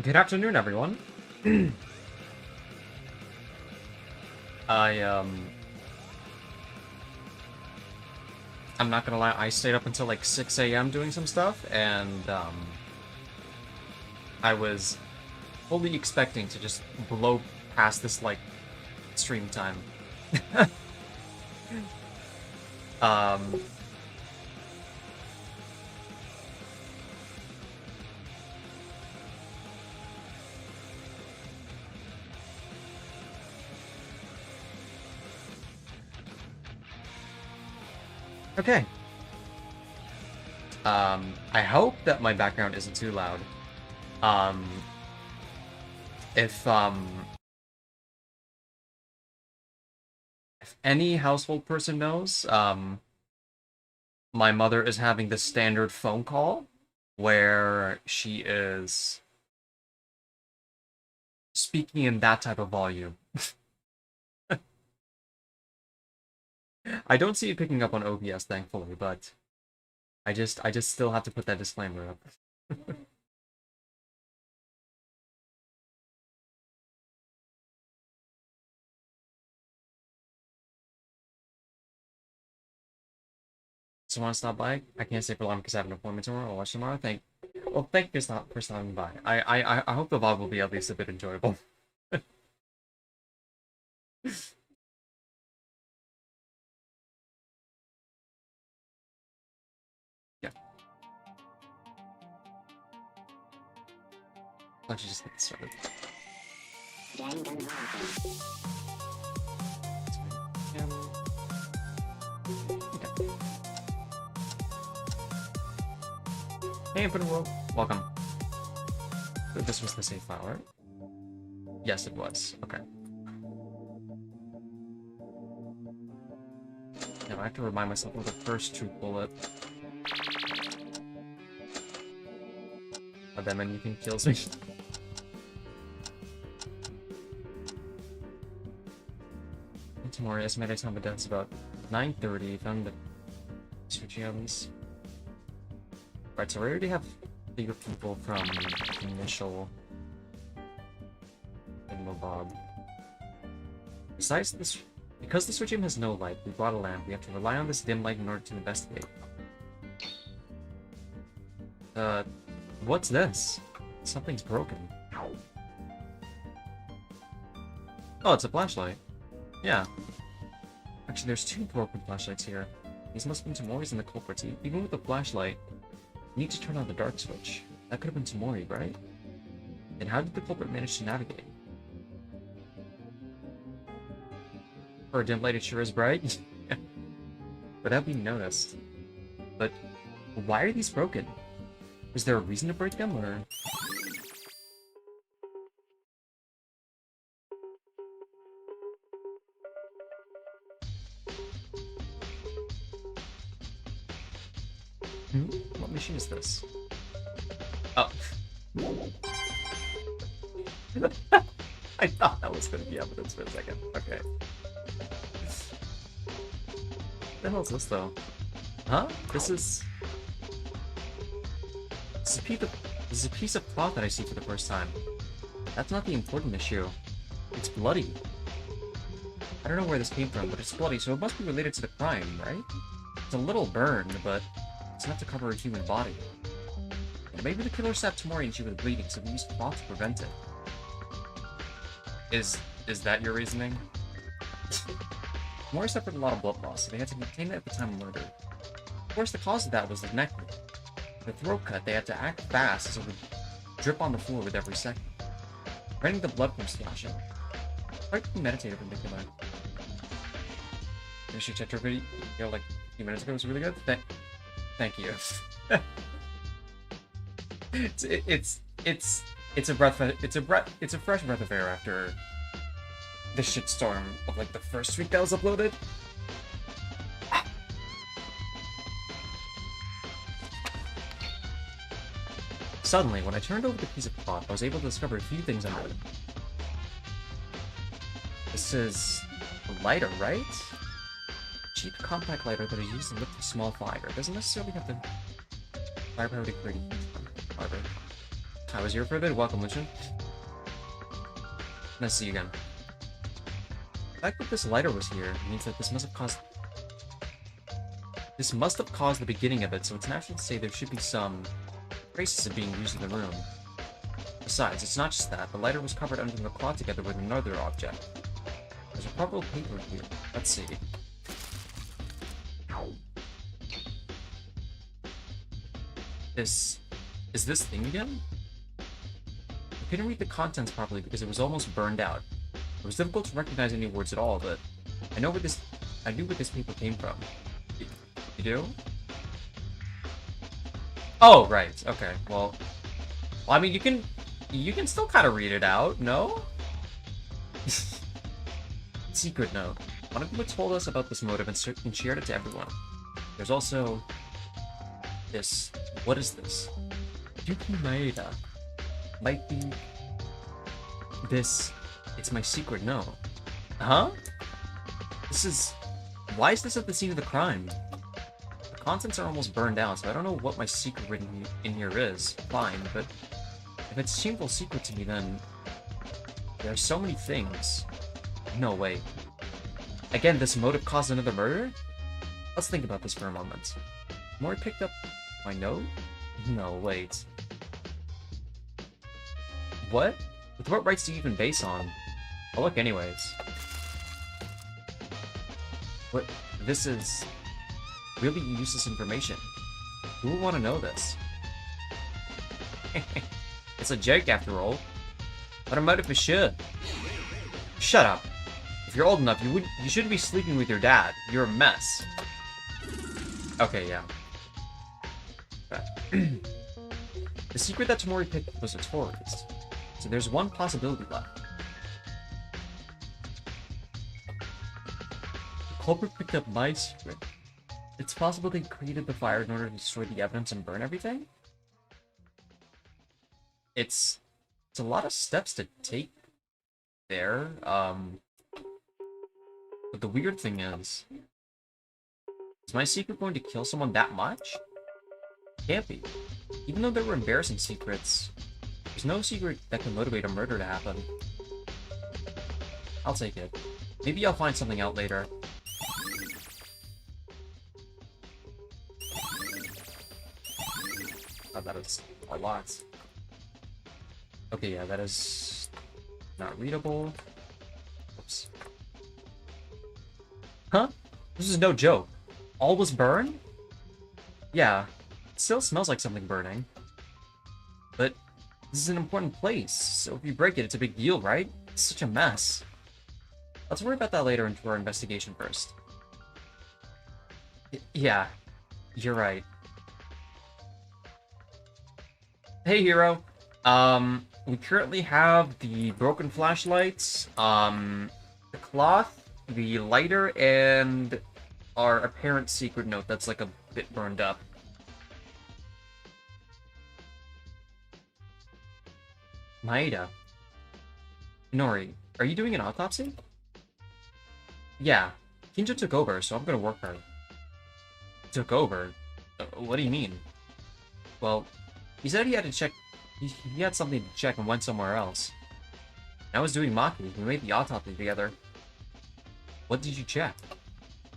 Good afternoon, everyone. I I'm not gonna lie, I stayed up until like 6 a.m. doing some stuff, and I was fully expecting to just blow past this like stream time. um, okay. I hope that my background isn't too loud. Um, if if any household person knows, my mother is having the standard phone call where she is speaking in that type of volume. I don't see it picking up on OBS, thankfully, but I just still have to put that disclaimer up. So want to stop by? I can't stay for long because I have an appointment tomorrow. I'll watch tomorrow. Thank you for stopping by. I hope the VOD will be at least a bit enjoyable. Yeah. Why don't you just get started? Okay. Hey, Infinite World. Welcome. This was the save file, right? Yes, it was. Okay. Now I have to remind myself of the first truth bullet. But then anything kills me. Tomorrow, estimated time of death is about 9:30. Found the Suchiums. Right, so we already have bigger people from the initial Bob. Besides this, because the Suchium has no light, we brought a lamp. We have to rely on this dim light in order to investigate. What's this? Something's broken. Oh, it's a flashlight. Yeah. Actually, there's two broken flashlights here. These must have been Tamori's and the culprits. Even with the flashlight, you need to turn on the dark switch. That could have been Tamori, right? And how did the culprit manage to navigate? For a dim light, it sure is bright. Without being noticed. But why are these broken? Was there a reason to break them, or...? What machine is this? Oh. I thought that was going to be evidence for a second. Okay. What the hell is this, though? Huh? This is a piece of cloth that I see for the first time. That's not the important issue. It's bloody. I don't know where this came from, but it's bloody, so it must be related to the crime, right? It's a little burned, but it's enough to cover a human body. And maybe the killer stabbed Tamori and she was bleeding, so we used cloth to prevent it. Is that your reasoning? Tamori suffered a lot of blood loss, so they had to maintain it at the time of murder. Of course, the cause of that was the neck wound. The throat cut, they had to act fast so it would drip on the floor with every second, preventing the blood from splashing. Quite premeditated from the killer. She checked her video like a few minutes ago. It was really good. Thank you. it's a fresh breath of air after the shitstorm of like the first week that was uploaded. Suddenly, when I turned over the piece of cloth, I was able to discover a few things under it. This is a lighter, right? Cheap compact lighter that is used to lift a small fire. It doesn't necessarily have to fire power to create heat. However, I was here for a bit. Welcome, Lucian. Nice to see you again. The fact that this lighter was here means that this must have caused the beginning of it, so it's natural to say there should be some traces of being used in the room. Besides, it's not just that. The lighter was covered under the cloth together with another object. There's a purple paper here. Let's see. Is this thing again? I couldn't read the contents properly because it was almost burned out. It was difficult to recognize any words at all, but I knew where this paper came from. You do? Oh, right. Okay. Well, I mean, you can still kind of read it out, no? Secret note. One of them told us about this motive and shared it to everyone. There's also this. What is this? Yuki Maeda. Might be this. It's my secret note. Huh? Why is this at the scene of the crime? The contents are almost burned out, so I don't know what my secret written in here is. Fine, but if it's a shameful secret to me, then there are so many things. No, wait. Again, this motive caused another murder? Let's think about this for a moment. Mori picked up my note? No, wait. What? With what rights do you even base on? I'll look anyways. What? This is really useless information. Who would want to know this? It's a joke after all. What a motive for sure. Shut up. If you're old enough, you shouldn't be sleeping with your dad. You're a mess. Okay, yeah. The secret that Tamori picked was a tourist. So there's one possibility left. The culprit picked up my secret. It's possible they created the fire in order to destroy the evidence and burn everything? It's a lot of steps to take there. But the weird thing is my secret going to kill someone that much? Can't be. Even though there were embarrassing secrets, there's no secret that can motivate a murder to happen. I'll take it. Maybe I'll find something out later. Oh, that is a lot. Okay, yeah, that is not readable. Oops. Huh? This is no joke. All was burned? Yeah. It still smells like something burning. But this is an important place, so if you break it, it's a big deal, right? It's such a mess. Let's worry about that later into our investigation first. Yeah, you're right. Hey, hero. We currently have the broken flashlights, the cloth, the lighter, and our apparent secret note that's like a bit burned up. Maeda. Nori, are you doing an autopsy? Yeah. Kinja took over, so I'm gonna work her. Took over? What do you mean? Well, he said he had to check. He had something to check and went somewhere else. I was doing Maki. We made the autopsy together. What did you check?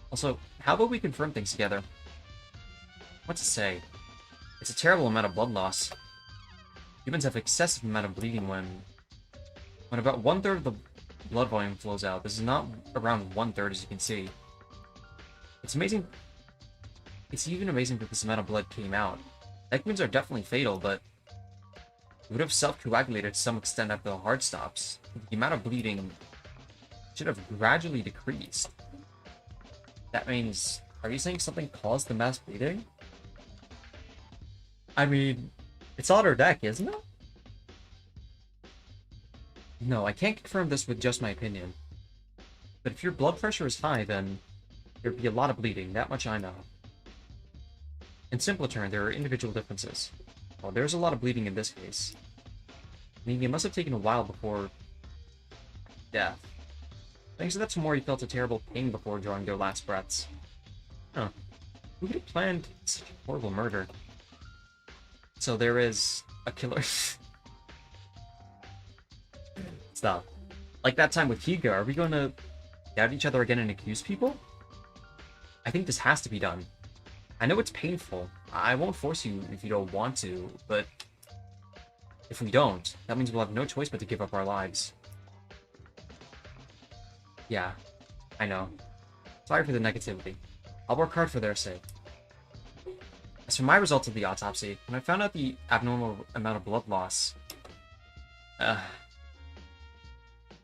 Also, how about we confirm things together? What to say? It's a terrible amount of blood loss. Humans have excessive amount of bleeding when about 1/3 of the blood volume flows out. This is not around 1/3, as you can see. It's amazing. It's even amazing that this amount of blood came out. Neck wounds are definitely fatal, but it would have self-coagulated to some extent after the heart stops. The amount of bleeding should have gradually decreased. That means, are you saying something caused the mass bleeding? I mean, it's on our deck, isn't it? No, I can't confirm this with just my opinion. But if your blood pressure is high, then there'd be a lot of bleeding, that much I know. In simpler terms, there are individual differences. Well, there's a lot of bleeding in this case. I mean, it must have taken a while before death. Thanks to that, Tamori felt a terrible pain before drawing their last breaths. Huh. Who could have planned such a horrible murder? So there is a killer. stuff. Like that time with Higa, are we going to doubt each other again and accuse people? I think this has to be done. I know it's painful. I won't force you if you don't want to, but if we don't, that means we'll have no choice but to give up our lives. Yeah, I know. Sorry for the negativity. I'll work hard for their sake. As for my results of the autopsy, when I found out the abnormal amount of blood loss...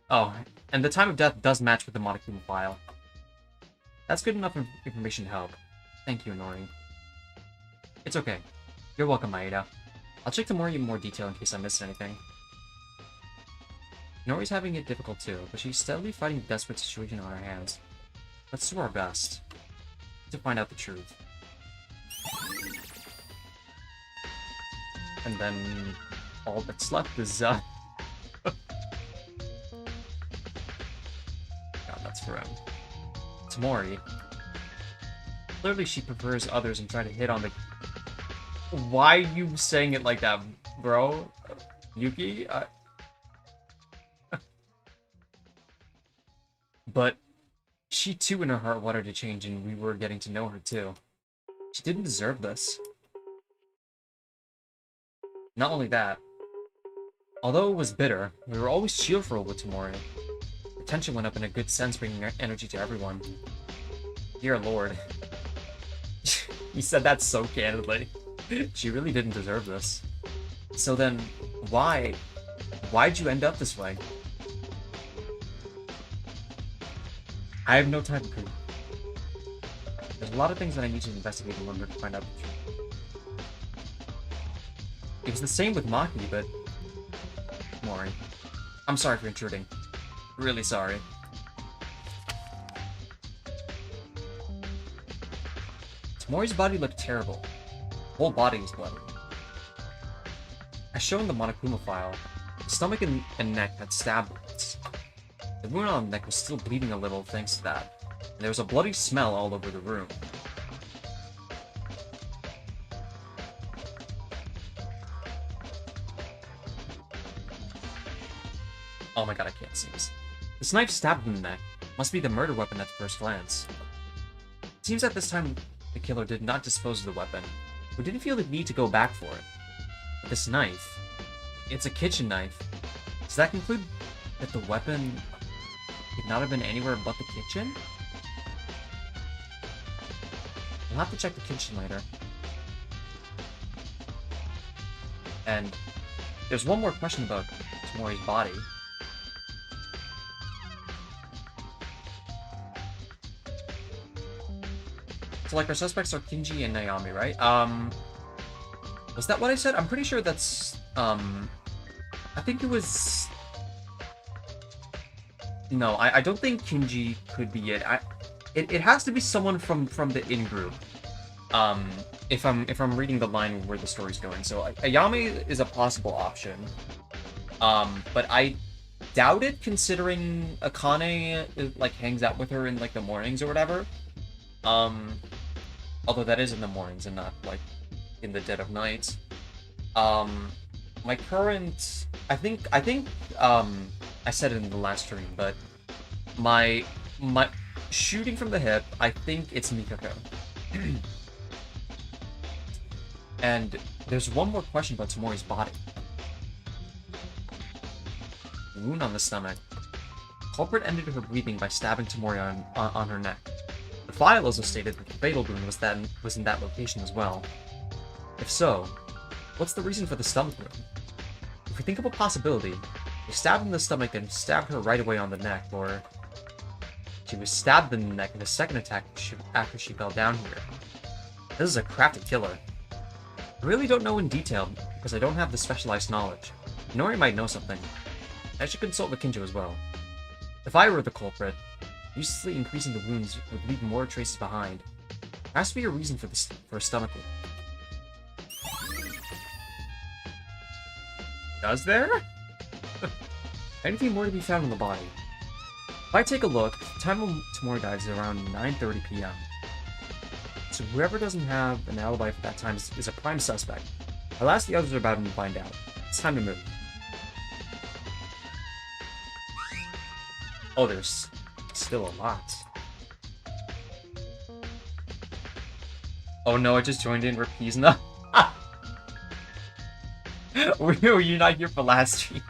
Oh, and the time of death does match with the Monokuma file. That's good enough information to help. Thank you, Nori. It's okay. You're welcome, Maeda. I'll check Tamori in more detail in case I missed anything. Nori's having it difficult too, but she's steadily fighting the desperate situation on her hands. Let's do our best to find out the truth. And then all that's left is God, that's for him. Tamori. Clearly she prefers others and try to hit on the... Why are you saying it like that, bro? Yuki? But she too in her heart wanted to change, and we were getting to know her too. She didn't deserve this. Not only that, although it was bitter, we were always cheerful with Tamori. The tension went up in a good sense, bringing energy to everyone. Dear Lord. He said that so candidly. She really didn't deserve this. So then, why'd you end up this way? I have no time to prove. There's a lot of things that I need to investigate in order to find out the truth. It was the same with Maki, but... Mori. I'm sorry for intruding. Really sorry. Mori's body looked terrible. The whole body was bloody. As shown in the Monokuma file, the stomach and neck had stab wounds. The wound on the neck was still bleeding a little thanks to that, and there was a bloody smell all over the room. Oh my god, I can't see this. This knife stabbed in the neck must be the murder weapon at the first glance. It seems at this time the killer did not dispose of the weapon, but didn't feel the need to go back for it. But this knife, it's a kitchen knife. Does that conclude that the weapon could not have been anywhere but the kitchen? I'll have to check the kitchen later. And there's one more question about Tamori's body. So, like, our suspects are Kinji and Naomi, right? Was that what I said? I'm pretty sure that's, I think it was... No, I don't think Kinji could be it. It has to be someone from the in-group. If I'm reading the line where the story's going. So, Ayame is a possible option. But I doubt it, considering Akane, like, hangs out with her in, like, the mornings or whatever. Although that is in the mornings and not, like, in the dead of night. My current... I think, I said it in the last stream, but my shooting from the hip, I think it's Mikako. And there's one more question about Tamori's body. Wound on the stomach. Culprit ended her breathing by stabbing Tamori on her neck. The file also stated that the fatal wound was in that location as well. If so, what's the reason for the stomach wound? If we think of a possibility, they stabbed in the stomach and stabbed her right away on the neck, or she was stabbed in the neck in a second attack after she fell down here. This is a crafty killer. I really don't know in detail, because I don't have the specialized knowledge. Nori might know something. I should consult with Kinjo as well. If I were the culprit, uselessly increasing the wounds would leave more traces behind. There has to be a reason for a stomach wound. Does there? Anything more to be found in the body? If I take a look, the time when Tamori died is around 9:30 p.m. So whoever doesn't have an alibi for that time is a prime suspect. I'll ask the others about it and find out. It's time to move. Oh, there's still a lot. Oh no, I just joined in. We're peas now. Were you not here for last stream?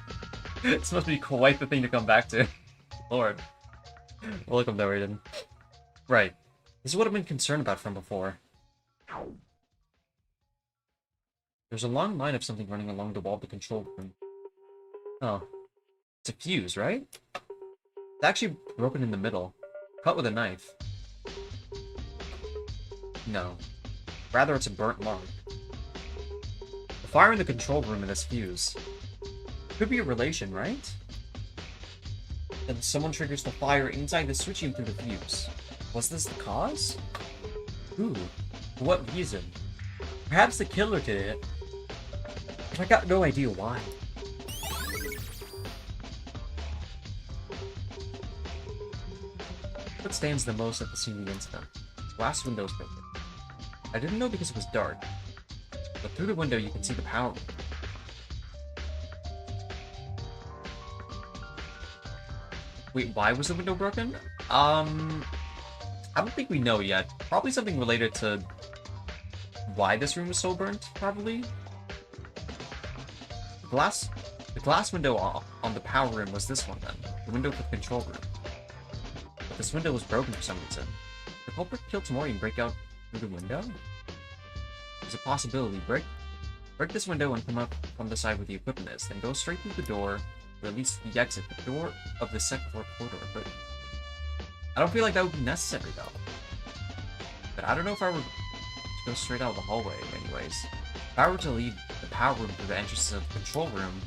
This must be quite the thing to come back to. Lord. Welcome though, Aiden. Right. This is what I've been concerned about from before. There's a long line of something running along the wall of the control room. Oh. It's a fuse, right? It's actually broken in the middle. Cut with a knife. No. Rather, it's a burnt mark. The fire in the control room and this fuse. Could be a relation, right? Then someone triggers the fire inside the switching through the fuse. Was this the cause? Who? For what reason? Perhaps the killer did it. But I got no idea why. What stands the most at the scene of the incident? Glass windows broken. I didn't know because it was dark. But through the window you can see the power. Wait, why was the window broken? I don't think we know yet. Probably something related to why this room was so burnt, probably. The glass window on the power room was this one then. The window for the control room. But this window was broken for some reason. Did the culprit kill Tamori and break out through the window? There's a possibility. Break this window and come up from the side where the equipment is, then go straight through the door, or at least the exit, the door of the second floor corridor. But I don't feel like that would be necessary though. But I don't know if I were to go straight out of the hallway anyways. If I were to lead the power room through the entrance of the control room,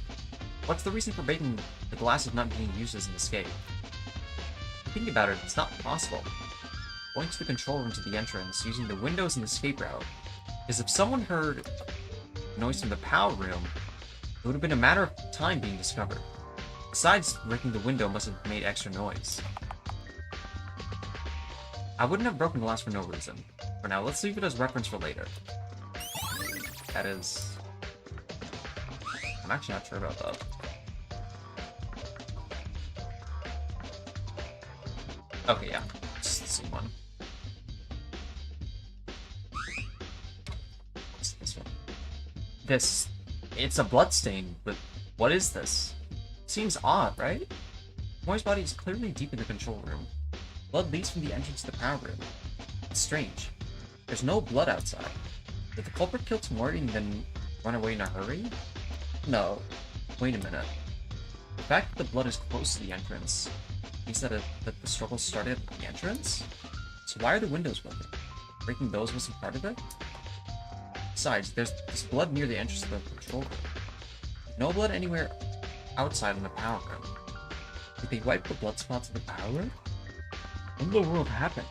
what's the reason for making the glasses not being used as an escape? Think about it, it's not possible. Going to the control room to the entrance, using the windows and the escape route, because if someone heard noise from the power room, it would have been a matter of time being discovered. Besides, breaking the window must have made extra noise. I wouldn't have broken the glass for no reason. For now, let's leave it as reference for later. That is... I'm actually not sure about that. Okay, yeah. It's the same one. What's this one? This... It's a bloodstain, but what is this? Seems odd, right? Moi's body is clearly deep in the control room. Blood leads from the entrance to the power room. It's strange. There's no blood outside. Did the culprit kill Tamori and then run away in a hurry? No. Wait a minute. The fact that the blood is close to the entrance means that the struggle started at the entrance? So why are the windows broken? Breaking those wasn't part of it? Besides, there's blood near the entrance to the control room. No blood anywhere outside in the power room. Did they wipe the blood spots of the power room? What in the world happened?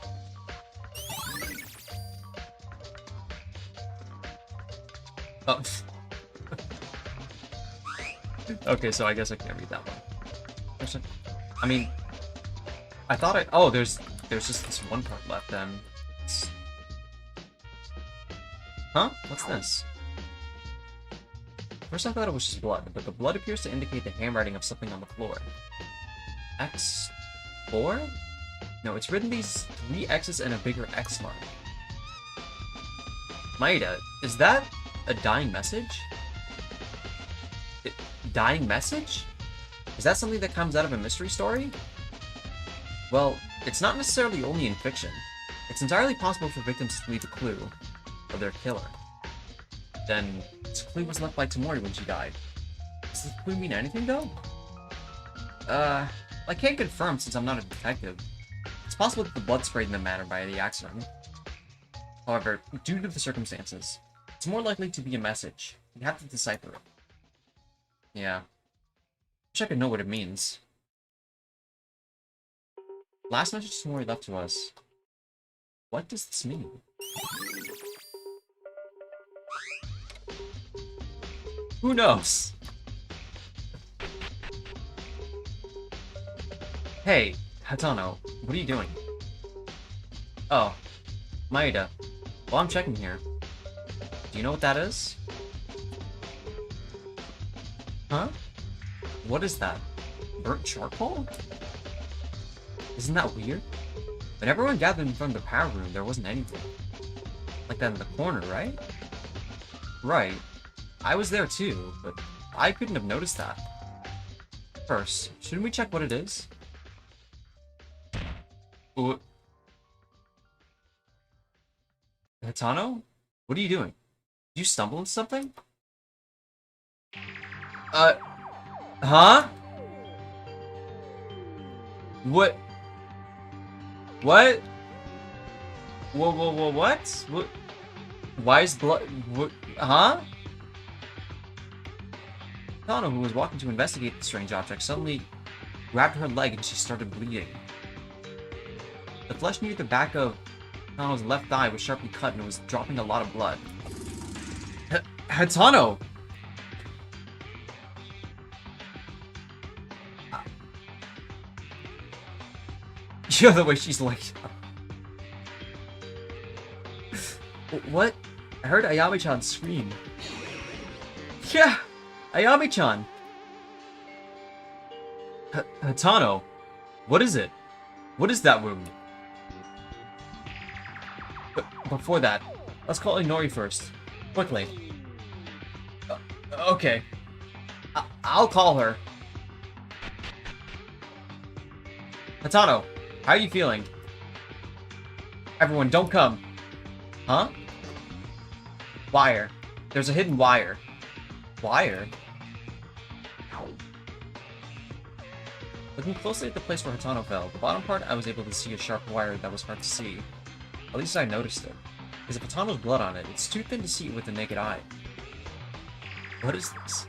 Oh. Okay, so I guess I can't read that one. I mean, I thought I... Oh, there's just this one part left, then. Huh? What's this? First I thought it was just blood, but the blood appears to indicate the handwriting of something on the floor. X4? No, it's written these 3 X's and a bigger X mark. Maeda, is that a dying message? Dying message? Is that something that comes out of a mystery story? Well, it's not necessarily only in fiction. It's entirely possible for victims to leave a clue of their killer. Then, this clue was left by Tamori when she died. Does this clue mean anything, though? I can't confirm since I'm not a detective. It's possible that the blood sprayed in the matter by the accident. However, due to the circumstances, it's more likely to be a message. You have to decipher it. Yeah. Wish I could know what it means. Last message Tamori left to us. What does this mean? Who knows? Hey, Hatano, what are you doing? Oh, Maeda. Well, I'm checking here. Do you know what that is? Huh? What is that? Burnt charcoal? Isn't that weird? When everyone gathered in front of the power room, there wasn't anything. Like that in the corner, right? Right. I was there too, but I couldn't have noticed that. First, shouldn't we check what it is? Ooh. Hitano? What are you doing? Did you stumble into something? Huh? What? What? Whoa, what? What? Why is blood? What? Huh? Sona, who was walking to investigate the strange object, suddenly grabbed her leg and she started bleeding. The flesh near the back of Hitano's left thigh was sharply cut and it was dropping a lot of blood. Hitano! You know the way she's like... What? I heard Ayami-chan scream. Yeah! Ayami-chan! Hitano! What is it? What is that wound? Before that, let's call Inori first. Quickly. Okay. I'll call her. Hitano, how are you feeling? Everyone, don't come. Huh? Wire. There's a hidden wire. Wire? Looking closely at the place where Hitano fell, the bottom part I was able to see a sharp wire that was hard to see. At least I noticed it. Because if Hitano's blood on it, it's too thin to see with the naked eye. What is this?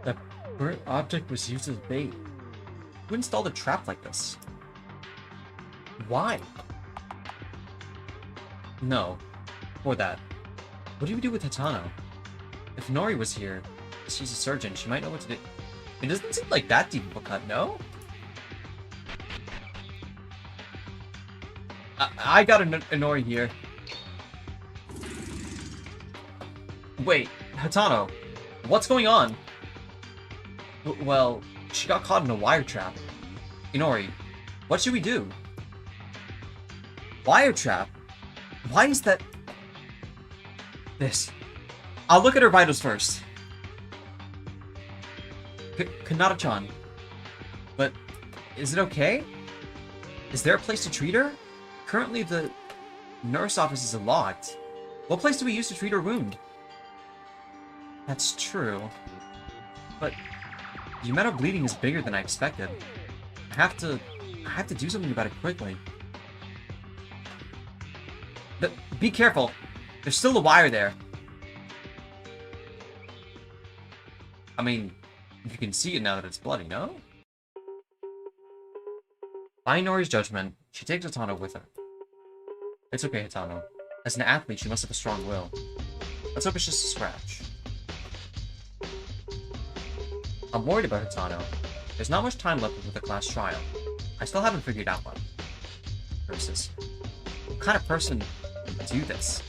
That burnt object was used as bait. Who installed a trap like this? Why? No. For that. What do we do with Hitano? If Nori was here, she's a surgeon, she might know what to do. It doesn't seem like that deep of a cut, no? I got a Nori here. Wait, Hitano, what's going on? Well, she got caught in a wire trap. Inori, what should we do? Wire trap? Why is that... This. I'll look at her vitals first. Kanata-chan. But, is it okay? Is there a place to treat her? Currently, the nurse office is locked. What place do we use to treat her wound? That's true. But, the amount of bleeding is bigger than I expected. I have to do something about it quickly. Be careful. There's still a wire there. I mean, you can see it now that it's bloody, no? By Nori's judgment, she takes Hitano with her. It's okay, Hitano. As an athlete, she must have a strong will. Let's hope it's just a scratch. I'm worried about Hitano. There's not much time left with the class trial. I still haven't figured out one. Versus, what kind of person would do this?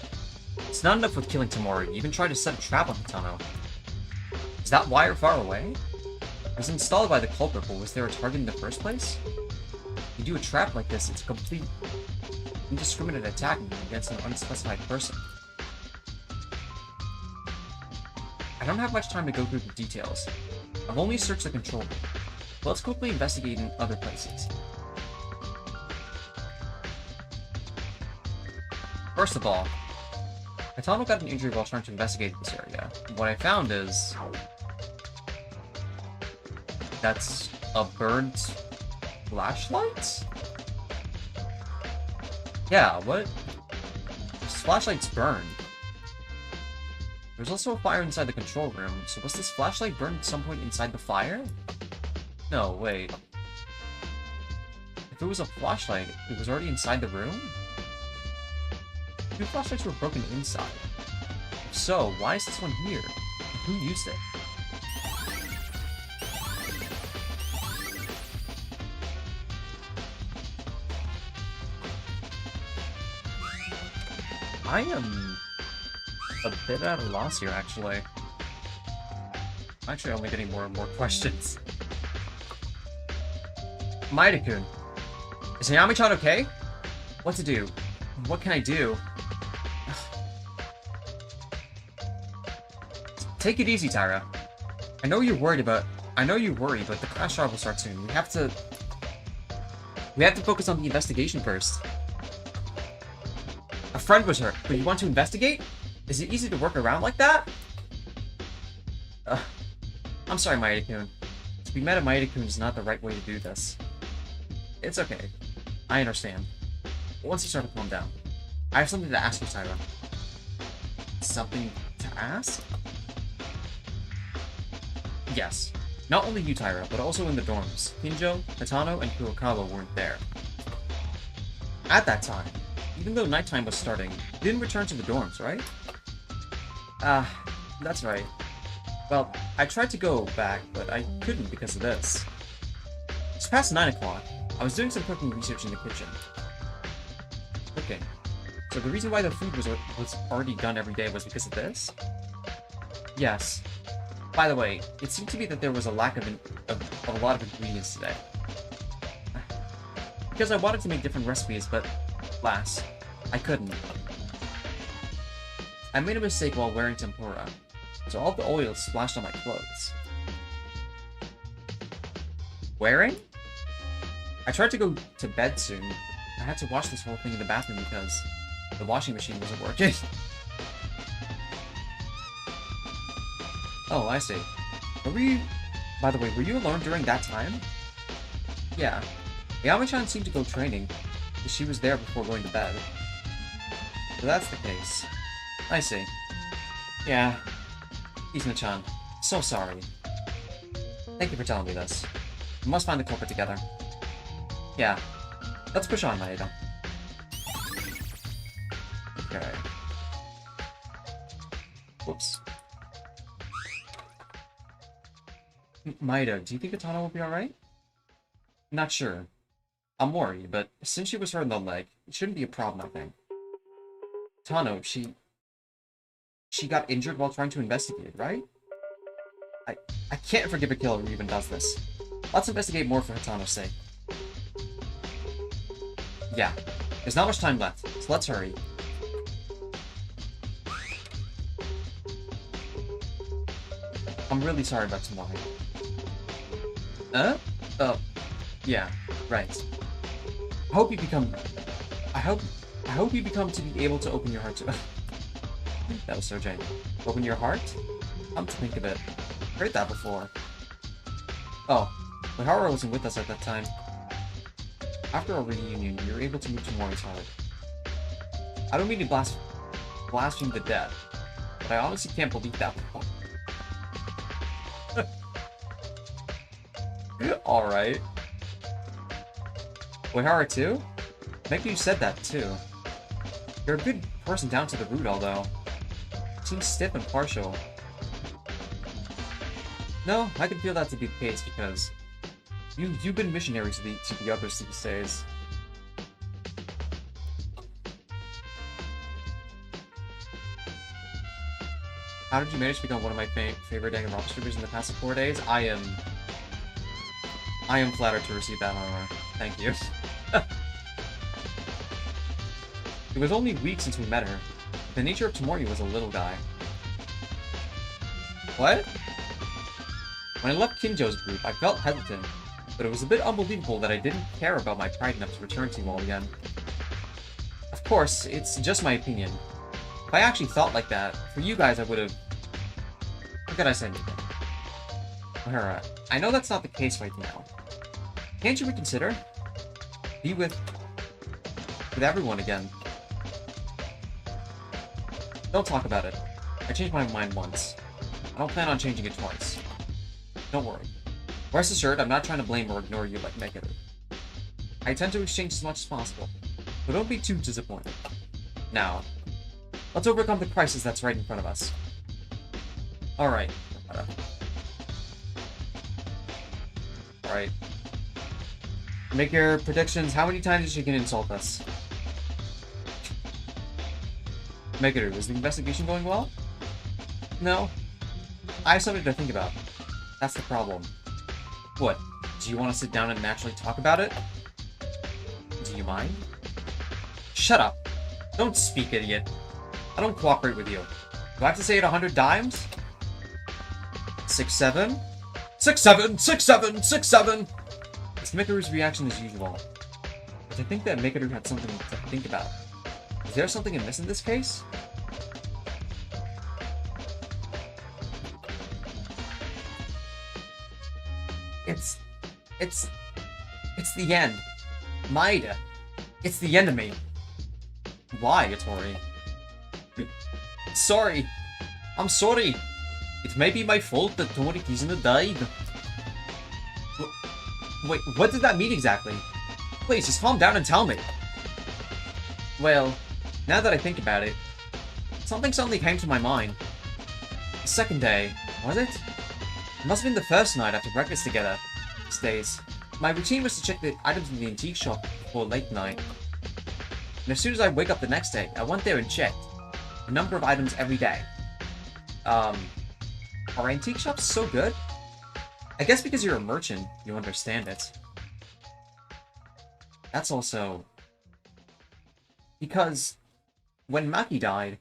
It's not enough with killing Tamori, you even tried to set a trap on Hitano. Is that wire far away? It was installed by the culprit, but was there a target in the first place? If you do a trap like this, it's a complete indiscriminate attack against an unspecified person. I don't have much time to go through the details. I've only searched the control room, but let's quickly investigate in other places. First of all, Hitano got an injury while trying to investigate this area. What I found is... that's a burnt flashlight? Yeah, what? This flashlight's burned. There's also a fire inside the control room, so was this flashlight burned at some point inside the fire? No, wait. If it was a flashlight, it was already inside the room? Two flashlights were broken inside. If so, why is this one here? Who used it? I am a bit at a loss here, actually. I'm actually only getting more and more questions. Maida-kun, Is Hayami-chan okay? What to do? What can I do? Take it easy, Tyra. I know you worry, but the crash trial will start soon. We have to focus on the investigation first. A friend was hurt, but you want to investigate? Is it easy to work around like that? I'm sorry, Maeda-kun. To be mad at Maeda-kun is not the right way to do this. It's okay. I understand. But once you start to calm down, I have something to ask you, Tyra. Something to ask? Yes. Not only you, Tyra, but also in the dorms. Kinjo, Hatano, and Kurokawa weren't there. At that time, even though nighttime was starting, you didn't return to the dorms, right? That's right. Well, I tried to go back, but I couldn't because of this. It's past 9 o'clock. I was doing some cooking research in the kitchen. Cooking. So the reason why the food was already done every day was because of this? Yes. By the way, it seemed to me that there was a lack of a lot of ingredients today. Because I wanted to make different recipes, but alas, I couldn't. I made a mistake while wearing tempura, so all the oil splashed on my clothes. Wearing? I tried to go to bed soon. I had to wash this whole thing in the bathroom because the washing machine wasn't working. Oh, I see. By the way, were you alone during that time? Yeah. Yami-chan seemed to go training, but she was there before going to bed. So that's the case. I see. Yeah. Izuna-chan, so sorry. Thank you for telling me this. We must find the culprit together. Yeah. Let's push on, Maeda. Okay. Whoops. Maeda, do you think Katana will be alright? Not sure. I'm worried, but since she was hurt in the leg, it shouldn't be a problem, I think. Tano, she got injured while trying to investigate, right? I can't forgive a killer who even does this. Let's investigate more for Hatano's sake. Yeah, there's not much time left, so let's hurry. I'm really sorry about tomorrow. Oh, yeah, right. I hope you become to be able to open your heart to... That was so genuine. Open your heart? Come to think of it. Heard that before. Oh, but Haru wasn't with us at that time. After our reunion, we were able to move to Mori's heart. I don't mean to blaspheme the dead, but I honestly can't believe that one. Alright. Wait, Haru too? Maybe you said that too. You're a good person down to the root, although. Seems stiff and partial. No, I can feel that to be the case because you've been missionary to the others these days. How did you manage to become one of my favorite Danganronpa strippers in the past 4 days? I am flattered to receive that honor. Thank you. It was only weeks since we met her. The nature of Tamori was a little guy. What? When I left Kinjo's group, I felt hesitant, but it was a bit unbelievable that I didn't care about my pride enough to return to you all again. Of course, it's just my opinion. If I actually thought like that, for you guys I would've... How could I say anything? O'Hara, I know that's not the case right now. Can't you reconsider? Be with everyone again. Don't talk about it. I changed my mind once. I don't plan on changing it twice. Don't worry. Rest assured, I'm not trying to blame or ignore you like negative. I intend to exchange as much as possible, but don't be too disappointed. Now, let's overcome the crisis that's right in front of us. Alright. Alright. Make your predictions. How many times is she gonna insult us? Meguru, is the investigation going well? No. I have something to think about. That's the problem. What? Do you want to sit down and naturally talk about it? Do you mind? Shut up. Don't speak, idiot. I don't cooperate with you. Do I have to say it 100 times? 6, 7? 6, 7! 6, 7! 6, 7! It's Mikaru's reaction as usual. But I think that Mikaru had something to think about. Is there something amiss in this case? It's the end. Maeda. It's the end of me. Why, Itori? Sorry. I'm sorry. It may be my fault that Tori Kizuna died. Wait, what did that mean exactly? Please, just calm down and tell me. Well, now that I think about it, something suddenly came to my mind. The second day, was it? It must have been the first night after breakfast together. These days, my routine was to check the items in the antique shop before late night. And as soon as I wake up the next day, I went there and checked a number of items every day. Are antique shops so good? I guess because you're a merchant, you understand it. That's also because when Maki died,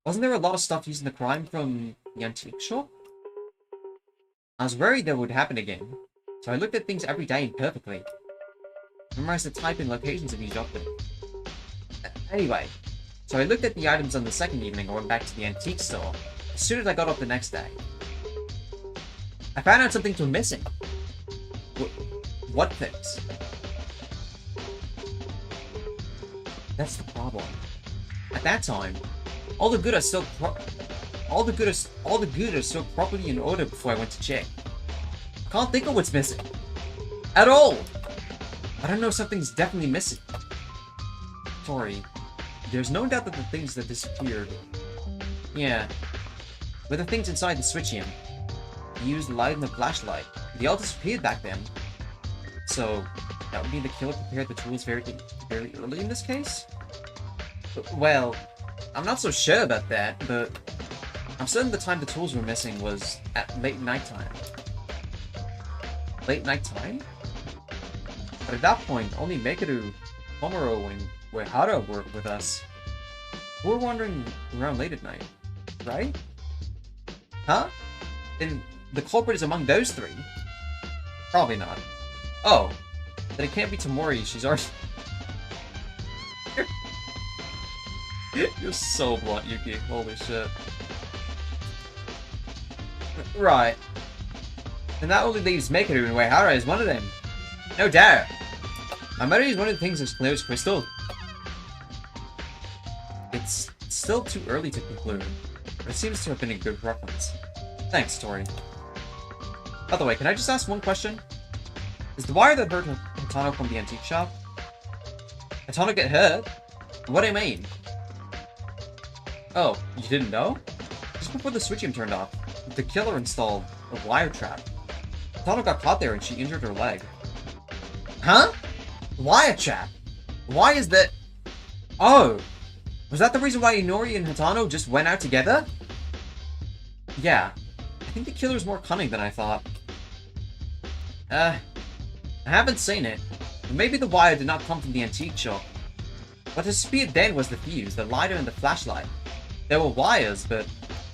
wasn't there a lot of stuff using the crime from the antique shop? I was worried that would happen again, so I looked at things every day and perfectly. Memorized the type and locations of each object. Anyway, so I looked at the items on the second evening and went back to the antique store as soon as I got up the next day. I found out something was missing. What things? That's the problem. At that time, all the good are still properly in order before I went to check. I can't think of what's missing. At all! I don't know, something's definitely missing. Sorry. There's no doubt that the things that disappeared... Yeah. Were the things inside the switchium. You used the light and the flashlight. They all disappeared back then. So, that would mean the killer prepared the tools very early in this case? Well, I'm not so sure about that, but I'm certain the time the tools were missing was at late nighttime. Late nighttime? But at that point, only Mekaru, Komuro, and Uehara were with us. We're wandering around late at night, right? Huh? Then the culprit is among those three? Probably not. Oh, then it can't be Tamori, she's already... You're so blunt, Yuki. Holy shit. Right. And that only leaves Mekaru and Uehara as one of them. No doubt. My memory is one of the things as clear as crystal. It's still too early to conclude, but it seems to have been a good reference. Thanks, Tori. By the way, can I just ask one question? Is the wire that hurt Hitano from the antique shop? Hitano get hurt? What do you mean? Oh, you didn't know? Just before the switchium turned off, the killer installed a wire trap. Hitano got caught there and she injured her leg. Huh? Wire trap? Why is that? Oh! Was that the reason why Inori and Hitano just went out together? Yeah. I think the killer's more cunning than I thought. I haven't seen it. But maybe the wire did not come from the antique shop. What disappeared then was the fuse, the lighter, and the flashlight. There were wires, but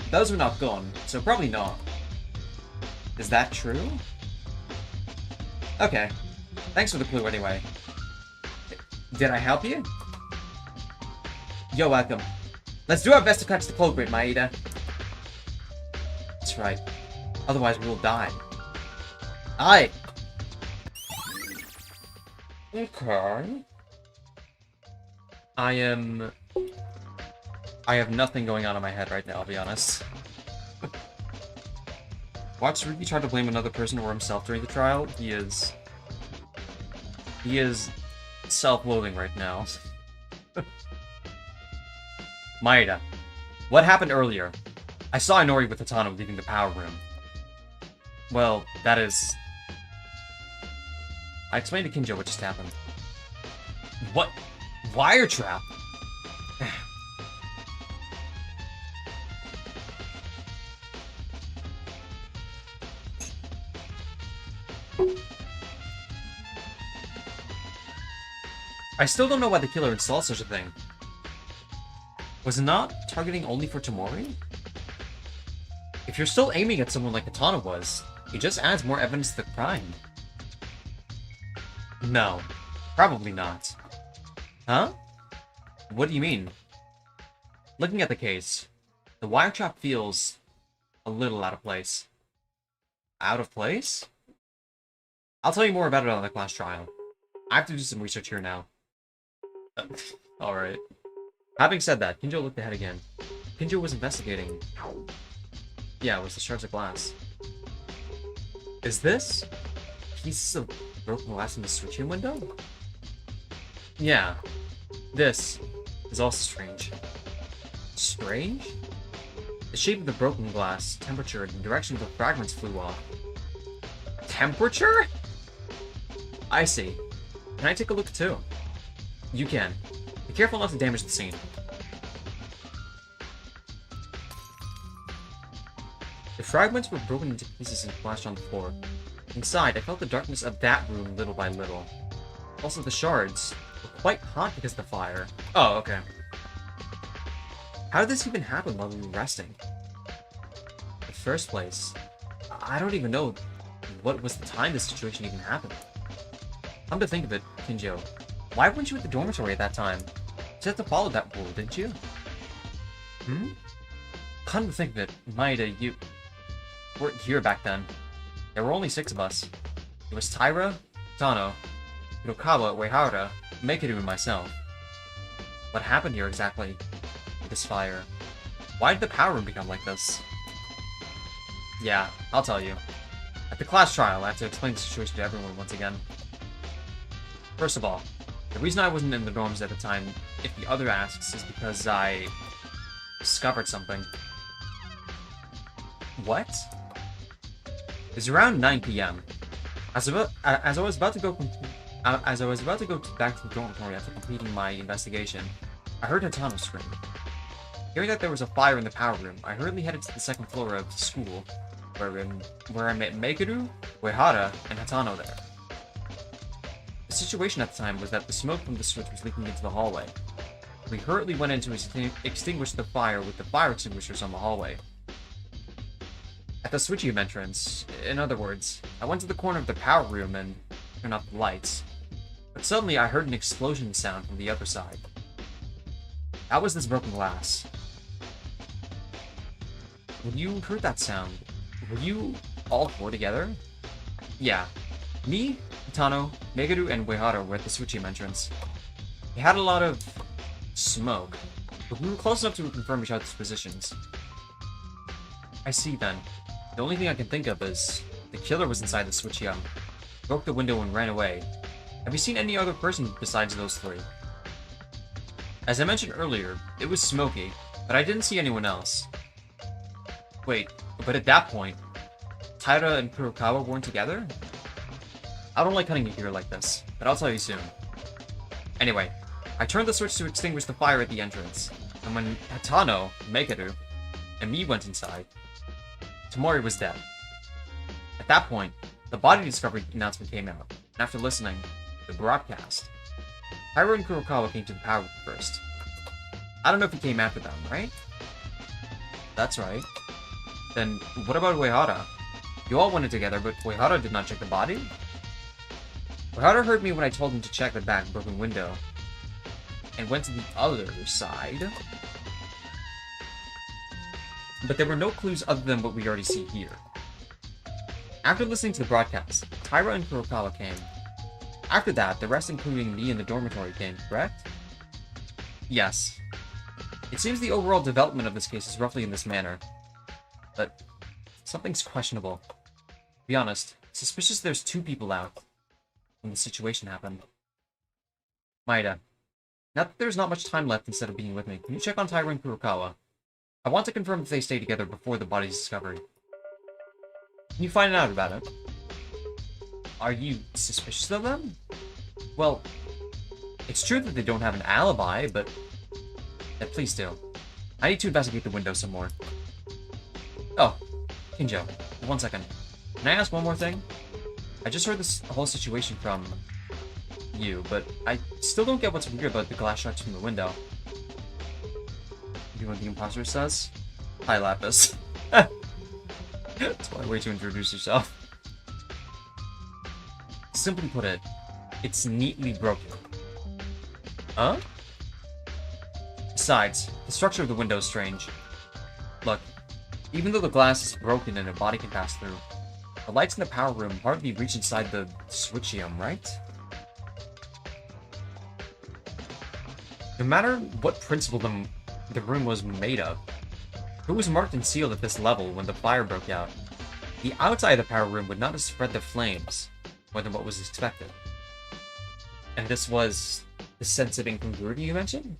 those were not gone, so probably not. Is that true? Okay. Thanks for the clue anyway. Did I help you? You're welcome. Let's do our best to catch the culprit, Maeda. That's right. Otherwise we will die. Aye. Okay. I have nothing going on in my head right now, I'll be honest. Watch Ruby try to blame another person or himself during the trial. He is self-loathing right now. Maeda, what happened earlier? I saw Inori with Hitano leaving the power room. Well, that is... I explained to Kinjo what just happened. What? Wire trap? I still don't know why the killer installed such a thing. Was it not targeting only for Tamori? If you're still aiming at someone like Katana was, it just adds more evidence to the crime. No, probably not. Huh? What do you mean? Looking at the case, the wire trap feels a little out of place. Out of place? I'll tell you more about it on the class trial. I have to do some research here now. Alright. Having said that, Kinjo looked ahead again. Kinjo was investigating. Yeah, it was the shards of glass. Is this pieces of broken glass in the switching window? Yeah. This is also strange. Strange? The shape of the broken glass, temperature, and the direction of the fragments flew off. Temperature? I see. Can I take a look too? You can. Be careful not to damage the scene. The fragments were broken into pieces and splashed on the floor. Inside, I felt the darkness of that room little by little. Also, the shards were quite hot because of the fire. Oh, okay. How did this even happen while we were resting? In the first place, I don't even know what was the time this situation even happened. Come to think of it, Kinjo, why weren't you at the dormitory at that time? You had to follow that rule, didn't you? Hmm? Come to think of it, Maeda, you weren't here back then. There were only 6 of us. It was Taira, Tano, Hirokawa, Uehara, Makeru, and myself. What happened here exactly with this fire? Why did the power room become like this? Yeah, I'll tell you. At the class trial, I have to explain the situation to everyone once again. First of all, the reason I wasn't in the dorms at the time, if the other asks, is because I discovered something. What? It was around 9 p.m. As I was about to go back to the dormitory after completing my investigation, I heard Hatano scream. Hearing that there was a fire in the power room, I hurriedly headed to the 2nd floor of the school, where I met Makeru, Uehara, and Hatano there. The situation at the time was that the smoke from the switch was leaking into the hallway. We hurriedly went in to extinguish the fire with the fire extinguishers on the hallway. At the switchy entrance, in other words, I went to the corner of the power room and turned off the lights. But suddenly I heard an explosion sound from the other side. That was this broken glass. When you heard that sound, were you all 4 together? Yeah. Me, Tano, Megaru, and Uehara were at the switchy entrance. We had a lot of smoke, but we were close enough to confirm each other's positions. I see then. The only thing I can think of is the killer was inside the switchy broke the window and ran away. Have you seen any other person besides those 3? As I mentioned earlier, it was smoky, but I didn't see anyone else. Wait, but at that point, Taira and Kurokawa weren't together? I don't like cutting your ear like this, but I'll tell you soon. Anyway, I turned the switch to extinguish the fire at the entrance, and when Hatano, Makeru, and me went inside, Tamori was dead. At that point, the body discovery announcement came out, and after listening to the broadcast, Taira and Kurokawa came to the power room first. I don't know if he came after them, right? That's right. Then, what about Uehara? You all went in together, but Uehara did not check the body? Uehara heard me when I told him to check the back broken window, and went to the other side. But there were no clues other than what we already see here. After listening to the broadcast, Taira and Kurokawa came. After that, the rest including me in the dormitory came, correct? Yes. It seems the overall development of this case is roughly in this manner. But something's questionable. To be honest, suspicious there's 2 people out when the situation happened. Maeda, now that there's not much time left instead of being with me, can you check on Taira and Kurokawa? I want to confirm if they stay together before the body's discovered. Can you find out about it? Are you suspicious of them? Well, it's true that they don't have an alibi, but... Yeah, please do. I need to investigate the window some more. Oh, Kinjo, 1 second. Can I ask one more thing? I just heard this whole situation from you, but I still don't get what's weird about the glass shards from the window. You know what the imposter says? Hi, Lapis. That's my way to introduce yourself. Simply put it, it's neatly broken. Huh? Besides, the structure of the window is strange. Look, even though the glass is broken and a body can pass through, the lights in the power room hardly reach inside the switchium, right? No matter what principle the room was made of, it was marked and sealed at this level when the fire broke out. The outside of the power room would not have spread the flames more than what was expected. And this was the sense of incongruity you mentioned?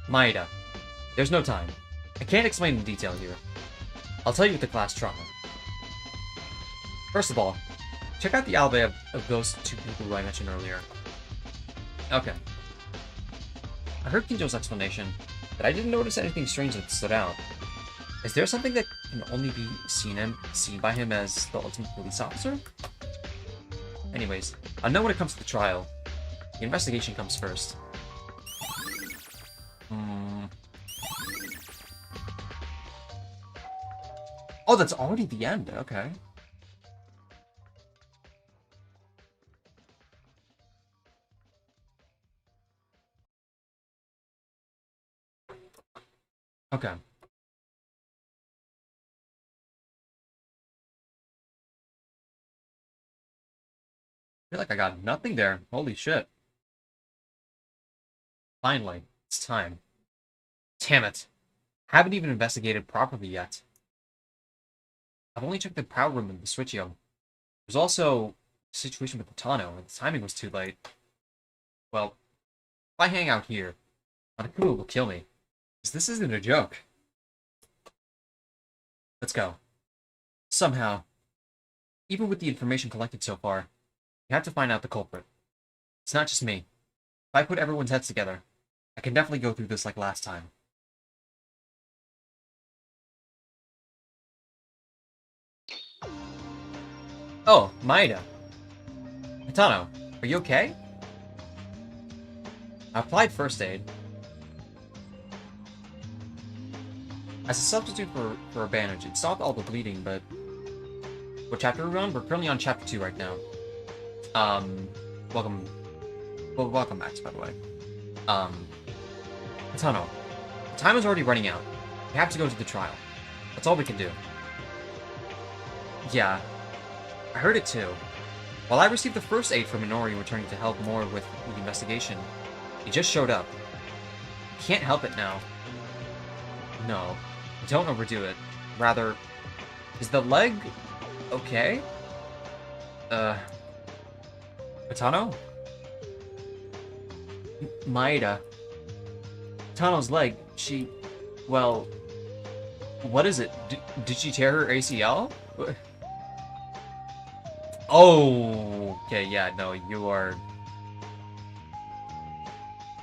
Maeda, there's no time. I can't explain in detail here. I'll tell you with the class trauma. First of all, check out the alibi of those two people who I mentioned earlier. Okay. I heard Kinjo's explanation, but I didn't notice anything strange that stood out. Is there something that can only be seen by him as the ultimate police officer? Anyways, I'll know when it comes to the trial. The investigation comes first. Oh, that's already the end. Okay. Okay. I feel like I got nothing there. Holy shit. Finally, it's time. Damn it. Haven't even investigated properly yet. I've only checked the power room and the switchio. There's also a situation with the Tano, and the timing was too late. Well, if I hang out here, Monokuma will kill me. Because this isn't a joke. Let's go. Somehow, even with the information collected so far, we have to find out the culprit. It's not just me. If I put everyone's heads together, I can definitely go through this like last time. Oh, Maeda. Hitano, are you okay? I applied first aid. As a substitute for a bandage, it stopped all the bleeding, but... What chapter are we on? We're currently on chapter 2 right now. Welcome... Well, welcome, Max, by the way. Hitano, the time is already running out. We have to go to the trial. That's all we can do. Yeah, I heard it too. While I received the first aid from Minori returning to help more with the investigation, he just showed up. I can't help it now. No, don't overdo it. Rather, is the leg okay? Hitano? Maeda. Hitano's leg, well, what is it? Did she tear her ACL? Oh, okay, yeah, no, you're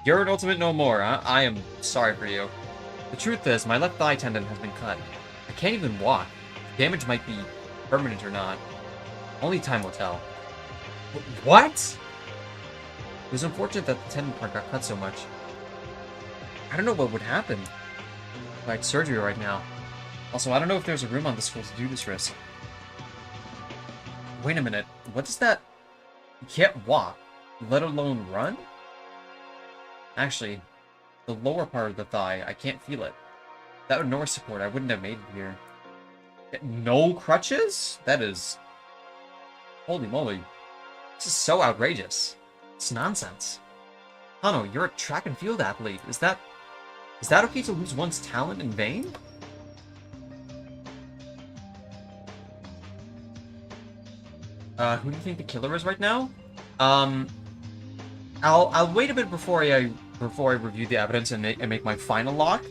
an ultimate no more, huh? I am sorry for you. The truth is, my left thigh tendon has been cut. I can't even walk. The damage might be permanent or not. Only time will tell. What? It was unfortunate that the tendon part got cut so much. I don't know what would happen if I had surgery right now. Also, I don't know if there's a room on the school to do this risk. Wait a minute, what is that? You can't walk, let alone run? Actually, the lower part of the thigh, I can't feel it. Without North support, I wouldn't have made it here. No crutches? That is... Holy moly. This is so outrageous. It's nonsense. Hano, you're a track and field athlete. Is that okay to lose one's talent in vain? Who do you think the killer is right now? I'll wait a bit before I review the evidence and make my final lock.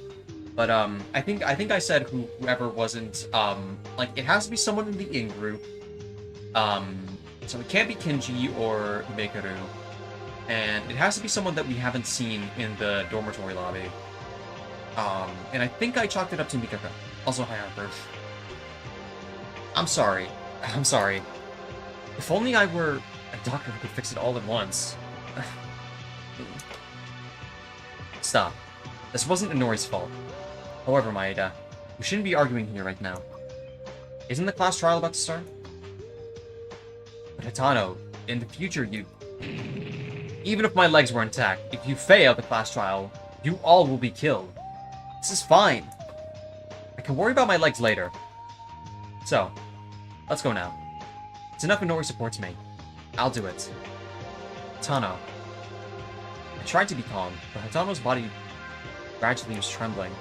But I think I said whoever wasn't like it has to be someone in the in group. So it can't be Kinji or Mekaru, and it has to be someone that we haven't seen in the dormitory lobby. And I think I chalked it up to Mikako. Also, hi Harper. I'm sorry. If only I were a doctor who could fix it all at once. Stop. This wasn't Inori's fault. However, Maeda, we shouldn't be arguing here right now. Isn't the class trial about to start? But Hatano, in the future even if my legs were intact, if you fail the class trial, you all will be killed. This is fine. I can worry about my legs later. So, let's go now. It's enough Inori supports me. I'll do it. Hatano. I tried to be calm, but Hatano's body gradually was trembling.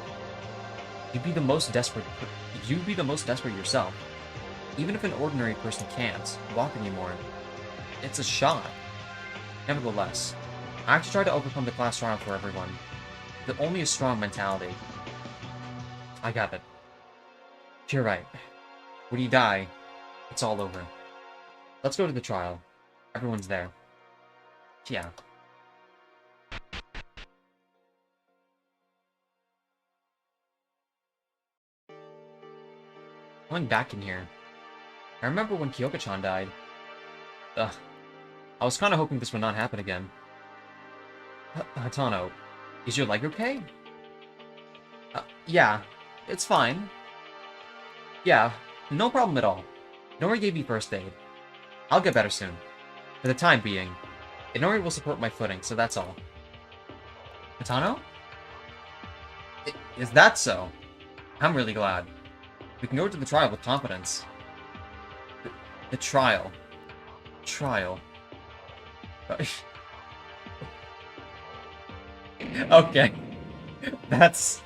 You'd be the most desperate yourself. Even if an ordinary person can't walk anymore, it's a shot. Nevertheless, I have to try to overcome the class trial for everyone. But only a strong mentality. I got it. You're right. When you die, it's all over. Let's go to the trial. Everyone's there. Yeah. Going back in here. I remember when Kyoka-chan died. Ugh. I was kinda hoping this would not happen again. Hatano, is your leg okay? Yeah. It's fine. Yeah, no problem at all. Inori gave me first aid. I'll get better soon. For the time being, Inori will support my footing, so that's all. Hatano? Is that so? I'm really glad. We can go to the trial with confidence. The trial. Trial. Okay. That's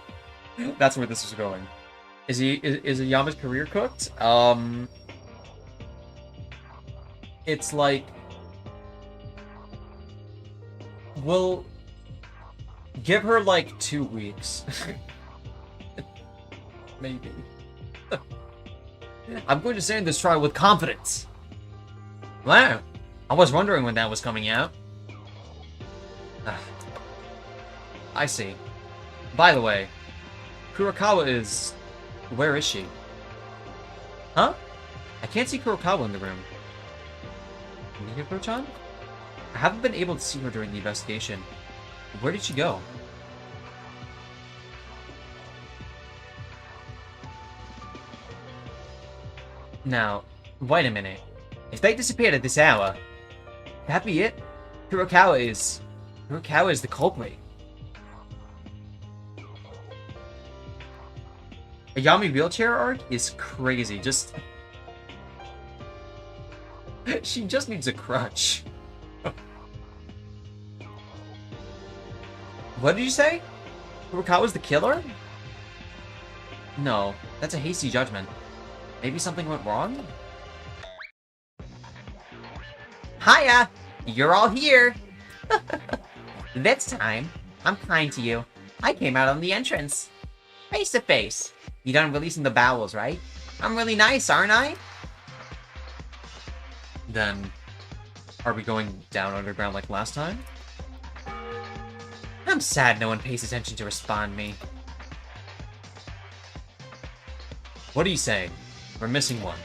where this is going. Is Ayama's career cooked? It's like, we'll give her like 2 weeks. Maybe. I'm going to say in this trial with confidence. Wow. I was wondering when that was coming out. I see. By the way, Kurokawa is... Where is she? Huh? I can't see Kurokawa in the room. Miyako-chan? I haven't been able to see her during the investigation. Where did she go? Now, wait a minute. If they disappeared at this hour, that be it? Kurokawa is the culprit. A Yami wheelchair arc is crazy. She just needs a crutch. What did you say? Kurokawa's the killer? No, that's a hasty judgment. Maybe something went wrong? Hiya! You're all here! This time, I'm kind to you. I came out on the entrance. Face to face. You done releasing the bowels, right? I'm really nice, aren't I? Then, are we going down underground like last time? I'm sad no one pays attention to respond me. What are you saying? We're missing one.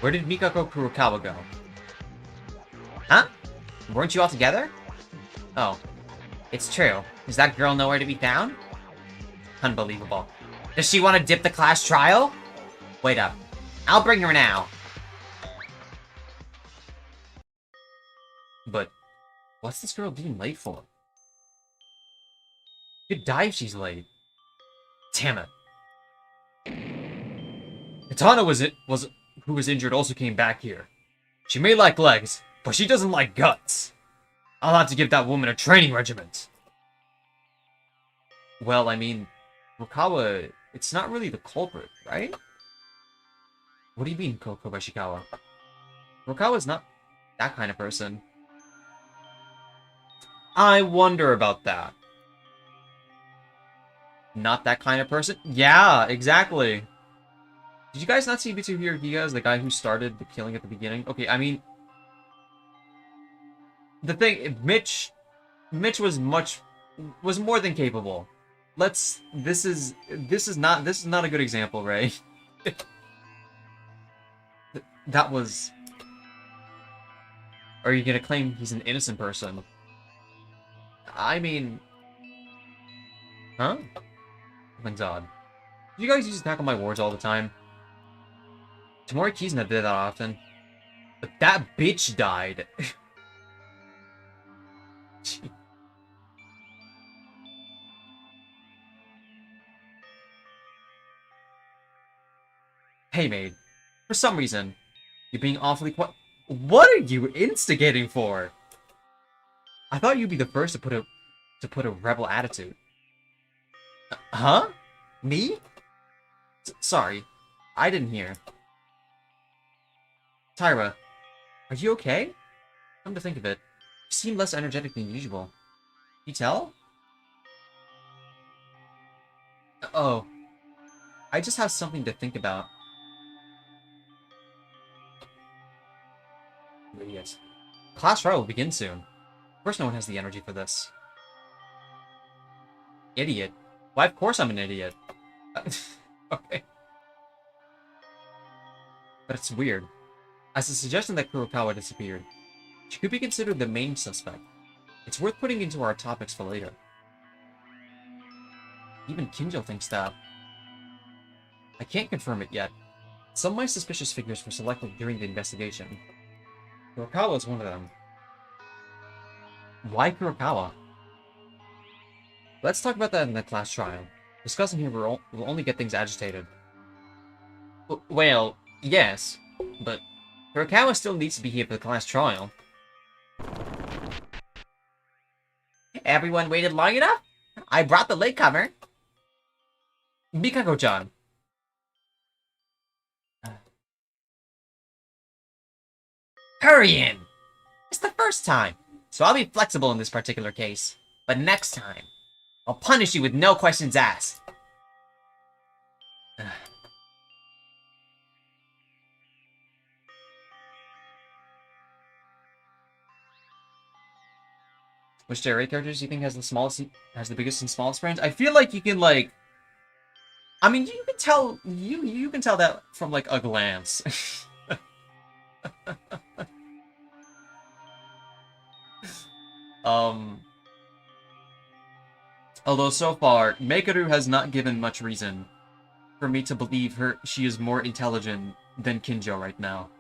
Where did Mikako Kurokawa go? Huh? Weren't you all together? Oh. It's true. Is that girl nowhere to be found? Unbelievable. Does she want to dip the class trial? Wait up. I'll bring her now. But, what's this girl being late for? She could die if she's late. Damn it. Katana who was injured also came back here. She may like legs, but she doesn't like guts. I'll have to give that woman a training regiment. Well, I mean, Kurokawa, it's not really the culprit, right? What do you mean, Kobashikawa? Kurokawa's not that kind of person. I wonder about that. Not that kind of person? Yeah, exactly. Did you guys not see Mitsuhiro Higa as the guy who started the killing at the beginning? Okay, I mean... The thing, Mitch was more than capable. This is not a good example, Ray. That was... Or are you gonna claim he's an innocent person? I mean... Huh? Something's odd. You guys use attack on my wards all the time? Tamori Kizuna did that often. But that bitch died. Hey, maid. For some reason, you're being awfully quiet. What are you instigating for? I thought you'd be the first to put a rebel attitude. Huh? Me? Sorry, I didn't hear. Tyra, are you okay? Come to think of it, you seem less energetic than usual. You tell? Oh, I just have something to think about. Yes. Class trial will begin soon. Of course no one has the energy for this. Idiot. Why, of course I'm an idiot. Okay. But it's weird. As the suggestion that Kurokawa disappeared, she could be considered the main suspect. It's worth putting into our topics for later. Even Kinjo thinks that. I can't confirm it yet. Some of my suspicious figures were selected during the investigation. Kurokawa is one of them. Why Kurokawa? Let's talk about that in the class trial. Discussing here will only get things agitated. Well, yes, but Kurokawa still needs to be here for the class trial. Everyone waited long enough? I brought the latecomer. Mikako-chan. Hurry in! It's the first time, so I'll be flexible in this particular case. But next time, I'll punish you with no questions asked. Which JRA characters do you think has the biggest and smallest brains? I feel like you can like, I mean, you can tell you can tell that from like a glance. Although so far, Makeru has not given much reason for me to believe she is more intelligent than Kinjo right now.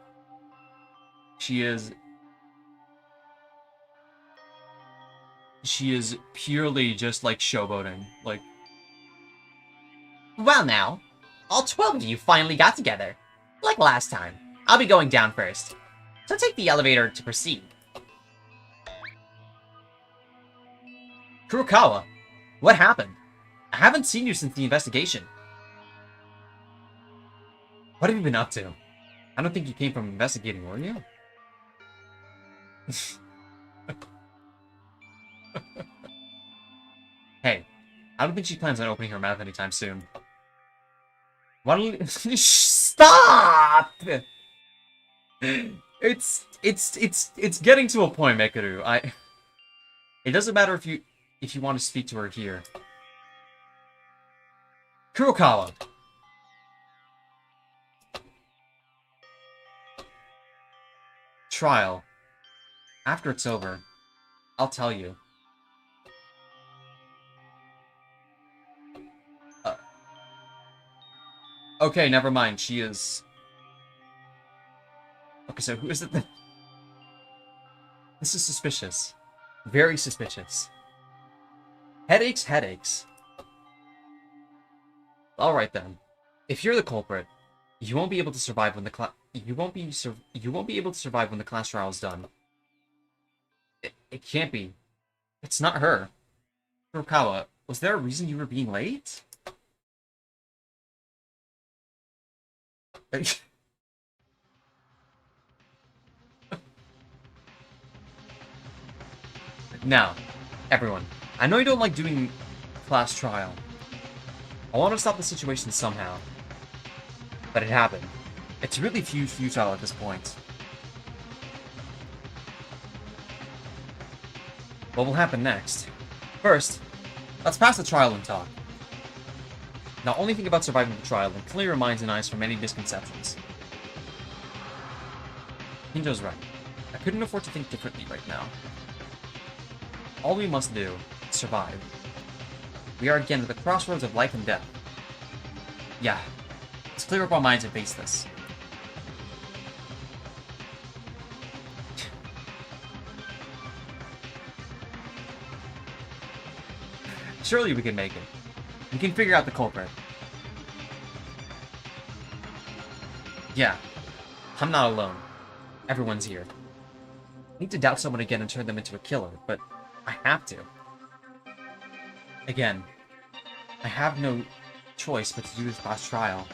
She is purely just like showboating. Like, well now, all 12 of you finally got together. Like last time. I'll be going down first. So take the elevator to proceed. Kurokawa, what happened? I haven't seen you since the investigation. What have you been up to? I don't think you came from investigating, were you? Hey, I don't think she plans on opening her mouth anytime soon. Why don't you... Stop! It's getting to a point, Mekaru. It doesn't matter if you want to speak to her here. Kurokawa. Trial. After it's over, I'll tell you. Okay, never mind. She is... Okay, so who is it then? This is suspicious. Very suspicious. Headaches, headaches. Alright then. If you're the culprit, you won't be able to survive when the you won't be able to survive when the class trial is done. It can't be. It's not her. Kurokawa, was there a reason you were being late? Now, everyone, I know you don't like doing class trial. I want to stop the situation somehow. But it happened. It's really futile at this point. What will happen next? First, let's pass the trial and talk. Now only think about surviving the trial and clear your minds and eyes from any misconceptions. Kinjo's right. I couldn't afford to think differently right now. All we must do is survive. We are again at the crossroads of life and death. Yeah, let's clear up our minds and face this. Surely we can make it. We can figure out the culprit. Yeah, I'm not alone. Everyone's here. I need to doubt someone again and turn them into a killer, but I have to. Again, I have no choice but to do this last trial.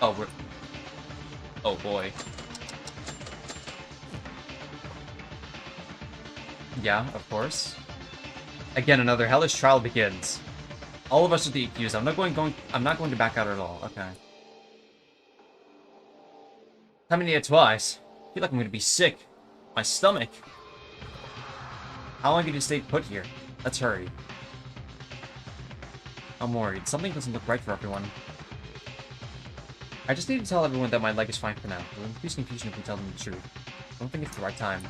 Oh, oh boy. Yeah, of course. Again, another hellish trial begins. All of us are the accused. I'm not going to back out at all. Okay. Coming here twice. I feel like I'm gonna be sick. My stomach. How long can you stay put here? Let's hurry. I'm worried. Something doesn't look right for everyone. I just need to tell everyone that my leg is fine for now. It will increase confusion if we tell them the truth. I don't think it's the right time.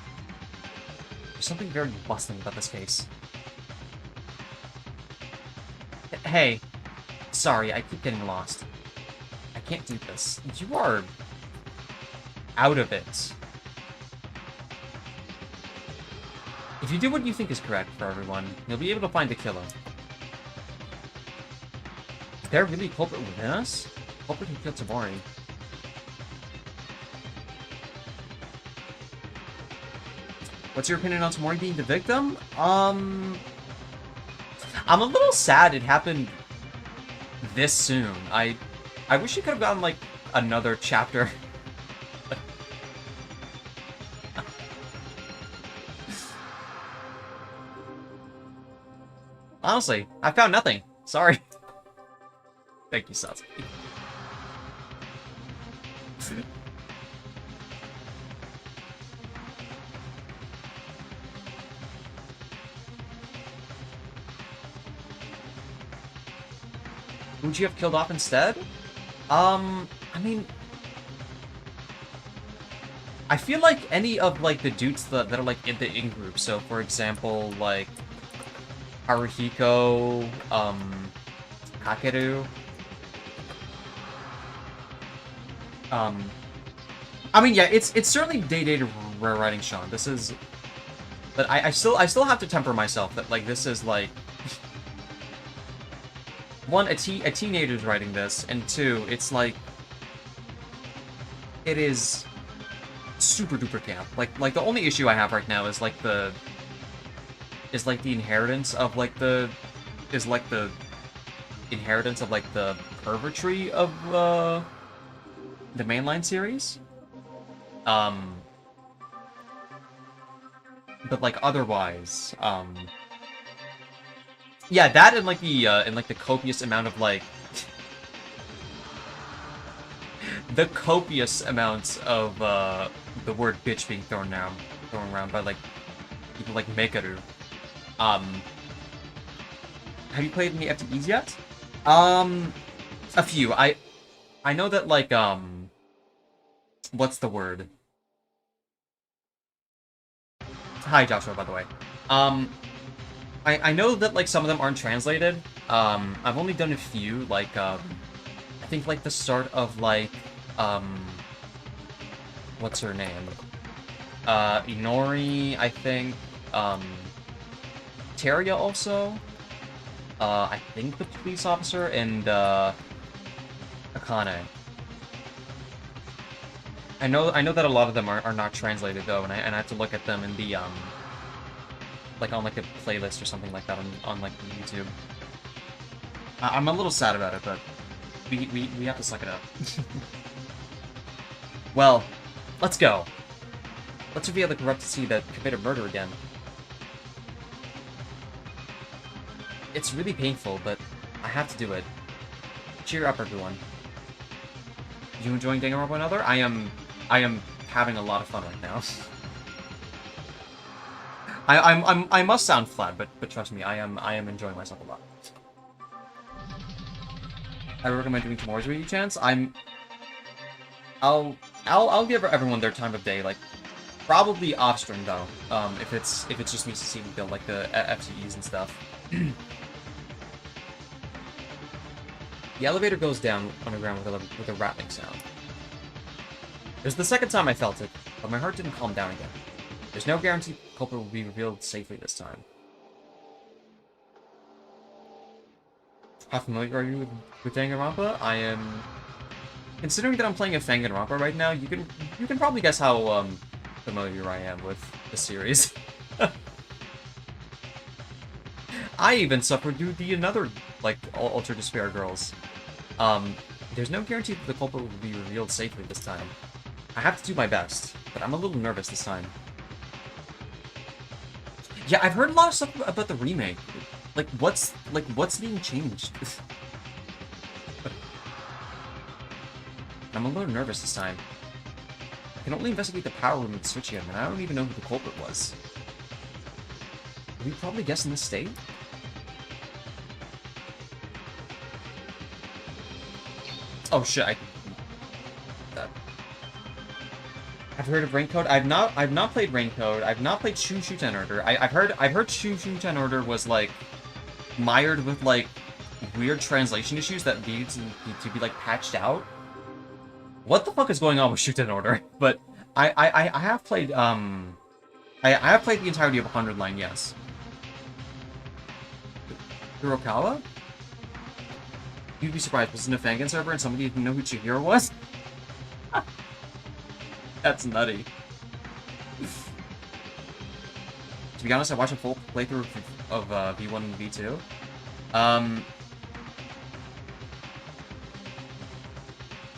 There's something very bustling about this case. Hey. Sorry, I keep getting lost. I can't do this. You are out of it. If you do what you think is correct for everyone, you'll be able to find the killer. Is there really a culprit within us? Culprit who killed Tabori. What's your opinion on Tabori being the victim? I'm a little sad it happened this soon. I wish it could have gotten, like, another chapter. Honestly, I found nothing. Sorry. Thank you, Satsuki. Would you have killed off instead? I mean... I feel like any of, like, the dudes that are, like, in the in-group. So, for example, like... Haruhiko, Kakeru. I mean, yeah, it's certainly dated rewriting Sean. This is... But I still have to temper myself that, like, this is, like... One, a teenager's writing this, and two, it's like... It is... super duper camp. Like, the only issue I have right now is, like, the inheritance of, like, the inheritance of, like, the pervertry of, the mainline series. But, like, otherwise, yeah, that and, like, the copious amount of, like, the copious amounts of, the word bitch being thrown around by, like, people like Mekaru. Have you played any FTEs yet? A few. I know that, like, what's the word? Hi, Joshua, by the way. I know that, like, some of them aren't translated. I've only done a few, like, I think, like, the start of, like, what's her name? Inori, I think, Teria also, I think the police officer, and, Akane. I know that a lot of them are not translated, though, and I have to look at them in the, like, on, like, a playlist or something like that on like, YouTube. I'm a little sad about it, but we have to suck it up. Well, let's go. Let's reveal the corrupt sea that committed murder again. It's really painful, but I have to do it. Cheer up, everyone. You enjoying Danganronpa another? I am having a lot of fun right now. I must sound flat, but trust me, I am enjoying myself a lot. I recommend doing tomorrow's reading chance. I'll give everyone their time of day, like, probably off stream though, if it's just me seeing build like the FTEs and stuff. The elevator goes down underground with a rattling sound. It was the second time I felt it, but my heart didn't calm down again. There's no guarantee the culprit will be revealed safely this time. How familiar are you with Danganronpa? I am... Considering that I'm playing a Danganronpa right now, you can probably guess how familiar I am with the series. I even suffered through another, like, Ultra Despair Girls. There's no guarantee that the culprit will be revealed safely this time. I have to do my best, but I'm a little nervous this time. Yeah, I've heard a lot of stuff about the remake. Like, what's being changed? I'm a little nervous this time. I can only investigate the power room with the switch yet, and I don't even know who the culprit was. Did we probably guess in this state? Oh shit! I've heard of Raincode. I've not played Raincode. I've not played Shuten Order. I've heard Shuten Order was like mired with like weird translation issues that need to be like patched out. What the fuck is going on with Shuten Order? But I have played I have played the entirety of 100 Line, yes. Kurokawa? You'd be surprised, was in a Fangan server and somebody didn't know who Chihiro was? That's nutty. To be honest, I watched a full playthrough of V1 and V2.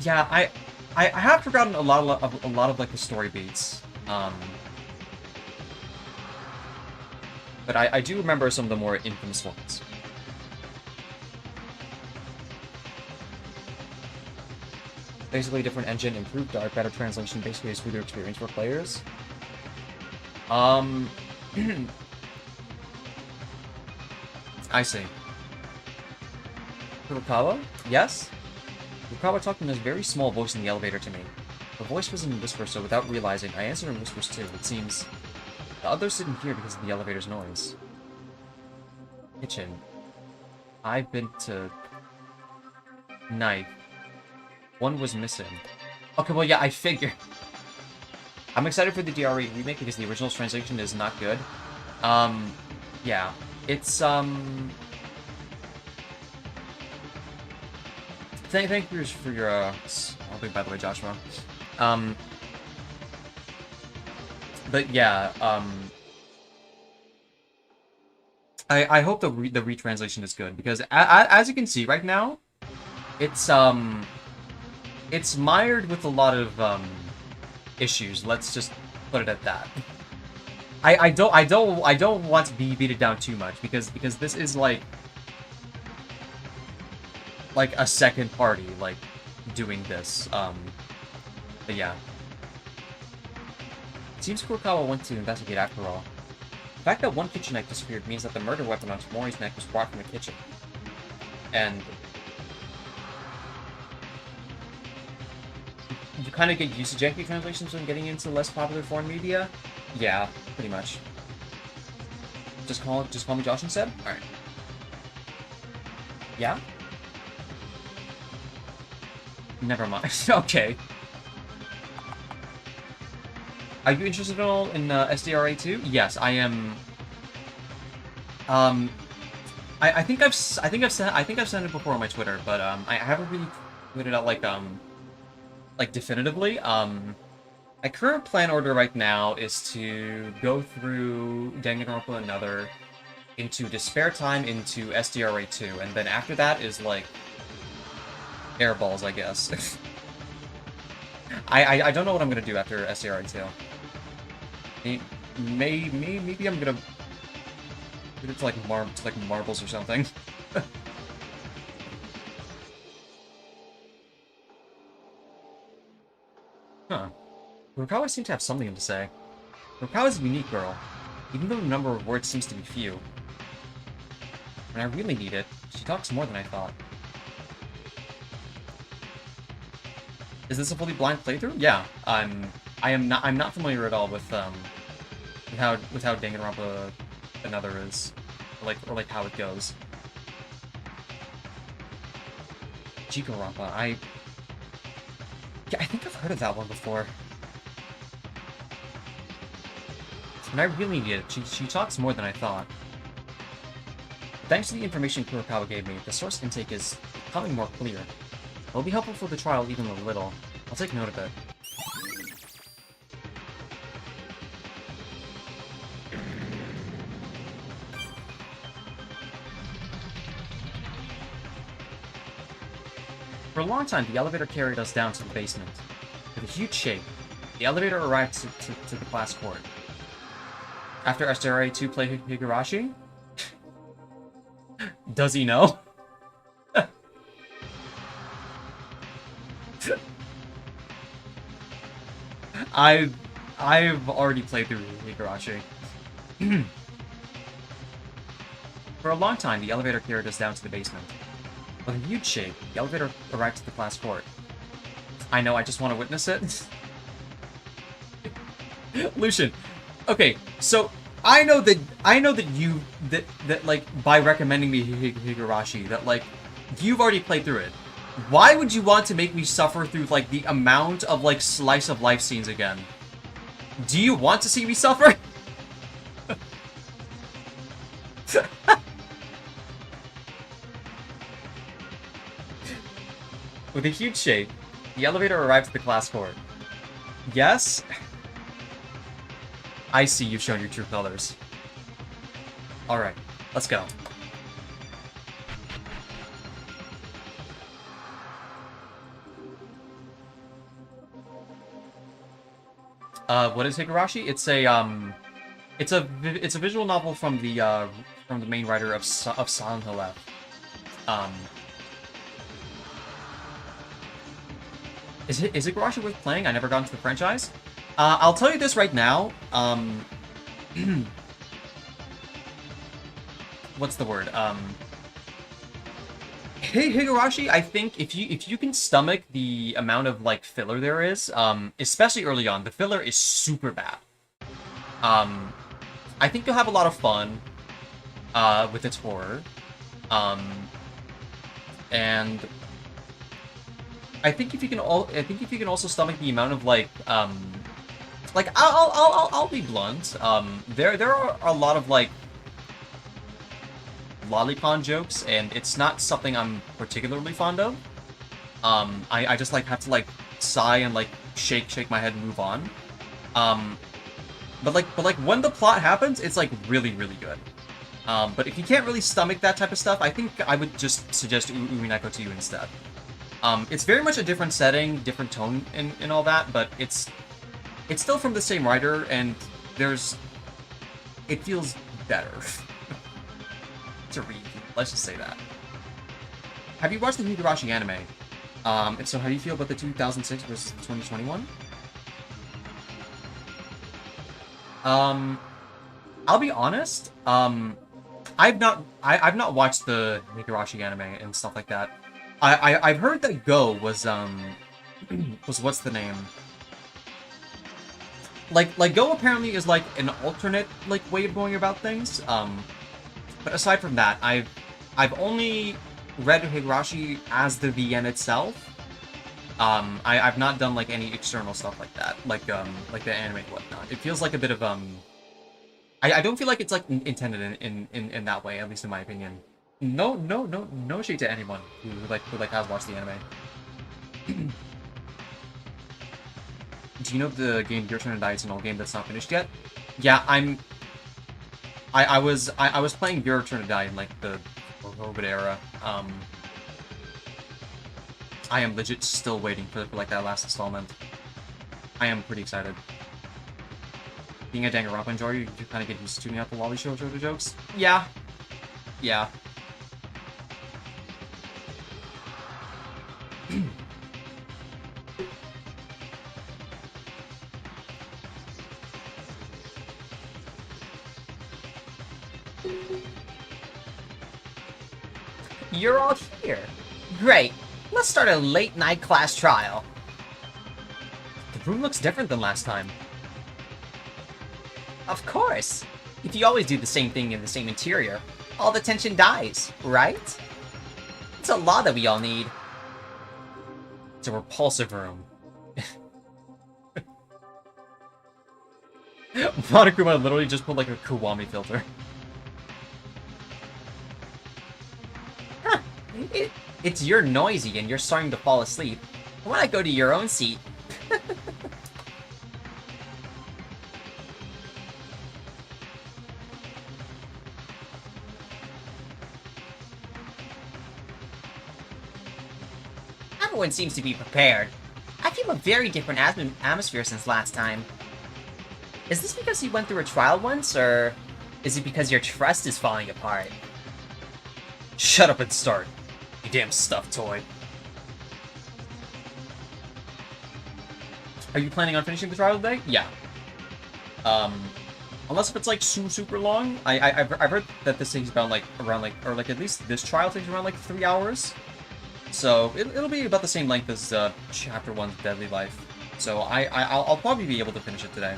Yeah, I have forgotten a lot of like the story beats. But I do remember some of the more infamous ones. Basically, different engine, improved art, better translation, basically a smoother experience for players. I see. Kurokawa? Yes? Kurokawa talked in a very small voice in the elevator to me. The voice was in a whisper, so without realizing, I answered in whispers too. It seems the others didn't hear because of the elevator's noise. Kitchen. I've been to... Knife. One was missing. Okay, well, yeah, I figure. I'm excited for the DRE remake because the original translation is not good. Yeah. It's, Thank you for your, I'll be, by the way, Joshua. But yeah, I hope the retranslation is good because as you can see right now, it's mired with a lot of issues. Let's just put it at that. I don't want to beat it down too much because this is like a second party like doing this. But yeah. It seems Kurokawa went to investigate after all. The fact that one kitchen knife disappeared means that the murder weapon on Tamori's neck was brought from the kitchen. And you kind of get used to janky translations when getting into less popular foreign media? Yeah, pretty much. Just call me Josh instead? Alright. Yeah? Never mind. Okay. Are you interested at all in SDRA 2? Yes, I am. I think I've said it before on my Twitter, but I haven't really put it out like definitively. My current plan order right now is to go through Danganronpa Another, into Despair Time, into SDRA 2, and then after that is like airballs, I guess. I don't know what I'm gonna do after SDRA 2. Maybe I'm gonna put it to like marbles or something. Huh. Kurokawa seems to have something to say. Kurokawa's a unique girl, even though the number of words seems to be few. When I really need it, she talks more than I thought. Is this a fully blind playthrough? Yeah. I'm not familiar at all with how Danganronpa another is, or how it goes. Jigorampa, yeah, I think I've heard of that one before. And I really need it. She talks more than I thought. Thanks to the information Kurokawa gave me, the source intake is becoming more clear. It'll be helpful for the trial even a little. I'll take note of it. For a long time, the elevator carried us down to the basement. With a huge shake, the elevator arrived to the class court. After SRA 2 play Higurashi? Does he know? I've already played through Higurashi. For a long time, the elevator carried us down to the basement. With a huge shake, the elevator arrived to the class court. I know, I just want to witness it. Lucian, okay, so I know that you like by recommending me Higurashi that like you've already played through it. Why would you want to make me suffer through like the amount of like slice of life scenes again? Do you want to see me suffer? With a huge shake, the elevator arrived at the class court. Yes? I see you've shown your true colors. Alright, let's go. What is Higurashi? It's a visual novel from the main writer of Silent Hill F. Is Higurashi worth playing? I never got into the franchise. I'll tell you this right now. What's the word? Hey, Higurashi, I think if you can stomach the amount of like filler there is, especially early on, the filler is super bad. I think you'll have a lot of fun with its horror. And I think if you can also stomach the amount of like I'll be blunt. There are a lot of like lolicon jokes, and it's not something I'm particularly fond of. I just like have to like sigh and like shake my head and move on. But like when the plot happens, it's like really good. But if you can't really stomach that type of stuff, I think I would just suggest Umineko to you instead. It's very much a different setting, different tone, and all that, but it's still from the same writer, and it feels better to read. Let's just say that. Have you watched the Higurashi anime? If so, how do you feel about the 2006 versus the 2021? I'll be honest. I've not watched the Higurashi anime and stuff like that. I've heard that Go was what's the name? Like Go apparently is like an alternate like way of going about things. But aside from that, I've only read Higurashi as the VN itself. I've not done like any external stuff like that, like the anime and whatnot. It feels like a bit of I don't feel like it's like intended in that way, at least in my opinion. No shade to anyone who has watched the anime. Do you know the game Your Turn to Die is an old game that's not finished yet? Yeah, I was playing Your Turn to Die in like the COVID era. I am legit still waiting for like that last installment. I am pretty excited. Being a Danganronpa enjoyer, you kind of get used to tuning out the lolly shoulder jokes. Yeah. You're all here. Great. Let's start a late night class trial. room looks different than last time. Of course. If you always do the same thing in the same interior, all the tension dies, right? It's a law that we all need. It's a repulsive room. Monokuma literally just put like a Kiwami filter. Huh. It's you're noisy and you're starting to fall asleep. Why not go to your own seat? Everyone seems to be prepared. I feel a very different atmosphere since last time. Is this because you went through a trial once, or is it because your trust is falling apart? Shut up and start, you damn stuffed toy. Are you planning on finishing the trial today? Yeah. Unless if it's like super long. I've heard that this takes about around at least this trial takes around like 3 hours. So it'll be about the same length as Chapter 1's Deadly Life. So I'll probably be able to finish it today.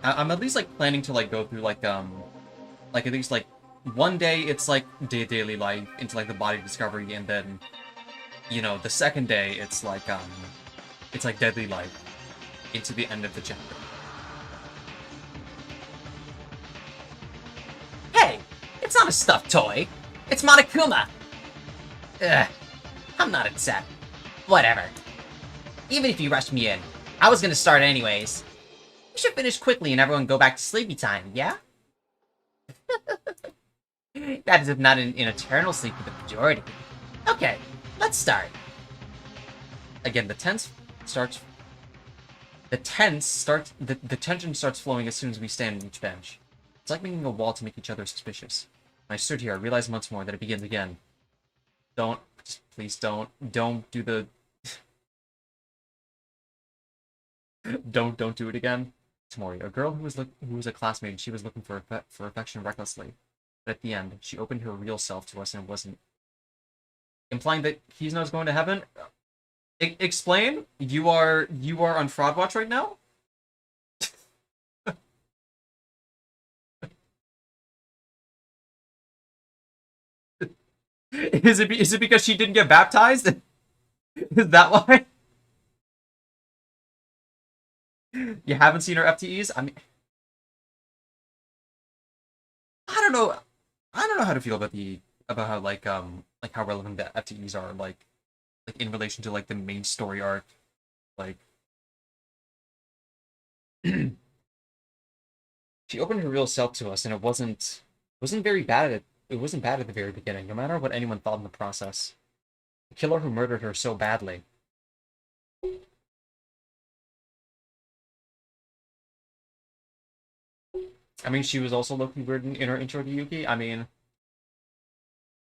I'm at least like planning to like go through like at least like one day it's like daily life into like the body discovery, and then you know the second day it's like Deadly Life into the end of the chapter. Hey, it's not a stuffed toy. It's Monokuma. Ugh, I'm not upset. Whatever. Even if you rushed me in, I was gonna start anyways. We should finish quickly and everyone go back to sleepy time, yeah? That is if not in eternal sleep for the majority. Okay, let's start. Again, the tension starts flowing as soon as we stand on each bench. It's like making a wall to make each other suspicious. When I stood here, I realized once more that it begins again. Please don't do the... don't do it again. Tomori, a girl who was a classmate, and she was looking for affection recklessly. But at the end, she opened her real self to us, and it wasn't... Implying that Kizuna's going to heaven? Explain? You are on Fraud Watch right now? Is it because she didn't get baptized? Is that why? You haven't seen her FTEs? I mean, I don't know. I don't know how to feel about how how relevant the FTEs are like in relation to like the main story arc. Like she opened her real self to us, and it wasn't very bad at it. It wasn't bad at the very beginning, no matter what anyone thought in the process. The killer who murdered her so badly. I mean, she was also looking weird in her intro to Yuki. I mean,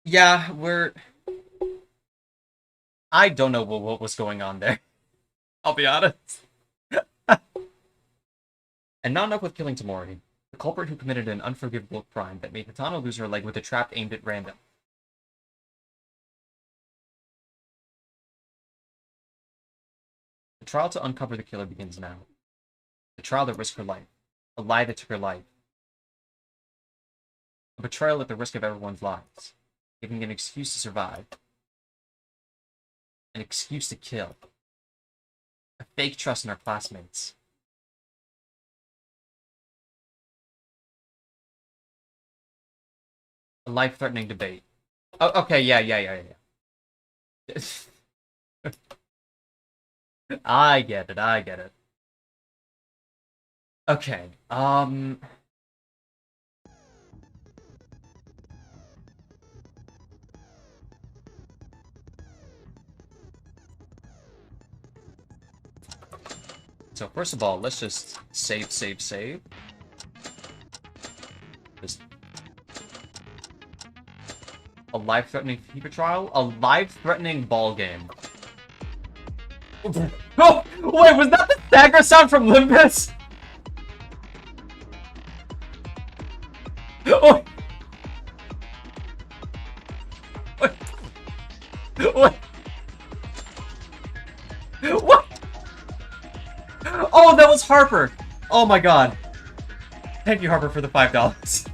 yeah, I don't know what was going on there. I'll be honest. And not enough with killing Tomori. The culprit who committed an unforgivable crime that made Hitano lose her leg with a trap aimed at random. The trial to uncover the killer begins now. The trial that risked her life. A lie that took her life. A betrayal at the risk of everyone's lives. Giving an excuse to survive. An excuse to kill. A fake trust in our classmates. A life-threatening debate. Oh, okay, yeah. I get it. Okay, so first of all, let's just save. Just a life-threatening FIFA trial? A life-threatening ball game. Oh! Wait, was that the stagger sound from Limbus? Oh! What? What? What? Harper! Oh my god. Thank you, Harper, for the $5.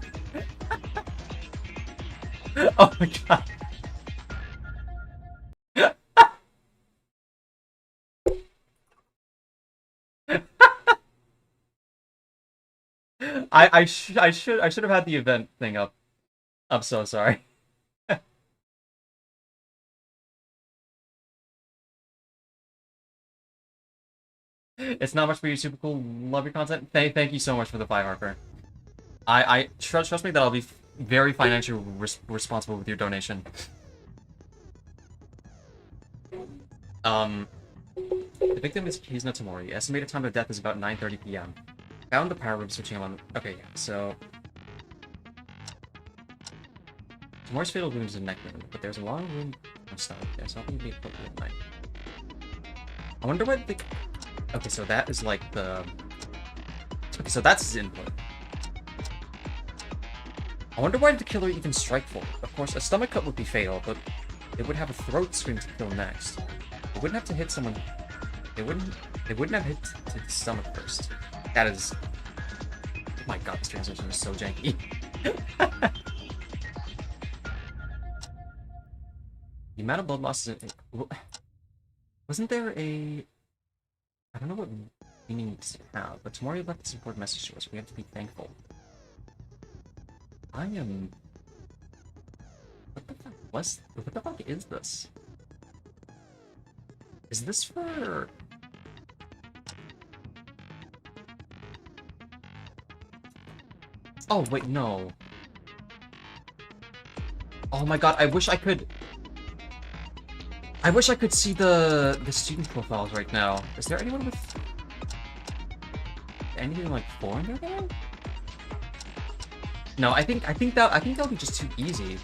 Oh my god. I should have had the event thing up. I'm so sorry. It's not much for you, super cool. Love your content. Thank you so much for the 5, Harper. I trust me that I'll be very financially responsible with your donation. The victim is Kizuna Tamori. Estimated time of death is about 9:30 p.m. Found the power room switching on. Okay, yeah, so Tamori's fatal wound is a neck wound, but there's a long wound on stomach there, so I think it'd be appropriate night. I wonder what the. Okay, so that is like the. Okay, so that's his input. I wonder why did the killer even strike for? Of course, a stomach cut would be fatal, but it would have a throat scream to kill next. It wouldn't have to hit someone. It wouldn't have hit to the stomach first. That is. Oh my god, this translation is so janky. The amount of blood loss is. Wasn't there a. I don't know what meaning to have, but Tamori left this important message to us. We have to be thankful. I am. What the fuck? What the fuck is this? Is this for? Oh wait, no. Oh my god, I wish I could. I wish I could see the student profiles right now. Is there anyone with anything like foreign in there? No, I think that'll be just too easy.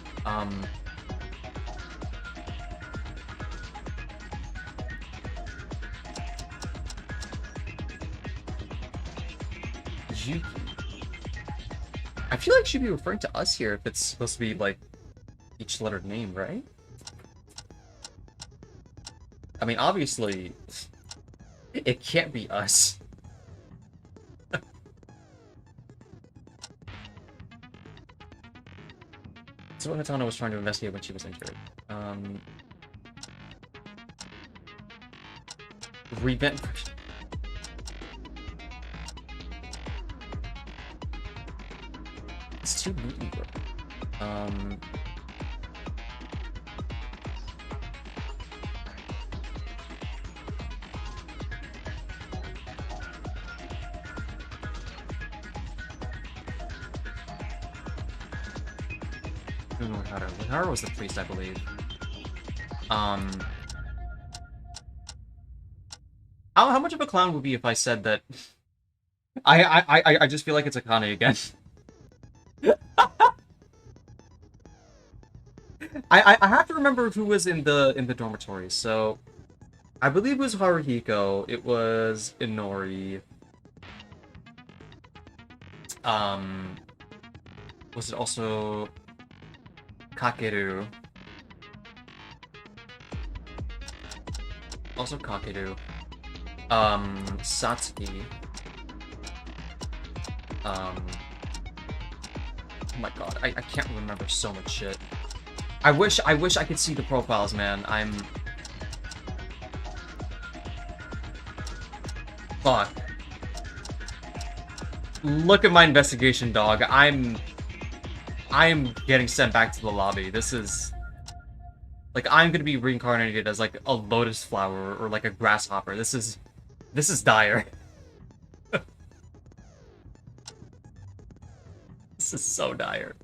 Yuki. I feel like she'd be referring to us here if it's supposed to be like each lettered name, right? I mean, obviously, it can't be us. So what Hatano was trying to investigate when she was injured. Revent. It's too neatly work. Haru was the priest, I believe. How much of a clown would be if I said that? I just feel like it's Akane again. I have to remember who was in the dormitory. So, I believe it was Haruhiko. It was Inori. Was it also Kakeru? Also Kakeru. Satsuki. Oh my god, I can't remember so much shit. I wish I could see the profiles, man. Fuck. Look at my investigation, dog. I'm getting sent back to the lobby. This is... Like, I'm gonna be reincarnated as, like, a lotus flower or, like, a grasshopper. This is dire. This is so dire.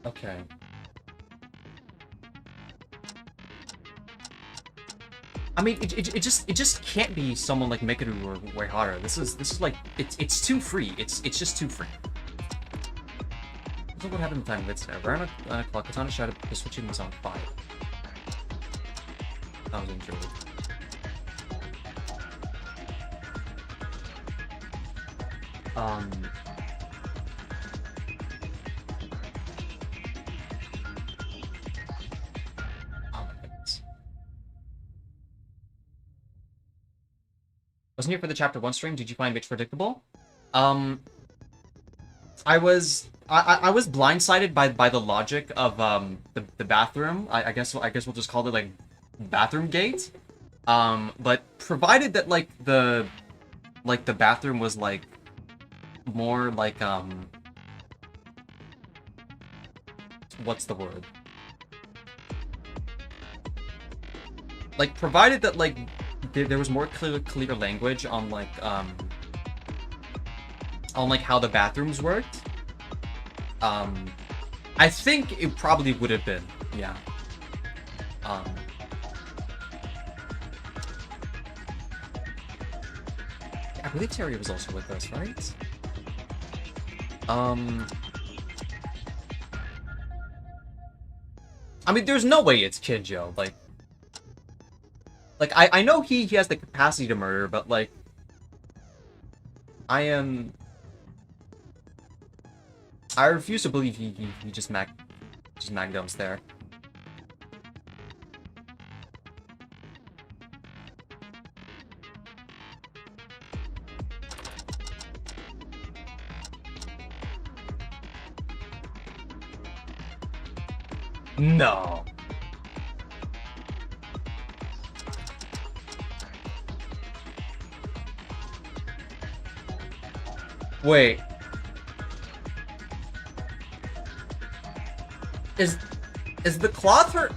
Okay. I mean, it just can't be someone like Mikaru or Uehara. This is like it's too free. It's just too free. Look what happened in the time of it today. Around 9 o'clock, Katana shouted the switching was on fire. That was injured. Oh my goodness. Wasn't here for the chapter 1 stream. Did you find Mitch predictable? I was blindsided by the logic of the bathroom. I guess we'll just call it like bathroom gate. But provided that like the bathroom was like more like what's the word? Like provided that like there was more clear language on like how the bathrooms worked. I think it probably would have been, yeah. I believe Terry was also with us, right? I mean, there's no way it's Kinjo. Like I know he has the capacity to murder, but like I refuse to believe he just magdomes there. No. Wait. Is the cloth her?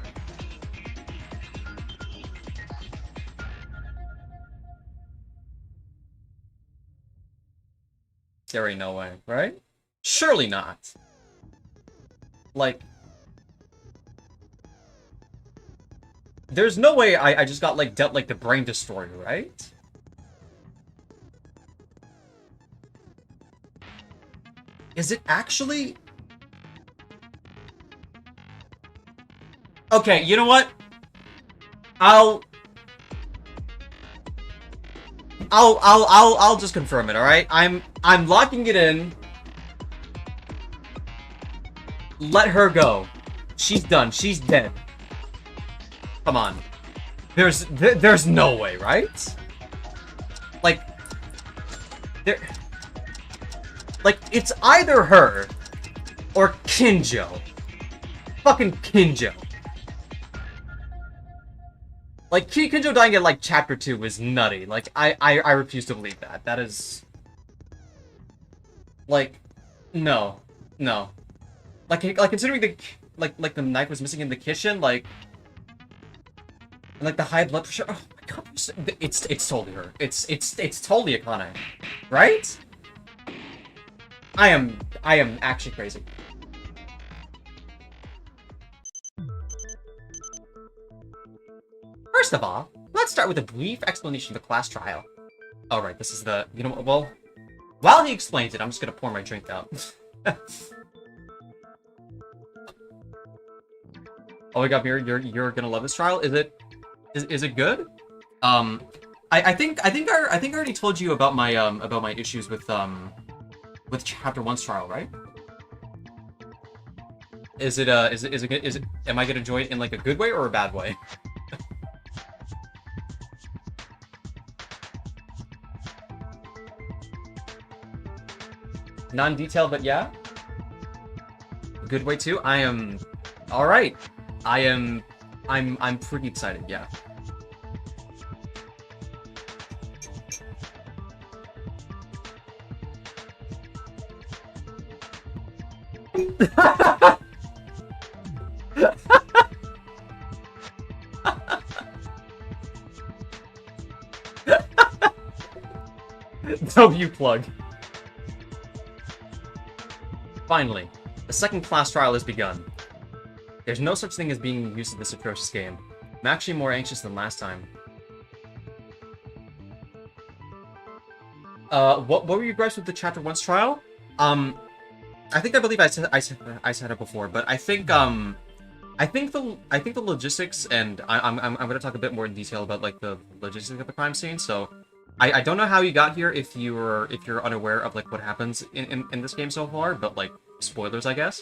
There ain't no way, right? Surely not. Like, there's no way I just got like dealt like the brain destroyer, right? Is it actually? Okay, you know what? I'll just confirm it, alright? I'm locking it in. Let her go. She's done. She's dead. Come on. There's no way, right? Like it's either her or Kinjo. Fucking Kinjo. Like, Kinjo dying at, like, chapter 2 is nutty. Like, I refuse to believe that. That is... Like, no. No. Like considering the... Like, the knife was missing in the kitchen, like... And, like, the high blood pressure... Oh, my god. It's totally her. It's totally Akane. Right? I am actually crazy. First of all, let's start with a brief explanation of the class trial. Alright, this is the... You know what, well... While he explains it, I'm just gonna pour my drink out. Oh my god, you're gonna love this trial? Is it good? I think I already told you about my issues with chapter 1's trial, right? Is it good? Am I gonna enjoy it in like a good way or a bad way? Non-detailed, but yeah. Good way too. I am. All right. I'm pretty excited. Yeah. W plug. Finally, the second class trial has begun. There's no such thing as being used to this atrocious game. I'm actually more anxious than last time. What were your gripes with the chapter 1's trial? I believe I said it before, but I think the logistics, and I'm gonna talk a bit more in detail about like the logistics of the crime scene. So I don't know how you got here if you're unaware of like what happens in this game so far, but like spoilers, I guess.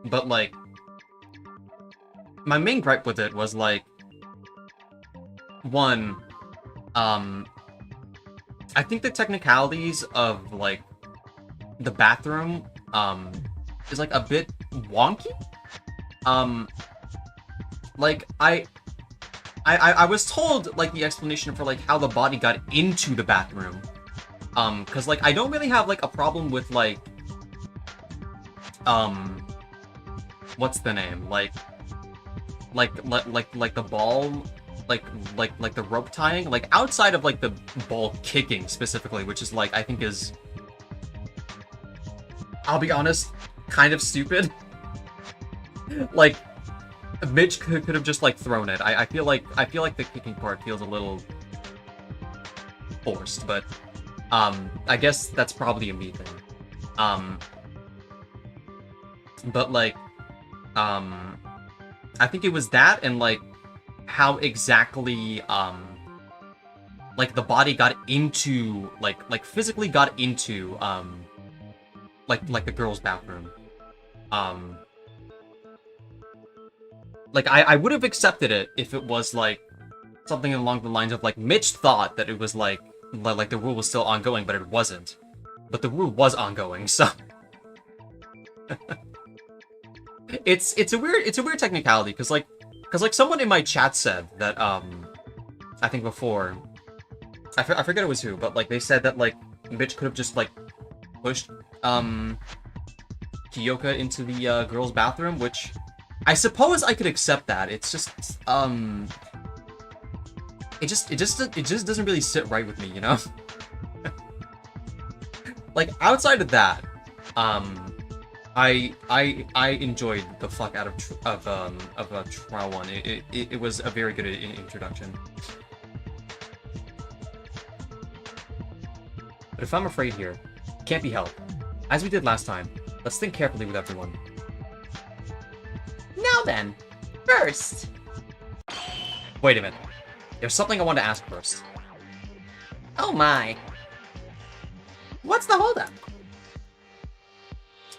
But like my main gripe with it was like, one, I think the technicalities of, like, the bathroom, is, like, a bit wonky. Like, I was told, like, the explanation for, like, how the body got into the bathroom. Because, like, I don't really have, like, a problem with, like, what's the name? Like the ball, like the rope tying, like, outside of, like, the ball kicking specifically, which is, like, I think is, I'll be honest, kind of stupid. Like, Mitch could have just, like, thrown it. I feel like the kicking part feels a little forced, but I guess that's probably a me thing. But, like, I think it was that, and, like, how exactly, like, the body got into, like physically got into, like the girl's bathroom. Like, I would have accepted it if it was, like, something along the lines of, like, Mitch thought that it was, like the rule was still ongoing, but it wasn't. But the rule was ongoing, so... It's a weird technicality, because, like, someone in my chat said that, I think before, I forget it was who, but, like, they said that, like, Mitch could have just, like, pushed, Kiyoka into the, girl's bathroom, which I suppose I could accept that. It's just, it just doesn't really sit right with me, you know? Like, outside of that, I enjoyed the fuck out of Trial 1. It was a very good introduction. But if I'm afraid here, it can't be helped. As we did last time, let's think carefully with everyone. Now then, first... Wait a minute. There's something I want to ask first. Oh my. What's the holdup?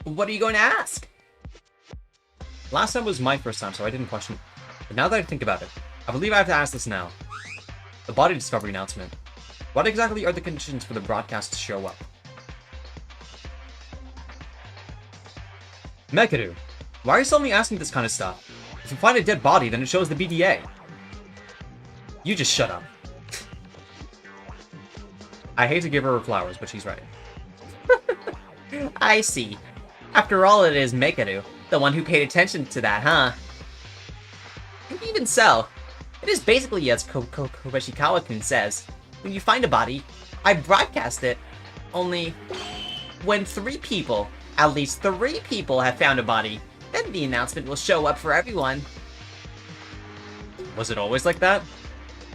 What are you going to ask? Last time was my first time, so I didn't question it. But now that I think about it, I believe I have to ask this now. The body discovery announcement. What exactly are the conditions for the broadcast to show up? Mekaru, why are you suddenly asking this kind of stuff? If you find a dead body, then it shows the BDA. You just shut up. I hate to give her flowers, but she's right. I see. After all, it is Mekaru, the one who paid attention to that, huh? And even so, it is basically as Kobashikawa-kun says, when you find a body, I broadcast it. Only, when 3 people, at least 3 people have found a body, then the announcement will show up for everyone. Was it always like that?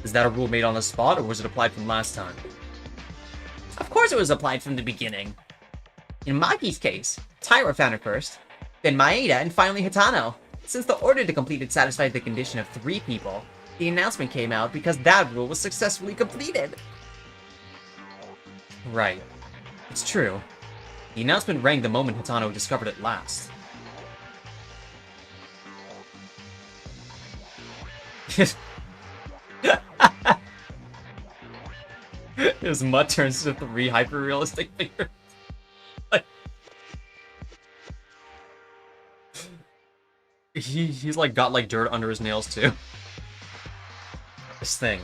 Is that a rule made on the spot, or was it applied from last time? Of course it was applied from the beginning. In Maki's case, Taira found it first, then Maeda, and finally Hitano. Since the order to complete it satisfied the condition of 3 people, the announcement came out because that rule was successfully completed. Right. It's true. The announcement rang the moment Hitano discovered it last. His mud turns to 3 hyper-realistic figures. He's like got like dirt under his nails too. This thing.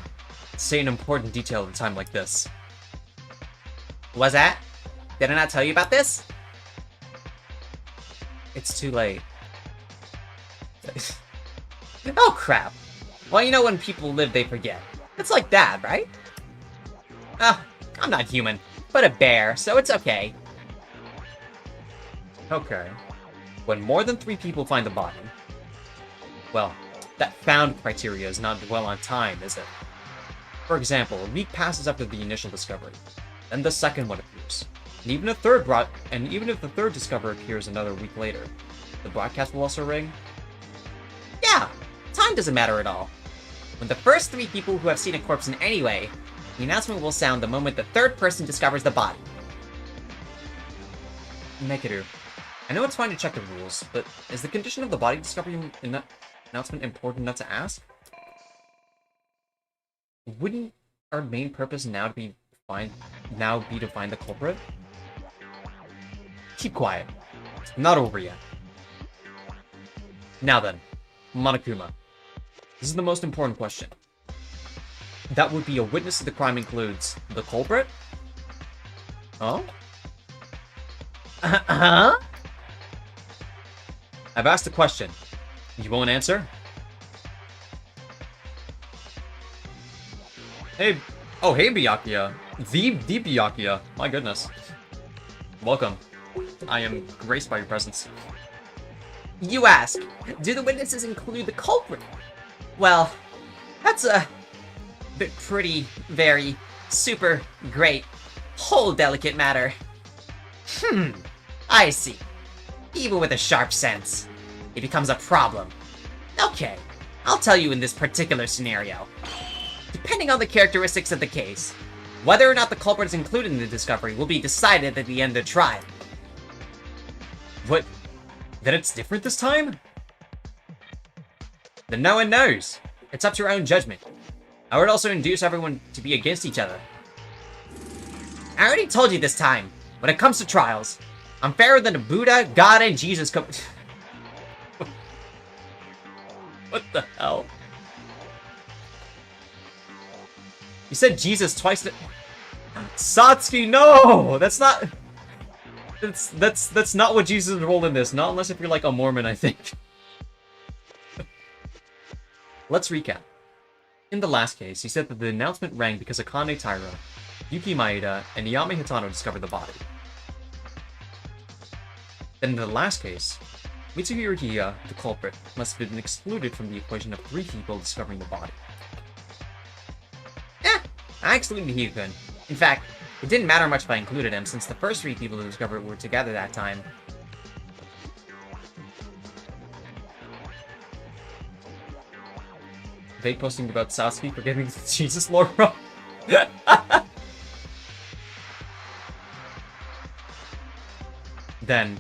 Say an important detail at a time like this. What's that? Did I not tell you about this? It's too late. Oh crap. Well, you know when people live, they forget. It's like that, right? I'm not human, but a bear, so it's okay. Okay. When more than 3 people find the body... Well, that found criteria is not well on time, is it? For example, a week passes after the initial discovery. Then the second one appears. And even if the third discoverer appears another week later, the broadcast will also ring? Yeah, time doesn't matter at all. When the first 3 people who have seen a corpse in any way, the announcement will sound the moment the third person discovers the body. Mekaru, I know it's fine to check the rules, but is the condition of the body discovery in that announcement important enough to ask? Wouldn't our main purpose now be to find the culprit? Keep quiet. Not over yet. Now then, Monokuma. This is the most important question. That would be a witness to the crime includes the culprit? Oh? Huh? I've asked a question. You won't answer? Hey, oh hey Byakuya. The Byakuya. My goodness. Welcome. I am graced by your presence. You ask, do the witnesses include the culprit? Well, that's a pretty, very, super, great, whole delicate matter. I see. Even with a sharp sense, it becomes a problem. Okay, I'll tell you in this particular scenario. Depending on the characteristics of the case, whether or not the culprit is included in the discovery will be decided at the end of the trial. What? Then it's different this time? Then no one knows. It's up to your own judgment. I would also induce everyone to be against each other. I already told you this time, when it comes to trials, I'm fairer than the Buddha, God, and Jesus What the hell? You said Jesus twice. Satsuki, no! That's not. That's not what Jesus' role in this. Not unless if you're like a Mormon, I think. Let's recap. In the last case, he said that the announcement rang because Akane Taira, Yuki Maeda, and Yame Hitano discovered the body. Then in the last case, Mitsuhiro Hiya, the culprit, must have been excluded from the equation of 3 people discovering the body. I excluded Hyukun. In fact, it didn't matter much if I included him, since the first 3 people to discover it were together that time. Vague posting about Sasuke forgetting Jesus lore, bro. Then,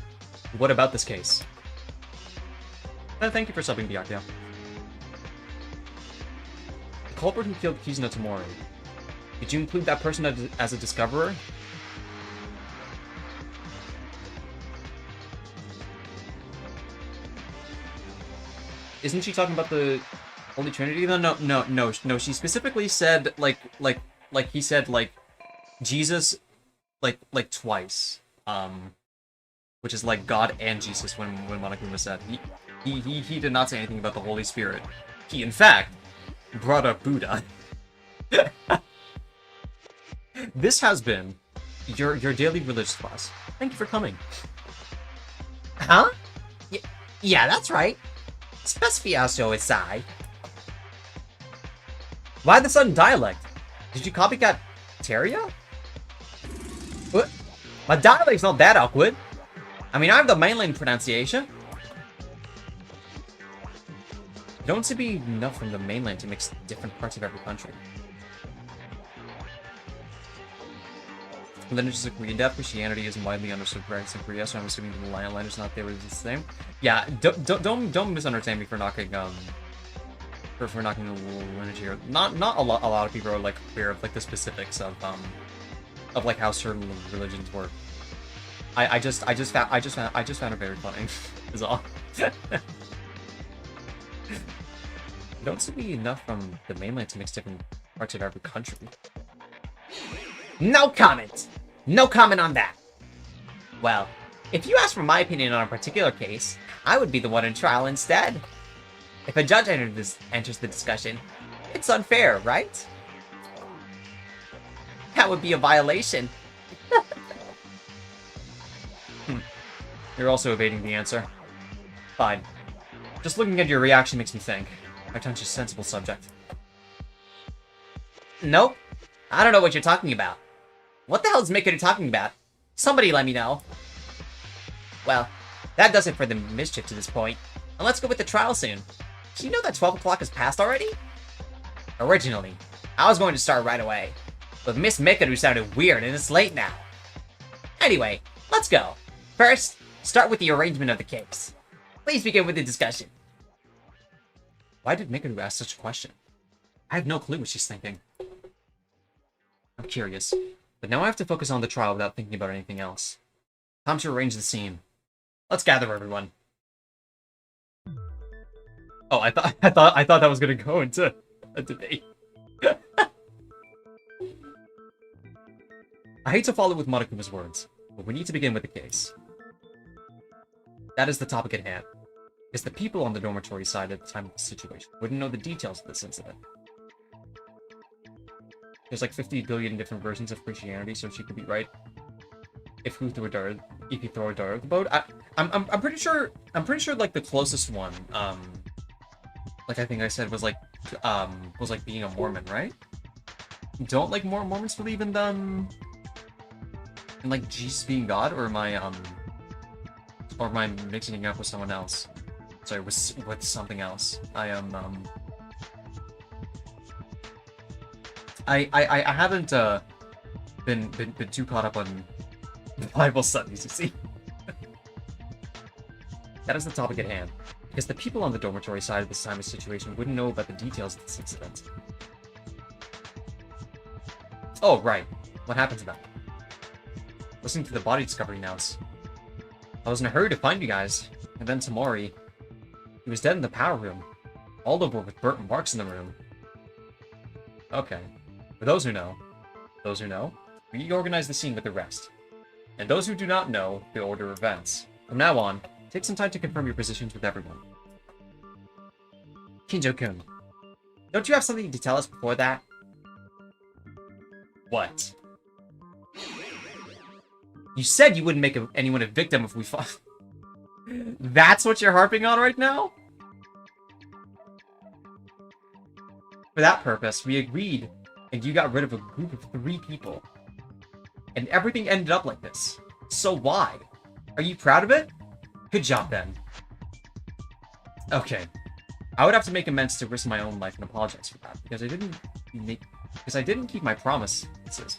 what about this case? Thank you for subbing, Byakuya. The culprit who killed Kizuna Tomori. Did you include that person as a discoverer? Isn't she talking about the Holy Trinity? No. She specifically said like he said like Jesus like twice. Which is like God and Jesus when Monokuma said he did not say anything about the Holy Spirit. He in fact brought up Buddha. This has been your daily religious class. Thank you for coming. Huh? Yeah, that's right. Specificato aside. Why the sudden dialect? Did you copycat Teria? What? My dialect's not that awkward. I mean, I have the mainland pronunciation. There don't seem to be enough from the mainland to mix different parts of every country. Lineages agree in depth. Christianity isn't widely understood practice in Korea, so I'm assuming the lineage not there is the same. Yeah, don't misunderstand me for knocking for knocking the lineage here. Not a lot of people are like aware of like the specifics of like how certain religions work. I just found it very funny. Is all. Don't seem to be enough from the mainland to mix different parts of every country. No comment! No comment on that! Well, if you ask for my opinion on a particular case, I would be the one in trial instead. If a judge enters the discussion, it's unfair, right? That would be a violation. You're also evading the answer. Fine. Just looking at your reaction makes me think. I touch a sensible subject. Nope. I don't know what you're talking about. What the hell is Mikado talking about? Somebody let me know. Well, that does it for the mischief to this point. And let's go with the trial soon. Do you know that 12 o'clock has passed already? Originally, I was going to start right away. But Miss Mikado sounded weird and it's late now. Anyway, let's go. First, start with the arrangement of the case. Please begin with the discussion. Why did Mikado ask such a question? I have no clue what she's thinking. I'm curious, but now I have to focus on the trial without thinking about anything else. Time to arrange the scene. Let's gather everyone. Oh, I thought that was gonna go into a debate. I hate to follow with Monokuma's words, but we need to begin with the case. That is the topic at hand, because the people on the dormitory side at the time of the situation wouldn't know the details of this incident. There's like 50 billion different versions of Christianity, so she could be right. If you throw a dart at the boat, I'm pretty sure like the closest one, like I think I said was like being a Mormon, right? Don't like Mormons believe in them, in like Jesus being God, or am I mixing it up with someone else? Sorry, with something else. I haven't been too caught up on Bible studies, you see. That is the topic at hand, because the people on the dormitory side of this time of situation wouldn't know about the details of this incident. Oh, right. What happened to them? Listening to the body discovery notes. I was in a hurry to find you guys, and then Tamori. He was dead in the power room, all over with burnt marks in the room. Okay. For those who know, we organize the scene with the rest. And those who do not know, the order of events. From now on, take some time to confirm your positions with everyone. Kinjo-kun, don't you have something to tell us before that? What? You said you wouldn't make anyone a victim if we fought. That's what you're harping on right now? For that purpose, we agreed, and you got rid of a group of 3 people. And everything ended up like this. So why? Are you proud of it? Good job, then. Okay. I would have to make amends to risk my own life and apologize for that, because I didn't keep my promises,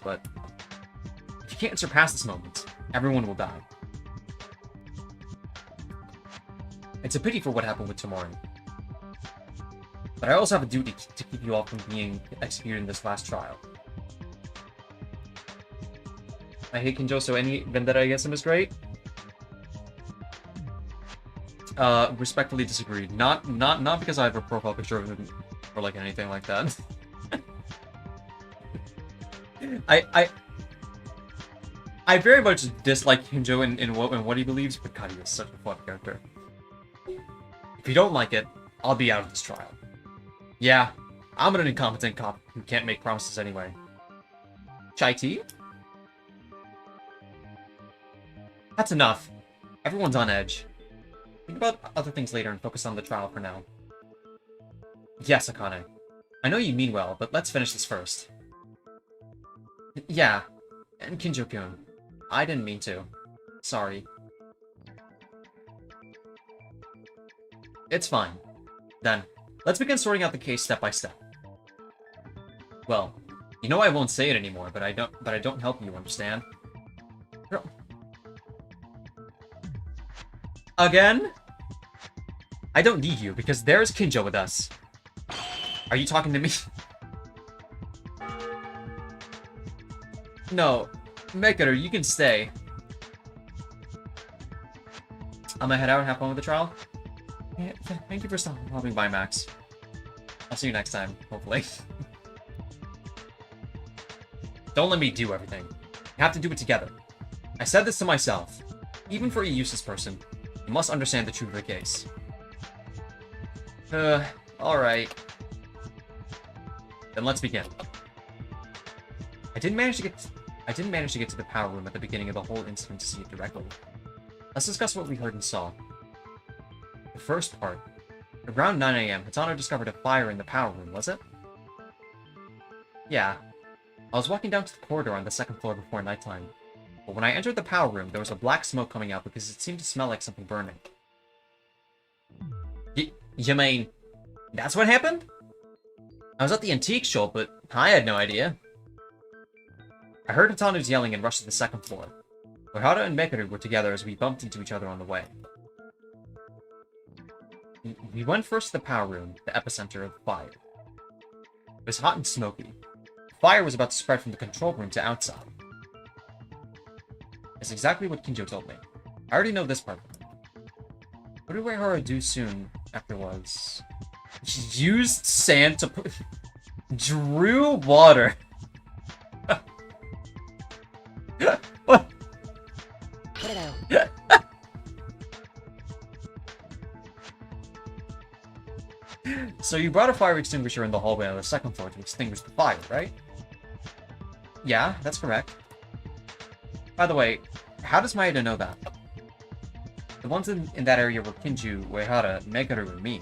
but if you can't surpass this moment, everyone will die. It's a pity for what happened with Tamori. But I also have a duty to keep you all from being executed in this last trial. I hate Kinjo, so any vendetta against him is great. Respectfully disagreed. Not because I have a profile picture of him or like anything like that. I very much dislike Kinjo in what he believes, but God, he is such a fun character. If you don't like it, I'll be out of this trial. Yeah, I'm an incompetent cop who can't make promises anyway. Chai tea? That's enough. Everyone's on edge. Think about other things later and focus on the trial for now. Yes, Akane. I know you mean well, but let's finish this first. Yeah, and Kinjo-kun. I didn't mean to. Sorry. It's fine. Then, let's begin sorting out the case step by step. Well, you know I won't say it anymore, but I don't help you, understand? Again? I don't need you, because there's Kinjo with us. Are you talking to me? No. Mekuru, you can stay. I'm gonna head out and have fun with the trial. Yeah, thank you for stopping by, Max. I'll see you next time, hopefully. Don't let me do everything. You have to do it together. I said this to myself. Even for a useless person, you must understand the truth of the case. Alright. Then let's begin. I didn't manage to get to the power room at the beginning of the whole incident to see it directly. Let's discuss what we heard and saw. The first part. Around 9 AM, Hitano discovered a fire in the power room, was it? Yeah. I was walking down to the corridor on the 2nd floor before nighttime. But when I entered the power room, there was a black smoke coming out because it seemed to smell like something burning. You mean, that's what happened? I was at the antique shop, but I had no idea. I heard Hitano's yelling and rushed to the 2nd floor. Ohara and Mekuru were together as we bumped into each other on the way. We went first to the power room, the epicenter of the fire. It was hot and smoky. fire was about to spread from the control room to outside. That's exactly what Kinjo told me. I already know this part. What did Uehara do soon afterwards? She used sand to put... Drew water. What? So you brought a fire extinguisher in the hallway on the second floor to extinguish the fire, right? Yeah, that's correct. By the way, how does Maeda know that? The ones in that area were Kinju, Uehara, Megaru, and me.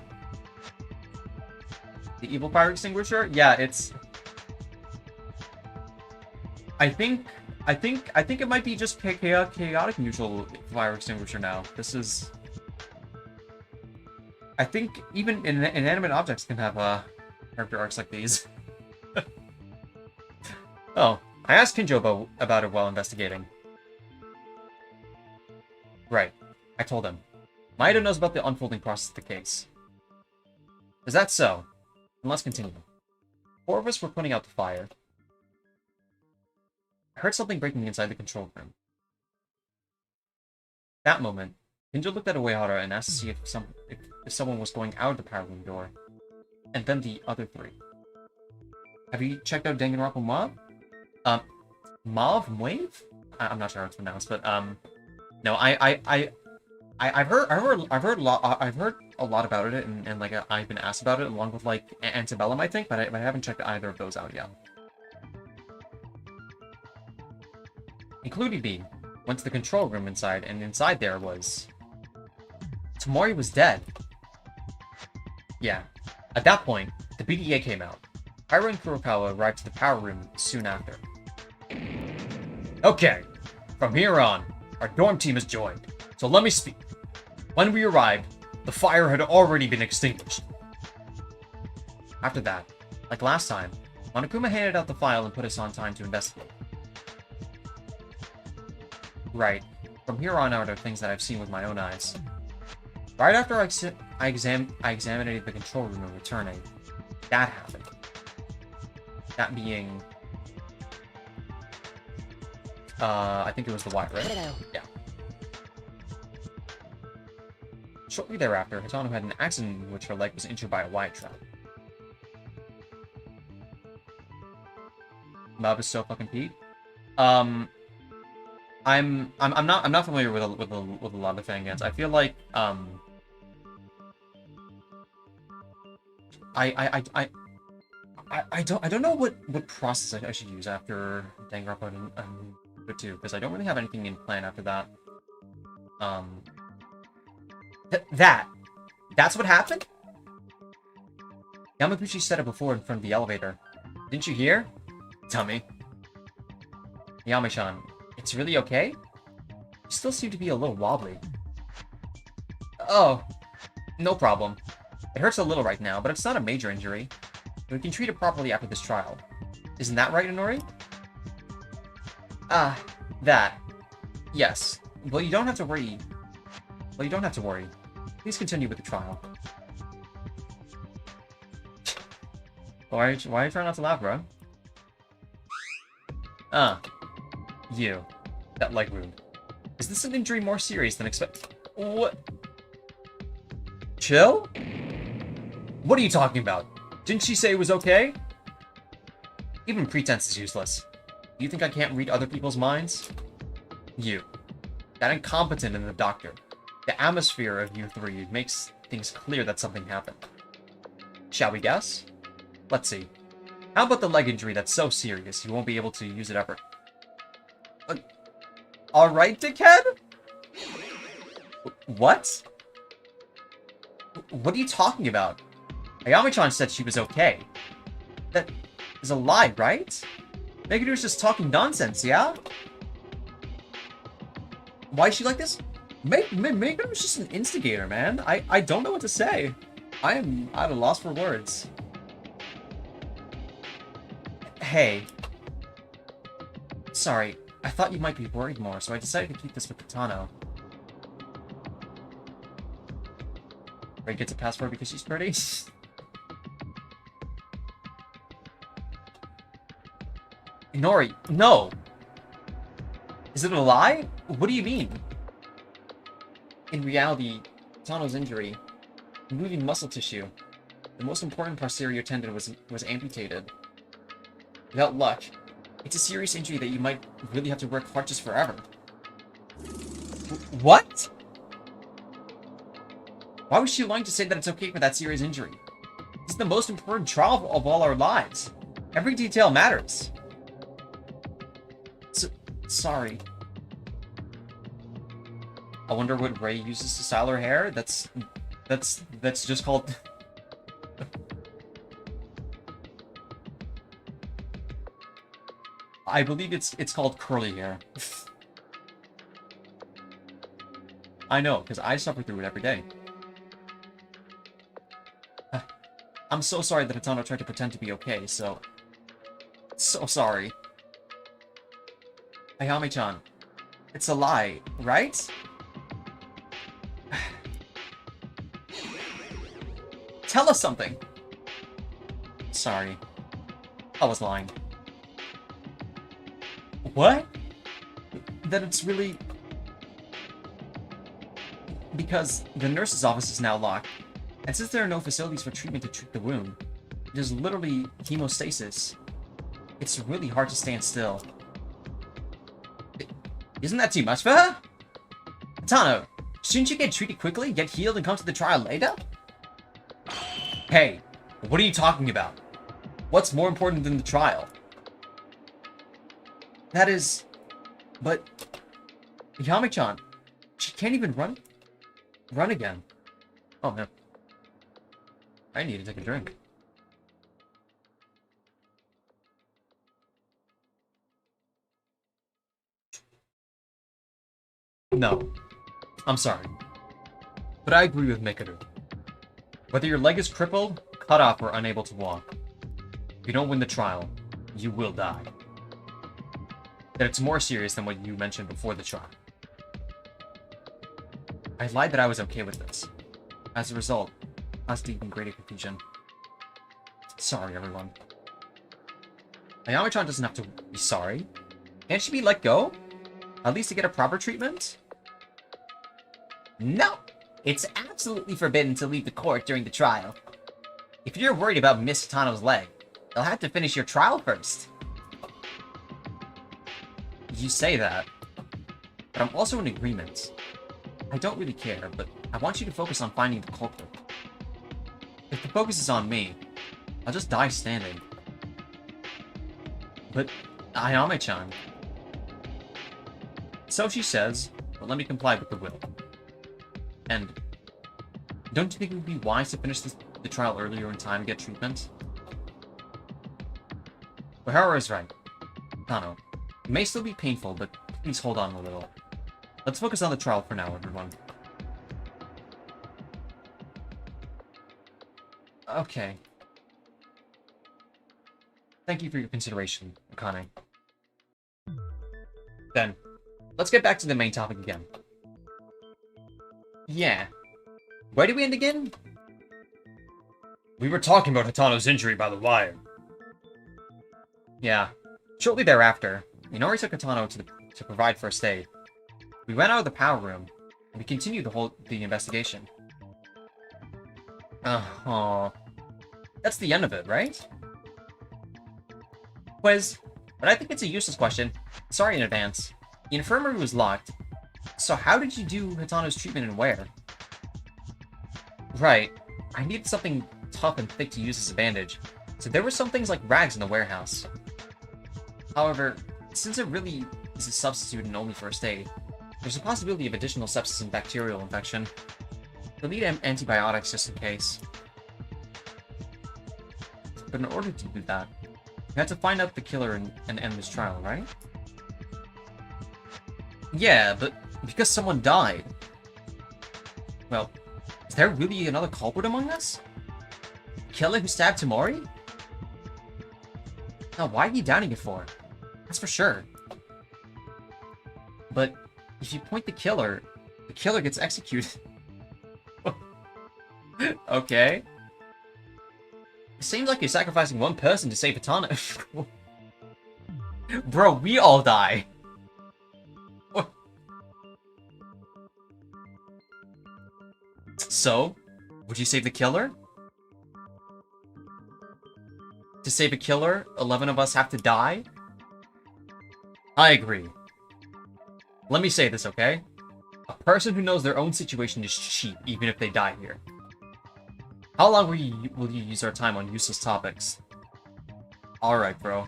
The evil fire extinguisher? Yeah, it's... I think it might be just chaotic neutral fire extinguisher now. This is... I think even inanimate objects can have character arcs like these. Oh, I asked Kinjo about it while investigating. Right, I told him. Maeda knows about the unfolding process of the case. Is that so? Then let's continue. 4 of us were putting out the fire. I heard something breaking inside the control room. That moment, Kinjo looked at Uehara and asked to see if someone was going out of the power room door. And then the other 3. Have you checked out Danganronpa Mob? Mauve Wave? I'm not sure how it's pronounced, but no, I've heard a lot about it, and like I've been asked about it along with like Antebellum, I think, but I haven't checked either of those out yet. Including B went to the control room inside, and inside there was... Tamori was dead. Yeah. At that point, the BDA came out. Pyro and Kurokawa arrived to the power room soon after. Okay, from here on, our dorm team has joined, so let me speak. When we arrived, the fire had already been extinguished. After that, like last time, Monokuma handed out the file and put us on time to investigate. Right, from here on out are things that I've seen with my own eyes. Right after I examined the control room and returning, that happened. That being... I think it was the wire, right? Yeah. Shortly thereafter, Hitano had an accident in which her leg was injured by a wire trap. Mob is so fucking Pete. I'm not familiar with a lot of fangans. I feel like I don't know what process I should use after Danganronpa and 2, because I don't really have anything in plan after that. That's what happened? Yamaguchi said it before in front of the elevator. Didn't you hear? Tell me. Yami-chan, it's really okay? You still seem to be a little wobbly. Oh, no problem. It hurts a little right now, but it's not a major injury. We can treat it properly after this trial. Isn't that right, Inori? Ah, that. Yes. Well, you don't have to worry. Please continue with the trial. Why are you trying not to laugh, bro? You. That leg wound. Is this an injury more serious than expected? What? Chill? What are you talking about? Didn't she say it was okay? Even pretense is useless. Do you think I can't read other people's minds? You. That incompetent in the doctor. The atmosphere of you 3 makes things clear that something happened. Shall we guess? Let's see. How about the leg injury that's so serious you won't be able to use it ever? Alright, dickhead? What? What are you talking about? Ayami-chan said she was okay. That is a lie, right? Megaru's just talking nonsense, yeah? Why is she like this? Megaru's just an instigator, man. I don't know what to say. I am at a loss for words. Hey. Sorry, I thought you might be worried more, so I decided to keep this with Kitano. Ray gets a pass for her because she's pretty? Inori, no! Is it a lie? What do you mean? In reality, Tano's injury, removing muscle tissue, the most important posterior tendon was amputated. Without luck, it's a serious injury that you might really have to work hard just forever. What? Why was she lying to say that it's okay for that serious injury? This is the most important trial of all our lives. Every detail matters. Sorry. I wonder what Ray uses to style her hair? That's just called... I believe it's called curly hair. I know, because I suffer through it every day. I'm so sorry that Hatano tried to pretend to be okay, so sorry. Ayame-chan, it's a lie, right? Tell us something! Sorry. I was lying. What? That it's really... Because the nurse's office is now locked, and since there are no facilities for treatment to treat the wound, it is literally hemostasis. It's really hard to stand still. Isn't that too much for her? Tano, shouldn't you get treated quickly, get healed, and come to the trial later? Hey, what are you talking about? What's more important than the trial? That is... But... Yami-chan, she can't even run again. Oh, no. I need to take a drink. No. I'm sorry. But I agree with Mikaru. Whether your leg is crippled, cut off, or unable to walk, if you don't win the trial, you will die. That it's more serious than what you mentioned before the trial. I lied that I was okay with this. As a result, I was deep in greater confusion. Sorry, everyone. Ayame-chan doesn't have to be sorry. Can't she be let go? At least to get a proper treatment? No! It's absolutely forbidden to leave the court during the trial. If you're worried about Miss Tano's leg, you'll have to finish your trial first. You say that, but I'm also in agreement. I don't really care, but I want you to focus on finding the culprit. If the focus is on me, I'll just die standing. But Ayame-chan... So she says, but let me comply with the will. And don't you think it would be wise to finish the trial earlier in time to get treatment? Bahara is right. Tano, it may still be painful, but please hold on a little. Let's focus on the trial for now, everyone. Okay. Thank you for your consideration, Akane. Then, let's get back to the main topic again. Yeah. Where did we end again? We were talking about Hatano's injury by the wire. Yeah. Shortly thereafter, Inori took Hatano to provide first aid. We went out of the power room, and we continued the investigation. That's the end of it, right? Quiz, but I think it's a useless question. Sorry in advance. The infirmary was locked. So how did you do Hatano's treatment and where? Right. I needed something tough and thick to use as a bandage, so there were some things like rags in the warehouse. However, since it really is a substitute and only first aid, there's a possibility of additional sepsis and bacterial infection. You'll need antibiotics just in case. But in order to do that, you have to find out the killer and end this trial, right? Yeah, but because someone died. Well, is there really another culprit among us? Killer who stabbed Tamori? Now, why are you doubting it for? That's for sure. But if you point the killer gets executed. Okay. It seems like you're sacrificing one person to save Hatano. Bro, we all die. What? So, would you save the killer? To save a killer, 11 of us have to die? I agree. Let me say this, okay? A person who knows their own situation is cheap, even if they die here. How long will you use our time on useless topics? Alright, bro.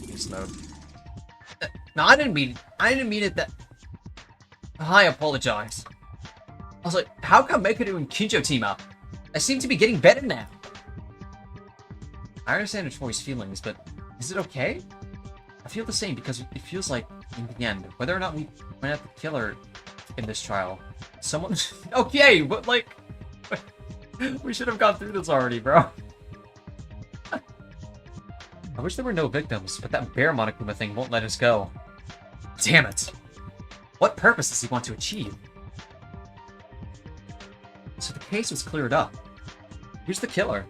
Beast mode. No, I didn't mean it that... I apologize. I was like, how come Mekadu and Kinjo team up? I seem to be getting better now. I understand Tori's feelings, but is it okay? I feel the same because it feels like, in the end, whether or not we went at the killer in this trial, someone... Okay, but like... we should have gone through this already, bro. I wish there were no victims, but that bear Monokuma thing won't let us go. Damn it! What purpose does he want to achieve? So the case was cleared up. Who's the killer?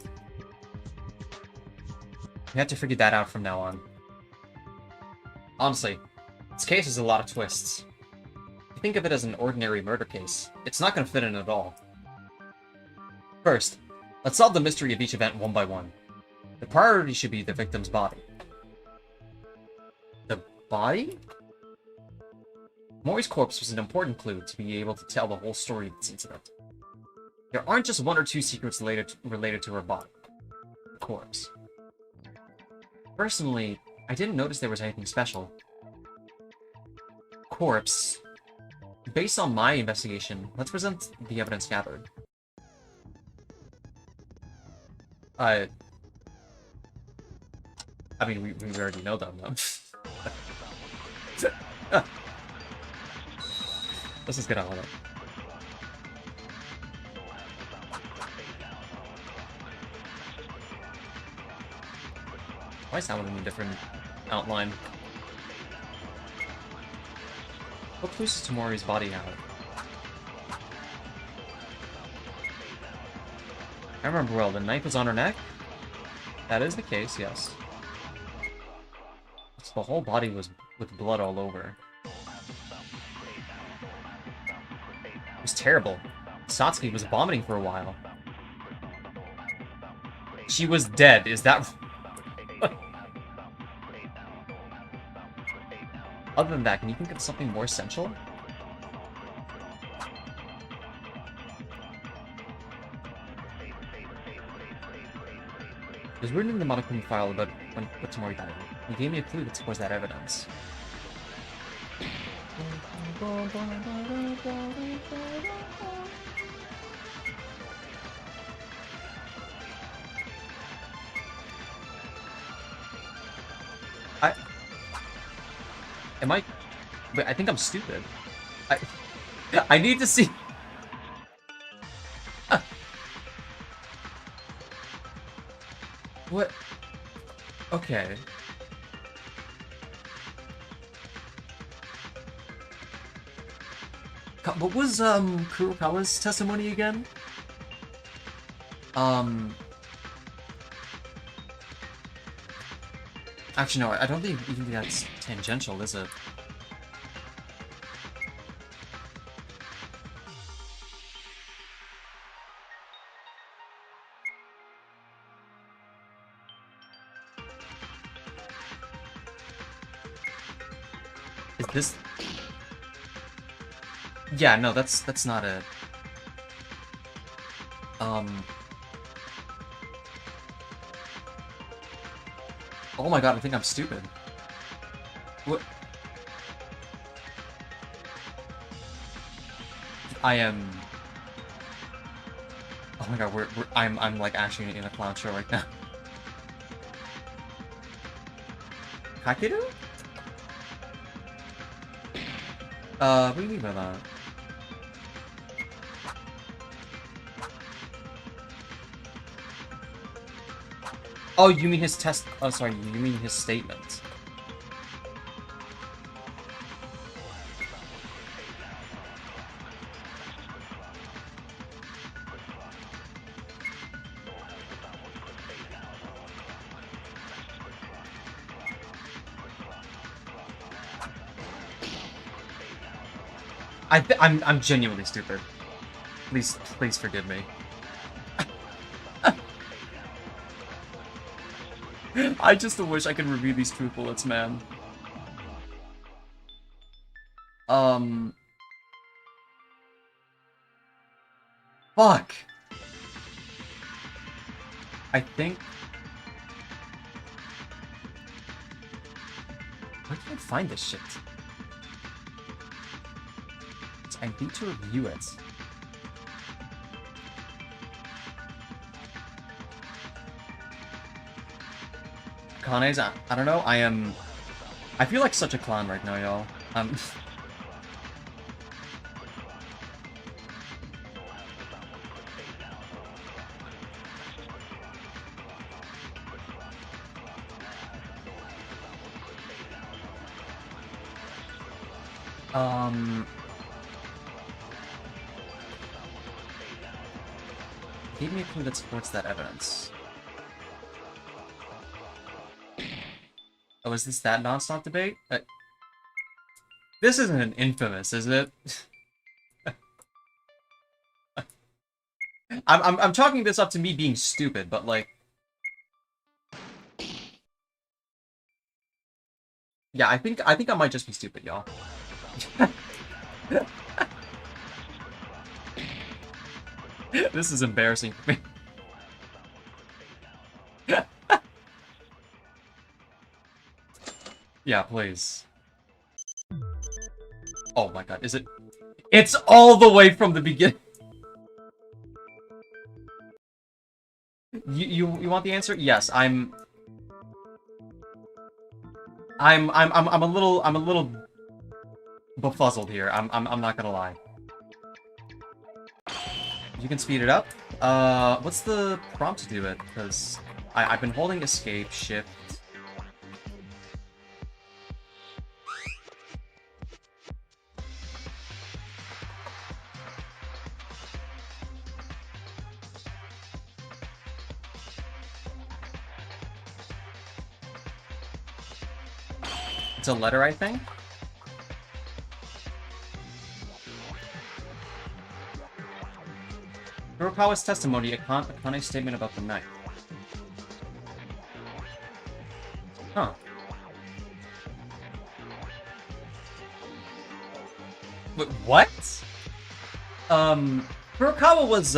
We have to figure that out from now on. Honestly, this case has a lot of twists. If you think of it as an ordinary murder case, it's not going to fit in at all. First, let's solve the mystery of each event one by one. The priority should be the victim's body. The body? Mori's corpse was an important clue to be able to tell the whole story of this incident. There aren't just one or two secrets related to her body. The corpse. Personally, I didn't notice there was anything special. Corpse. Based on my investigation, let's present the evidence gathered. I mean, we already know them, though. Let's just get on with it. Why is that one in a different outline? What clues does Tamori's body have? I remember well, the knife was on her neck? That is the case, yes. So the whole body was with blood all over. It was terrible. Satsuki was vomiting for a while. She was dead, is that... Other than that, can you think of something more essential? There's written in the Monokuma file about when Tamori died. He gave me a clue that supports that evidence. Wait, I think I'm stupid. I need to see... What? Okay. What was, Kurokawa's testimony again? Actually, no, I don't think even that's tangential, is it? Is this... Yeah, no, that's not it. Oh my god, I think I'm stupid. What? I am... Oh my god, I'm like actually in a clown show right now. Kakeru? What do you mean by that? Oh, you mean his test... Oh, sorry, you mean his statement. I'm genuinely stupid. Please forgive me. I just wish I could review these truth bullets, man. Fuck. I think... Where can I find this shit? I need to review it. Kane's, I don't know, I feel like such a clown right now, y'all. Gave me a clue that supports that evidence. Oh, is this that non-stop debate? This isn't an infamous, is it? I'm chalking this up to me being stupid, but like... Yeah, I think I might just be stupid, y'all. This is embarrassing for me. Yeah, please. Oh my god, is it? It's all the way from the beginning. You want the answer? Yes, I'm a little befuzzled here. I'm not gonna lie. You can speed it up. What's the prompt to do it? Because I've been holding escape, shift. It's a letter, I think. Kurokawa's testimony, Akane's statement about the knife. Huh. Wait, what? Kurokawa was,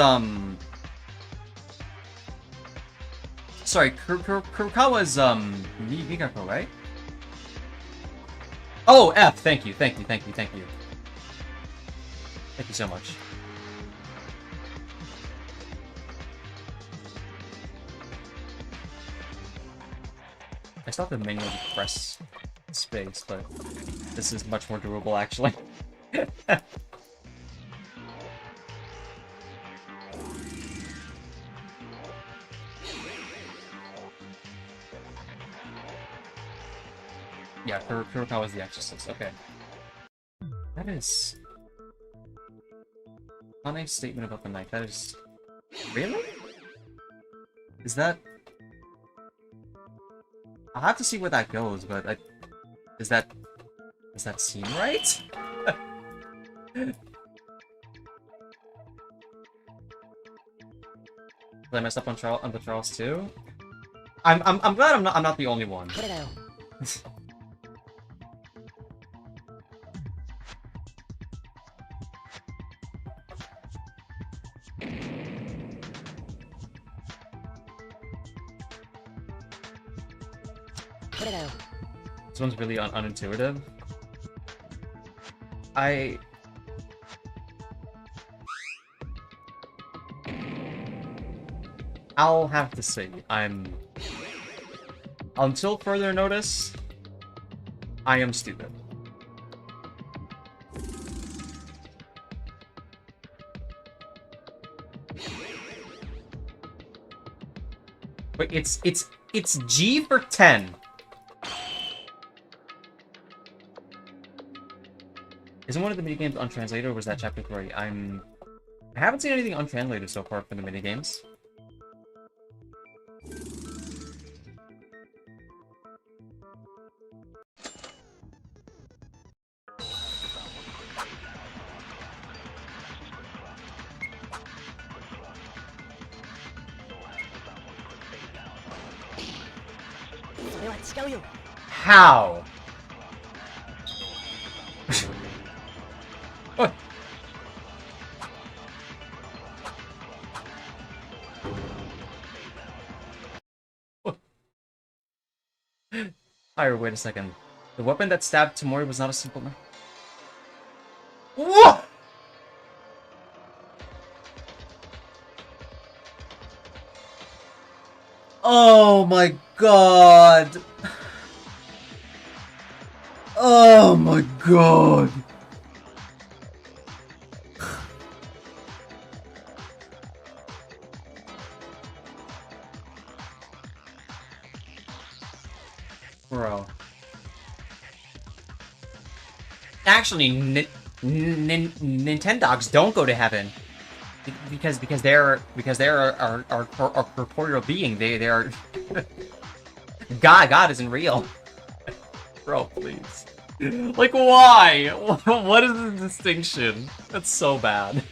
sorry, Kurokawa's, Migako, right? Oh, F, thank you. Thank you so much. I still have to manually press space, but this is much more durable, actually. Yeah, Kurokawa's the Exorcist. Okay. That is... Kane's statement about the knife. That is... Really? Is that... I'll have to see where that goes, but does that seem right? Did I mess up on the Charles too? I'm glad I'm not the only one. This one's really unintuitive. I'll have to say, until further notice, I am stupid. Wait, it's G for 10. Isn't one of the minigames untranslated, or was that chapter 3? I haven't seen anything untranslated so far for the minigames. How? Oh. Oh. Alright, wait a second. The weapon that stabbed Tamori was not a simple... What? Oh my god. Oh my god. Bro. Actually, Nintendogs don't go to heaven because they're are corporeal being. They are God isn't real. Bro, please. Like, why? What is the distinction? That's so bad.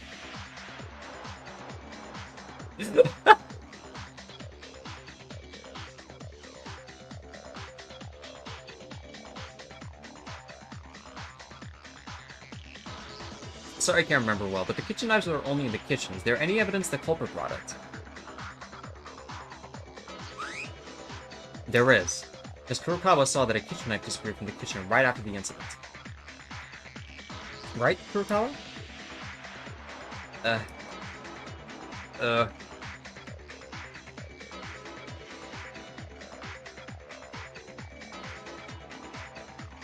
Sorry, I can't remember well, but the kitchen knives are only in the kitchen. Is there any evidence the culprit brought it? There is. Because Kurokawa saw that a kitchen knife disappeared from the kitchen right after the incident. Right, Kurokawa?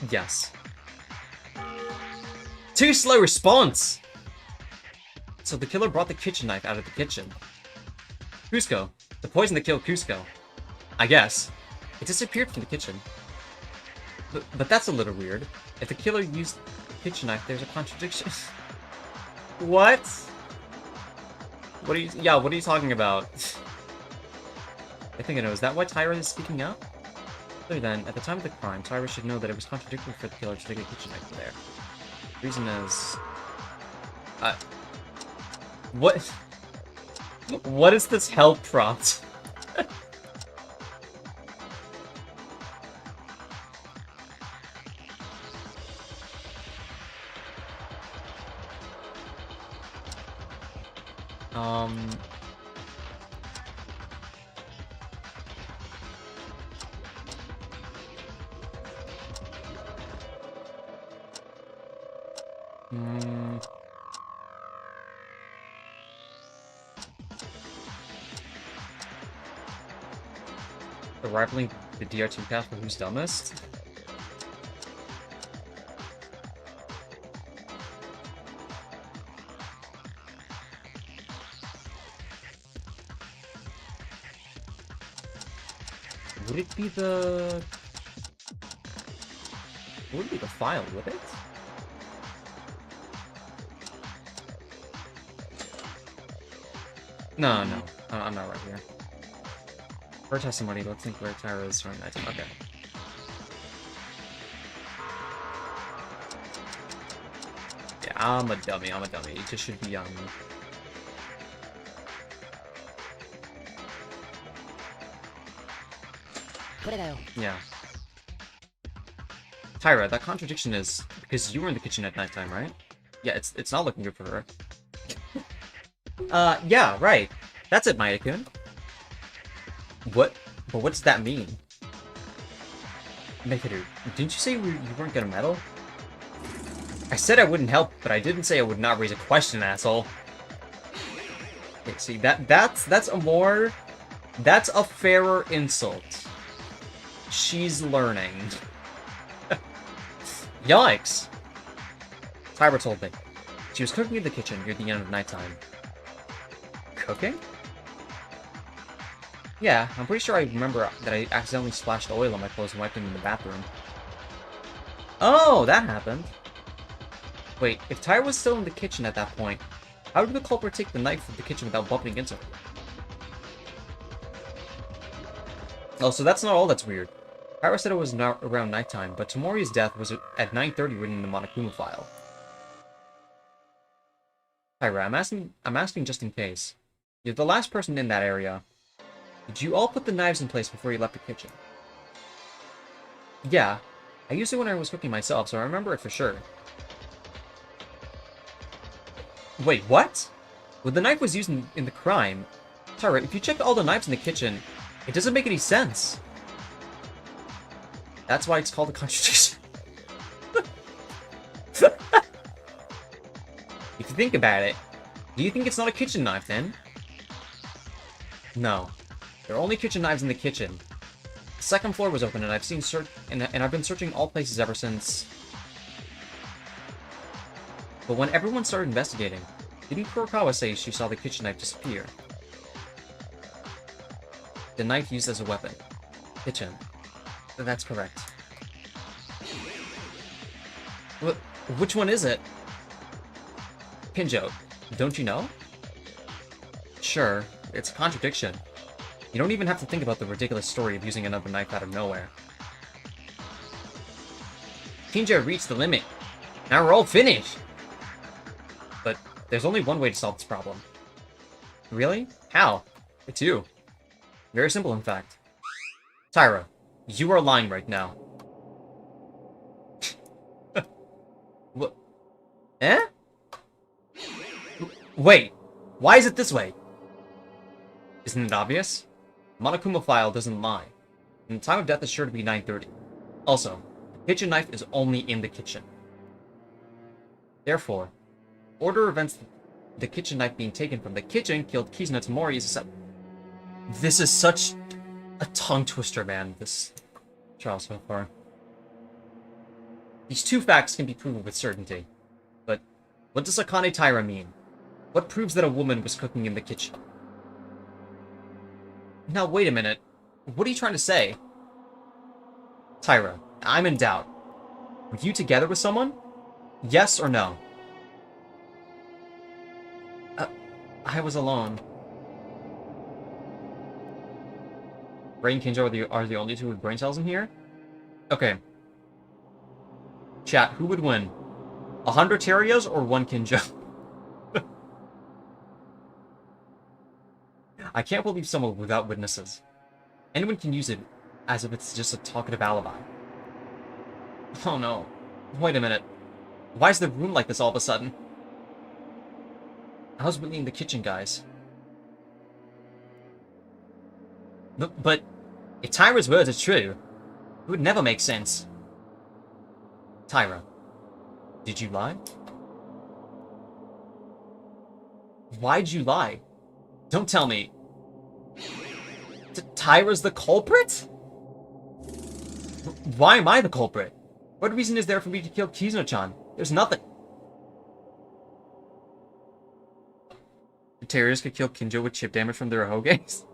Yes. Too slow response! So the killer brought the kitchen knife out of the kitchen. Cusco. The poison that killed Cusco. I guess. It disappeared from the kitchen. But that's a little weird. If the killer used the kitchen knife, there's a contradiction. What? What are you talking about? I think I know. Is that why Tyra is speaking up? Other than, at the time of the crime, Tyra should know that it was contradictory for the killer to take a kitchen knife there. The reason is... what? What is this help prompt? Rivaling the DR2 cast for who's dumbest? Would it be the... Would it be the file, would it? No, no. I'm not right here. For testimony, let's think where Tyra is during that time. Okay. Yeah, I'm a dummy. It just should be, yeah. Tyra, that contradiction is because you were in the kitchen at nighttime, right? Yeah, it's not looking good for her. Yeah, right. That's it, Maida-kun. What? But what does that mean? Mekaru, didn't you say you weren't gonna meddle? I said I wouldn't help, but I didn't say I would not raise a question, asshole. Okay, see, that's a fairer insult. She's learning. Yikes! Tyra told me. She was cooking in the kitchen near the end of nighttime. Cooking? Yeah, I'm pretty sure I remember that I accidentally splashed oil on my clothes and wiped them in the bathroom. Oh, that happened. Wait, if Tyra was still in the kitchen at that point, how did the culprit take the knife from the kitchen without bumping into her? Oh, so that's not all that's weird. Tyra said it was not around nighttime, but Tamori's death was at 9:30 written in the Monokuma file. Tyra, I'm asking just in case. You're the last person in that area. Did you all put the knives in place before you left the kitchen? Yeah, I used it when I was cooking myself, so I remember it for sure. Wait, what? Well, the knife was used in the crime. Tara, if you check all the knives in the kitchen, it doesn't make any sense. That's why it's called a contradiction. If you think about it, do you think it's not a kitchen knife then? No. There are only kitchen knives in the kitchen. The second floor was open and I've been searching all places ever since. But when everyone started investigating, didn't Kurokawa say she saw the kitchen knife disappear? The knife used as a weapon. Kitchen. That's correct. Which one is it? Kinjo, don't you know? Sure, it's a contradiction. You don't even have to think about the ridiculous story of using another knife out of nowhere. Kinjo reached the limit. Now we're all finished! But there's only one way to solve this problem. Really? How? It's you. Very simple, in fact. Tyra, you are lying right now. What? Eh? Wait, why is it this way? Isn't it obvious? Monokuma file doesn't lie, and the time of death is sure to be 9:30. Also, the kitchen knife is only in the kitchen. Therefore, order events the kitchen knife being taken from the kitchen killed Kizuna Tamori is a This is such a tongue twister, man, this trial so far. These two facts can be proven with certainty, but what does Akane Taira mean? What proves that a woman was cooking in the kitchen? Now, wait a minute. What are you trying to say? Tyra, I'm in doubt. Were you together with someone? Yes or no? I was alone. Ray and Kinjo are the only two with brain cells in here? Okay. Chat, who would win? 100 Terriers or 1 Kinjo? I can't believe someone without witnesses. Anyone can use it as if it's just a talkative alibi. Oh no. Wait a minute. Why is the room like this all of a sudden? I was really in the kitchen, guys. But if Tyra's words are true, it would never make sense. Tyra, did you lie? Why'd you lie? Don't tell me. Tyra's the culprit? Why am I the culprit? What reason is there for me to kill Kizuna-chan? There's nothing. The Terriers could kill Kinjo with chip damage from their Hoges?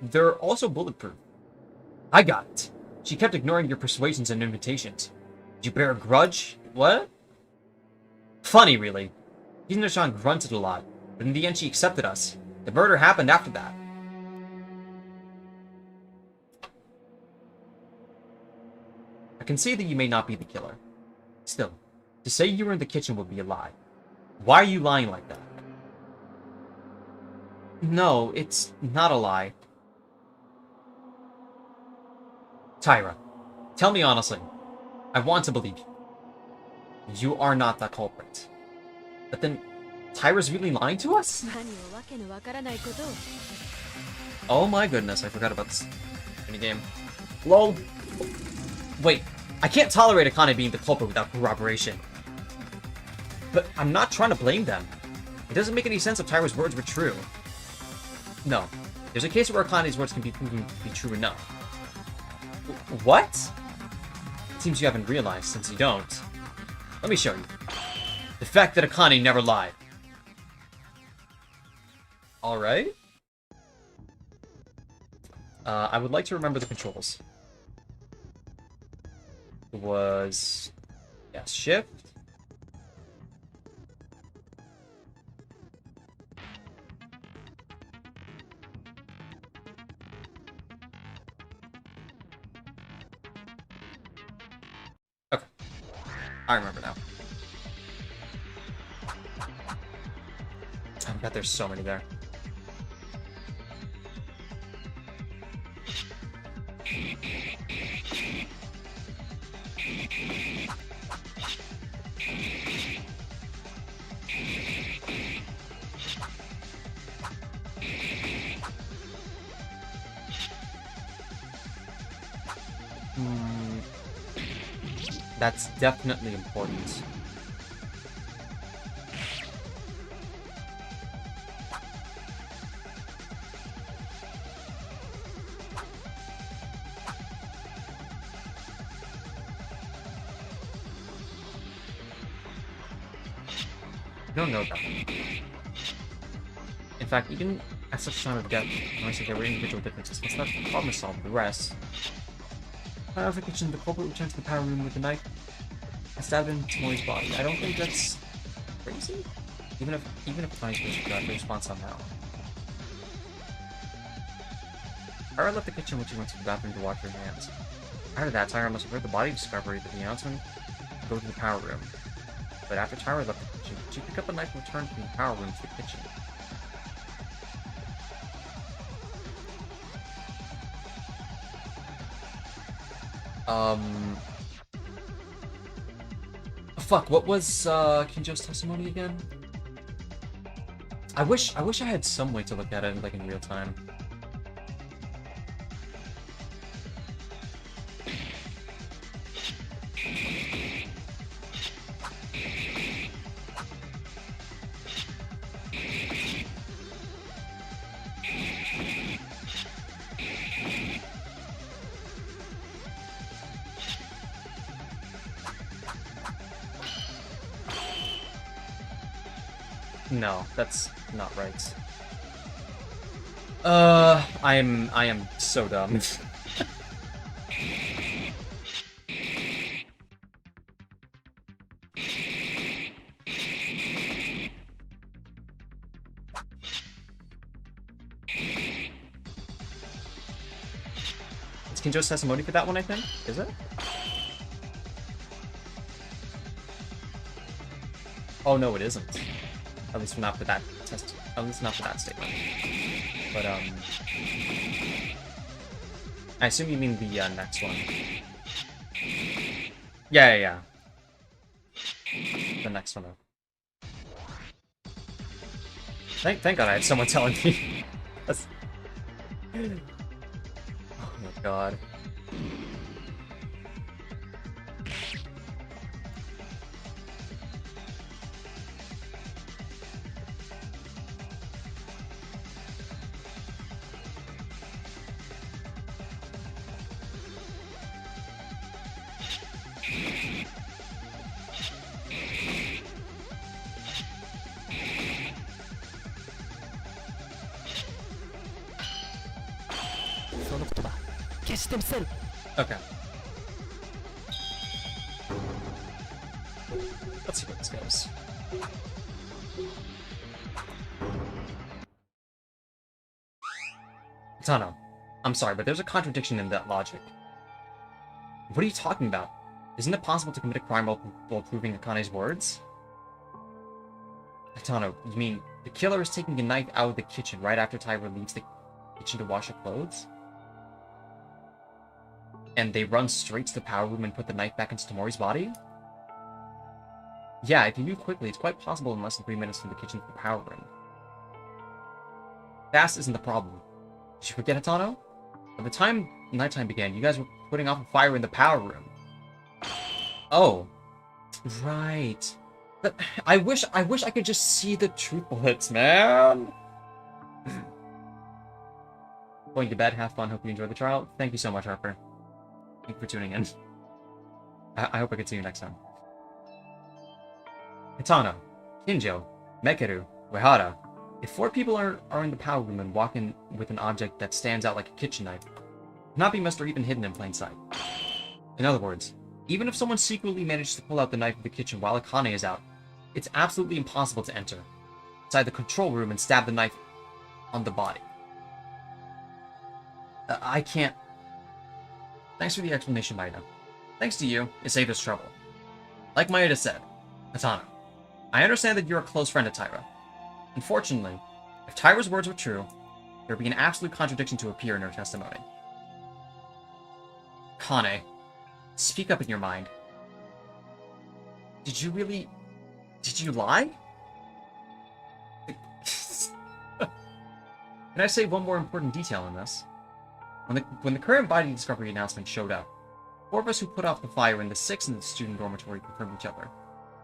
They're also bulletproof. I got it. She kept ignoring your persuasions and invitations. Did you bear a grudge? What? Funny, really. Kizuna-chan grunted a lot, but in the end she accepted us. The murder happened after that. I can see that you may not be the killer. Still, to say you were in the kitchen would be a lie. Why are you lying like that? No, it's not a lie. Tyra, tell me honestly. I want to believe you. You are not the culprit. But then, Tyra's really lying to us? Oh my goodness, I forgot about this minigame. LOL. Wait, I can't tolerate Akane being the culprit without corroboration. But I'm not trying to blame them. It doesn't make any sense if Tyra's words were true. No, there's a case where Akane's words can be proven to be true enough. What? It seems you haven't realized, since you don't. Let me show you. The fact that Akane never lied. Alright. I would like to remember the controls. It was... yes, shift. Okay. I remember now. I bet there's so many there. Hmm, that's definitely important. I don't know that. In fact, even at such a time of death, unless there were individual differences, once that problem is solved, the rest. Out of the kitchen, the culprit returned to the power room with the knife and stabbed into Mori's body. I don't think that's crazy. Even if Tony's supposed to got the response somehow. Tyra left the kitchen when she went to the bathroom to wash her hands. After that, Tyra must have heard the body discovery that the announcement to go to the power room. But after Tyra left the kitchen, she picked up a knife and returned from the power room to the kitchen. Fuck, what was Kinjo's testimony again? I wish I had some way to look at it like in real time. No, that's not right. I am so dumb. It's Kinjo's testimony for that one, I think? Is it? Oh no, it isn't. At least not for that test. At least not for that statement. But I assume you mean the next one. Yeah. The next one. Thank God I had someone telling me. Oh my God. Okay. Let's see where this goes. Tano, I'm sorry, but there's a contradiction in that logic. What are you talking about? Isn't it possible to commit a crime while proving Akane's words? Tano, you mean the killer is taking a knife out of the kitchen right after Tyra leaves the kitchen to wash her clothes? And they run straight to the power room and put the knife back into Tamori's body? Yeah, if you move quickly, it's quite possible in less than 3 minutes from the kitchen to the power room. Fast isn't the problem. Did you forget, Hatano? By the time nighttime began, you guys were putting off a fire in the power room. Oh. Right. But I wish I could just see the truth bullets, man! Going to bed, have fun, hope you enjoy the trial. Thank you so much, Harper. Thank you for tuning in. I hope I can see you next time. Hitano, Kinjo, Mekeru, Uehara. If 4 people are in the power room and walk in with an object that stands out like a kitchen knife, it cannot be missed or even hidden in plain sight. In other words, even if someone secretly managed to pull out the knife of the kitchen while Akane is out, it's absolutely impossible to enter inside the control room and stab the knife on the body. I can't... Thanks for the explanation, Maeda. Thanks to you, it saved us trouble. Like Maeda said, Hatano, I understand that you're a close friend of Tyra. Unfortunately, if Tyra's words were true, there would be an absolute contradiction to appear in her testimony. Kane, speak up in your mind. Did you lie? Can I say one more important detail in this? When the current body discovery announcement showed up, 4 of us who put off the fire and the 6 in the student dormitory confirmed each other.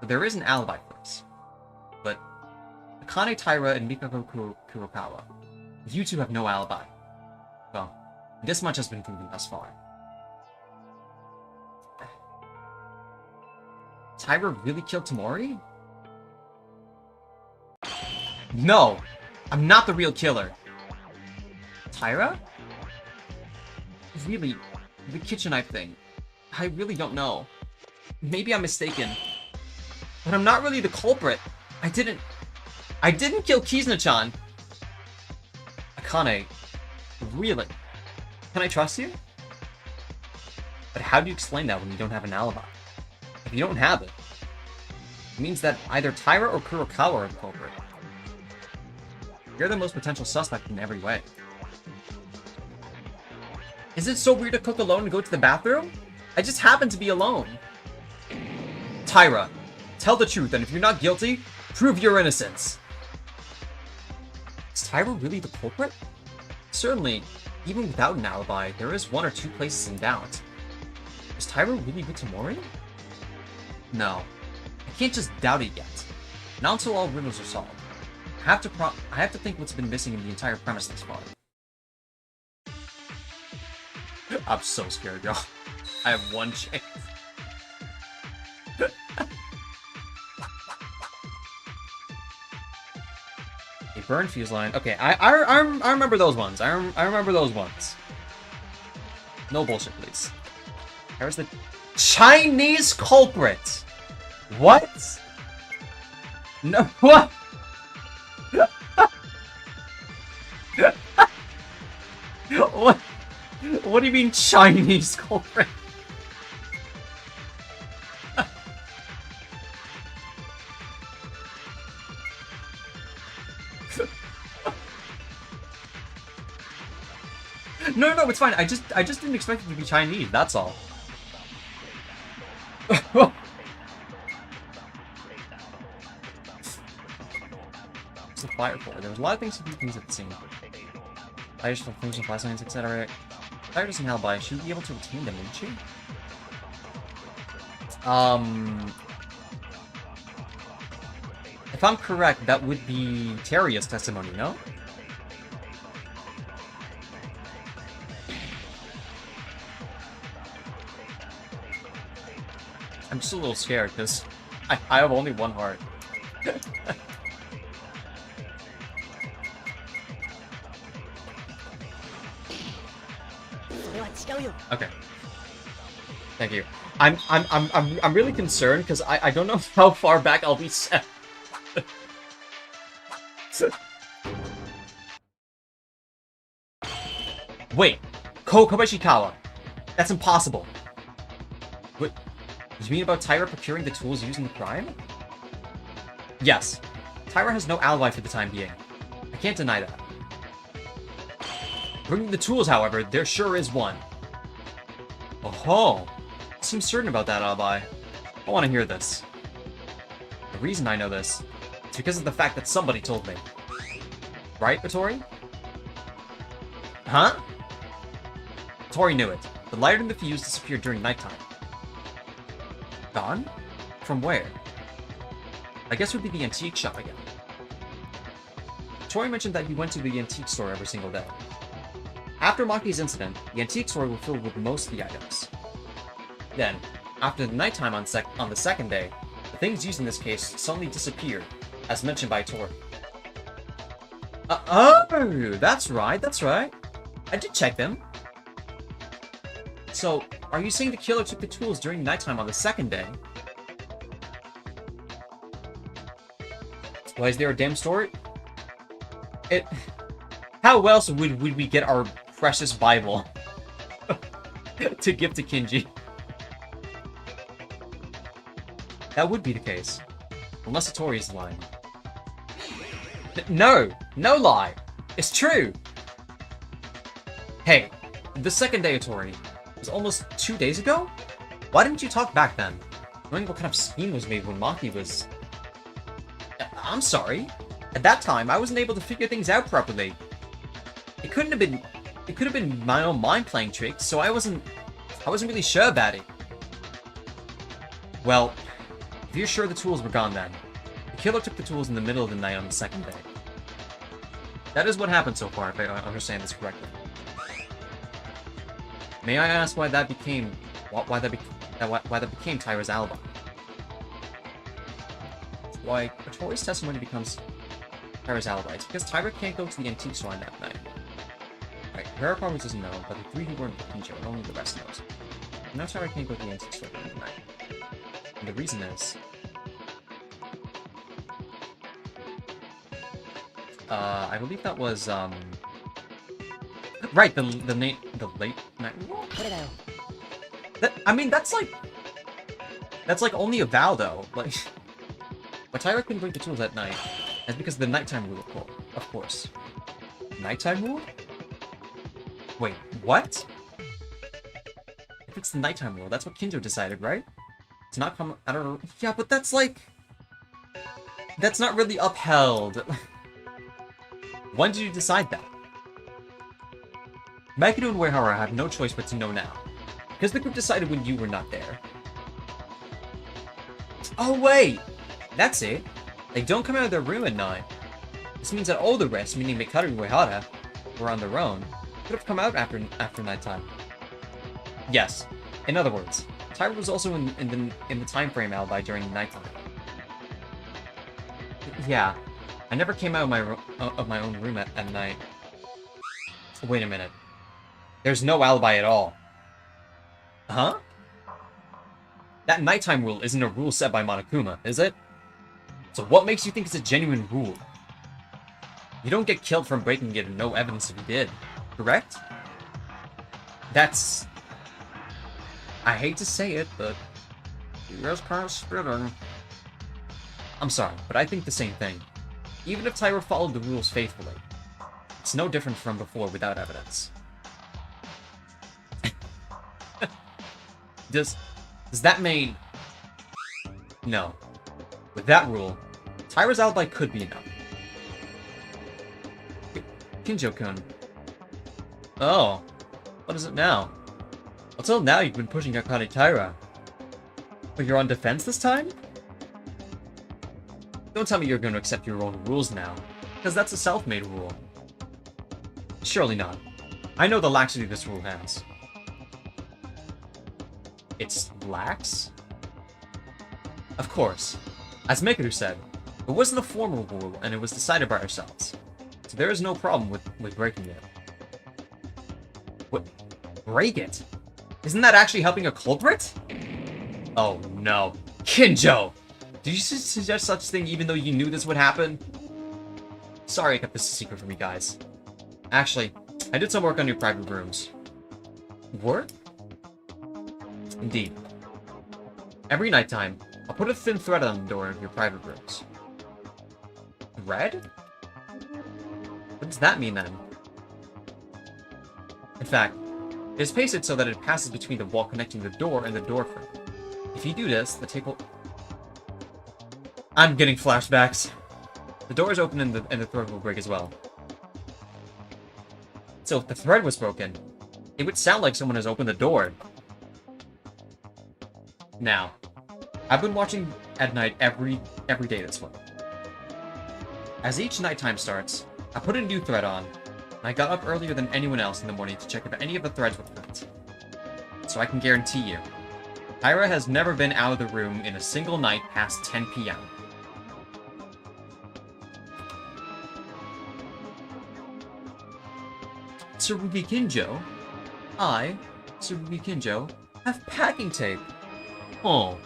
So there is an alibi for us. But Akane Taira and Mikako Kurokawa, you two have no alibi. Well, this much has been proven thus far. Taira really killed Tamori? No! I'm not the real killer. Taira? Really, the kitchen knife thing. I really don't know. Maybe I'm mistaken. But I'm not really the culprit. I didn't kill Kizuna-chan. Akane, really? Can I trust you? But how do you explain that when you don't have an alibi? If you don't have it, it means that either Taira or Kurokawa are the culprit. You're the most potential suspect in every way. Is it so weird to cook alone and go to the bathroom? I just happen to be alone. Taira, tell the truth, and if you're not guilty, prove your innocence. Is Taira really the culprit? Certainly, even without an alibi, there is 1 or 2 places in doubt. Is Taira really with Tamori? No. I can't just doubt it yet. Not until all riddles are solved. I have to think what's been missing in the entire premise thus far. I'm so scared, y'all. I have 1 chance. A burn fuse line. Okay, I remember those ones. I remember those ones. No bullshit, please. There's the Chinese culprit. What? No, what? What? What do you mean Chinese culprit? No, it's fine. I just didn't expect it to be Chinese. That's all. It's the fire for. There was a lot of things to do things at the scene. I just felt things with last names, etc. Taira doesn't have alibi. She'd be able to retain them, wouldn't she? If I'm correct, that would be Terria's testimony, no? I'm just a little scared because I have only 1 heart. Okay. Thank you. I'm really concerned because I don't know how far back I'll be set. Wait, Kobashikawa. That's impossible. What? You mean about Taira procuring the tools used in the crime? Yes. Taira has no alibi for the time being. I can't deny that. Bringing the tools, however, there sure is one. Oh-ho! Seems certain about that alibi. I want to hear this. The reason I know this is because of the fact that somebody told me. Right, Otori? Huh? Otori knew it. The light in the fuse disappeared during nighttime. Gone? From where? I guess it would be the antique shop again. Tori mentioned that he went to the antique store every single day. After Maki's incident, the antique store was filled with most of the items. Then, after the nighttime on the second day, the things used in this case suddenly disappeared, as mentioned by Tori. Oh, that's right. I did check them. So, are you saying the killer took the tools during nighttime on the second day? Why is there a damn store? How else would we get our precious Bible to give to Kinji? That would be the case. Unless Otori is lying. No lie. It's true. Hey, the second day, Otori, was almost 2 days ago? Why didn't you talk back then? Knowing what kind of scheme was made when Maki was... I'm sorry. At that time, I wasn't able to figure things out properly. It could have been my own mind-playing trick, so I wasn't I wasn't really sure about it. Well, if you're sure the tools were gone then, the killer took the tools in the middle of the night on the second day. That is what happened so far, if I understand this correctly. May I ask why that became Tyra's alibi? Why Tori's testimony becomes Tyra's alibi? It's because Tyra can't go to the antique store on that night. Right, her apartment doesn't know, but the three who were in Pincho, and only the rest knows. Now Tyra can't go to the antique store that night. And the reason is... I believe that was, right, the late night rule? I mean, that's like only a vow, though. Like, but Tyra couldn't bring the tools at night. That's because of the nighttime rule, of course. Nighttime rule? Wait, what? If it's the nighttime rule, that's what Kinjo decided, right? It's not I don't know. Yeah, but that's like... That's not really upheld. When did you decide that? Makido and Uehara have no choice but to know now. Because the group decided when you were not there. Oh wait! That's it. They don't come out of their room at night. This means that all the rest, meaning Mikado and Uehara, were on their own, could have come out after nighttime. Yes. In other words, Tyra was also in the time frame alibi during nighttime. Yeah. I never came out of my own room at night. Wait a minute. There's no alibi at all. Huh? That nighttime rule isn't a rule set by Monokuma, is it? So what makes you think it's a genuine rule? You don't get killed from breaking it and no evidence if you did, correct? That's... I hate to say it, but... You guys kind of spitting. I'm sorry, but I think the same thing. Even if Tyra followed the rules faithfully, it's no different from before without evidence. Does that mean... No. With that rule, Tyra's alibi could be enough. Kinjo-kun. Oh. What is it now? Until now, you've been pushing Akane Tyra. But you're on defense this time? Don't tell me you're going to accept your own rules now, because that's a self-made rule. Surely not. I know the laxity this rule has. It's lax? Of course. As Mikado said, it wasn't a formal rule, and it was decided by ourselves. So there is no problem with breaking it. What? Break it? Isn't that actually helping a culprit? Oh no. Kinjo! Did you suggest such thing even though you knew this would happen? Sorry I kept this a secret from you guys. Actually, I did some work on your private rooms. Work? Indeed. Every nighttime, I'll put a thin thread on the door of your private rooms. Thread? What does that mean then? In fact, it is pasted so that it passes between the wall connecting the door and the door frame. If you do this, the tape will... I'm getting flashbacks. The door is open and the thread will break as well. So if the thread was broken, it would sound like someone has opened the door. Now, I've been watching at night every day this month. As each nighttime starts, I put a new thread on, and I got up earlier than anyone else in the morning to check if any of the threads were cut. So I can guarantee you, Tyra has never been out of the room in a single night past 10 p.m. Tsurugi Kinjo, Tsurugi Kinjo, have packing tape. Oh,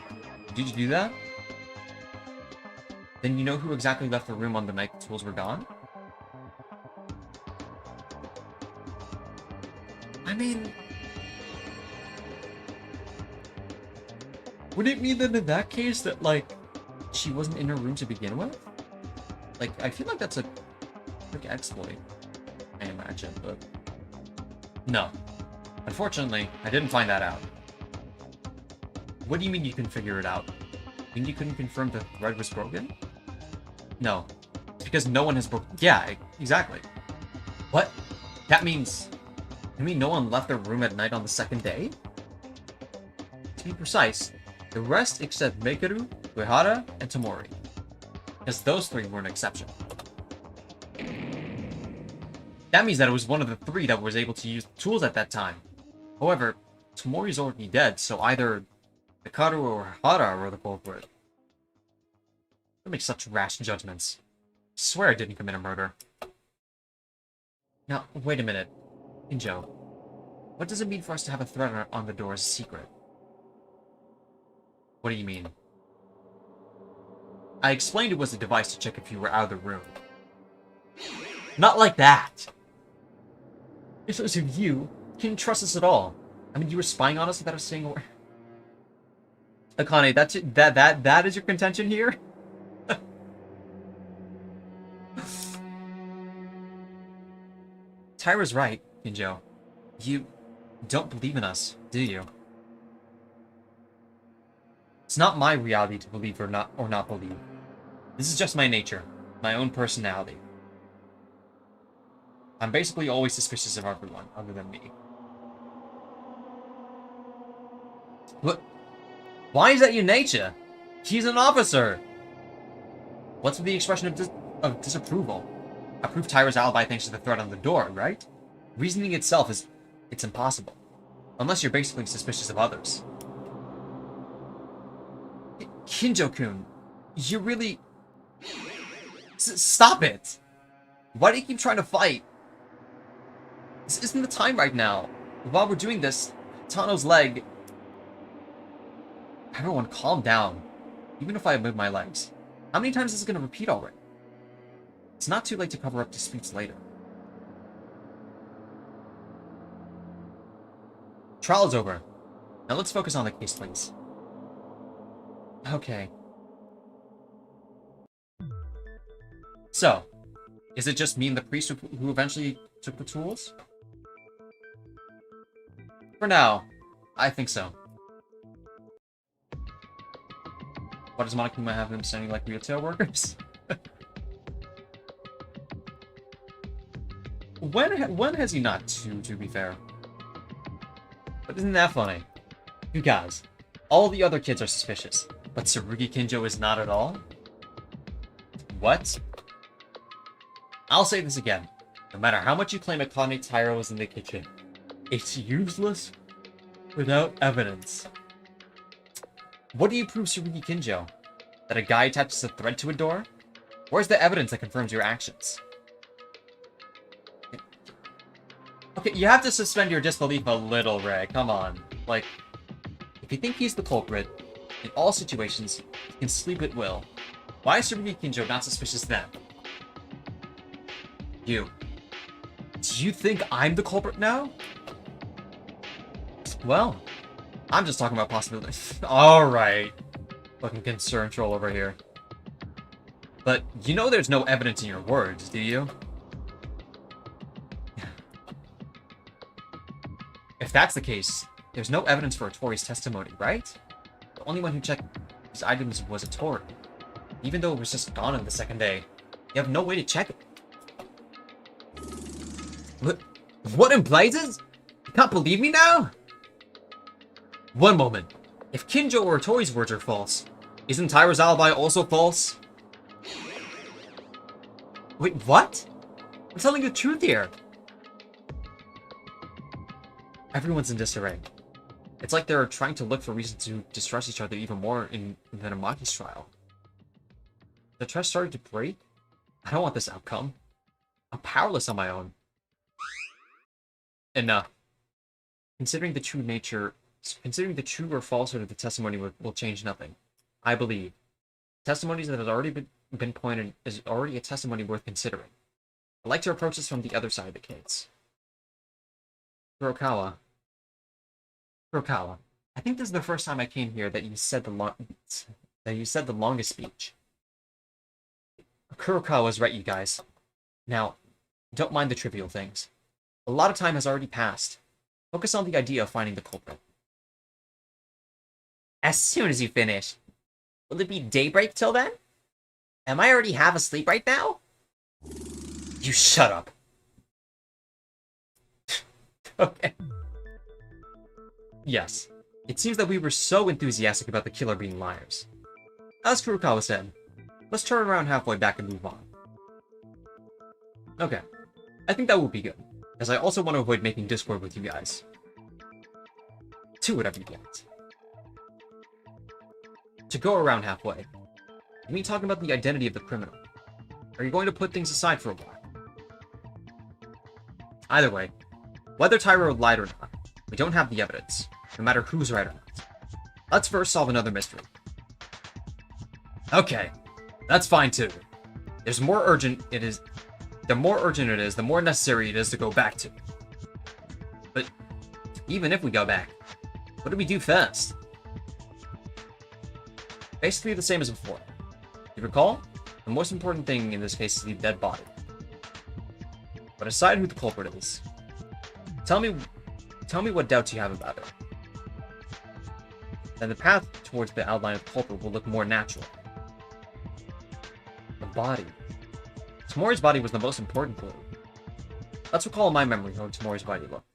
did you do that? Then you know who exactly left the room on the night the tools were gone? I mean... Would it mean that in that case that, like, she wasn't in her room to begin with? Like, I feel like that's a quick exploit, I imagine, but... No. Unfortunately, I didn't find that out. What do you mean you can figure it out? You mean you couldn't confirm the thread was broken? No. It's because no one has broken... Yeah, exactly. What? That means... You mean no one left their room at night on the second day? To be precise, the rest except Meikeru, Uehara, and Tamori. Because those three were an exception. That means that it was one of the three that was able to use the tools at that time. However, Tamori's already dead, so either Hikaru or Hara were the culprit. Don't make such rash judgments. I swear I didn't commit a murder. Now, wait a minute. Kinjo, what does it mean for us to have a threat on the door as a secret? What do you mean? I explained it was a device to check if you were out of the room. Not like that! If it was you, you didn't trust us at all. I mean, you were spying on us without us saying a word. Akane, that is your contention here? Tyra's right, Kinjo. You don't believe in us, do you? It's not my reality to believe or not believe. This is just my nature, my own personality. I'm basically always suspicious of everyone, other than me. What? Why is that your nature? He's an officer! What's with the expression of disapproval? I proved Tyra's alibi thanks to the threat on the door, right? Reasoning itself it's impossible. Unless you're basically suspicious of others. Kinjo-kun, you really... Stop it! Why do you keep trying to fight? This isn't the time right now. While we're doing this, Tano's leg... Everyone, calm down. Even if I move my legs. How many times is it going to repeat already? It's not too late to cover up disputes later. Trial's over. Now let's focus on the case, please. Okay. So, is it just me and the priest who eventually took the tools? For now, I think so. What does Monokuma have them sounding like retail workers? When has he not, to be fair? But isn't that funny? You guys, all the other kids are suspicious, but Tsurugi Kinjo is not at all? What? I'll say this again. No matter how much you claim Akane Taira was in the kitchen, it's useless without evidence. What do you prove, Tsurugi Kinjo? That a guy attaches a thread to a door? Where's the evidence that confirms your actions? Okay, you have to suspend your disbelief a little, Ray. Come on. Like, if you think he's the culprit, in all situations, he can sleep at will. Why is Tsurugi Kinjo not suspicious then? You. Do you think I'm the culprit now? Well, I'm just talking about possibilities. Alright. Fucking concern troll over here. But you know there's no evidence in your words, do you? If that's the case, there's no evidence for Otori's testimony, right? The only one who checked his items was Otori. Even though it was just gone on the second day, you have no way to check it. What in blazes? You can't believe me now? One moment. If Kinjo or Otori's words are false, isn't Tyra's alibi also false? Wait, what? I'm telling the truth here. Everyone's in disarray. It's like they're trying to look for reasons to distrust each other even more than Amaki's trial. The trust started to break? I don't want this outcome. I'm powerless on my own. Enough. Considering the true or falsehood of the testimony will change nothing. I believe. Testimonies that has already been pointed is already a testimony worth considering. I'd like to approach this from the other side of the case. Kurokawa, I think this is the first time I came here that you said the longest speech. Kurokawa's right, you guys. Now, don't mind the trivial things. A lot of time has already passed. Focus on the idea of finding the culprit. As soon as you finish. Will it be daybreak till then? Am I already half asleep right now? You shut up. Okay. Yes. It seems that we were so enthusiastic about the killer being liars. As Kurokawa said, let's turn around halfway back and move on. Okay, I think that would be good, as I also want to avoid making Discord with you guys. Do whatever you want. To go around halfway, you mean talking about the identity of the criminal? Are you going to put things aside for a while? Either way, whether Tyro lied or not, we don't have the evidence, no matter who's right or not. Let's first solve another mystery. Okay, that's fine too. The more urgent it is, the more necessary it is to go back to. But even if we go back, what do we do first? Basically the same as before. You recall? The most important thing in this case is the dead body. But aside who the culprit is, tell me what doubts you have about it. Then the path towards the outline of the culprit will look more natural. The body. Tamori's body was the most important clue. Let's recall in my memory how Tamori's body looked.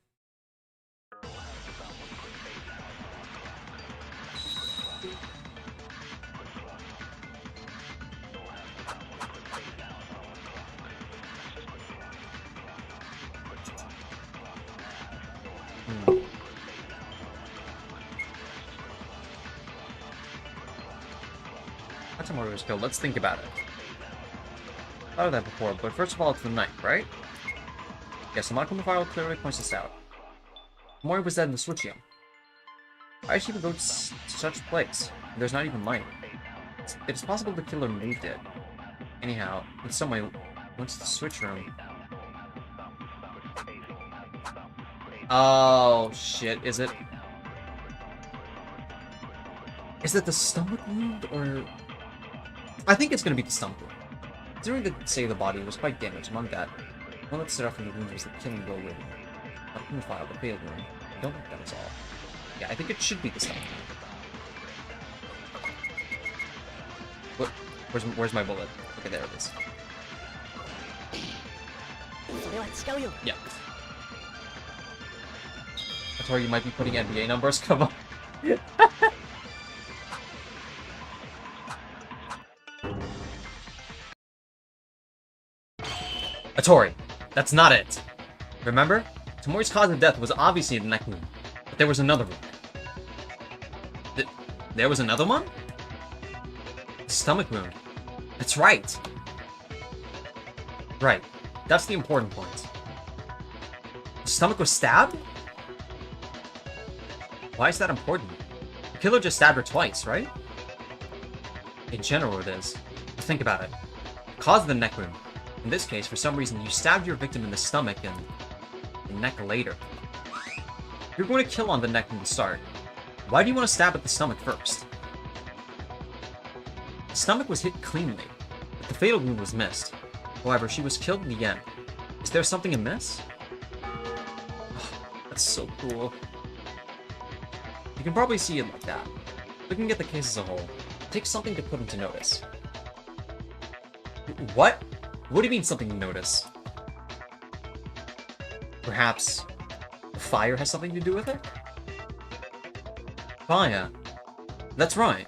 Tamori was killed. Let's think about it. Thought of that before, but first of all, it's the knife, right? Yes, the Monokuma file clearly points this out. Tamori was dead in the switchium. Why did she even go to such a place? There's not even light. It's possible the killer moved it. Anyhow, in some way, went to the switch room. Oh, shit. Is it the stomach wound, or... I think it's gonna be the stomach wound. Considering the state of the body was quite damaged, among that, one that stood out from the wound was the killing blow wound. Not from the file, but failed wound. I don't think that was all. Yeah, I think it should be the stomach wound. What? Where's my bullet? Okay, there it is. Yeah. I told you might be putting NBA numbers. Come on. Atori, that's not it. Remember? Tamori's cause of death was obviously the neck wound, but there was another one. There was another one? The stomach wound. That's right. Right. That's the important point. The stomach was stabbed? Why is that important? The killer just stabbed her twice, right? In general, it is. But think about it. The cause of the neck wound. In this case, for some reason, you stabbed your victim in the stomach and the neck later. If you're going to kill on the neck from the start, why do you want to stab at the stomach first? The stomach was hit cleanly, but the fatal wound was missed. However, she was killed in the end. Is there something amiss? Oh, that's so cool. You can probably see it like that. Looking at the case as a whole, it takes something to put into notice. What? What do you mean something to notice? Perhaps the fire has something to do with it? Fire? That's right.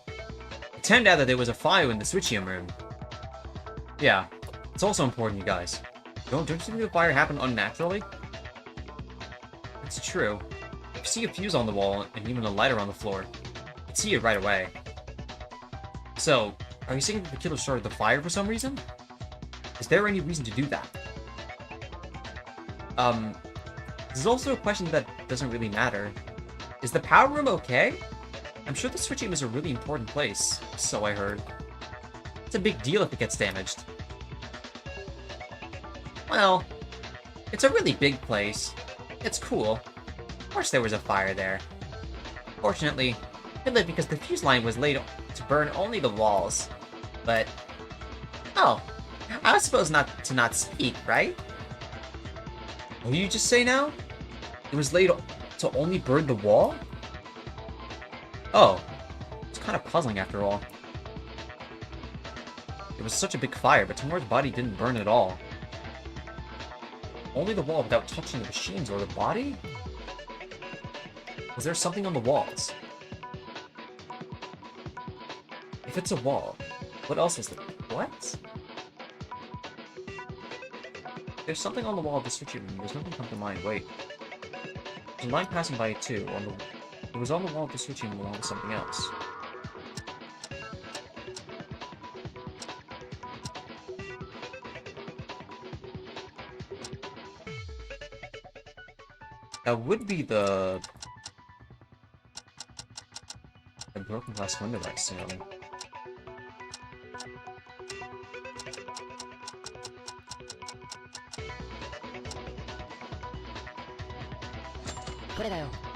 It turned out that there was a fire in the switchium room. Yeah, it's also important, you guys. Don't you think the fire happened unnaturally? It's true. If you see a fuse on the wall and even a lighter on the floor, you'd see it right away. So, are you saying that the killer started the fire for some reason? Is there any reason to do that? There's also a question that doesn't really matter. Is the power room okay? I'm sure the switching is a really important place, so I heard. It's a big deal if it gets damaged. Well, it's a really big place. It's cool. Of course there was a fire there. Fortunately, it lit because the fuse line was laid to burn only the walls. But... oh. I was supposed not to speak, right? What did you just say now? It was laid to only burn the wall? Oh. It's kind of puzzling after all. It was such a big fire, but Tamori's body didn't burn at all. Only the wall without touching the machines or the body? Was there something on the walls? it's a wall, what else is there? What? There's something on the wall of the switching room. There's nothing come to mind. Wait. There's a line passing by it too. It was on the wall of the switching room along with something else. That would be the broken glass window, I assume.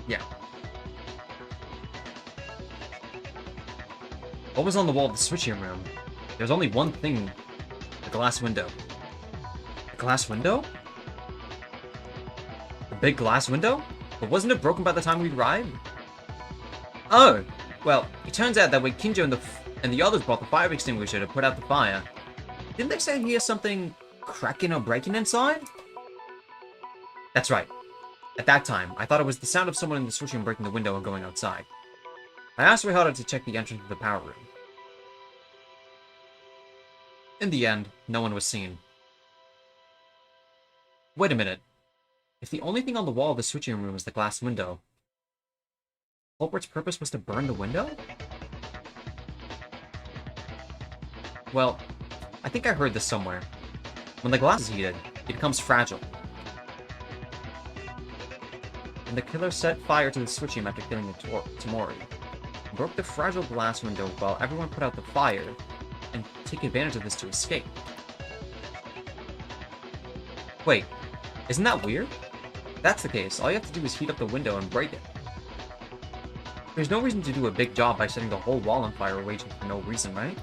Yeah. What was on the wall of the switching room? There's only one thing. The glass window. The glass window? The big glass window? But wasn't it broken by the time we arrived? Oh! Well, it turns out that when Kinjo and the others brought the fire extinguisher to put out the fire, didn't they say he hears something cracking or breaking inside? That's right. At that time, I thought it was the sound of someone in the switching room breaking the window and going outside. I asked Rihara to check the entrance to the power room. In the end, no one was seen. Wait a minute. If the only thing on the wall of the switching room is the glass window, culprit's purpose was to burn the window? Well, I think I heard this somewhere. When the glass is heated, it becomes fragile. And the killer set fire to the switching room after killing the Tamori. Broke the fragile glass window while everyone put out the fire, and take advantage of this to escape. Wait, isn't that weird? If that's the case, all you have to do is heat up the window and break it. There's no reason to do a big job by setting the whole wall on fire or raging for no reason, right?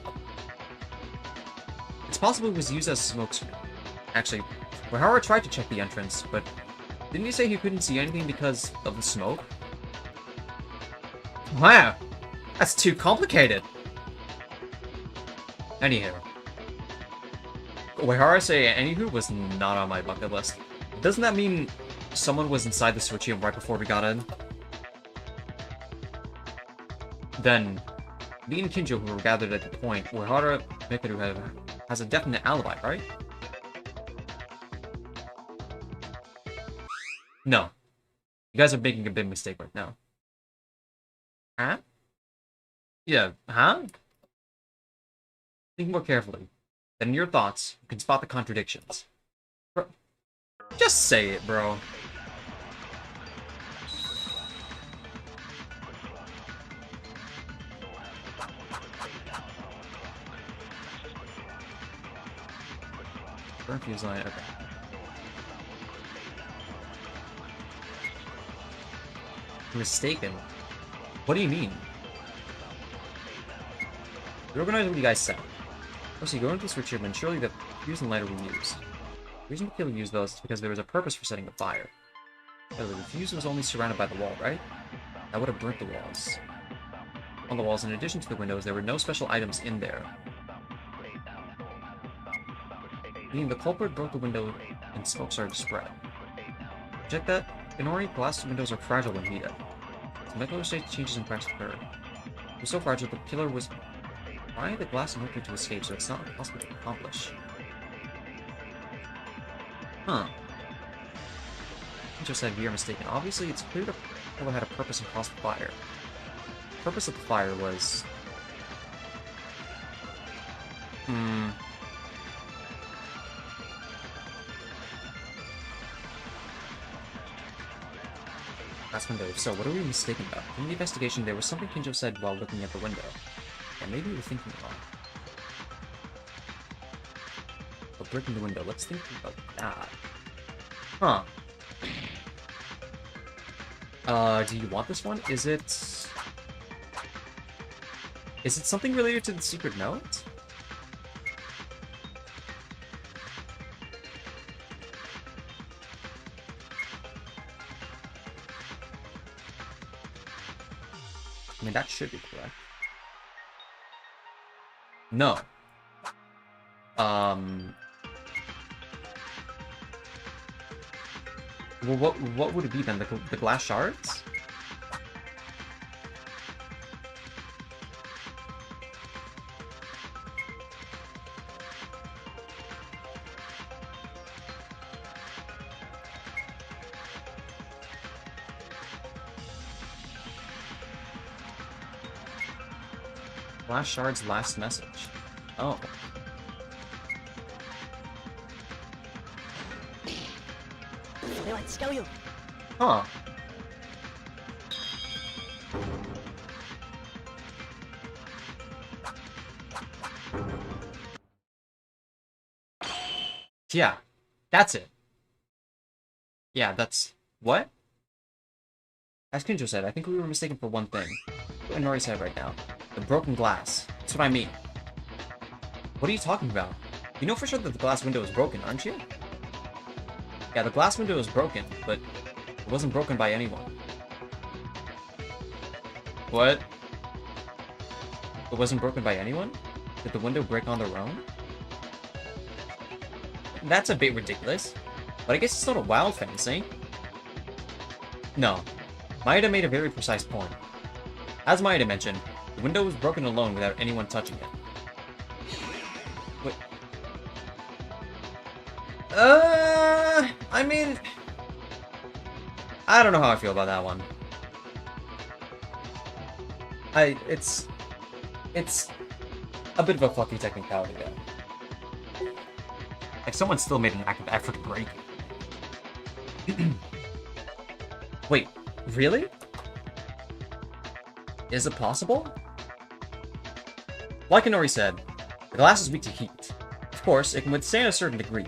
It's possible it was used as a smoke screen. Actually, Rihara tried to check the entrance, but didn't he say he couldn't see anything because of the smoke? Wow, that's too complicated. Anywho. Rihara say anywho was not on my bucket list. Doesn't that mean someone was inside the switching room right before we got in? Then, me and Kinjo, who were gathered at the point where Rihara Mikaru has a definite alibi, right? No. You guys are making a big mistake right now. Huh? Yeah, huh? Think more carefully. Then in your thoughts, you can spot the contradictions. Bro, just say it, bro. Burn fuse line, okay. Mistaken? What do you mean? Reorganize what you guys said. First, you go into the switch room, and surely the fuse and lighter we used. The reason the killer used those is because there was a purpose for setting the fire. However, the fuse was only surrounded by the wall, right? That would have burnt the walls. On the walls, in addition to the windows, there were no special items in there. Meaning the culprit broke the window and smoke started to spread. Check that. In Ori, glass windows are fragile when heated. So molecular state changes and cracks occur. It was so fragile the killer was trying the glass and mercury to escape, so it's not possible to accomplish. Huh. Just said we are mistaken. Obviously, it's clear the killer had a purpose and caused the fire. The purpose of the fire was... Glass window. So, what are we mistaken about? In the investigation, there was something Kinjo said while looking at the window. And maybe we're thinking wrong. But breaking the window, let's think about that. Huh. Do you want this one? Is it something related to the secret note? I mean, that should be correct. No. Well, what would it be then? The glass shards? Glass shard's last message. Oh. Huh. Yeah, that's it. Yeah, that's... What? As Kinjo said, I think we were mistaken for one thing. What Nori said right now. The broken glass. That's what I mean. What are you talking about? You know for sure that the glass window is broken, aren't you? Yeah, the glass window is broken, but it wasn't broken by anyone. What? It wasn't broken by anyone? Did the window break on their own? That's a bit ridiculous. But I guess it's not a wild fantasy. No. Maeda made a very precise point. As Maeda mentioned, the window was broken alone without anyone touching it. Wait. I mean... I don't know how I feel about that one. It's a bit of a fucky technicality there. Like, someone still made an active effort to break it. Wait, really? Is it possible? Like Inori said, the glass is weak to heat. Of course, it can withstand a certain degree.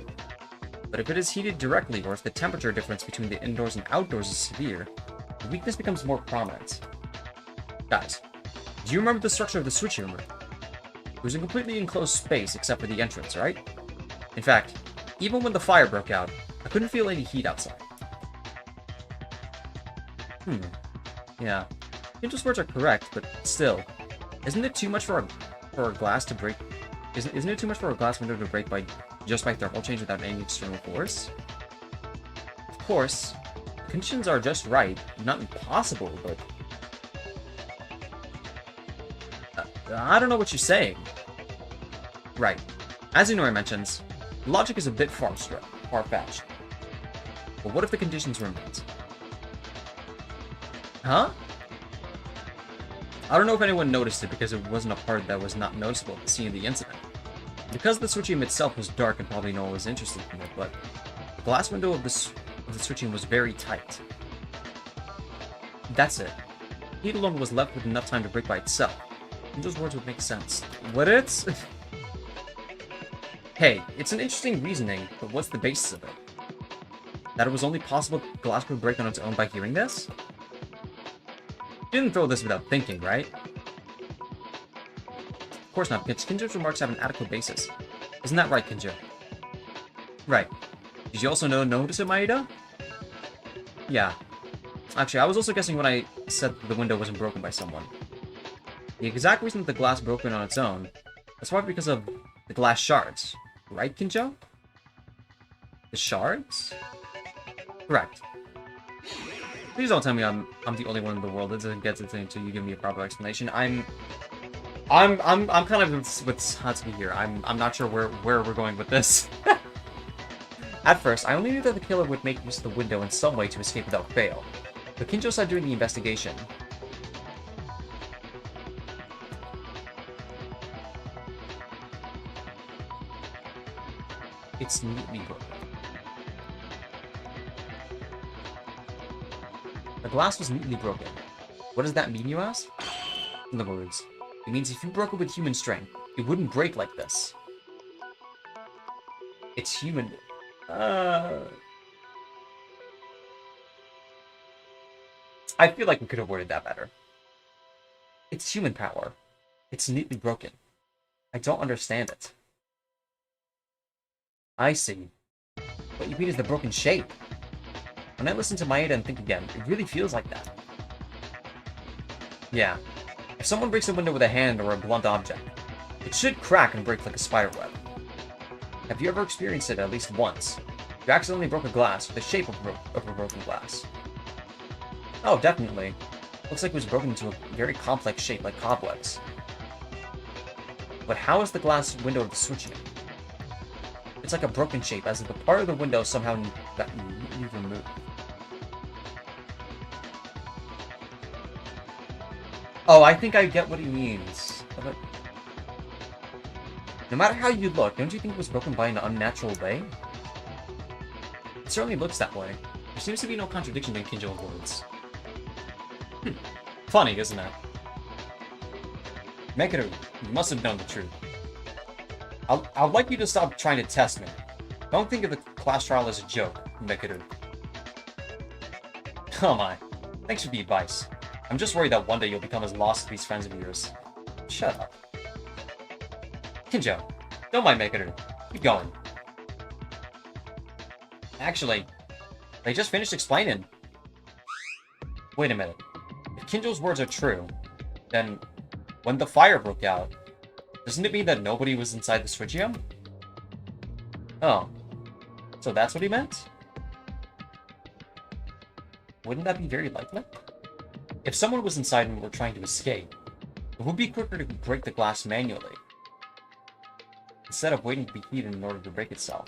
But if it is heated directly, or if the temperature difference between the indoors and outdoors is severe, the weakness becomes more prominent. Guys, do you remember the structure of the switching room? It was a completely enclosed space except for the entrance, right? In fact, even when the fire broke out, I couldn't feel any heat outside. Yeah. Kinjo's words are correct, but still, isn't it too much for a glass to break? Isn't it too much for a glass window to break by just by thermal change without any external force? Of course, the conditions are just right, not impossible, but I don't know what you're saying. Right. As Inori mentions, logic is a bit far-fetched. But what if the conditions were met? Huh? I don't know if anyone noticed it because it wasn't a part that was not noticeable at the scene of the incident. Because the switching room itself was dark and probably no one was interested in it, but the glass window of the switching room was very tight. That's it. Heat alone was left with enough time to break by itself. And those words would make sense. What it's? Hey, it's an interesting reasoning, but what's the basis of it? That it was only possible glass could break on its own by hearing this? You didn't throw this without thinking, right? Of course not, because Kinjo's remarks have an adequate basis. Isn't that right, Kinjo? Right. Did you also notice it, Maeda? Yeah. Actually, I was also guessing when I said the window wasn't broken by someone. The exact reason that the glass broke on its own, that's probably because of the glass shards. Right, Kinjo? The shards? Correct. Please don't tell me I'm the only one in the world that doesn't get it until you give me a proper explanation. I'm kind of with Satsuki here. I'm not sure where we're going with this. At first, I only knew that the killer would make use of the window in some way to escape without fail. But Kinjo said during the investigation. It's neatly broken. The glass was neatly broken. What does that mean, you ask? In other words, it means if you broke it with human strength, it wouldn't break like this. It's human. I feel like we could have worded that better. It's human power. It's neatly broken. I don't understand it. I see. What you mean is the broken shape. When I listen to Maeda and think again, it really feels like that. Yeah. If someone breaks a window with a hand or a blunt object, it should crack and break like a spider web. Have you ever experienced it at least once? You accidentally broke a glass with the shape of a broken glass. Oh, definitely. Looks like it was broken into a very complex shape like cobwebs. But how is the glass window of the switching? It's like a broken shape, as if a part of the window somehow got removed. Oh, I think I get what he means. But No matter how you look, don't you think it was broken by an unnatural way? It certainly looks that way. There seems to be no contradiction in Kinjo's words. Funny, isn't it? Megaru, you must have known the truth. I'd like you to stop trying to test me. Don't think of the class trial as a joke, Megaru. Oh my. Thanks for the advice. I'm just worried that one day you'll become as lost as these friends of yours. Shut up. Kinjo, don't mind Megaru. Keep going. Actually, they just finished explaining. Wait a minute. If Kinjo's words are true, then when the fire broke out, doesn't it mean that nobody was inside the Switchium? Oh. So that's what he meant? Wouldn't that be very likely? If someone was inside and were trying to escape, it would be quicker to break the glass manually, instead of waiting to be heated in order to break itself.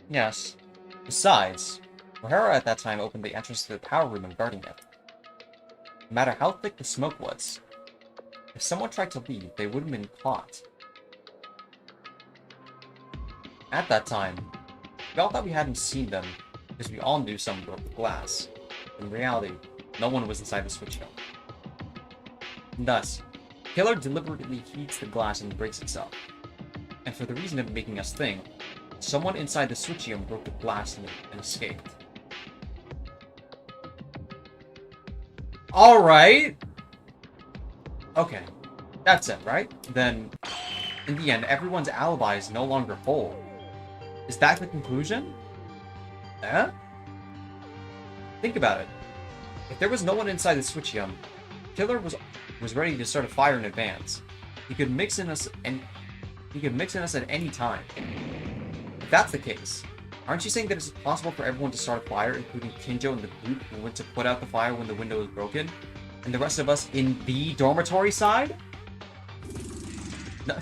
Yes. Besides, O'Hara at that time opened the entrance to the power room and guarding it. No matter how thick the smoke was, if someone tried to leave, they would have been caught. At that time, we all thought we hadn't seen them, because we all knew someone broke the glass. In reality, no one was inside the switch dome. Thus, Killer deliberately heats the glass and breaks itself. And for the reason of making us think, someone inside the switchium broke the glass and escaped. Alright! Okay, that's it, right? Then, in the end, everyone's alibi is no longer whole. Is that the conclusion? Eh? Think about it. If there was no one inside the switchium, Killer was ready to start a fire in advance. He could mix in us at any time. If that's the case, aren't you saying that it's possible for everyone to start a fire, including Kinjo and the group who went to put out the fire when the window was broken, and the rest of us in the dormitory side? No.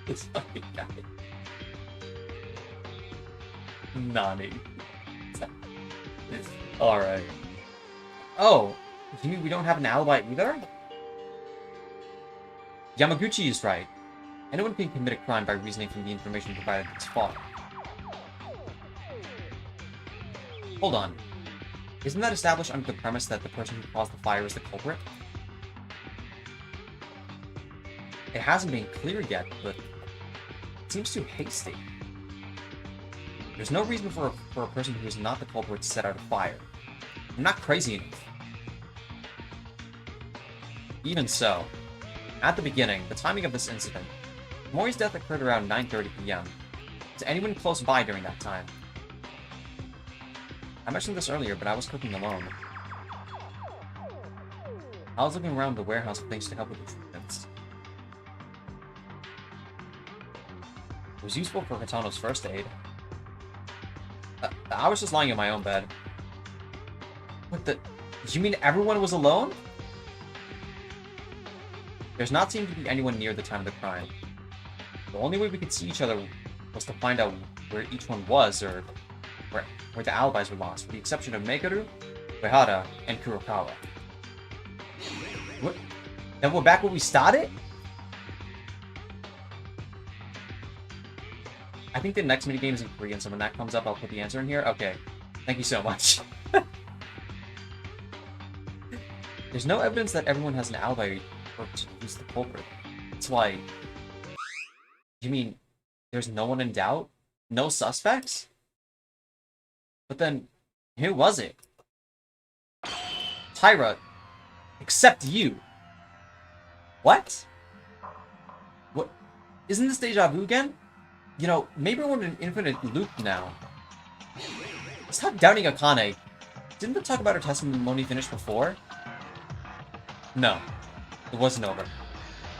This fucking guy. Nani. Alright. Oh, you mean we don't have an alibi either? Yamaguchi is right. Anyone can commit a crime by reasoning from the information provided thus far. Hold on. Isn't that established under the premise that the person who caused the fire is the culprit? It hasn't been clear yet, but it seems too hasty. There's no reason for a person who is not the culprit to set out a fire. I'm not crazy enough. Even so, at the beginning, the timing of this incident, Mori's death occurred around 9:30 p.m. Was anyone close by during that time? I mentioned this earlier, but I was cooking alone. I was looking around the warehouse for things to help with the treatments. It was useful for Katano's first aid. I was just lying in my own bed. What the... You mean everyone was alone? There's not seemed to be anyone near the time of the crime. The only way we could see each other was to find out where each one was, or where the alibis were lost, with the exception of Megaru, Uehara, and Kurokawa. What? Then we're back where we started? I think the next minigame is in Korean, so when that comes up, I'll put the answer in here. Okay. Thank you so much. There's no evidence that everyone has an alibi or to use the culprit. That's why... You mean, there's no one in doubt? No suspects? But then, who was it? Tyra. Except you. What? What? Isn't this deja vu again? You know, maybe we're in an infinite loop now. Stop doubting Akane. Didn't the talk about her testimony finish before? No. It wasn't over.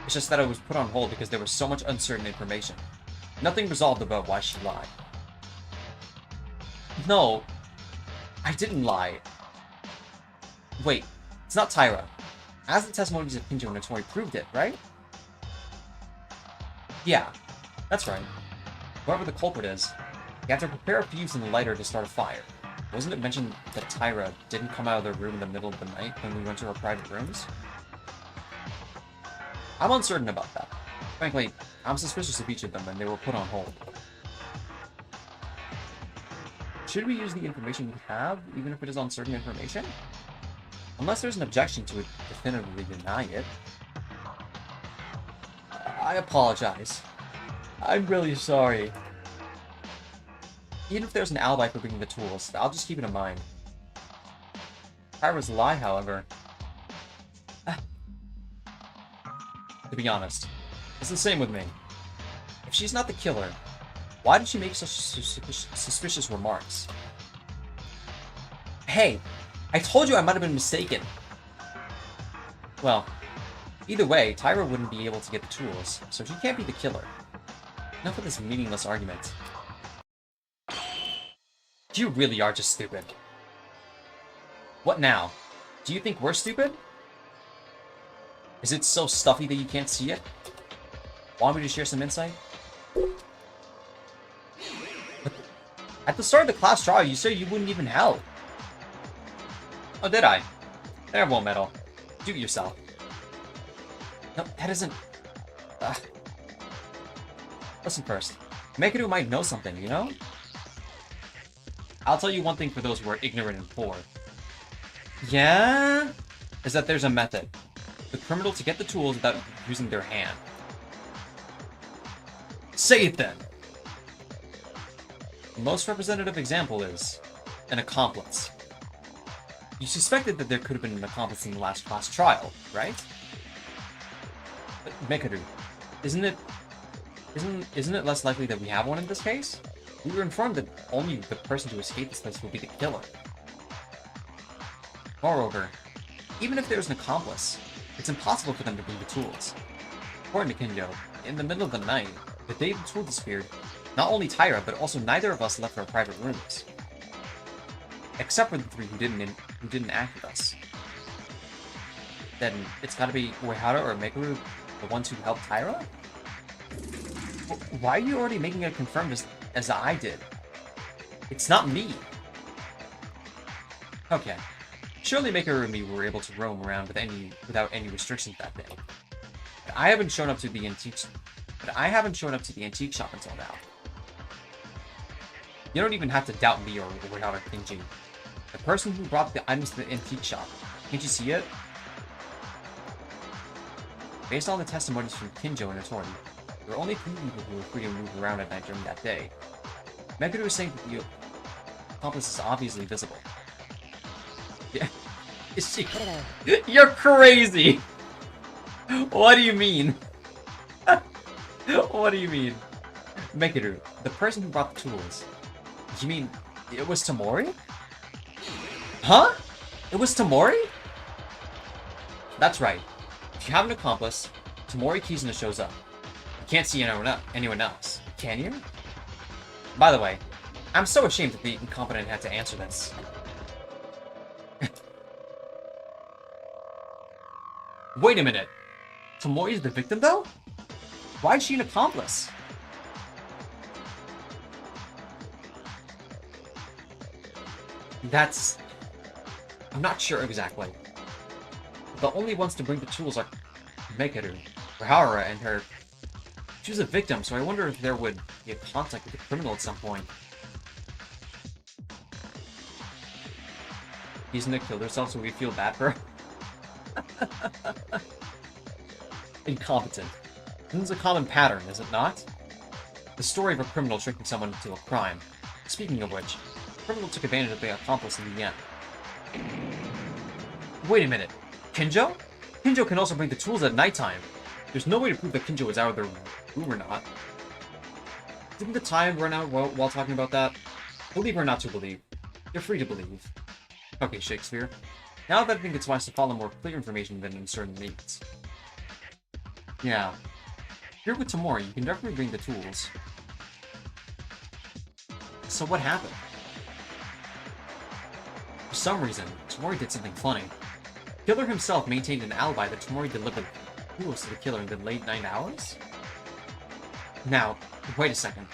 It's just that it was put on hold because there was so much uncertain information. Nothing resolved about why she lied. No. I didn't lie. Wait. It's not Tyra. As the testimonies of Kinjo and Notori proved it, right? Yeah. That's right. Whoever the culprit is, you have to prepare a fuse in the lighter to start a fire. Wasn't it mentioned that Tyra didn't come out of their room in the middle of the night when we went to our private rooms? I'm uncertain about that. Frankly, I'm suspicious of each of them, and they were put on hold. Should we use the information we have, even if it is uncertain information? Unless there's an objection to it definitively denying it. I apologize. I'm really sorry. Even if there's an alibi for bringing the tools, I'll just keep it in mind. Tyra's lie, however... To be honest, it's the same with me. If she's not the killer, why did she make such suspicious remarks? Hey, I told you I might have been mistaken. Well, either way, Tyra wouldn't be able to get the tools, so she can't be the killer. Enough of this meaningless argument. You really are just stupid. What now? Do you think we're stupid? Is it so stuffy that you can't see it? Want me to share some insight? At the start of the class trial, you said you wouldn't even help. Oh, did I? There won't meddle. Do it yourself. No, that isn't... Listen first. Mekuru might know something, you know? I'll tell you one thing for those who are ignorant and poor. Yeah? Is that there's a method. The criminal to get the tools without using their hand. Say it then! The most representative example is an accomplice. You suspected that there could have been an accomplice in the last class trial, right? But Mekuru, isn't it less likely that we have one in this case? We were informed that only the person to escape this place will be the killer. Moreover, even if there's an accomplice, it's impossible for them to bring the tools. According to Kinjo, in the middle of the night, the day the tool disappeared, not only Tyra, but also neither of us left our private rooms. Except for the three who didn't act with us. Then it's gotta be Uehara or Mekuru, the ones who helped Tyra? Why are you already making it confirmed as I did? It's not me. Okay. Surely Mekuru and me were able to roam around without any restrictions that day. But I haven't shown up to the antique shop until now. You don't even have to doubt me or Uehara Kinji. The person who brought the items to the antique shop. Can't you see it? Based on the testimonies from Kinjo and Otori, there were only 3 people who were free to move around at night during that day. Mekuru is saying that the accomplice is obviously visible. Yeah. Is she? You're crazy! What do you mean? What do you mean? Mekuru, the person who brought the tools. You mean it was Tamori? Huh? It was Tamori? That's right. If you have an accomplice, Tamori Kizuna shows up. You can't see anyone else, can you? By the way, I'm so ashamed that the incompetent had to answer this. Wait a minute. Tamori's the victim, though? Why is she an accomplice? I'm not sure exactly. The only ones to bring the tools are Mekuru, Uehara, and her. She was a victim, so I wonder if there would be a contact with the criminal at some point. Kizuna killed herself, so we feel bad for her. Incompetent. This is a common pattern, is it not? The story of a criminal tricking someone into a crime. Speaking of which, the criminal took advantage of the accomplice in the end. Wait a minute. Kinjo? Kinjo can also bring the tools at nighttime. There's no way to prove that Kinjo was out of their room or not. Didn't the time run out while talking about that? Believe or not to believe. You're free to believe. Okay, Shakespeare. Now that I think it's wise to follow more clear information than uncertain needs. Yeah. If you're with Tamori, you can definitely bring the tools. So what happened? For some reason, Tamori did something funny. The killer himself maintained an alibi that Tamori delivered tools to the killer in the late night hours? Now, wait a second.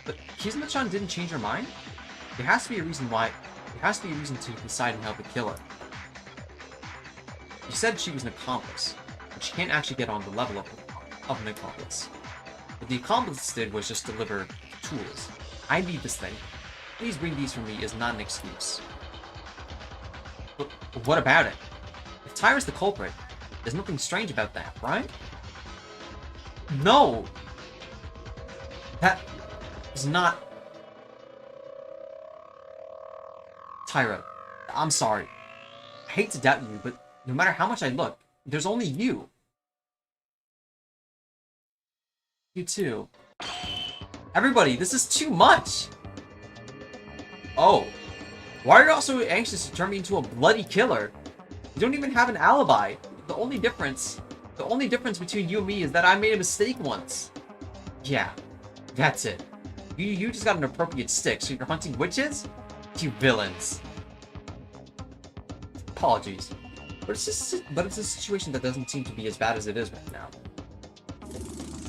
But Kizuna-chan didn't change her mind? There has to be a reason why... has to be a reason to decide and help the killer. You said she was an accomplice, but she can't actually get on the level of an accomplice. What the accomplice did was just deliver tools. I need this thing. Please bring these for me is not an excuse. But what about it? If Tyra's the culprit, there's nothing strange about that, right? No! That is not... Tyra, I'm sorry. I hate to doubt you, but no matter how much I look, there's only you. You too. Everybody, this is too much! Oh. Why are you all so anxious to turn me into a bloody killer? You don't even have an alibi. The only difference between you and me is that I made a mistake once. Yeah, that's it. You just got an appropriate stick, so you're hunting witches? You villains. Apologies. But it's a situation that doesn't seem to be as bad as it is right now.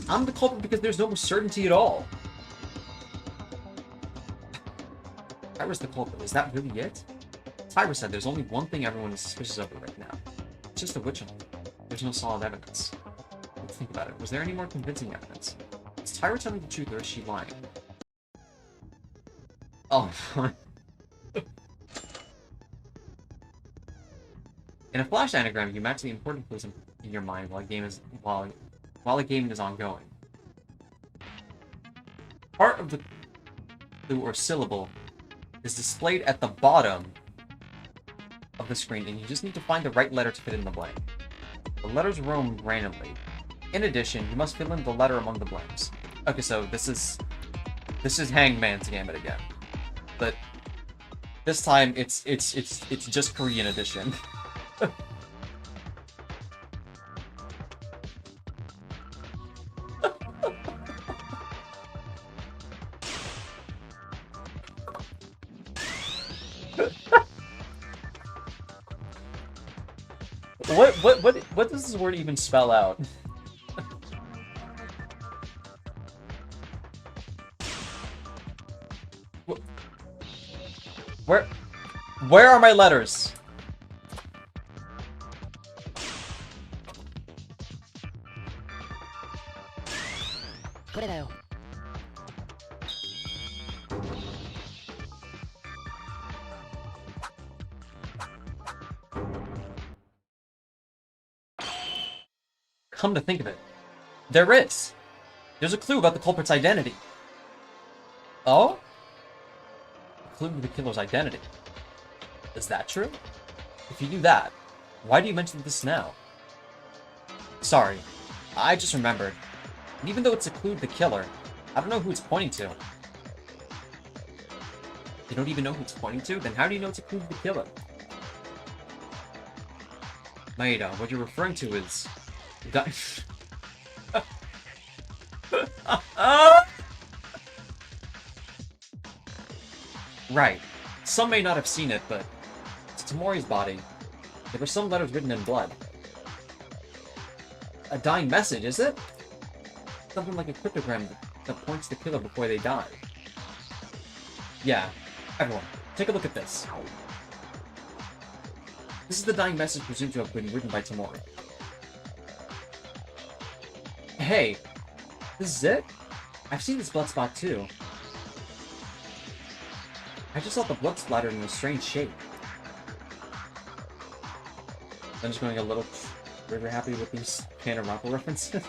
I'm the culprit because there's no certainty at all. Tyra's the culprit. Is that really it? Tyra said there's only one thing everyone is suspicious of right now. It's just a witch hunt. There's no solid evidence. Let's think about it. Was there any more convincing evidence? Is Tyra telling the truth or is she lying? Oh, in a flash anagram, you match the important clues in your mind while a game is ongoing. Part of the clue or syllable is displayed at the bottom of the screen, and you just need to find the right letter to fit in the blank. The letters roam randomly. In addition, you must fill in the letter among the blanks. Okay, so this is Hangman's Gambit again, but this time it's just Korean edition. What does this word even spell out? Where are my letters? Come to think of it, there is. There's a clue about the culprit's identity. Oh? A clue to the killer's identity. Is that true? If you do that, why do you mention this now? Sorry, I just remembered. And even though it's a clue to the killer, I don't know who it's pointing to. You don't even know who it's pointing to? Then how do you know it's a clue to the killer? Maeda, what you're referring to is... Right. Some may not have seen it, but to Tamori's body, there were some letters written in blood. A dying message, is it? Something like a cryptogram that points to the killer before they die. Yeah. Everyone, take a look at this. This is the dying message presumed to have been written by Tamori. Hey, this is it? I've seen this blood spot too. I just saw the blood splattered in a strange shape. I'm just going a little very happy with these Danganronpa references.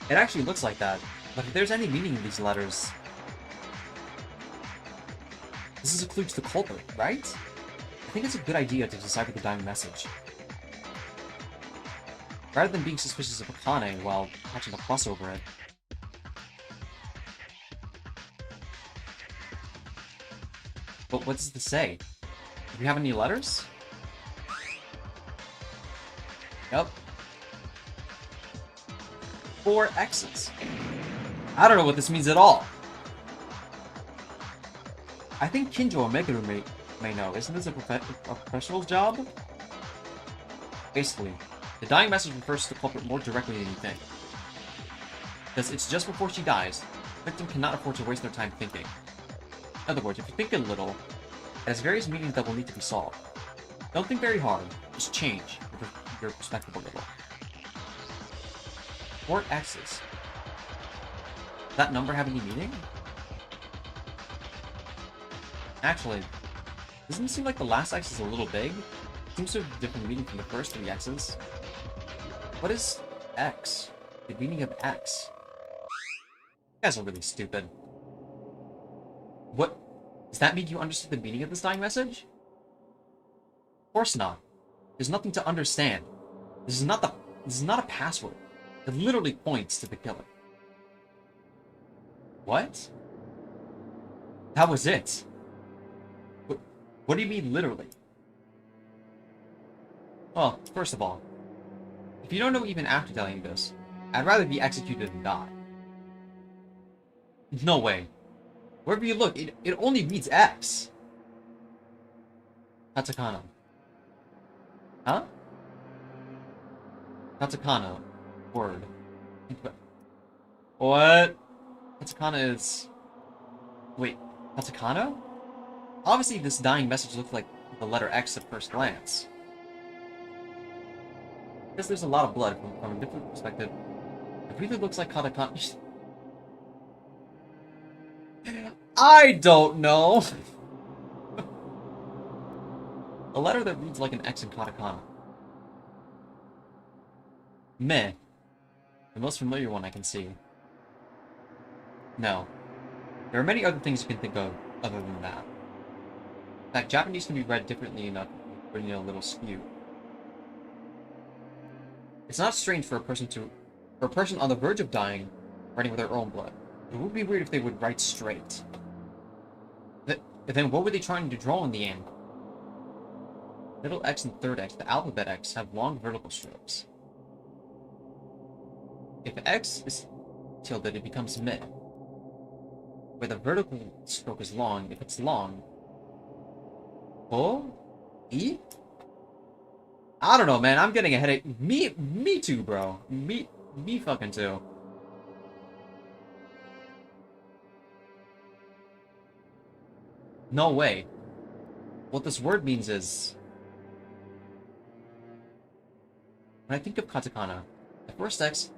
It actually looks like that, but if there's any meaning in these letters... This is a clue to the culprit, right? I think it's a good idea to decipher the dying message. Rather than being suspicious of Akane while catching a fuss over it. But what does this say? Do we have any letters? Yep. 4 X's. I don't know what this means at all. I think Kinjo or Meguru may know. Isn't this a professional's job? Basically, the dying message refers to the culprit more directly than you think. Because it's just before she dies, the victim cannot afford to waste their time thinking. In other words, if you think a little, it has various meanings that will need to be solved. Don't think very hard, just change your perspective a little. 4 X's. Does that number have any meaning? Actually, doesn't it seem like the last X is a little big? It seems to have a different meaning from the first 3 X's. What is X? The meaning of X? You guys are really stupid. What? Does that mean you understood the meaning of this dying message? Of course not. There's nothing to understand. This is not a password. It literally points to the killer. What? That was it. What do you mean literally? Well, first of all, if you don't know even after telling this, I'd rather be executed than die. No way. Wherever you look, it only reads X. Katakana. Huh? Katakana. Word. What? Katakana is... Wait, katakana? Obviously this dying message looks like the letter X at first glance. Because there's a lot of blood from a different perspective. It really looks like katakana. I don't know! A letter that reads like an X in katakana. Meh. The most familiar one I can see. No. There are many other things you can think of other than that. In fact, Japanese can be read differently enough, putting it a little skew. It's not strange for a person on the verge of dying, writing with their own blood. It would be weird if they would write straight. Then what were they trying to draw in the end? Middle X and third X, the alphabet X, have long vertical strokes. If X is tilted, it becomes mid. Where the vertical stroke is long, if it's long... Oh? E? I don't know, man. I'm getting a headache. Me too, bro. Me fucking too. No way. What this word means is... When I think of katakana, the first X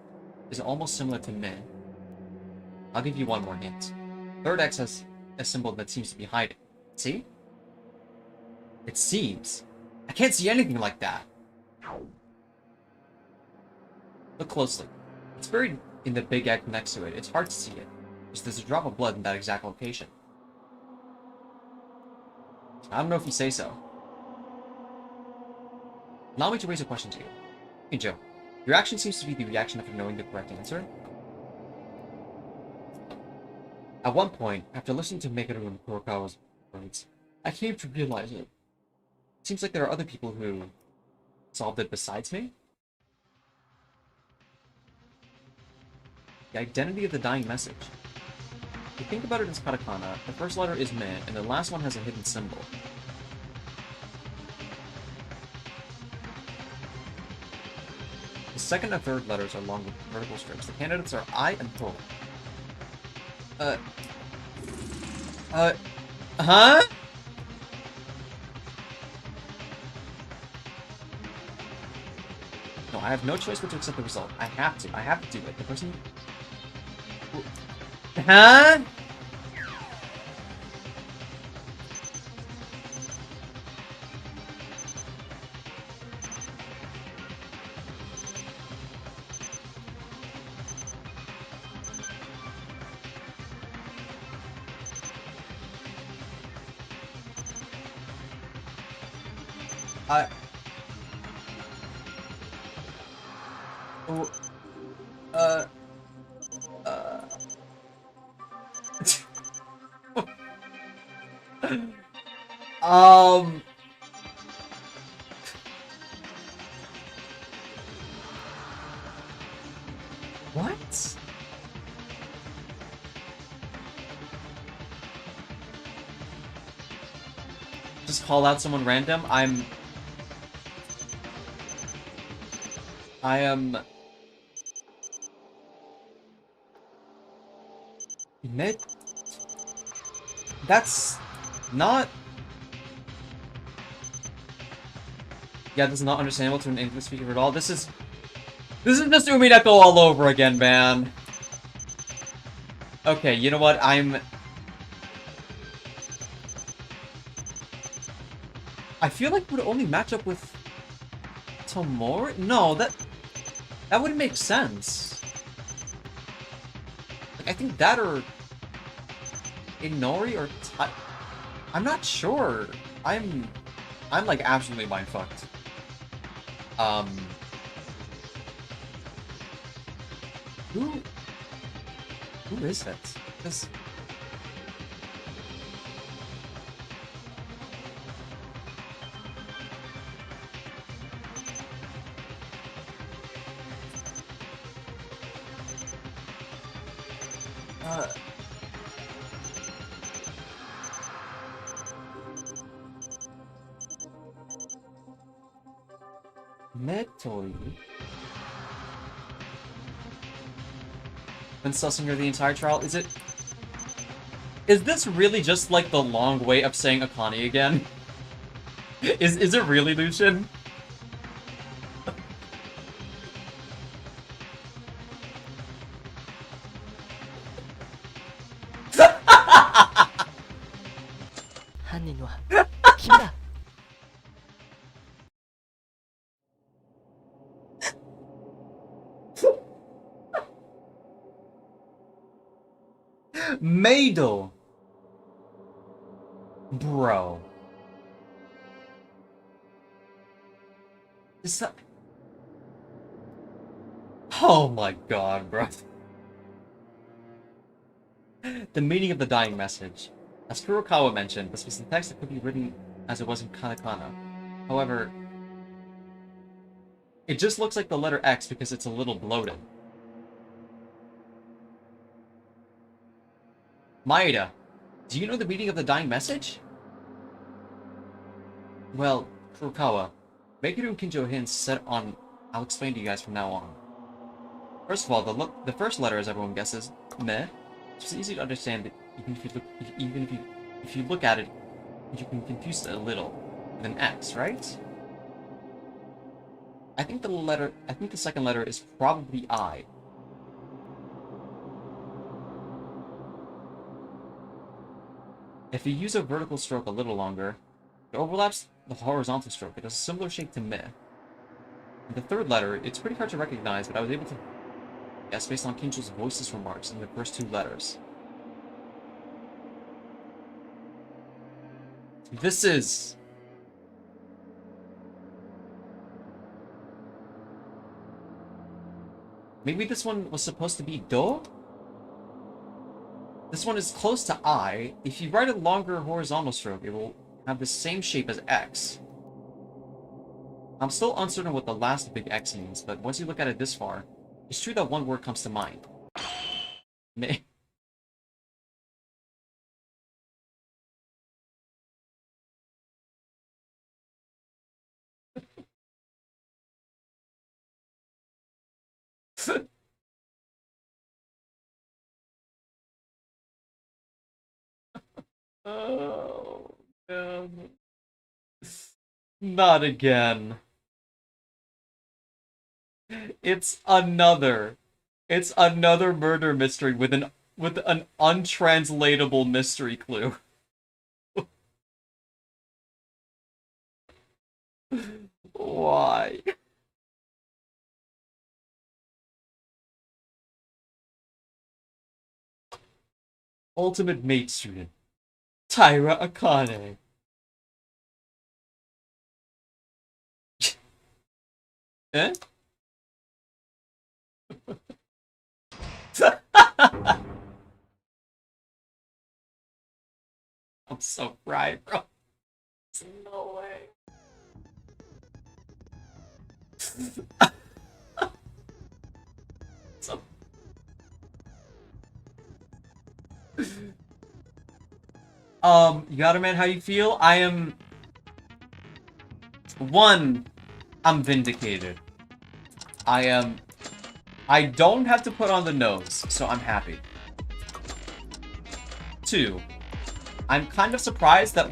is almost similar to min. I'll give you one more hint. Third X has a symbol that seems to be hiding. See? It seems. I can't see anything like that. Look closely. It's buried in the big X next to it. It's hard to see it, because there's a drop of blood in that exact location. I don't know if you say so. Allow me to raise a question to you. Hey Joe, your reaction seems to be the reaction after knowing the correct answer. At one point, after listening to Meguru and Kurokawa's words, I came to realize it. Seems like there are other people who solved it besides me. The identity of the dying message. If you think about it as katakana, the first letter is me, and the last one has a hidden symbol. The second and third letters are long with vertical strokes. The candidates are I and Po. Huh? No, I have no choice but to accept the result. I have to do it. The person... Huh? What? Just call out someone random? I am... That's not... Yeah, this is not understandable to an English speaker at all. This is just Umineko all over again, man. Okay, you know what? I feel like it would only match up with Tomori? No, that wouldn't make sense. Like, I think that or Inori or I'm not sure. I'm like absolutely mind-fucked. Who is that? This... Metori? Been sussing her the entire trial? Is this really just like the long way of saying Akane again? Is it really, Lucian? Meido! Bro. Is that... Oh my god, bro. The meaning of the dying message. As Kurokawa mentioned, this was the text that could be written as it was in katakana. However, it just looks like the letter X because it's a little bloated. Maeda, do you know the meaning of the dying message? Well, Kurokawa, Makeru and Kinjo hints set on... I'll explain to you guys from now on. First of all, the first letter, as everyone guesses, meh. It's just easy to understand that if you look at it, you can confuse it a little with an X, right? I think the second letter is probably I. If you use a vertical stroke a little longer, it overlaps the horizontal stroke. It has a similar shape to meh. And the third letter, it's pretty hard to recognize, but I was able to guess based on Kinjo's voiceless remarks in the first two letters. This is... Maybe this one was supposed to be Do? This one is close to I. If you write a longer horizontal stroke, it will have the same shape as X. I'm still uncertain what the last big X means, but once you look at it this far, it's true that one word comes to mind. May. Oh, man. Not again. It's another murder mystery with an untranslatable mystery clue. Why? Ultimate mate student. Taira Akane. Eh? I'm so fried, bro. There's no way. So... Yadaman, how you feel? I am... One, I'm vindicated. I don't have to put on the nose, so I'm happy. Two, I'm kind of surprised that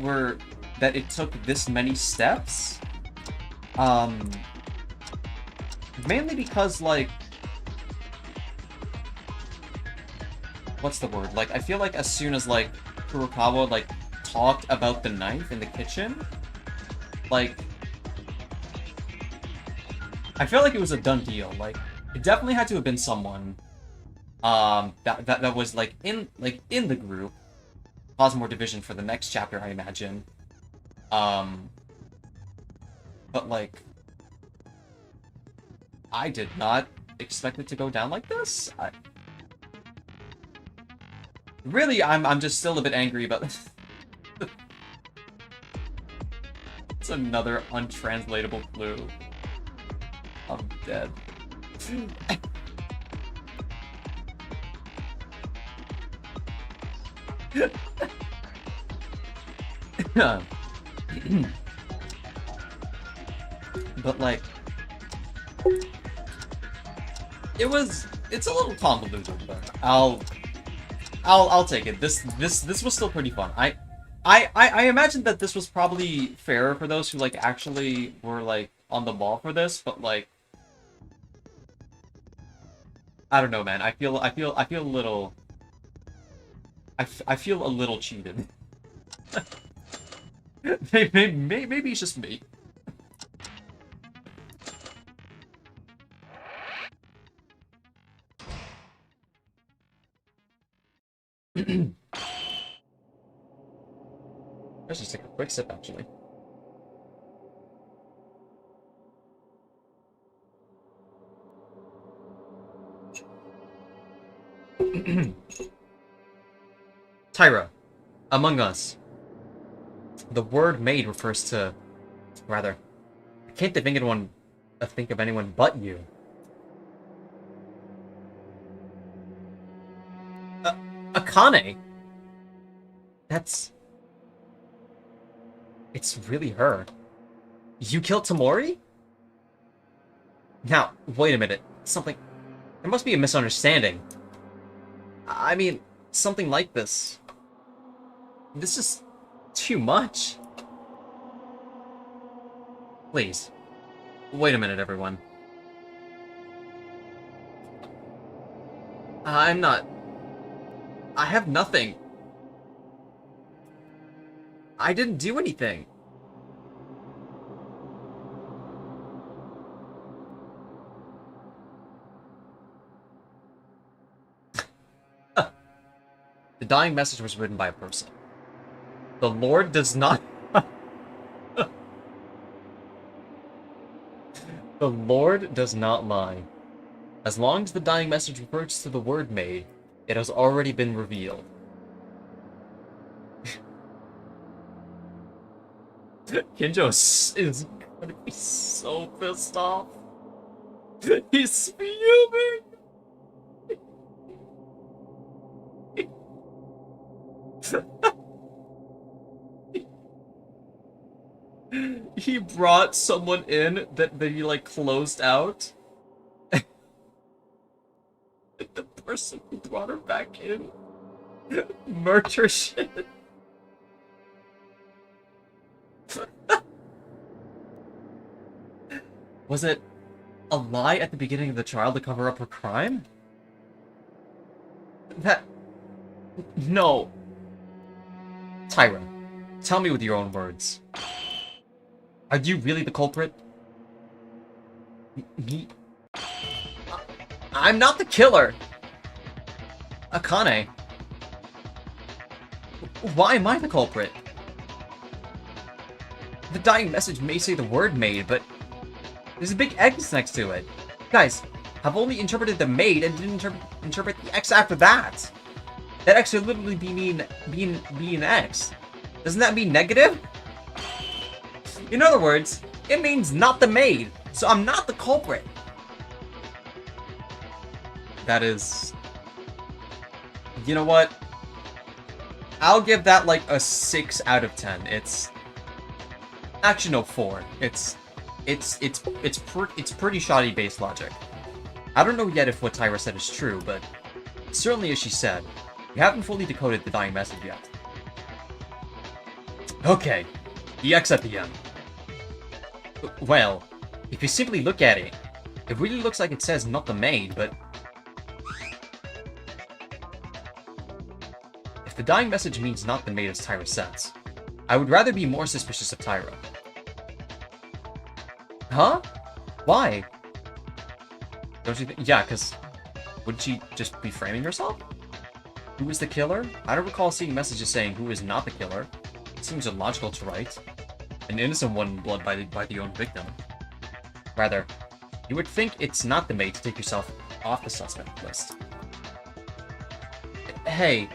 it took this many steps. Mainly because, like, what's the word? Like, I feel like as soon as, like, Kurokawa, like, talked about the knife in the kitchen, like, I feel like it was a done deal. Like, it definitely had to have been someone, that was, like, in the group, cause more division for the next chapter, I imagine. But, like, I did not expect it to go down like this. Really, I'm just still a bit angry about this. It's another untranslatable clue. I'm dead. But, like, it's a little convoluted, but I'll take it. This was still pretty fun. I imagine that this was probably fairer for those who, like, actually were, like, on the ball for this, but, like, I don't know, man. I feel a little I feel a little cheated. Maybe it's just me. Let's just take a quick sip, actually. Tyra, among us. The word "made" refers to, rather, I can't think of anyone but you. Akane. It's really her. You killed Tamori? Now, wait a minute. There must be a misunderstanding. I mean, something like this. This is too much. Please. Wait a minute, everyone. I have nothing. I didn't do anything. The dying message was written by a person. The Lord does not... The Lord does not lie. As long as the dying message refers to the word "made," it has already been revealed. Kinjo is gonna be so pissed off. He's fuming! He brought someone in that he, like, closed out. The person who brought her back in murked her shit. Was it a lie at the beginning of the trial to cover up her crime? No. Tyra, tell me with your own words. Are you really the culprit? Me? I'm not the killer! Akane. Why am I the culprit? The dying message may say the word "made," but there's a big X next to it. Guys, I've only interpreted the "made" and didn't interpret the X after that. That X should literally be an X. Doesn't that mean negative? In other words, it means not the "made," so I'm not the culprit. That is... You know what? I'll give that, like, a 6 out of 10. It's... Actually, no, 4. It's pretty shoddy base logic. I don't know yet if what Tyra said is true, but certainly as she said, we haven't fully decoded the dying message yet. Okay, the X at the end. Well, if you simply look at it, it really looks like it says not the maid, but... If the dying message means not the maid as Tyra says, I would rather be more suspicious of Tyra. Huh? Why? Don't you think? Yeah, because wouldn't she just be framing herself? Who is the killer? I don't recall seeing messages saying who is not the killer. It seems illogical to write. An innocent one in blood by the own victim. Rather, you would think it's not the maid to take yourself off the suspect list. Hey,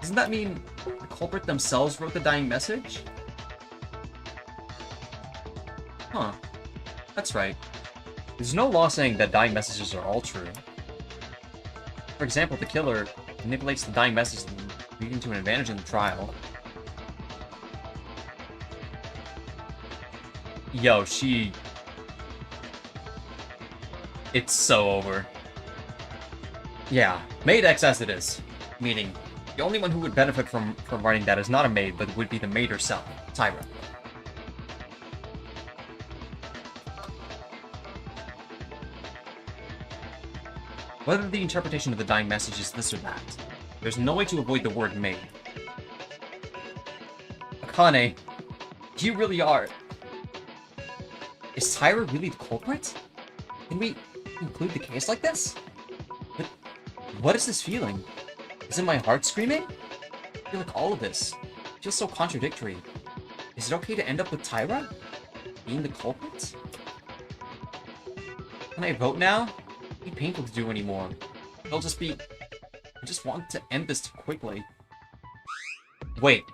doesn't that mean the culprit themselves wrote the dying message? Huh. That's right. There's no law saying that dying messages are all true. For example, the killer manipulates the dying message leading to an advantage in the trial. Yo, it's so over. Yeah, maid X as it is. Meaning, the only one who would benefit from writing that is not a maid, but would be the maid herself, Tyra. Whether the interpretation of the dying message is this or that, there's no way to avoid the word maid. Akane, you really are... Is Tyra really the culprit? Can we conclude the case like this? But what is this feeling? Isn't my heart screaming? I feel like all of this feels so contradictory. Is it okay to end up with Tyra? Being the culprit? Can I vote now? It'd be painful to do anymore. It'll just be... I just want to end this quickly. Wait.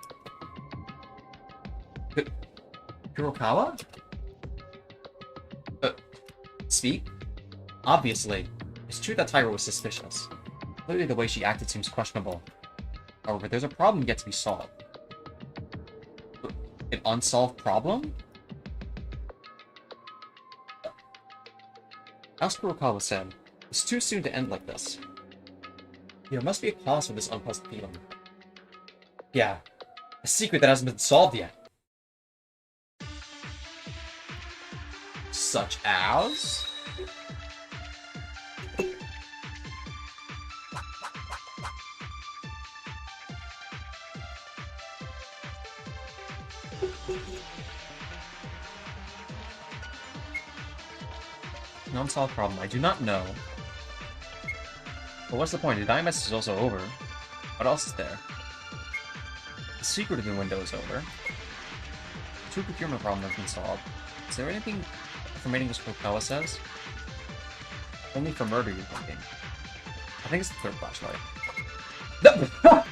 Kurokawa? Speak? Obviously. It's true that Tyra was suspicious. Clearly the way she acted seems questionable. However, there's a problem yet to be solved. An unsolved problem? As Kurokawa said, it's too soon to end like this. There must be a cause for this unpleasant feeling. Yeah, a secret that hasn't been solved yet. Such as... An unsolved problem. I do not know. But what's the point? The dying message is also over. What else is there? The secret of the window is over. The true procurement problem has been solved. Is there anything informating what Kurokawa says? Only for murder, you're thinking. I think it's the third flashlight. That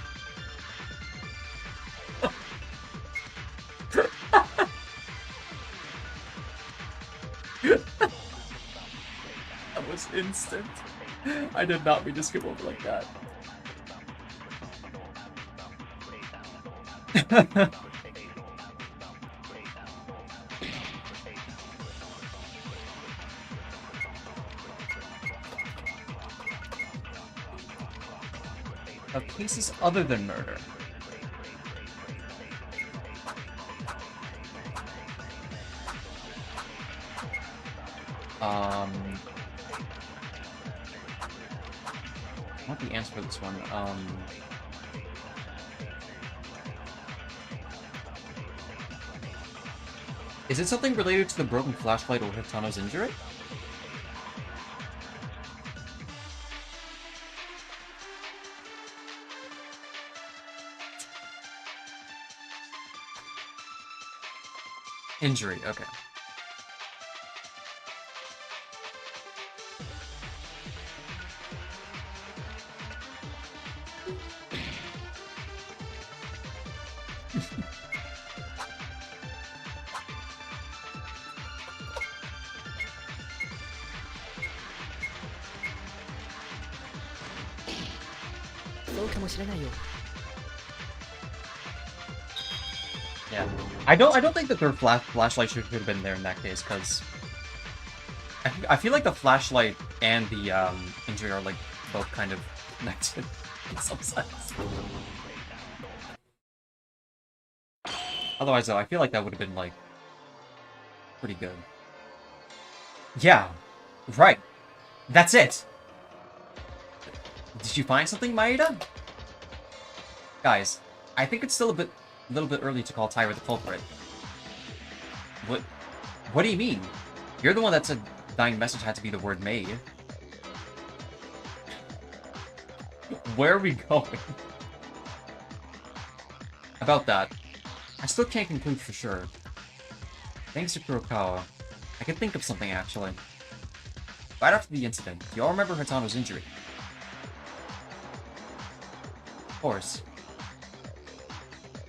was instant. I did not mean to skip over like that. Of cases other than murder. Not the answer for this one. Is it something related to the broken flashlight or Hitano's injury? Injury, okay. Yeah, I don't think the third flashlight should have been there in that case, because I feel like the flashlight and the injury are like both kind of connected in some sense. Otherwise, though, I feel like that would have been, like, pretty good. Yeah, right. That's it. Did you find something, Maeda? Guys, I think it's still a little bit early to call Tyra the culprit. What do you mean? You're the one that said the dying message had to be the word made. Where are we going? About that, I still can't conclude for sure. Thanks to Kurokawa, I can think of something actually. Right after the incident, do you all remember Hatano's injury? Of course.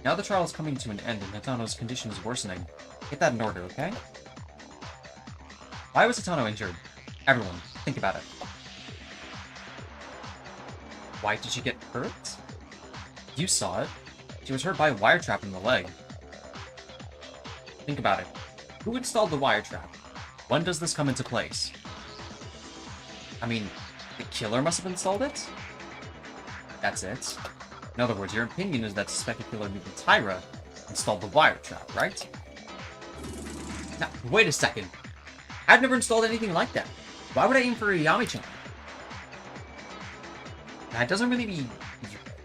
Now the trial is coming to an end and Hatano's condition is worsening. Get that in order, okay? Why was Hatano injured? Everyone, think about it. Why did she get hurt? You saw it. She was hurt by a wire trap in the leg. Think about it. Who installed the wire trap? When does this come into place? I mean, the killer must have installed it? That's it. In other words, your opinion is that suspected killer maybe Tyra installed the wire trap, right? Now, wait a second. I've never installed anything like that. Why would I aim for a Yami-chan? That doesn't really be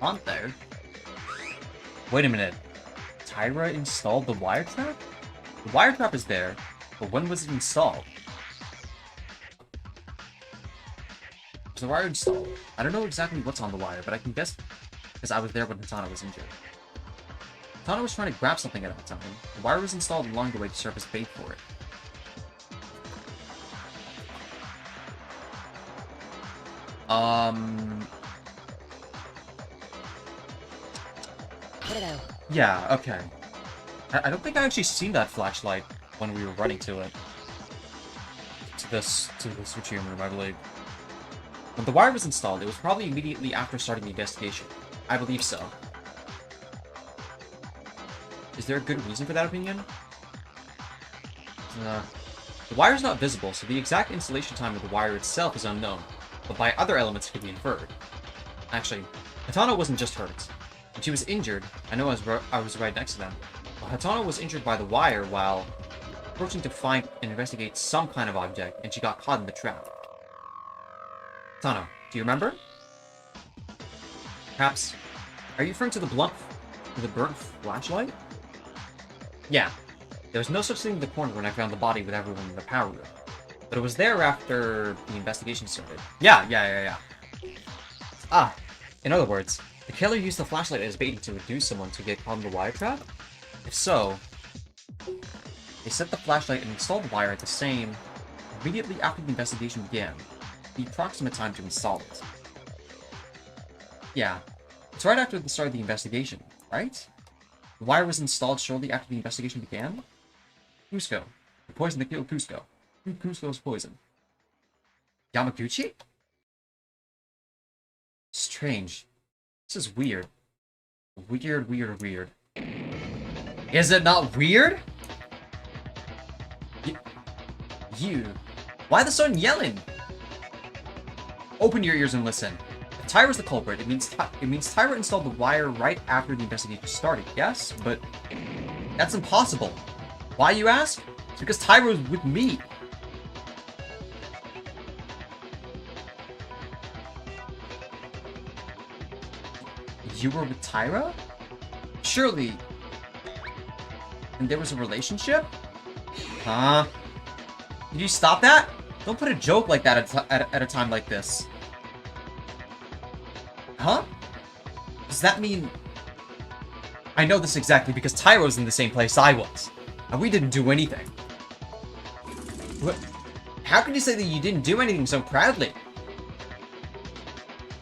on there. Wait a minute. Tyra installed the wire trap? The wire trap is there, but when was it installed? Was the wire installed? I don't know exactly what's on the wire, but I can guess because I was there when Hatano was injured. Hatano was trying to grab something at that time. The wire was installed along the way to serve as bait for it. Yeah, okay. I don't think I actually seen that flashlight when we were running to it. To the switching room, I believe. When the wire was installed, it was probably immediately after starting the investigation. I believe so. Is there a good reason for that opinion? The wire is not visible, so the exact installation time of the wire itself is unknown, but by other elements it can be inferred. Actually, Hatano wasn't just hurt. When she was injured, I know I was right next to them. But Hatano was injured by the wire while approaching to find and investigate some kind of object, and she got caught in the trap. Hatano, do you remember? Perhaps, are you referring to the burnt flashlight? Yeah. There was no such thing in the corner when I found the body with everyone in the power room. But it was there after the investigation started. Yeah. Ah, in other words, the killer used the flashlight as bait to induce someone to get caught in the wire trap? If so, they set the flashlight and installed the wire at the same immediately after the investigation began. The approximate time to install it. Yeah, it's right after the start of the investigation, right? The wire was installed shortly after the investigation began? Cusco. The poison that killed Cusco. Cusco's poison. Yamaguchi? Strange. This is weird. Weird. Is it not weird? You. Why the son yelling? Open your ears and listen. If Tyra's the culprit, it means Tyra installed the wire right after the investigation started, yes? But that's impossible. Why, you ask? It's because Tyra was with me. You were with Tyra? Surely. And there was a relationship? Huh? Did you stop that? Don't put a joke like that at a time like this. Huh? Does that mean... I know this exactly because Tyra was in the same place I was. And we didn't do anything. What? How can you say that you didn't do anything so proudly?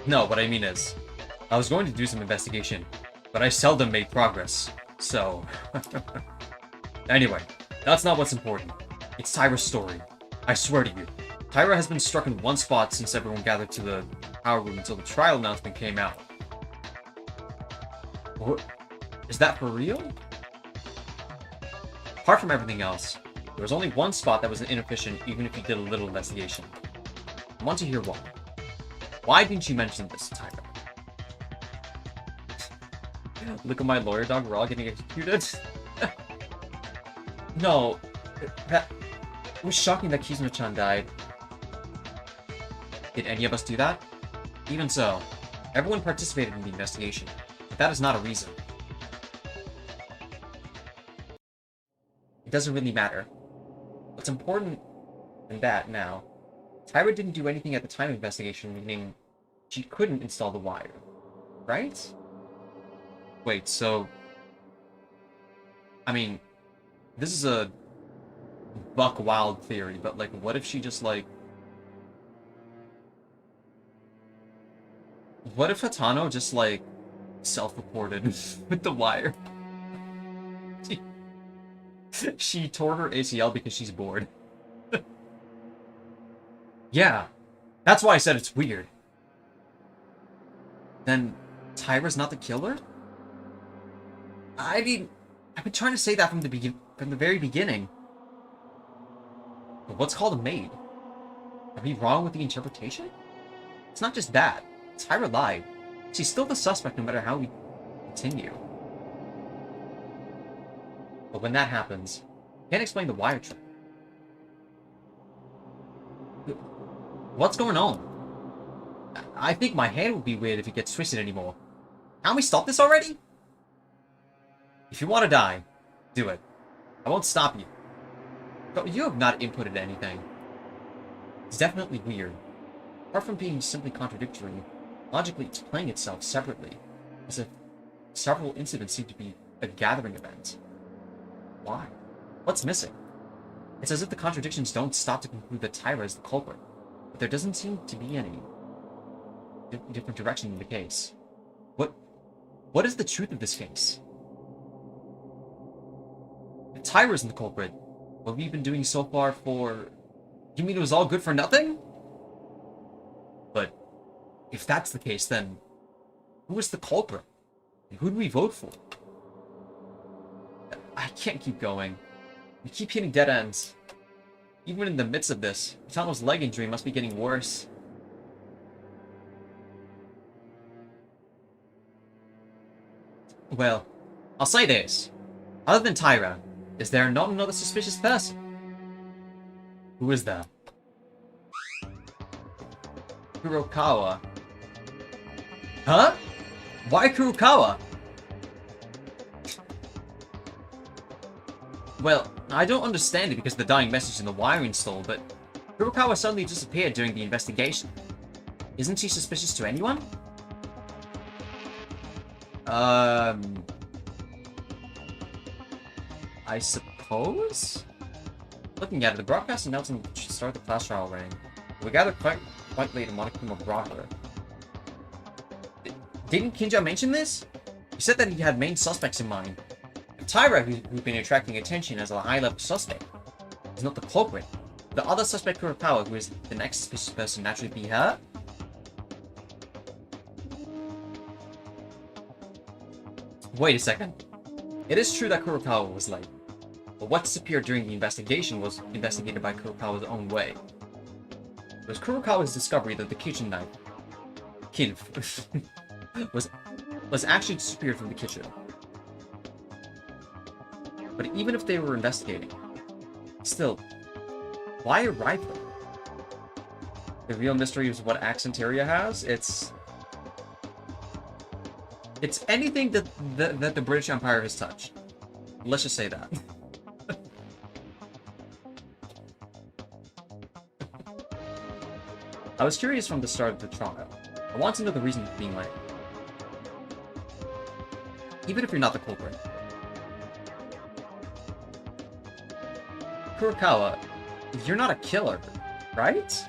No, what I mean is... I was going to do some investigation, but I seldom made progress, so... Anyway, that's not what's important. It's Tyra's story. I swear to you, Tyra has been struck in one spot since everyone gathered to the power room until the trial announcement came out. What? Is that for real? Apart from everything else, there was only one spot that was inefficient even if you did a little investigation. I want to hear why. Why didn't you mention this, Tyra? Look at my lawyer dog, we're all getting executed. No, that it was shocking that Kizuna-chan died. Did any of us do that? Even so, everyone participated in the investigation, but that is not a reason. It doesn't really matter. What's important than that now, Tyra didn't do anything at the time of investigation, meaning she couldn't install the wire, right? Wait, so... I mean, this is a buck wild theory, but like, what if she just like... What if Hatano just like self-reported with the wire? She tore her ACL because she's bored. Yeah, that's why I said it's weird. Then Tyra's not the killer? I mean, I've been trying to say that from the very beginning. But what's called a maid? Are we wrong with the interpretation? It's not just that. Tyra lied. She's still the suspect no matter how we continue. But when that happens, you can't explain the wire trick. What's going on? I think my hand would be weird if it gets twisted anymore. Can't we stop this already? If you want to die, do it. I won't stop you. But you have not inputted anything. It's definitely weird. Apart from being simply contradictory, logically it's playing itself separately, as if several incidents seem to be a gathering event. Why? What's missing? It's as if the contradictions don't stop to conclude that Tyra is the culprit, but there doesn't seem to be any different direction in the case. What is the truth of this case? If Tyra isn't the culprit, what we've been doing so far for... You mean it was all good for nothing? But if that's the case, then who is the culprit? And who do we vote for? I can't keep going. We keep hitting dead ends. Even in the midst of this, Utano's leg injury must be getting worse. Well, I'll say this. Other than Tyra, is there not another suspicious person? Who is that? Kurokawa. Huh? Why Kurokawa? Well, I don't understand it because of the dying message in the wire install, but Kurokawa suddenly disappeared during the investigation. Isn't she suspicious to anyone? I suppose? Looking at it, the broadcast announcing should start the class trial rang. We gathered quite late and Monokuma brought her. Didn't Kinja mention this? He said that he had main suspects in mind. If Tyra, who's been attracting attention as a high-level suspect, is not the culprit, the other suspect Kurokawa, who is the next suspicious person, naturally be her? Wait a second. It is true that Kurokawa was late, but what disappeared during the investigation was investigated by Kurokawa's own way. It was Kurokawa's discovery that the kitchen knife, was actually disappeared from the kitchen. But even if they were investigating, still, why a rifle? The real mystery is what accent Area has. It's anything that the British Empire has touched. Let's just say that. I was curious from the start of the trial. I want to know the reason for being late. Even if you're not the culprit. Kurokawa, you're not a killer, right?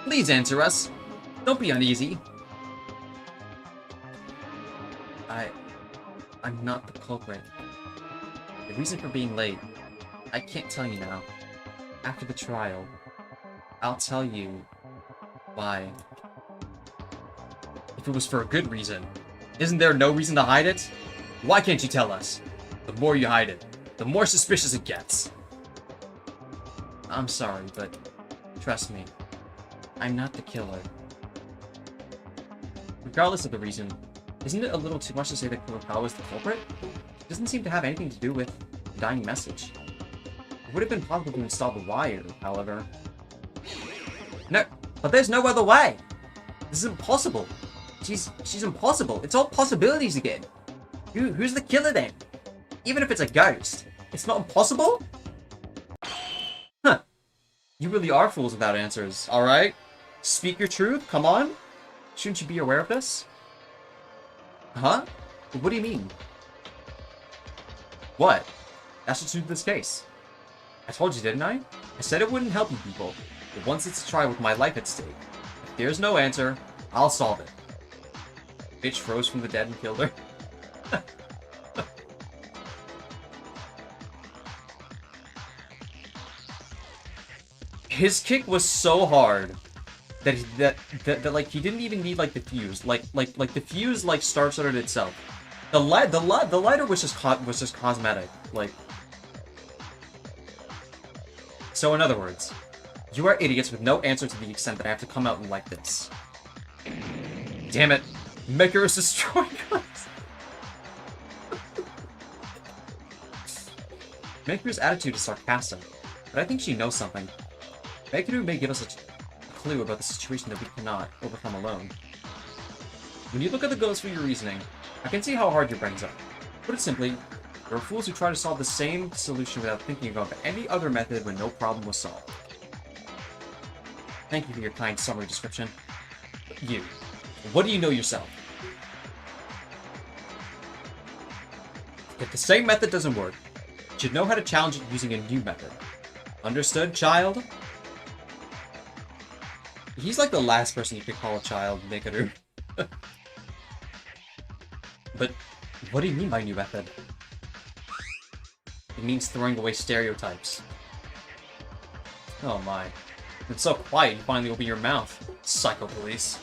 Please answer us. Don't be uneasy. I'm not the culprit. The reason for being late, I can't tell you now. After the trial, I'll tell you why. If it was for a good reason, isn't there no reason to hide it? Why can't you tell us? The more you hide it, the more suspicious it gets. I'm sorry, but trust me, I'm not the killer. Regardless of the reason, Isn't it a little too much to say that Kurokawa is the culprit? It doesn't seem to have anything to do with the dying message. It would have been possible to install the wire, however. No, but there's no other way! This is impossible! She's impossible! It's all possibilities again! Who's the killer then? Even if it's a ghost, it's not impossible? Huh. You really are fools without answers, alright? Speak your truth, come on? Shouldn't you be aware of this? Huh? What do you mean? What? That's the truth of this case. I told you, didn't I? I said it wouldn't help you people, but once it's a try with my life at stake, if there's no answer, I'll solve it. Bitch rose from the dead and killed her. His kick was so hard that like he didn't even need like the fuse. Like the fuse like started itself. The lighter was just cosmetic. Like, so in other words, you are idiots with no answer to the extent that I have to come out like this. Damn it, Maker is destroying us. Maker's attitude is sarcastic, but I think she knows something. Makeru may give us a clue about the situation that we cannot overcome alone. When you look at the ghost for your reasoning, I can see how hard your brains are. Put it simply, there are fools who try to solve the same solution without thinking of any other method when no problem was solved. Thank you for your kind summary description. You, what do you know yourself? If the same method doesn't work, you should know how to challenge it using a new method. Understood, child? He's like the last person you could call a child, Makeru. But what do you mean by new method? It means throwing away stereotypes. Oh my. It's so quiet you finally open your mouth, psycho police.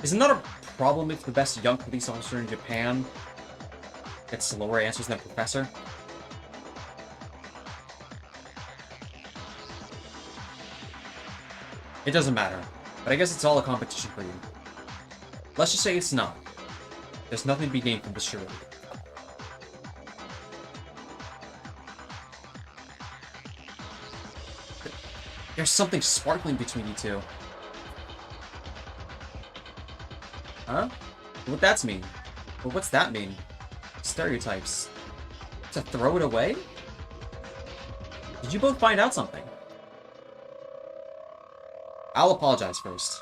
Isn't that a problem if the best young police officer in Japan gets slower answers than Professor? It doesn't matter, but I guess it's all a competition for you. Let's just say it's not. There's nothing to be gained from this charade. There's something sparkling between you two. Huh? What that's mean? Well, what's that mean? Stereotypes. To throw it away? Did you both find out something? I'll apologize first.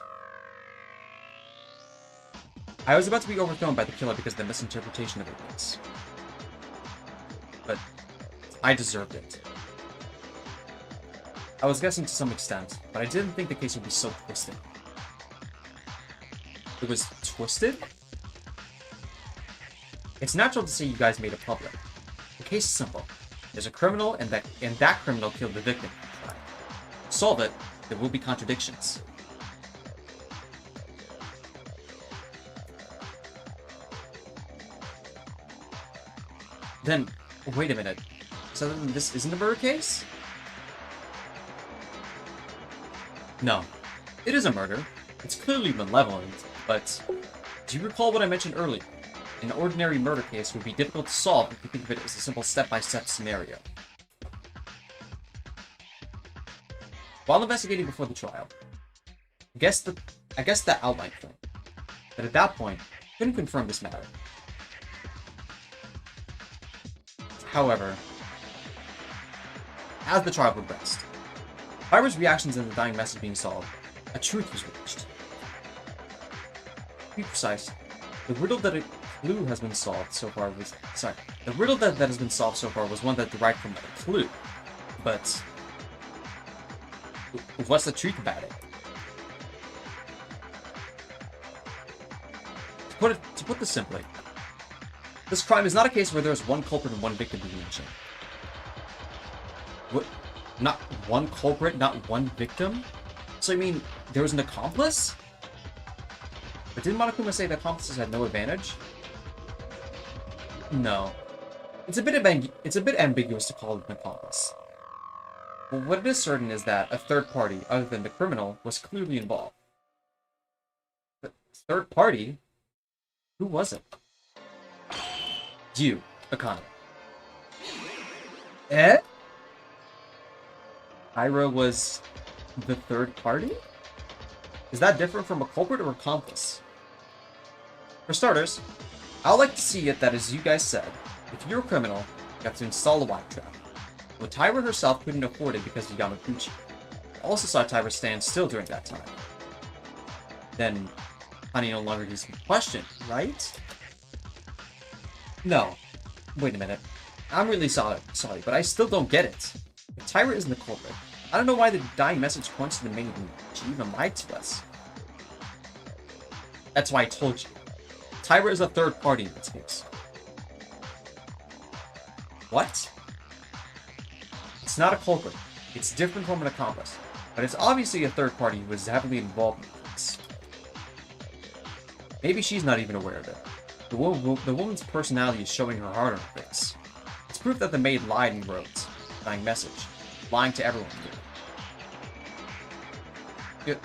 I was about to be overthrown by the killer because of the misinterpretation of events. But I deserved it. I was guessing to some extent, but I didn't think the case would be so twisted. It was twisted? It's natural to say you guys made it public. The case is simple. There's a criminal, and that criminal killed the victim. Solve it, there will be contradictions. Then, wait a minute. So then this isn't a murder case? No. It is a murder. It's clearly malevolent, but do you recall what I mentioned earlier? An ordinary murder case would be difficult to solve if you think of it as a simple step-by-step scenario. While investigating before the trial, I guess the outline claimed that at that point, couldn't confirm this matter. However, as the trial progressed, Hyra's reactions and the dying message being solved, a truth was reached. To be precise, the riddle that a clue has been solved so far was... Sorry, the riddle that has been solved so far was one that derived from a clue. But what's the truth about it? To put this simply, this crime is not a case where there is one culprit and one victim being mentioned. What? Not one culprit, not one victim? So you mean there was an accomplice? But didn't Monokuma say the accomplices had no advantage? No. It's a bit ambiguous to call it an accomplice. But what it is certain is that a third party, other than the criminal, was clearly involved. Third party? Who was it? You, Akane. Eh? Ira was the third party? Is that different from a culprit or accomplice? For starters, I'd like to see it that, as you guys said, if you're a criminal, you have to install a wire trap. But Tyra herself couldn't afford it because of Yamaguchi. I also saw Tyra stand still during that time. Then, Honey no longer needs to be questioned, right? No. Wait a minute. I'm really sorry, but I still don't get it. If Tyra isn't the culprit, I don't know why the dying message points to the main room. She even lied to us. That's why I told you. Tyra is a third party in this case. What? It's not a culprit. It's different from an accomplice. But it's obviously a third party who was heavily involved in this. Maybe she's not even aware of it. The woman's personality is showing her heart on her face. It's proof that the maid lied and wrote a dying message, lying to everyone here.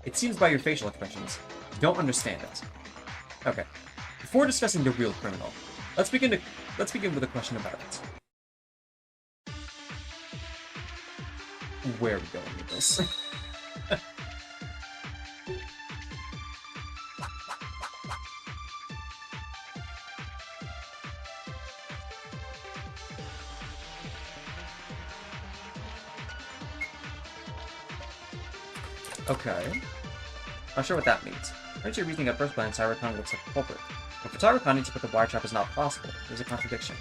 It seems by your facial expressions, you don't understand it. Okay, before discussing the real criminal, let's begin with a question about it. Where are we going with this? Okay. Not sure what that means. Aren't you reasoning at first glance, Tyra looks like a culprit. But for Tyra to put the wire trap is not possible. There's a contradiction.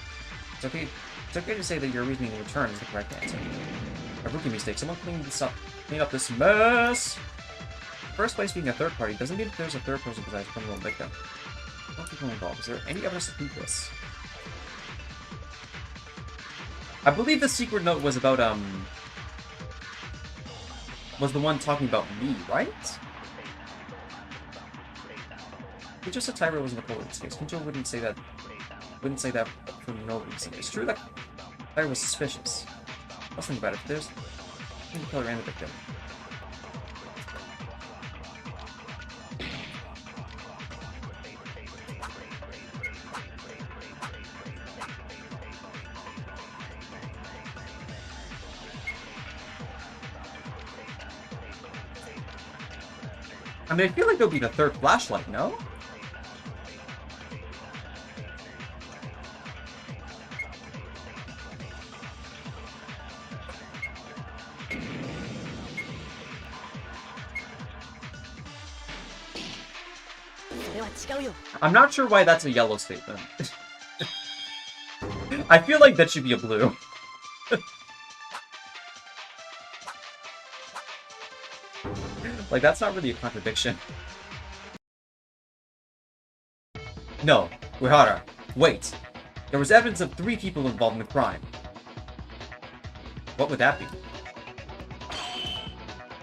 It's okay to say that your reasoning in return is the correct answer. A rookie mistake. Someone clean up this mess! First place being a third party doesn't mean that there's a third person besides the criminal victim. What people involved? Is there any evidence to prove this? I believe the secret note was about, was the one talking about me, right? He just said Tyra wasn't a culprit in this case. Kinjo wouldn't say that for no reason. It's true that Tyra was suspicious. Let's think about it. There's the killer and the victim. I mean, I feel like there'll be the third flashlight, no? I'm not sure why that's a yellow statement. I feel like that should be a blue. Like, that's not really a contradiction. No, Uehara, wait. There was evidence of 3 people involved in the crime. What would that be?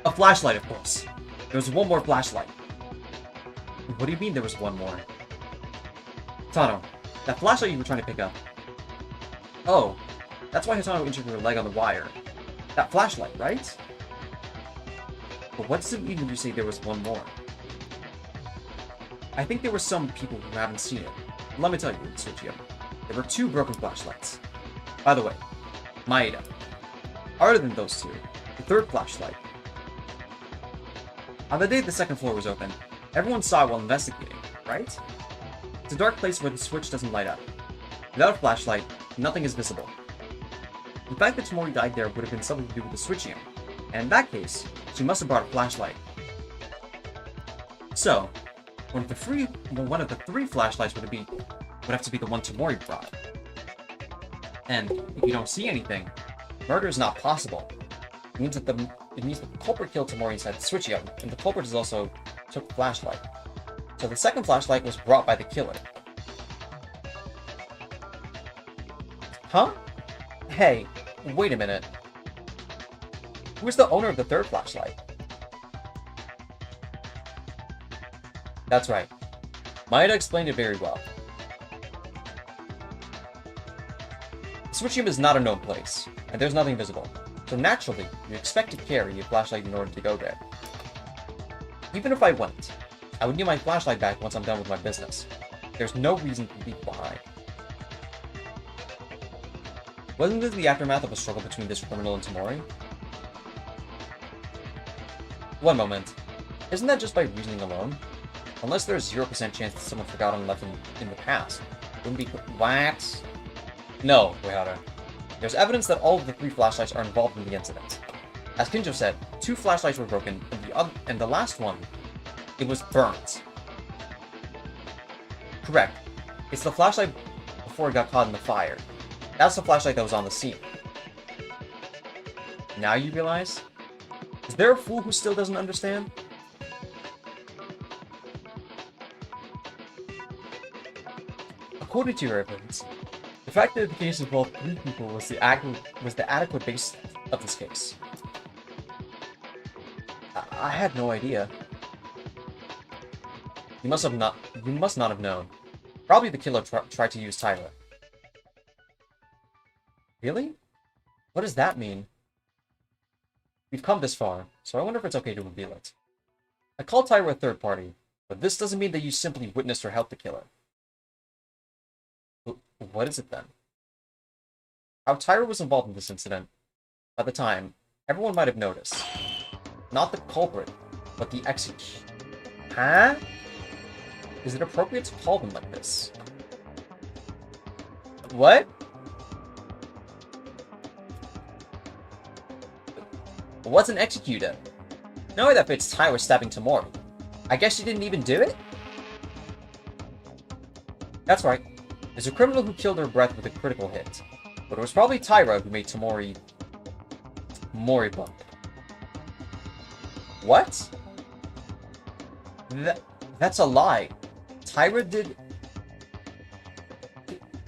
A flashlight, of course. There was one more flashlight. What do you mean there was one more? Tano, that flashlight you were trying to pick up. Oh, that's why Hitano injured her leg on the wire. That flashlight, right? But what does it mean when you say there was one more? I think there were some people who haven't seen it. Let me tell you, Tsuchiya. There were 2 broken flashlights. By the way, Maeda. Other than those 2, the 3rd flashlight. On the day the 2nd floor was open, everyone saw it while investigating, right? It's a dark place where the switch doesn't light up. Without a flashlight, nothing is visible. The fact that Tomori died there would have been something to do with the switching, and in that case, she must have brought a flashlight. So, one of the 3 flashlights would have to be the one Tomori brought. And if you don't see anything, murder is not possible. It means that the culprit killed Tomori inside the switchy oven, and the culprit also took the flashlight. So the 2nd flashlight was brought by the killer. Huh? Hey, wait a minute. Who's the owner of the 3rd flashlight? That's right. Maeda explained it very well. The switch room is not a known place, and there's nothing visible. So naturally, you expect to carry a flashlight in order to go there. Even if I wouldn't, I would need my flashlight back once I'm done with my business. There's no reason to leave behind. Wasn't this the aftermath of a struggle between this criminal and Tamori? One moment. Isn't that just by reasoning alone? Unless there's 0% chance that someone forgot and left in the past. Wouldn't be... What? No, Uehara. There's evidence that all of the 3 flashlights are involved in the incident. As Kinjo said, 2 flashlights were broken, and the last one, it was burnt. Correct. It's the flashlight before it got caught in the fire. That's the flashlight that was on the scene. Now you realize? Is there a fool who still doesn't understand? According to your evidence, the fact that the case involved 3 people was the adequate base of this case. I had no idea. You must not have known. Probably the killer tried to use Tyra. Really? What does that mean? We've come this far, so I wonder if it's okay to reveal it. I called Tyra a third party, but this doesn't mean that you simply witnessed or helped the killer. What is it then? How Tyra was involved in this incident. By the time, everyone might have noticed. Not the culprit, but the executioner. Huh? Is it appropriate to call them like this? What? What's an executor? No way that fits Tyra stabbing Tamori. I guess she didn't even do it? That's right. There's a criminal who killed her breath with a critical hit. But it was probably Tyra who made Tamori... moribund. What? That's a lie. Tyra did...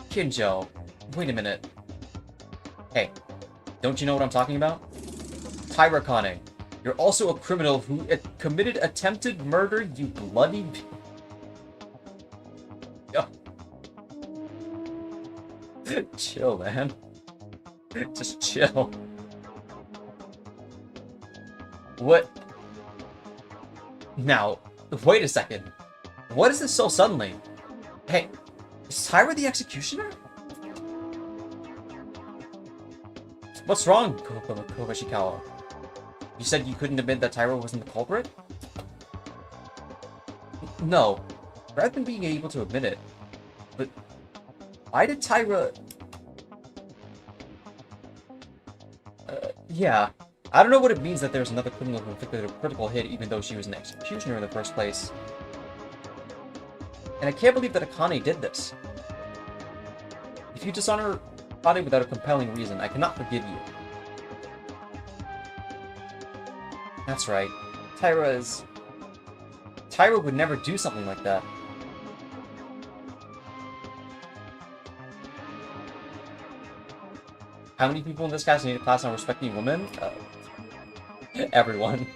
Kinjo, wait a minute. Hey, don't you know what I'm talking about? Tyra Kane, you're also a criminal who committed attempted murder, you bloody... Chill, man. Just chill. What? Now, wait a second. What is this so suddenly? Hey, is Tyra the executioner? What's wrong, Kobashikawa? You said you couldn't admit that Tyra wasn't the culprit? No, rather than being able to admit it. But why did Tyra... yeah. I don't know what it means that there's another criminal who inflicted a critical hit even though she was an executioner in the first place. And I can't believe that Akane did this. If you dishonor Akane without a compelling reason, I cannot forgive you. That's right. Tyra would never do something like that. How many people in this cast need a class on respecting women? Everyone.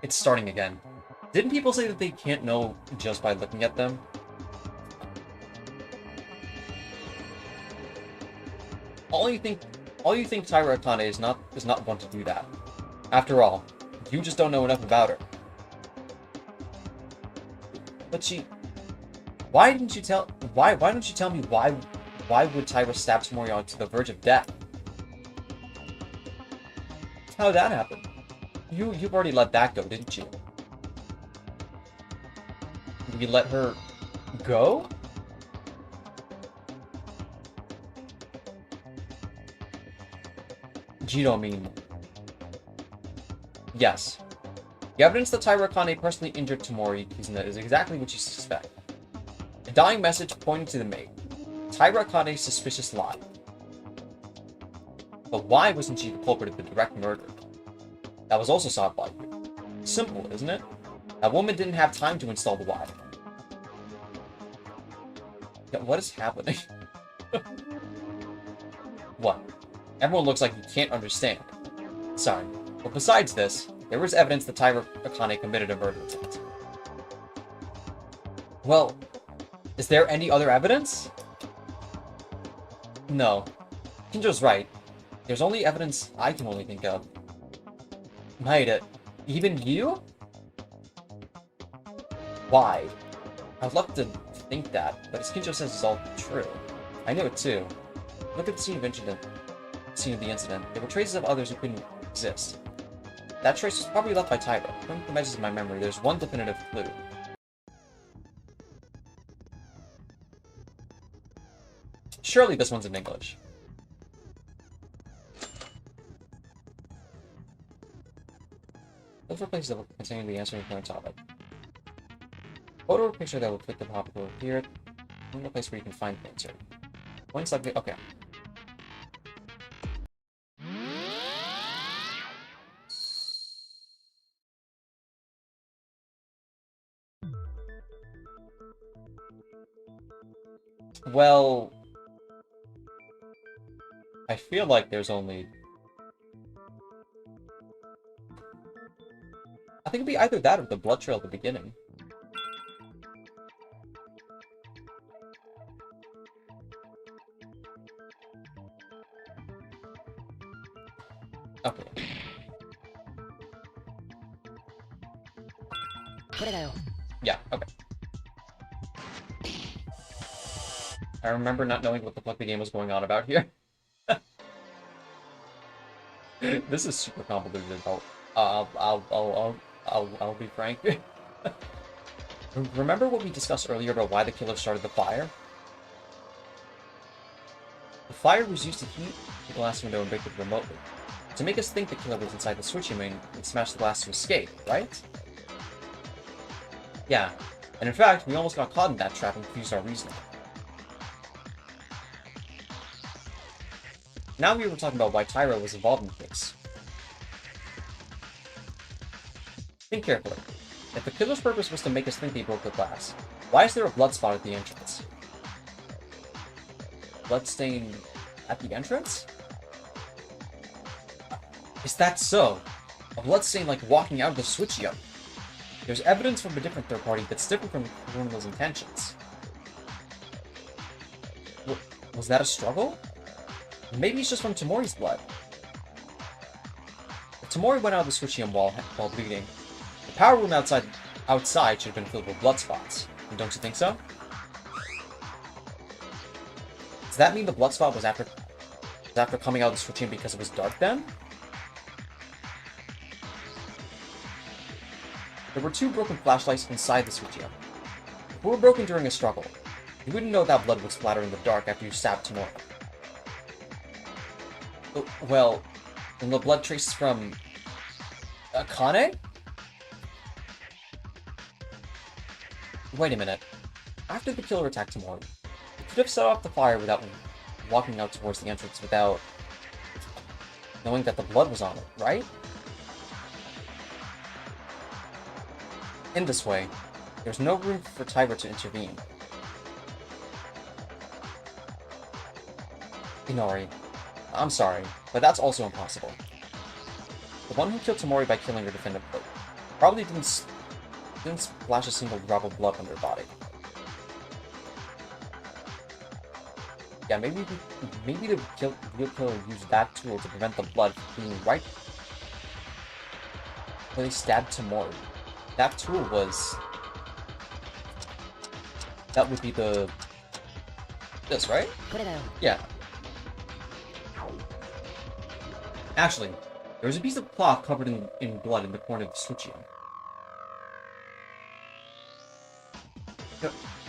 It's starting again. Didn't people say that they can't know just by looking at them? All you think Tyra Akane is not one to do that. After all, you just don't know enough about her. But why don't you tell me why would Tyra stab Tamori to the verge of death? How'd that happen? You've already let that go, didn't you? You let her go? You don't mean... Yes. The evidence that Tyra Akane personally injured Tamori Kizuna is exactly what you suspect. A dying message pointing to the maid. Tyra Akane's suspicious lie. But why wasn't she the culprit of the direct murder? That was also solved by you. Simple, isn't it? That woman didn't have time to install the wire. Yeah, what is happening? What? Everyone looks like you can't understand. Sorry. But besides this, there was evidence that Tyra Akane committed a murder attempt. Well, is there any other evidence? No. Kinjo's right. There's only evidence I can only think of. Maeda, even you? Why? I'd love to think that, but as Kinjo says, it's all true. I know it too. Look at the scene of the incident. There were traces of others who couldn't exist. That trace was probably left by Tyro. From the measures of my memory, there's one definitive clue. Surely this one's in English. Look for places that will contain the answer in the topic. Photo or picture that will fit the topic will appear in the place where you can find the answer. One subject. Okay. Well, I feel like there's only... I think it'd be either that or the blood trail at the beginning. Okay. Yeah, okay. I remember not knowing what the fuck the game was going on about here. This is super convoluted. I'll be frank. Remember what we discussed earlier about why the killer started the fire? The fire was used to heat the glass window and break it remotely. To make us think the killer was inside the switching ring and smashed the glass to escape, right? Yeah. And in fact, we almost got caught in that trap and confused our reasoning. Now we were talking about why Tyro was involved in the case. Think carefully. If the killer's purpose was to make us think they broke the glass, why is there a blood spot at the entrance? Blood stain at the entrance? Is that so? A blood stain like walking out of the switch yard. There's evidence from a different third party that's different from the criminal's intentions. Was that a struggle? Maybe it's just from Tamori's blood. If Tamori went out of the switchium wall while bleeding, the power room outside should have been filled with blood spots. And don't you think so? Does that mean the blood spot was after coming out of the switchium because it was dark then? There were 2 broken flashlights inside the switchium. If it were broken during a struggle, you wouldn't know that blood would splatter in the dark after you stabbed Tamori. Well, and the blood traces from... Akane? Wait a minute. After the killer attacked Tamori, he could have set off the fire without walking out towards the entrance without knowing that the blood was on it, right? In this way, there's no room for Tyro to intervene. Inori, I'm sorry, but that's also impossible. The one who killed Tamori by killing her definitively probably didn't splash a single drop of blood on their body. Yeah, maybe the real killer used that tool to prevent the blood from being right when they stabbed Tamori. That tool was... That would be the... This, right? Yeah. Actually, there was a piece of cloth covered in blood in the corner of the switchium.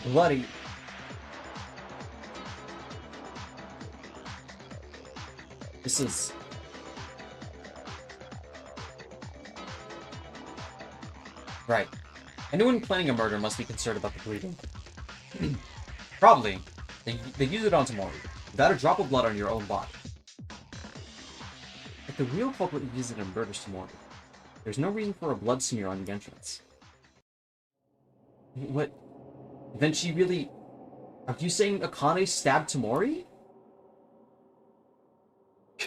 Bloody... This is... Right. Anyone planning a murder must be concerned about the bleeding. Probably. They use it on Tamori, without a drop of blood on your own body. If the real culprit uses it and murders Tamori, there's no reason for a blood smear on the entrance. What? Then she really... Are you saying Akane stabbed Tamori?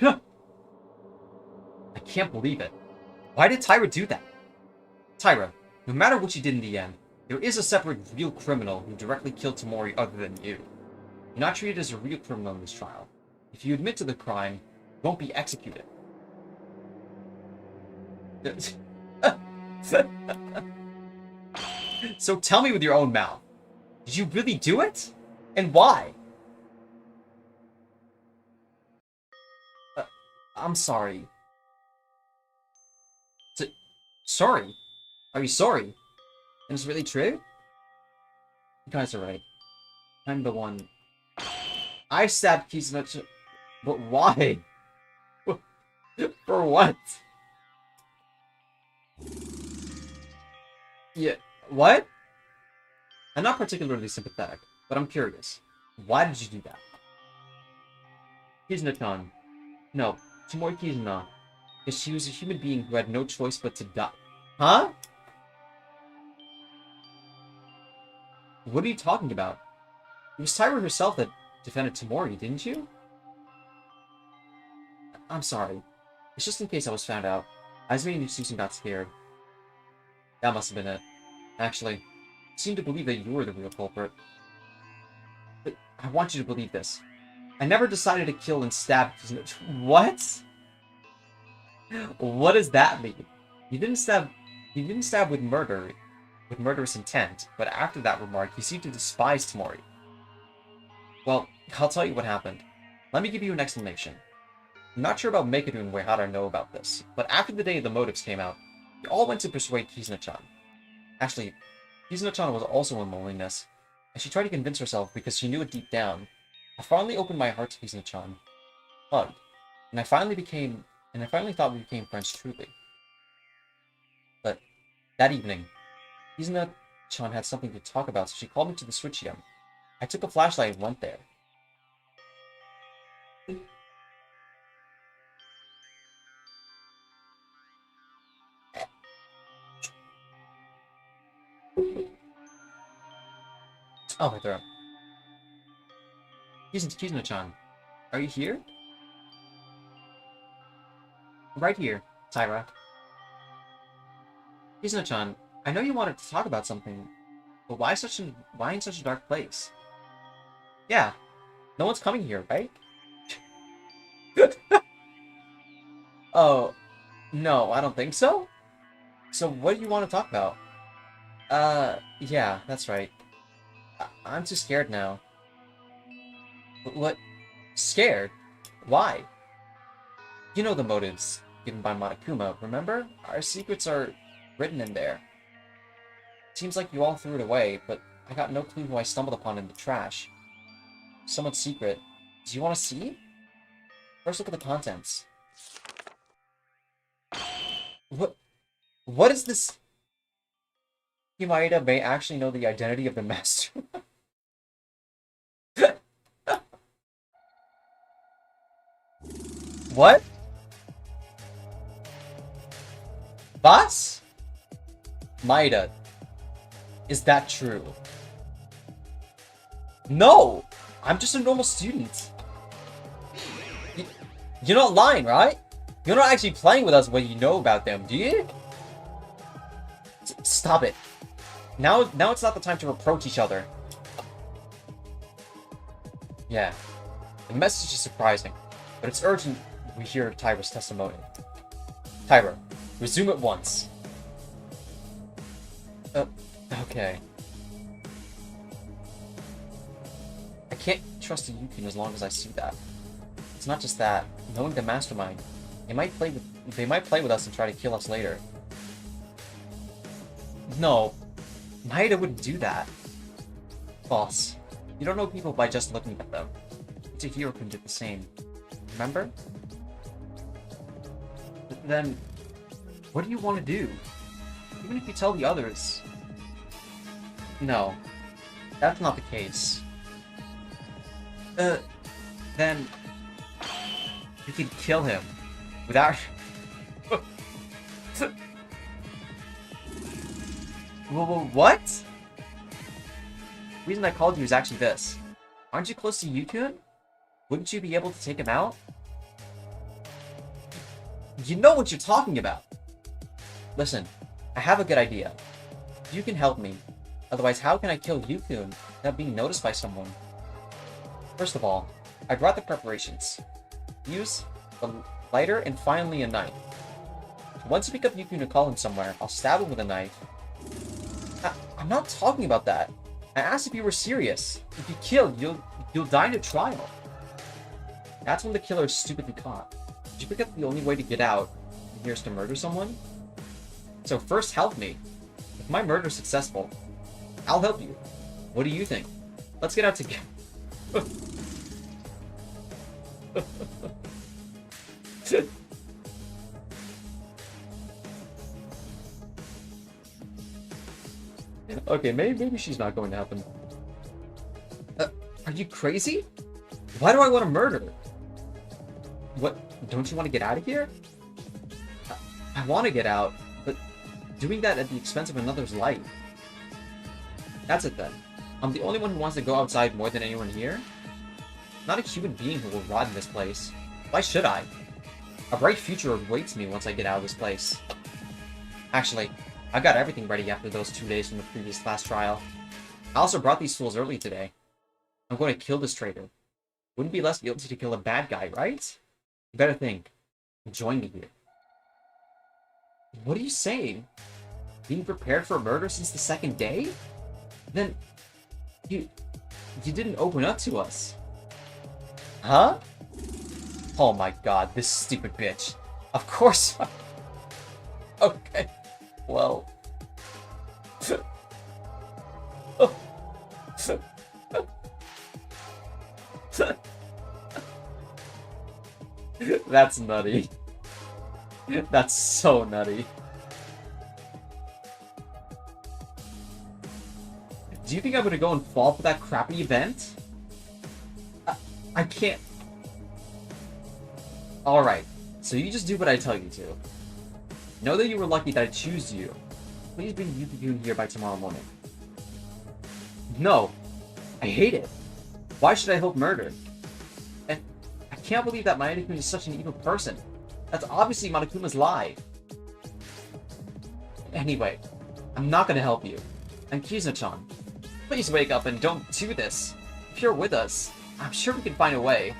I can't believe it. Why did Tyra do that? Tyra, no matter what you did in the end, there is a separate real criminal who directly killed Tamori other than you. You're not treated as a real criminal in this trial. If you admit to the crime, you won't be executed. So tell me with your own mouth. Did you really do it? And why? I'm sorry. Sorry? Are you sorry? And it's really true? You guys are right. I'm the one. I stabbed Kizuna. But why? For what? Yeah, what? I'm not particularly sympathetic, but I'm curious. Why did you do that? Kizuna-chan. No, Tomori Kizuna. Because she was a human being who had no choice but to die. Huh? What are you talking about? It was Tyra herself that defended Tomori, didn't you? I'm sorry. It's just in case I was found out. I was making an excuse and got scared. That must have been it. Actually, I seem to believe that you were the real culprit. But I want you to believe this. I never decided to kill and stab. What? What does that mean? You didn't stab with murder, with murderous intent, but after that remark, you seemed to despise Tomori. Well, I'll tell you what happened. Let me give you an explanation. I'm not sure about Mikado and Uehara know about this, but after the day the motives came out, we all went to persuade Kizuna-chan. Actually, Kizuna-chan was also in loneliness, and she tried to convince herself because she knew it deep down. I finally opened my heart to Kizuna-chan, hugged, and I finally thought we became friends truly. But that evening, Kizuna-chan had something to talk about, so she called me to the switchium. I took a flashlight and went there. Oh, my throat. Kizuna-chan, are you here? Right here, Tyra. Kizuna-chan, I know you wanted to talk about something, but why in such a dark place? Yeah, no one's coming here, right? Oh, no, I don't think so. So what do you want to talk about? Yeah, that's right. I'm too scared now. What? Scared? Why? You know the motives given by Monokuma, remember? Our secrets are written in there. Seems like you all threw it away, but I got no clue who I stumbled upon in the trash. Someone's secret. Do you want to see? First look at the contents. What is this? Himaida may actually know the identity of the master. What? Boss? Maida. Is that true? No! I'm just a normal student. You're not lying, right? You're not actually playing with us when you know about them, do you? Stop it. Now it's not the time to reproach each other. Yeah. The message is surprising, but it's urgent we hear Tyra's testimony. Tyra, resume at once. Okay. I can't trust the Yukon as long as I see that. It's not just that. Knowing the mastermind, they might play with us and try to kill us later. No, Maeda wouldn't do that. Boss, you don't know people by just looking at them. Hiro can do the same. Remember? But then, what do you want to do? Even if you tell the others. No, that's not the case. Then you could kill him without. What? The reason I called you is actually this. Aren't you close to Yukun? Wouldn't you be able to take him out? You know what you're talking about! Listen, I have a good idea. You can help me. Otherwise, how can I kill Yukun without being noticed by someone? First of all, I brought the preparations. Use a lighter and finally a knife. Once you pick up Yuki to call him somewhere, I'll stab him with a knife. I'm not talking about that. I asked if you were serious. If you killed, you'll die in a trial. That's when the killer is stupidly caught. Did you pick up the only way to get out from here is to murder someone? So first help me. If my murder is successful, I'll help you. What do you think? Let's get out together. Okay, maybe she's not going to help him. Are you crazy? Why do I want to murder? What? Don't you want to get out of here? I want to get out, but doing that at the expense of another's life. That's it then. I'm the only one who wants to go outside more than anyone here? Not a human being who will rot in this place. Why should I? A bright future awaits me once I get out of this place. Actually, I got everything ready after those 2 days from the previous class trial. I also brought these tools early today. I'm going to kill this traitor. Wouldn't be less guilty to kill a bad guy, right? You better think. Join me here. What are you saying? Being prepared for murder since the second day? Then you didn't open up to us. Huh? Oh my god, this stupid bitch. Of course. Okay. Well. That's nutty. That's so nutty. Do you think I'm gonna go and fall for that crappy event? I can't. Alright, so you just do what I tell you to. Know that you were lucky that I choose you. Please bring Yuki here by tomorrow morning. No, I hate it. Why should I hope murder? And I can't believe that Mayuri is such an evil person. That's obviously Monokuma's lie. Anyway, I'm not gonna help you. I'm Kizuna-chan. Please wake up and don't do this. If you're with us, I'm sure we can find a way.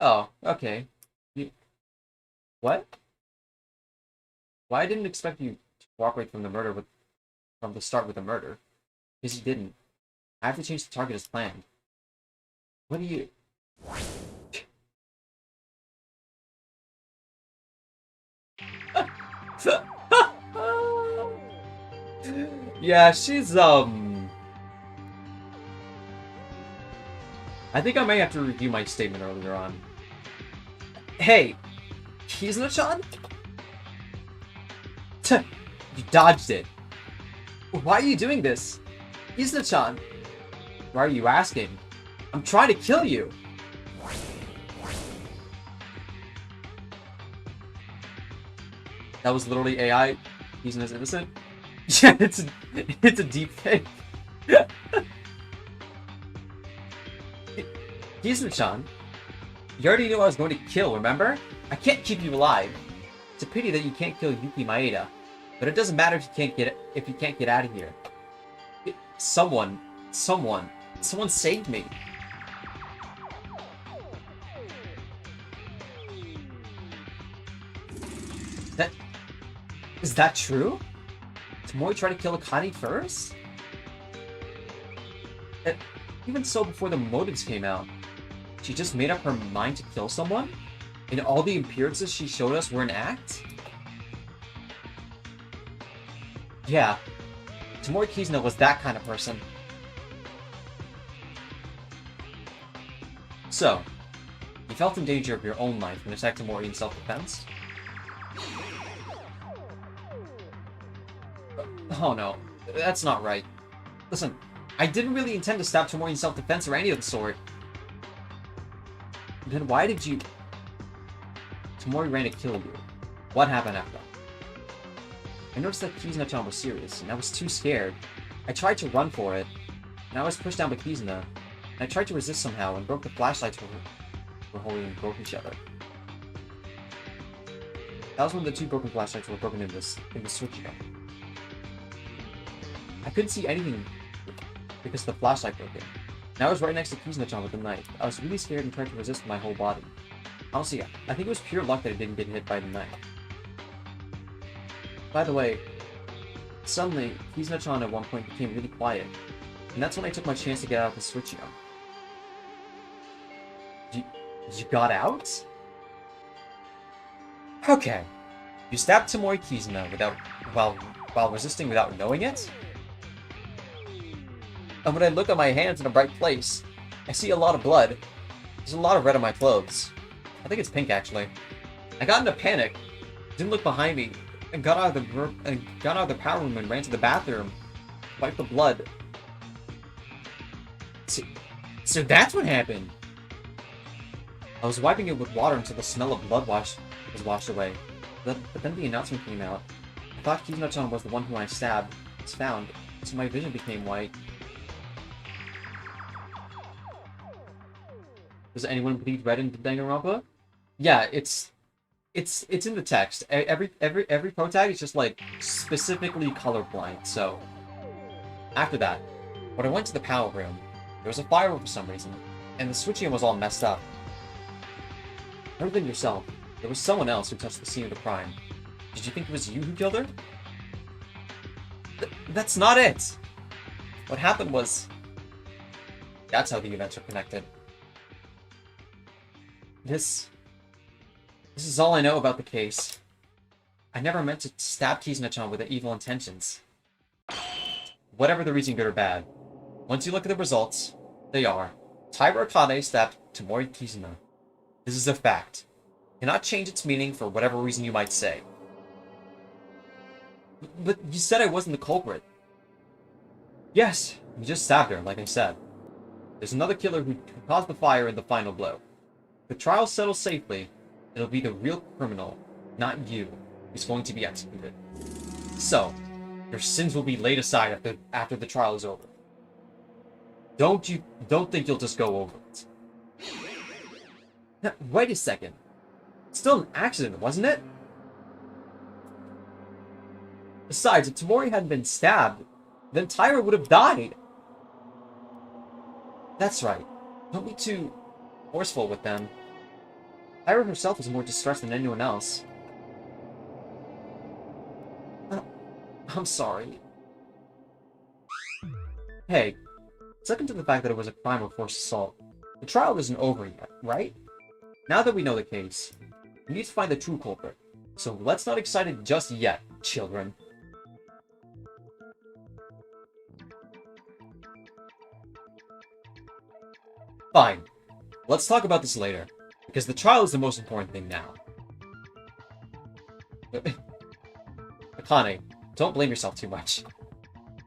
Oh, okay. What? Well, I didn't expect you to cooperate from the start with the murder. Because you didn't. I have to change the target as planned. What do you... Yeah, she's, I think I may have to review my statement earlier on. Hey! Kizuna-chan? You dodged it. Why are you doing this? Kizuna-chan! Why are you asking? I'm trying to kill you! That was literally AI. Kizuna's innocent? Yeah, it's a deep fake. Kizuna-chan, you already knew I was going to kill, remember? I can't keep you alive. It's a pity that you can't kill Yuki Maeda, but it doesn't matter if you can't get out of here. Someone save me. Is that true? Tomoe tried to kill Akane first? Even so, before the motives came out, she just made up her mind to kill someone? And all the appearances she showed us were an act? Yeah, Tomoe Kizuna was that kind of person. So, you felt in danger of your own life when attacked Tomoe in self-defense? Oh no, that's not right. Listen, I didn't really intend to stab Tomoe in self-defense or any of the sort. Then why did you... Tomoe ran to kill you. What happened after? I noticed that Kizuna-chan was serious, and I was too scared. I tried to run for it, and I was pushed down by Kizuna. And I tried to resist somehow, and broke the flashlights were holding and broke each other. That was when the two broken flashlights were broken in the switch. I couldn't see anything because the flashlight broke it. And I was right next to Kizuna-chan with the knife. I was really scared and tried to resist with my whole body. Honestly, I think it was pure luck that I didn't get hit by the knife. By the way, suddenly, Kizuna-chan at one point became really quiet. And that's when I took my chance to get out of the switch jump. You got out? Okay. You stabbed Tomoe Kizuna while resisting without knowing it? And when I look at my hands in a bright place, I see a lot of blood. There's a lot of red on my clothes. I think it's pink, actually. I got into panic, didn't look behind me, and got out of the power room and ran to the bathroom, wiped the blood. So that's what happened. I was wiping it with water until the smell of blood was washed away. But then the announcement came out. I thought Kizuna-chan was the one who I stabbed, was found, so my vision became white. Does anyone bleed red in Danganronpa? Yeah, it's in the text. Every pro tag is just like specifically colorblind. So after that, when I went to the power room, there was a fire for some reason, and the switching was all messed up. Other than yourself, there was someone else who touched the scene of the crime. Did you think it was you who killed her? That's not it! What happened was... That's how the events are connected. This is all I know about the case. I never meant to stab Kizuna-chan with evil intentions. Whatever the reason, good or bad. Once you look at the results, they are. Taira Akane stabbed Tomoe Kizuna. This is a fact. Cannot change its meaning for whatever reason you might say. But you said I wasn't the culprit. Yes, you just stabbed her, like I said. There's another killer who caused the fire and the final blow. If the trial settles safely, it'll be the real criminal, not you, who's going to be executed. So, your sins will be laid aside after the trial is over. Don't think you'll just go over it. Now, wait a second. Still an accident, wasn't it? Besides, if Tomoe hadn't been stabbed, then Taira would have died. That's right. Don't be too forceful with them. Taira herself was more distressed than anyone else. I'm sorry. Hey, second to the fact that it was a crime of forced assault, the trial isn't over yet, right? Now that we know the case, we need to find the true culprit. So let's not excite it just yet, children. Fine. Let's talk about this later, because the trial is the most important thing now. Akane, don't blame yourself too much.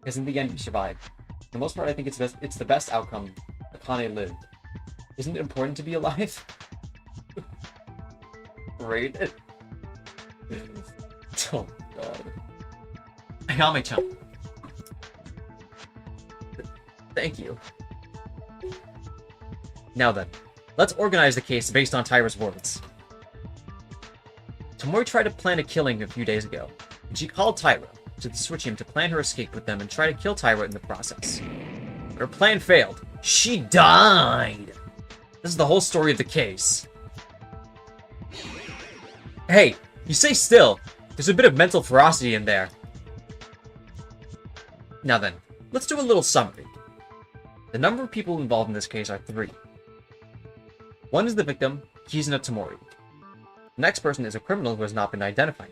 Because in the end, you survived. For the most part, I think it's the best outcome. Akane lived. Isn't it important to be alive? Right? Oh, God. Ayame-chan. Thank you. Now then, let's organize the case based on Taira's words. Tomoe tried to plan a killing a few days ago, and she called Taira to the switch room to plan her escape with them and try to kill Taira in the process. But her plan failed. She died! This is the whole story of the case. Hey, you stay still. There's a bit of mental ferocity in there. Now then, let's do a little summary. The number of people involved in this case are 3. One is the victim, Kizuna Tomoe. The next person is a criminal who has not been identified.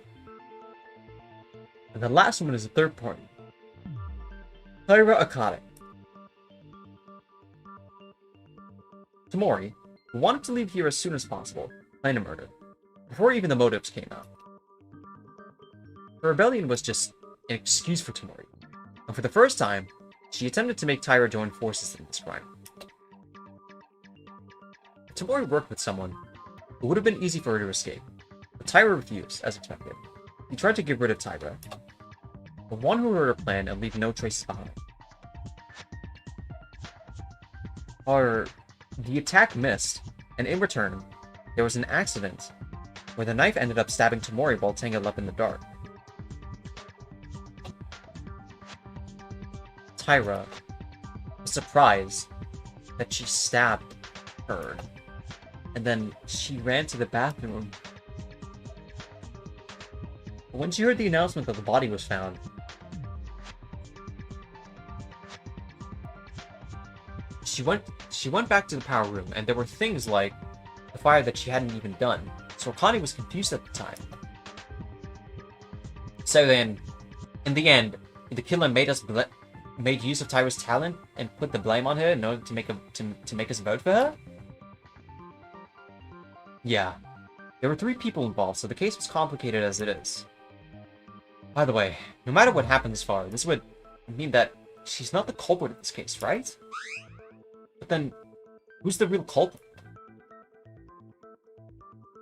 And the last one is a third party, Taira Akane. Tomoe, who wanted to leave here as soon as possible, planned a murder, before even the motives came out. Her rebellion was just an excuse for Tomoe, and for the first time, she attempted to make Taira join forces in this crime. Tomoe worked with someone who would have been easy for her to escape, but Taira refused, as expected. He tried to get rid of Taira, the one who heard her plan and leave no traces behind. However, the attack missed, and in return, there was an accident where the knife ended up stabbing Tomoe while tangled up in the dark. Taira was surprised that she stabbed her. And then she ran to the bathroom. When she heard the announcement that the body was found, she went back to the power room, and there were things like the fire that she hadn't even done. So Akane was confused at the time. So then, in the end, the killer made use of Tyra's talent and put the blame on her in order to make us vote for her? Yeah. There were 3 people involved, so the case was complicated as it is. By the way, no matter what happened this far, this would mean that she's not the culprit in this case, right? But then, who's the real culprit?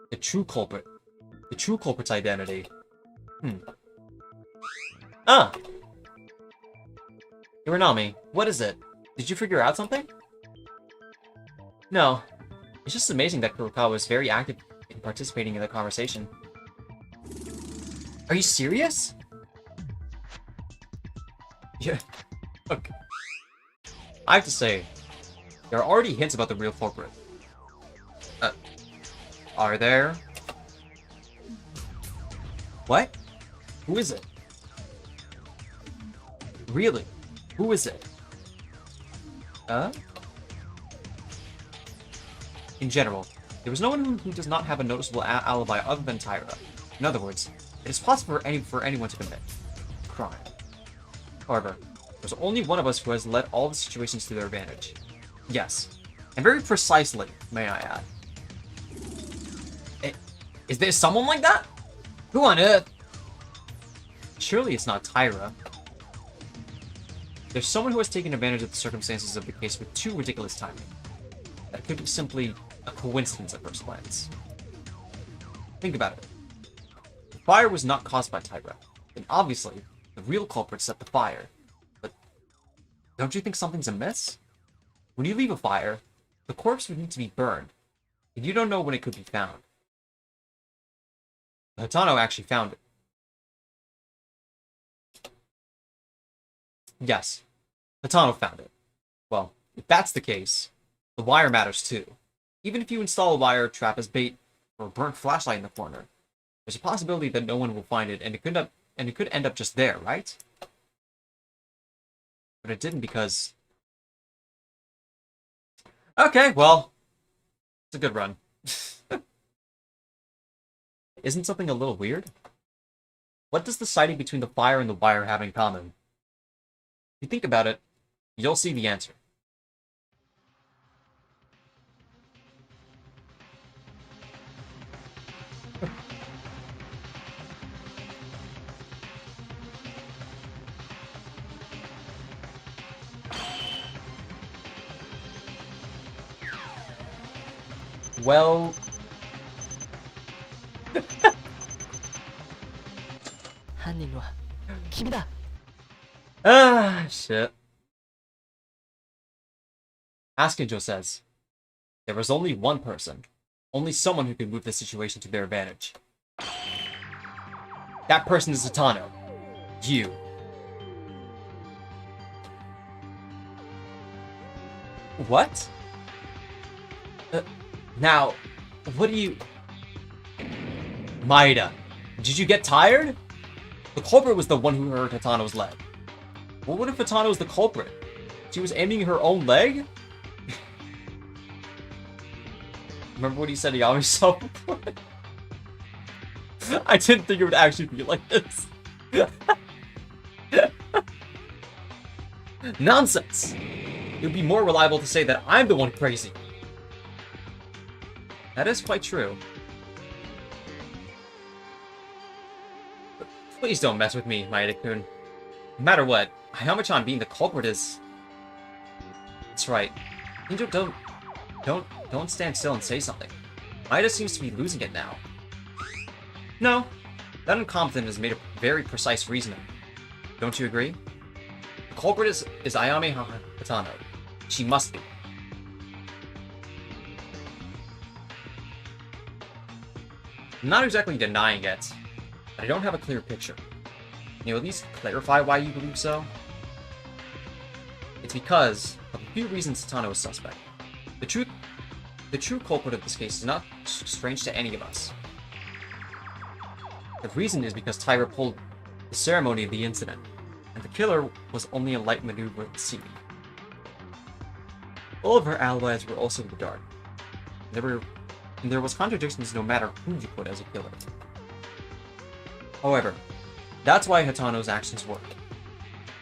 The true culprit. The true culprit's identity. Ah! Hiranami, what is it? Did you figure out something? No. It's just amazing that Kurokawa was very active in participating in the conversation. Are you serious? Yeah. Okay. I have to say, there are already hints about the real culprit. Are there? What? Who is it? Really? Who is it? In general, there was no one who does not have a noticeable alibi other than Tyra. In other words, it is possible for anyone to commit crime. However, there's only one of us who has led all the situations to their advantage. Yes, and very precisely, may I add. Is there someone like that? Who on earth? Surely it's not Tyra. There's someone who has taken advantage of the circumstances of the case with too ridiculous timing. That could be simply a coincidence at first glance. Think about it. The fire was not caused by Tyra, and obviously, the real culprit set the fire. But don't you think something's amiss? When you leave a fire, the corpse would need to be burned, and you don't know when it could be found. Hitano actually found it. Yes, Hitano found it. Well, if that's the case, the wire matters too. Even if you install a wire trap as bait or a burnt flashlight in the corner, there's a possibility that no one will find it, and it could end up just there, right? But it didn't because... Okay, well, it's a good run. Isn't something a little weird? What does the sighting between the fire and the wire have in common? If you think about it, you'll see the answer. Well... Ah, shit. Askinjo says, there was only one person, only someone who could move the situation to their advantage. That person is Hitano. You. What? Now, what do you... Maeda, did you get tired? The culprit was the one who hurt Hitano's leg. Well, what if Hitano was the culprit? She was aiming her own leg? Remember what he said he always saw before? I didn't think it would actually be like this. Nonsense! It would be more reliable to say that I'm the one crazy. That is quite true. But please don't mess with me, Maeda-kun. No matter what, Hayama-chan being the culprit is... That's right. Kinjo, don't stand still and say something. Maeda seems to be losing it now. No, that incompetent has made a very precise reasoning. Don't you agree? The culprit is Ayame Hitano. She must be. I'm not exactly denying it, but I don't have a clear picture. Can you at least clarify why you believe so? It's because of a few reasons Hitano is suspect. The truth, the true culprit of this case is not strange to any of us. The reason is because Tyra pulled the ceremony of the incident, and the killer was only a light maneuver at the scene. All of her alibis were also in the dark. There was contradictions no matter who you put as a killer. However, that's why Hitano's actions worked.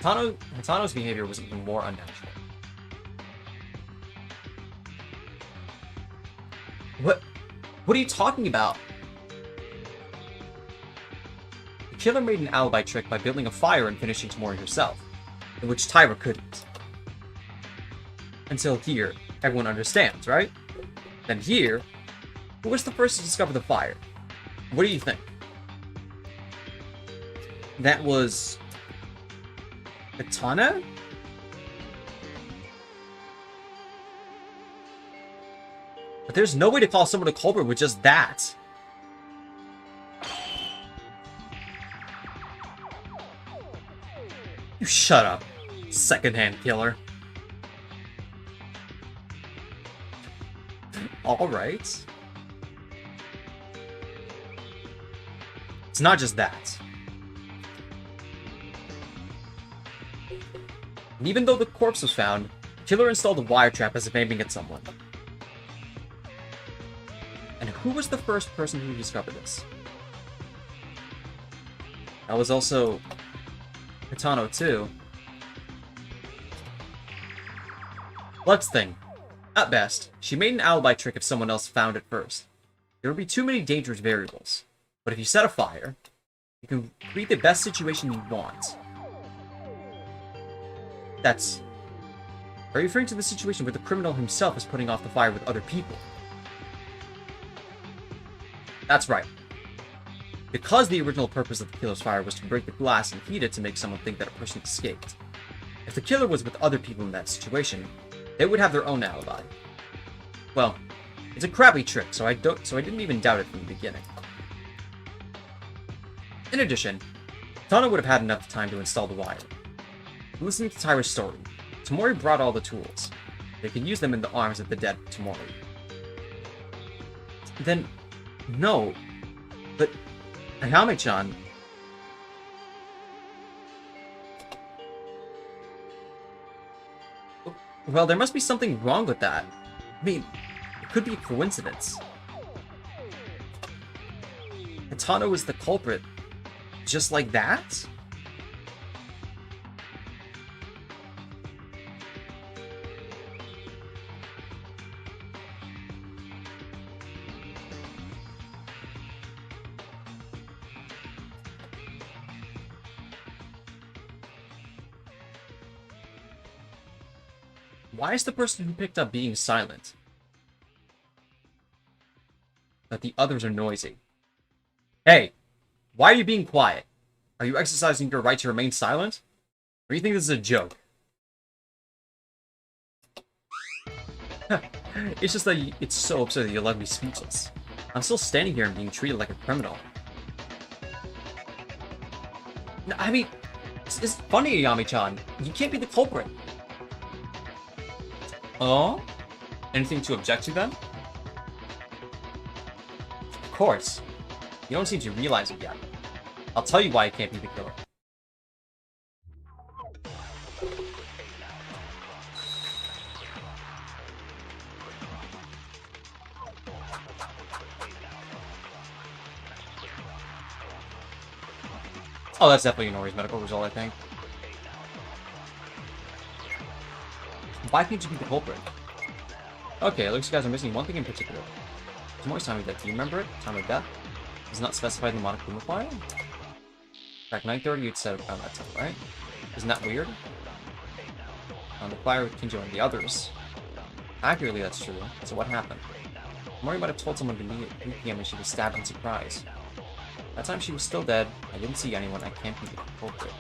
Hitano's behavior was even more unnatural. What are you talking about? The killer made an alibi trick by building a fire and finishing Tamori herself, in which Tyra couldn't. Until here, everyone understands, right? Then here, who was the first to discover the fire? What do you think? That was... Katana? But there's no way to call someone a culprit with just that. You shut up, secondhand killer. Alright. It's not just that. And even though the corpse was found, the killer installed a wire trap as if aiming at someone. And who was the first person who discovered this? That was also Hitano too. Let's think. At best, she made an alibi trick if someone else found it first. There would be too many dangerous variables. But if you set a fire, you can create the best situation you want. That's... Are you referring to the situation where the criminal himself is putting off the fire with other people? That's right. Because the original purpose of the killer's fire was to break the glass and heat it to make someone think that a person escaped. If the killer was with other people in that situation, they would have their own alibi. Well, it's a crappy trick, so I didn't even doubt it from the beginning. In addition, Tana would have had enough time to install the wire. Listening to Tyra's story, Tamori brought all the tools. They could use them in the arms of the dead Tamori. Then, no, but Ayame-chan... Well, there must be something wrong with that. I mean, it could be a coincidence. Hitano is the culprit just like that? Why is the person who picked up being silent? That the others are noisy. Hey, why are you being quiet? Are you exercising your right to remain silent? Or do you think this is a joke? It's just that it's so absurd that you left me speechless. I'm still standing here and being treated like a criminal. No, I mean, it's funny, Ayame-chan. You can't be the culprit. Oh? Anything to object to then? Of course. You don't seem to realize it yet. I'll tell you why I can't be the killer. Oh, that's definitely Inori's medical result, I think. Why can't you be the culprit? Okay, it looks like you guys are missing one thing in particular. Tomorrow's time of death. Do you remember it? Time of death? Is not specified in the Monokuma file? Back 9:30, you'd said around that time, right? Isn't that weird? On the fire with Kinjo and the others. Accurately, that's true. So what happened? Mori might have told someone to meet at 3 PM and she was stabbed in surprise. That time she was still dead. I didn't see anyone. I can't be the culprit.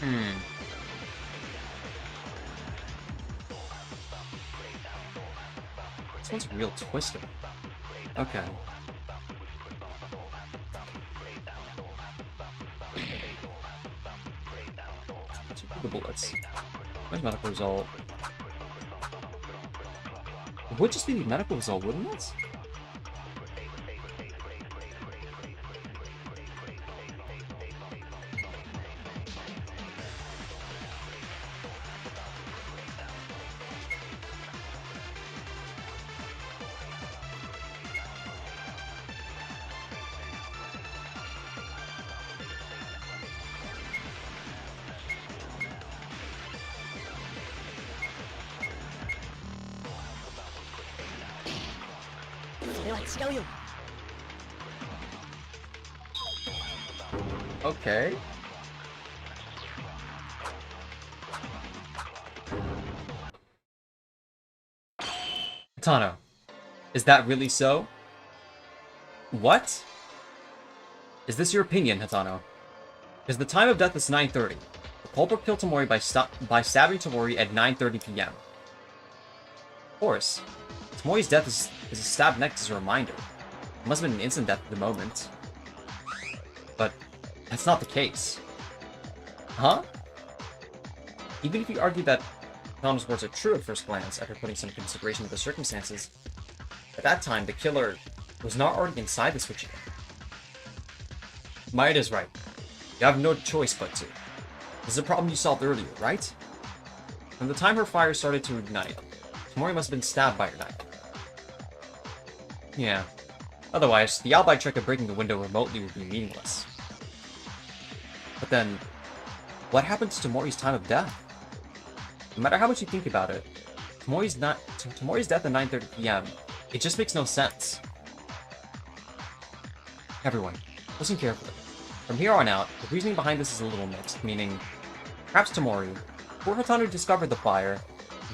Hmm. This one's real twisted. Okay. The bullets. Where's medical result? It would just be the medical result, wouldn't it? Okay. Tano, is that really so? What? Is this your opinion, Hatano? Because the time of death is 9:30. The culprit killed Tamori by stabbing Tamori at 9:30 p.m. Of course, Tamori's death is a stabbed neck as a reminder. It must have been an instant death at the moment. But that's not the case. Huh? Even if you argue that Tom's words are true at first glance, after putting some consideration to the circumstances, at that time, the killer was not already inside the switching room. Maeda's right. You have no choice but to. This is a problem you solved earlier, right? From the time her fire started to ignite, Tamori must have been stabbed by her knife. Yeah. Otherwise, the alibi trick of breaking the window remotely would be meaningless. But then, what happened to Tamori's time of death? No matter how much you think about it, Tamori's death at 9:30 p.m., it just makes no sense. Everyone, listen carefully. From here on out, the reasoning behind this is a little mixed, meaning perhaps Tamori, before Hatano discovered the fire,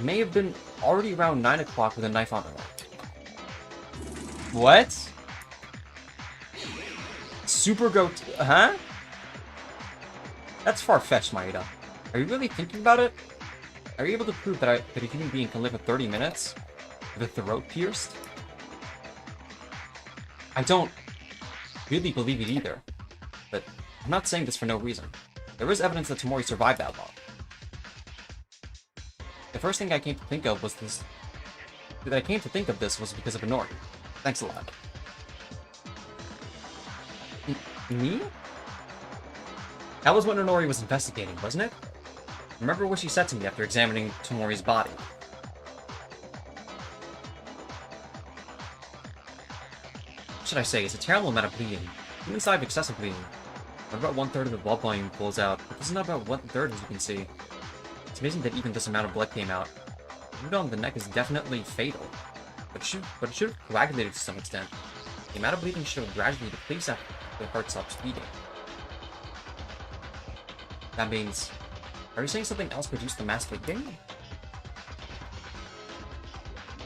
may have been already around 9 o'clock with a knife on her neck. What? Super goat, huh? That's far-fetched, Maeda. Are you really thinking about it? Are you able to prove that a human being can live for 30 minutes with a throat pierced? I don't really believe it either, but I'm not saying this for no reason. There is evidence that Tamori survived that long. The first thing I came to think of was this was because of Inori. Thanks a lot. Me? That was what Inori was investigating, wasn't it? Remember what she said to me after examining Tamori's body. What should I say? It's a terrible amount of bleeding. Even inside of excessive bleeding. About 1/3 of the blood volume pulls out, but this is not about 1/3 as you can see. It's amazing that even this amount of blood came out. The wound on the neck is definitely fatal, but it should have coagulated to some extent. The amount of bleeding should have gradually decreased after the heart stops beating. That means, are you saying something else produced the mass bleeding?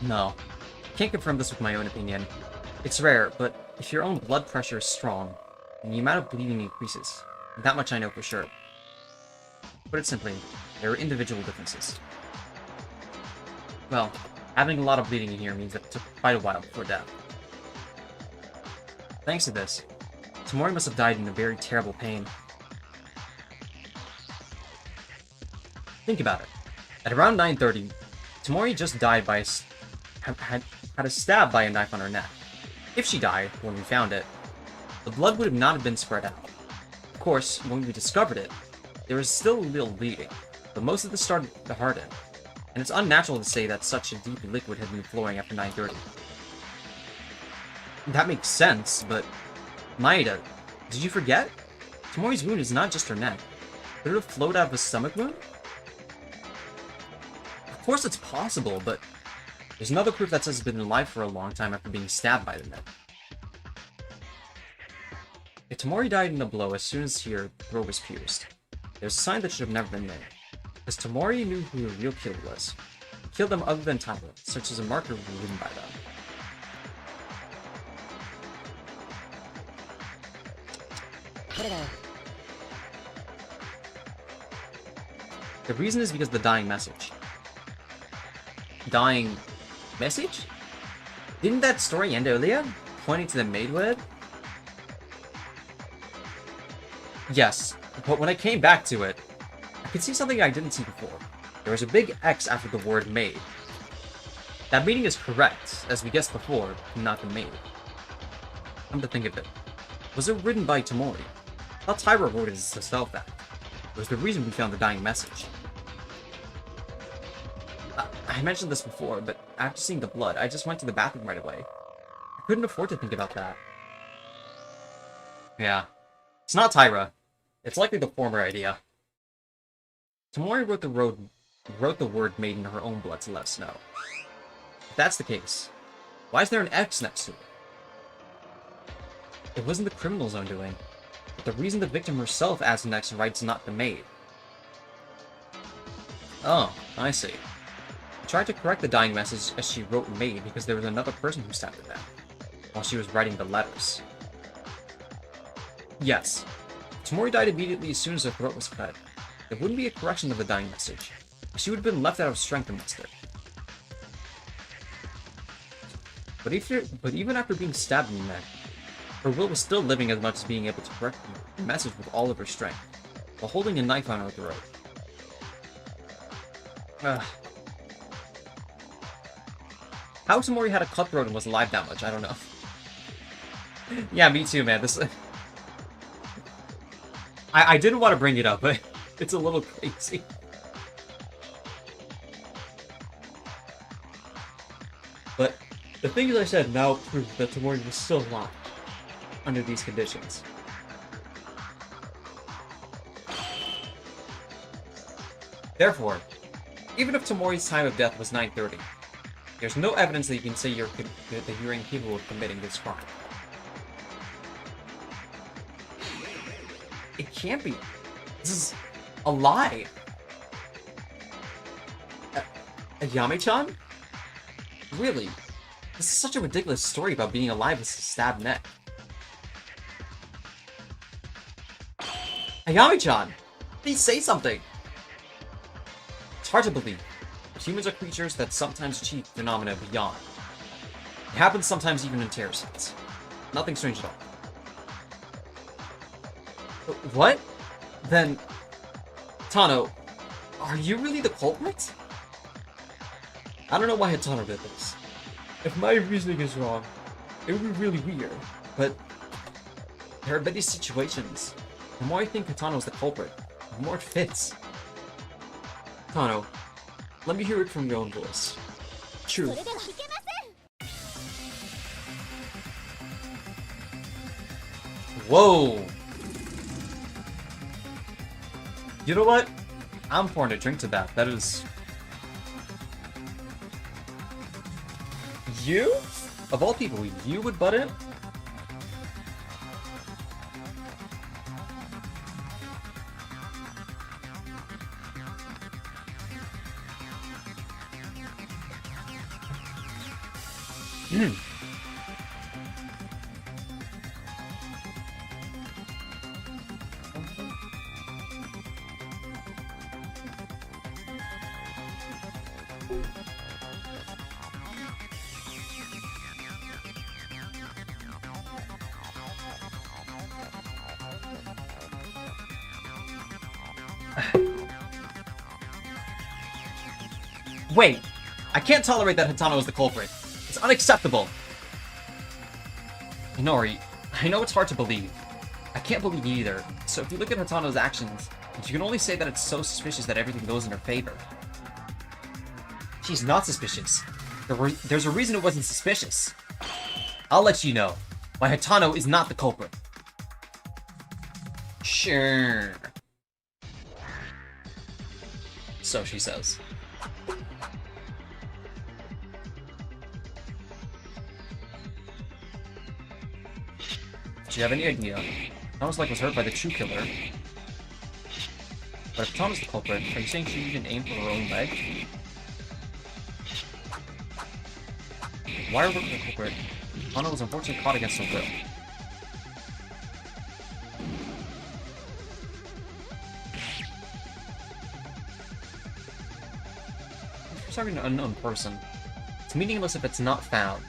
No, can't confirm this with my own opinion. It's rare, but if your own blood pressure is strong, then the amount of bleeding increases. That much I know for sure. Put it simply, there are individual differences. Well, having a lot of bleeding in here means that it took quite a while before death. Thanks to this, Tamori must have died in a very terrible pain. Think about it. At around 9:30, Tamori just died by had a stab by a knife on her neck. If she died when we found it, the blood would not have been spread out. Of course, when we discovered it, there was still a little bleeding, but most of this started to harden, and it's unnatural to say that such a deep liquid had been flowing after 9:30. That makes sense, but Maeda, did you forget? Tamori's wound is not just her neck. Could it have flowed out of a stomach wound? Of course it's possible, but there's another proof that says it's been alive for a long time after being stabbed by the neck. If Tamori died in a blow as soon as her throat was pierced, there's a sign that should have never been made. Because Tamori knew who the real killer was. He killed them other than Tyler, such as a marker written by them. The reason is because of the dying message. Dying message? Didn't that story end earlier? Pointing to the maid word? Yes, but when I came back to it, I could see something I didn't see before. There was a big X after the word maid. That meaning is correct, as we guessed before, not the maid. Come to think of it, was it written by Tamori? I thought Tyra wrote it to self that. It was the reason we found the dying message. I mentioned this before, but after seeing the blood, I just went to the bathroom right away. I couldn't afford to think about that. Yeah. It's not Tyra. It's likely the former idea. Tamori wrote the word made in her own blood to let us know. If that's the case, why is there an X next to it? It wasn't the criminal's own doing. But the reason the victim herself adds an X and writes not the maid. Oh, I see. I tried to correct the dying message as she wrote maid because there was another person who stabbed her down while she was writing the letters. Yes. Tamori died immediately as soon as her throat was cut. It wouldn't be a correction of the dying message. She would have been left out of strength and muster. But even after being stabbed in the neck, her will was still living as much as being able to correct the message with all of her strength, while holding a knife on her throat. How Tamori had a cut throat and was alive that much, I don't know. Yeah, me too, man. This... I didn't want to bring it up, but it's a little crazy. But the things I said now prove that Tamori was still alive under these conditions. Therefore, even if Tamori's time of death was 9:30, there's no evidence that you can say that you're incapable of committing this crime. It can't be. This is a lie. Yami-chan? Really? This is such a ridiculous story about being alive with a stabbed neck. Ayami-chan! Please say something! It's hard to believe, but humans are creatures that sometimes achieve phenomena beyond. It happens sometimes even in terror scenes. Nothing strange at all. What? Then... Tano, are you really the culprit? I don't know why Tano did this. If my reasoning is wrong, it would be really weird, but there are many situations. The more I think Katano is the culprit, the more it fits. Tano, let me hear it from your own voice. True. Whoa! You know what? I'm pouring a drink to that. That is... You? Of all people, you would butt in? Wait! I can't tolerate that Hitano is the culprit. It's unacceptable! Inori, I know it's hard to believe. I can't believe you either. So if you look at Hitano's actions, you can only say that it's so suspicious that everything goes in her favor. She's not suspicious. There's a reason it wasn't suspicious. I'll let you know why Hitano is not the culprit. Sure. So she says. Do you have any idea? Sounds like was hurt by the true killer. But if Tom is the culprit, are you saying she even aimed for her own leg? Why are we the culprit? Tano was unfortunately caught against her will. targeting an unknown person. It's meaningless if it's not found.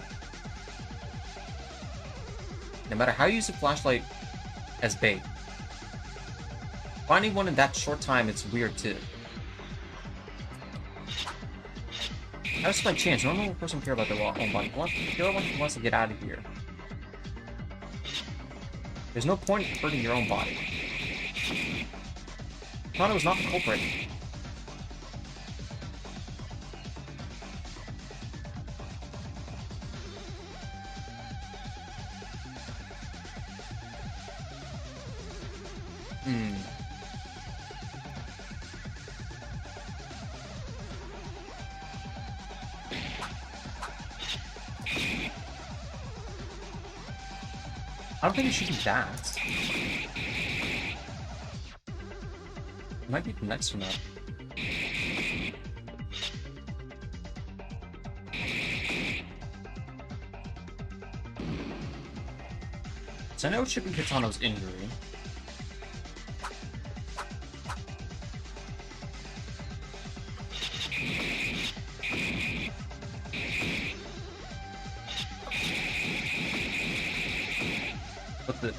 No matter how you use a flashlight as bait. Finding one in that short time, it's weird too. That's my chance. No normal person care about their own body. The killer wants to get out of here. There's no point in hurting your own body. Sona was not the culprit. I don't think it should be that. It might be the next one up. So I know it should be Kitano's injury. But the... I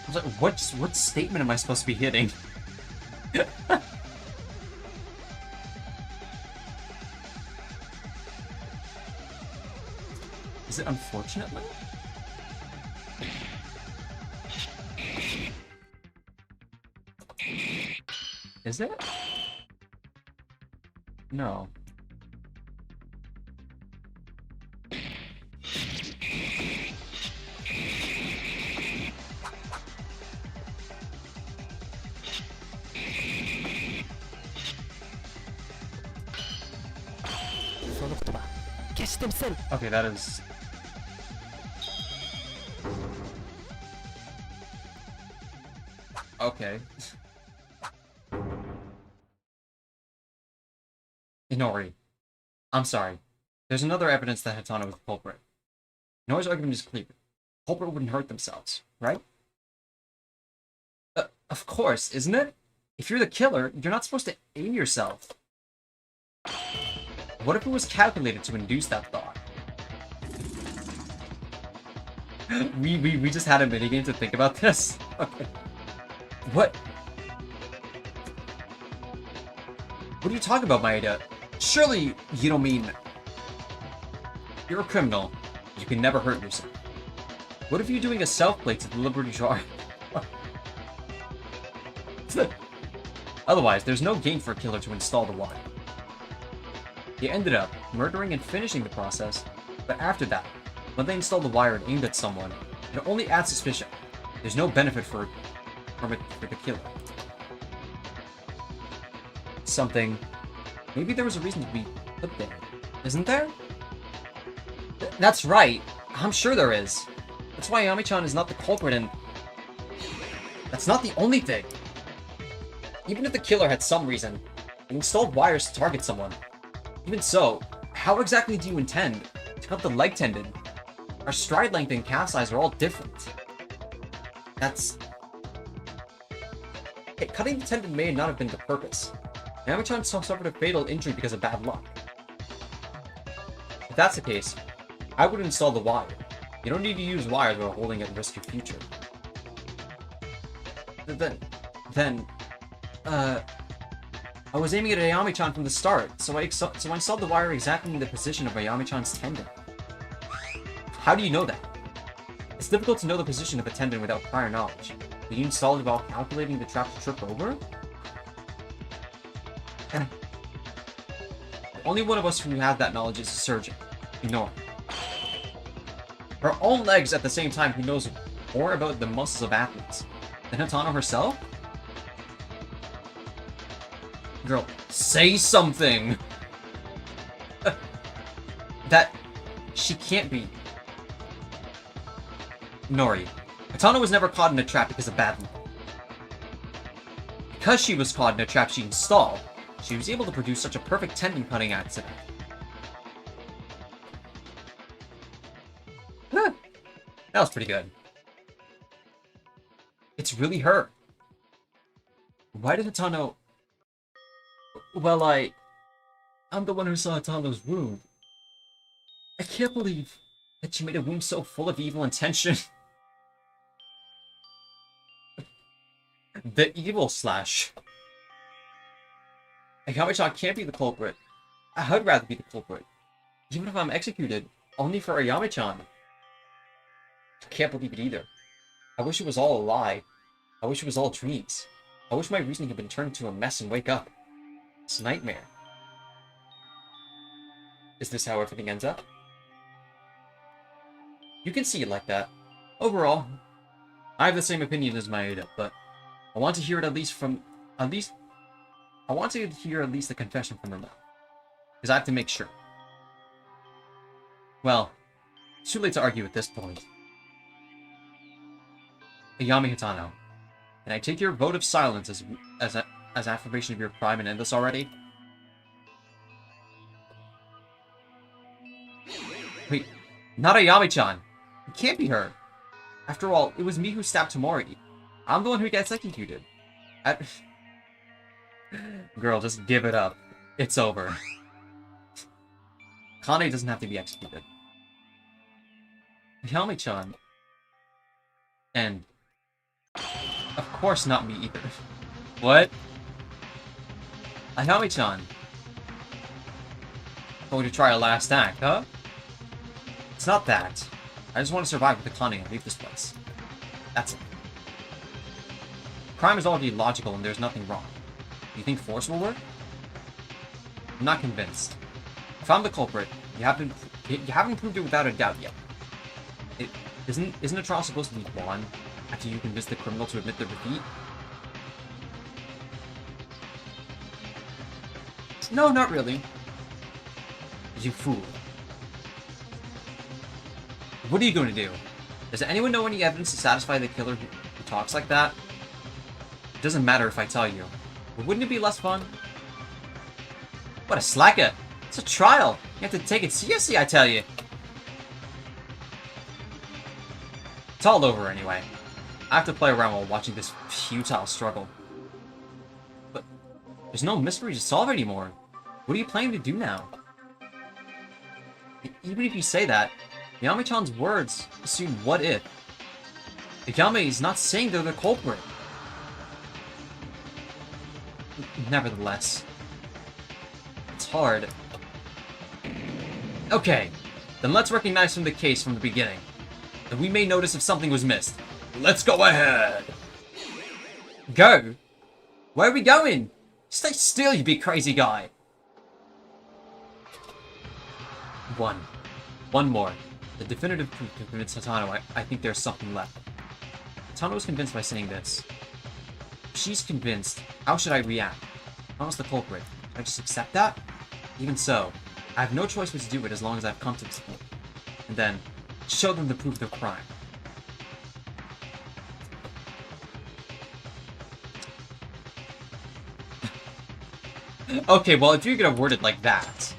was like, what statement am I supposed to be hitting? Is it unfortunately? Is it? No. Okay, that is... Okay. Inori. I'm sorry. There's another evidence that Hitano was the culprit. Inori's argument is clear. The culprit wouldn't hurt themselves, right? Of course, isn't it? If you're the killer, you're not supposed to aim yourself. What if it was calculated to induce that thought? we just had a minigame to think about this? Okay. What? What are you talking about, Maeda? Surely you don't mean... You're a criminal. You can never hurt yourself. What if you're doing a self-plate to deliberately draw... Otherwise, there's no gain for a killer to install the wire. He ended up murdering and finishing the process, but after that, when they installed the wire and aimed at someone, it only adds suspicion. There's no benefit from it for the killer. Something. Maybe there was a reason to be put there. Isn't there? That's right. I'm sure there is. That's why Yami-chan is not the culprit and... That's not the only thing. Even if the killer had some reason, and installed wires to target someone. Even so, how exactly do you intend to cut the leg tendon? Our stride length and calf size are all different. That's... Hey, cutting the tendon may not have been the purpose. Yami-chan suffered a fatal injury because of bad luck. If that's the case, I would install the wire. You don't need to use wires while holding at risk your future. I was aiming at Ayami-chan from the start, so I installed the wire exactly in the position of Ayami-chan's tendon. How do you know that? It's difficult to know the position of a tendon without prior knowledge. Did you install it while calculating the trap to trip over? The only one of us who has that knowledge is a surgeon. Ignore. Her own legs at the same time who knows more about the muscles of athletes than Hitano herself? Girl, say something! That... she can't be. Nori. Hitano was never caught in a trap because of bad luck. Because she was caught in a trap she installed, she was able to produce such a perfect tendon cutting accident. Huh. That was pretty good. It's really her. Why did Hitano... Well, I'm the one who saw Atano's wound. I can't believe that she made a wound so full of evil intention. The evil slash. Ayame-chan can't be the culprit. I'd rather be the culprit. Even if I'm executed, only for Ayame-chan. I can't believe it either. I wish it was all a lie. I wish it was all dreams. I wish my reasoning had been turned into a mess and wake up. It's a nightmare. Is this how everything ends up? You can see it like that. Overall, I have the same opinion as Maeda, but I want to hear it I want to hear at least the confession from her mouth. Because I have to make sure. Well, it's too late to argue at this point. Ayame Hitano, can I take your vote of silence as affirmation of your crime and end this already? Wait, not Ayame-chan. It can't be her. After all, it was me who stabbed Tomori. I'm the one who gets executed. Girl, just give it up. It's over. Kane doesn't have to be executed. Ayame-chan. And... of course not me either. What? Ayame-chan. Going to try a last act, huh? It's not that. I just want to survive with the Kane and leave this place. That's it. Crime is already logical and there's nothing wrong. Do you think force will work? I'm not convinced. If I'm the culprit, you haven't proved it without a doubt yet. Isn't a trial supposed to be won after you convince the criminal to admit their defeat? No, not really. You fool. What are you going to do? Does anyone know any evidence to satisfy the killer who talks like that? It doesn't matter if I tell you. But wouldn't it be less fun? What a slacker! It's a trial! You have to take it seriously, I tell you! It's all over anyway. I have to play around while watching this futile struggle. But there's no mystery to solve anymore. What are you planning to do now? Even if you say that, Ayame-chan's words assume what if. Ayame is not saying they're the culprit. Nevertheless, it's hard. Okay, then let's recognize from the case from the beginning. And we may notice if something was missed. Let's go ahead! Go? Where are we going? Stay still, you big crazy guy! One more. The definitive proof to convince Hatano I think there's something left. Hatano was convinced by saying this. If she's convinced, how should I react? If I was the culprit, should I just accept that? Even so, I have no choice but to do it as long as I've come to this point. And then, show them the proof of their crime. Okay, well, if you're gonna word it like that...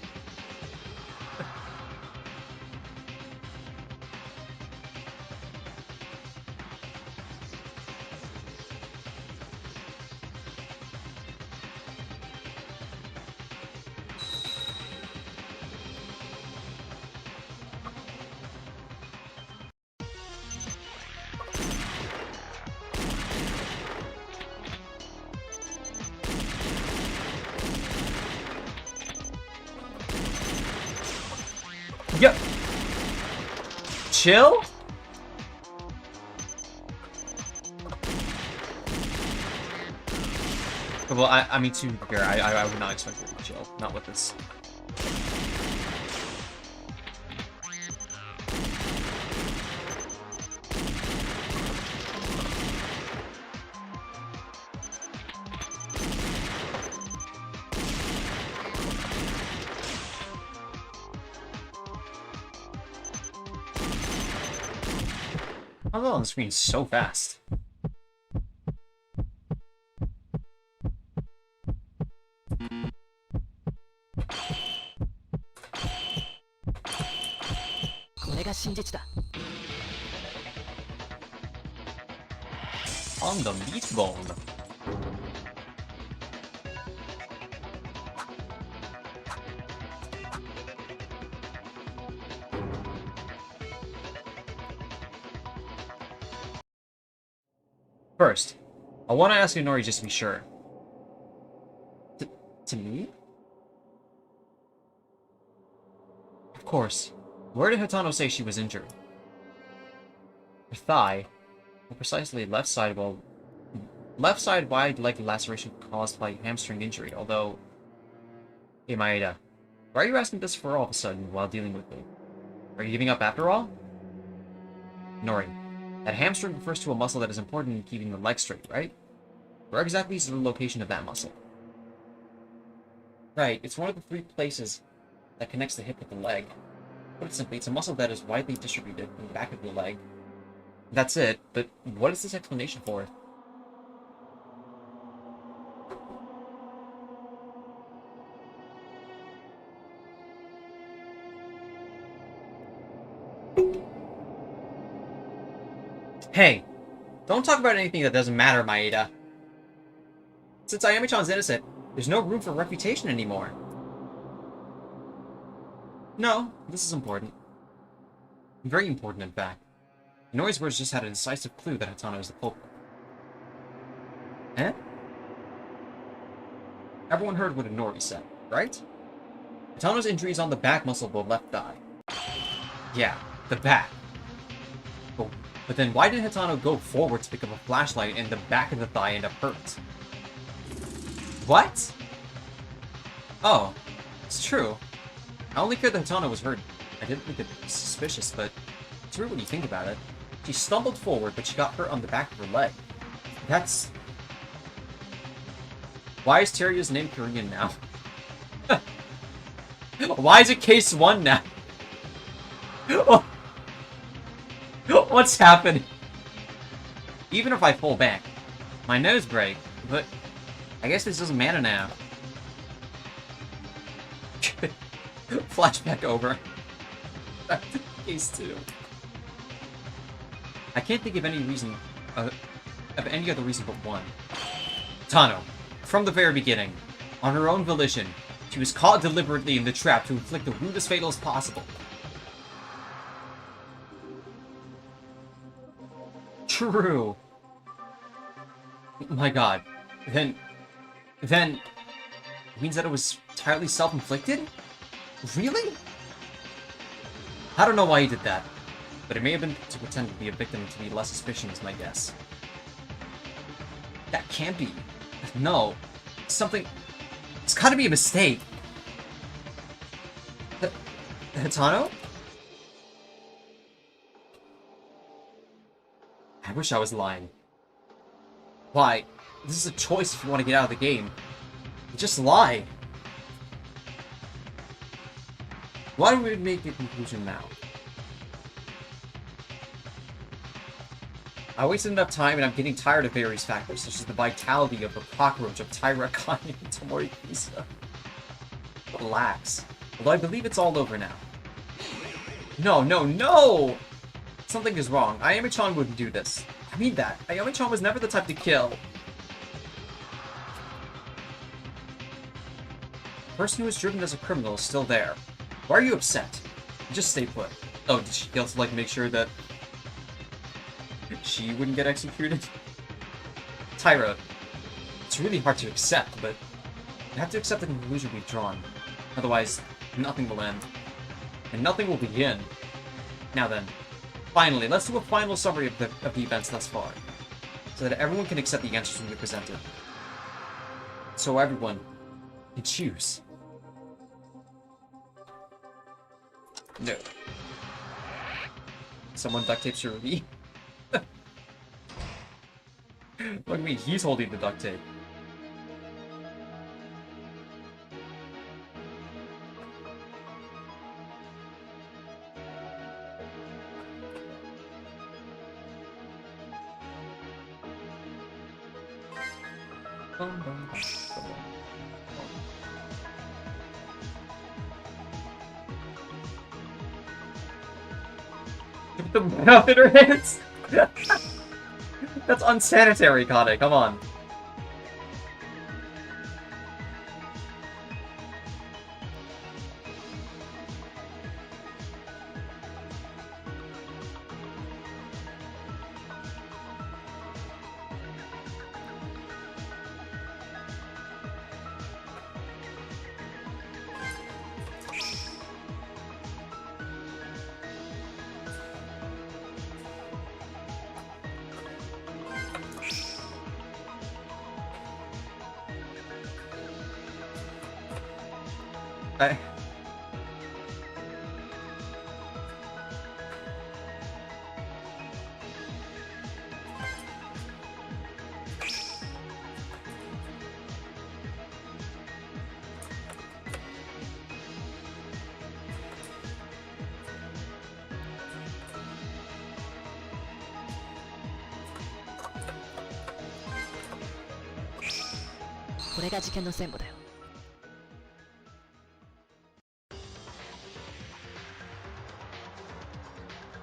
Yo! Chill? Well, I mean, to be fair, I would not expect it to chill. Not with this. I'm on the screen so fast. On the meat bone. First, I want to ask Inori just to be sure. To me? Of course. Where did Hitano say she was injured? Her thigh. More precisely, left side wide leg laceration caused by hamstring injury, although... Hey, Maeda. Why are you asking this for all of a sudden while dealing with me? Are you giving up after all? Nori. That hamstring refers to a muscle that is important in keeping the leg straight, right? Where exactly is the location of that muscle? Right, it's one of the 3 places that connects the hip with the leg. Put it simply, it's a muscle that is widely distributed in the back of the leg. That's it, but what is this explanation for? Hey, don't talk about anything that doesn't matter, Maeda. Since Ayami-chan's innocent, there's no room for refutation anymore. No, this is important. Very important, in fact. Inori's words just had a decisive clue that Hitano is the culprit. Eh? Everyone heard what Inori said, right? Hitano's injury is on the back muscle of the left thigh. Yeah, the back. But then why did Hitano go forward to pick up a flashlight and the back of the thigh end up hurt? What? Oh, it's true. I only feared that Hitano was hurt. I didn't think it was suspicious, but it's weird when you think about it. She stumbled forward, but she got hurt on the back of her leg. That's... Why is Terria's name Korean now? Why is it case 1 now? What's happening? Even if I fall back, my nose break, but I guess this doesn't matter now. Flashback over. Back to case 2. I can't think of any reason, of any other reason but one. Tano, from the very beginning, on her own volition, she was caught deliberately in the trap to inflict the rudest fatal as possible. True. My god. Then... it means that it was entirely self-inflicted? Really? I don't know why he did that, but it may have been to pretend to be a victim to be less suspicious, is my guess. That can't be. No. Something... It's gotta be a mistake. Hitano? I wish I was lying. Why? This is a choice if you want to get out of the game. Just lie. Why do we make a conclusion now? I wasted enough time and I'm getting tired of various factors, such as the vitality of the cockroach of Tyra Kanye and Tomori Kisa. Relax. Although I believe it's all over now. No, no, no! Something is wrong. Ayami-chan wouldn't do this. I mean that. Ayami-chan was never the type to kill. The person who was driven as a criminal is still there. Why are you upset? Just stay put. Oh, did she also like make sure that she wouldn't get executed? Tyra, it's really hard to accept, but you have to accept the conclusion we've drawn. Otherwise, nothing will end. And nothing will begin. Now then, finally, let's do a final summary of the events thus far, so that everyone can accept the answers we presented. So everyone can choose. No. Someone duct tapes your Ruby? Look at me, he's holding the duct tape. The mouth in her hands? That's unsanitary, Kane, come on. I...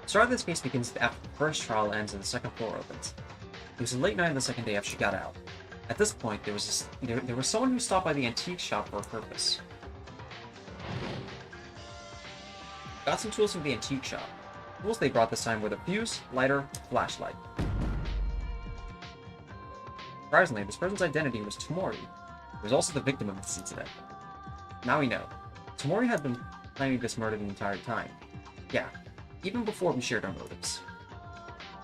The start of this case begins after the first trial ends and the second floor opens. It was a late night on the second day after she got out. At this point, there was someone who stopped by the antique shop for a purpose. Got some tools from the antique shop. The tools they brought this time were the fuse, lighter, flashlight. Surprisingly, this person's identity was Tomori, who was also the victim of this incident. Now we know. Tomori had been planning this murder the entire time. Yeah, even before we shared our motives.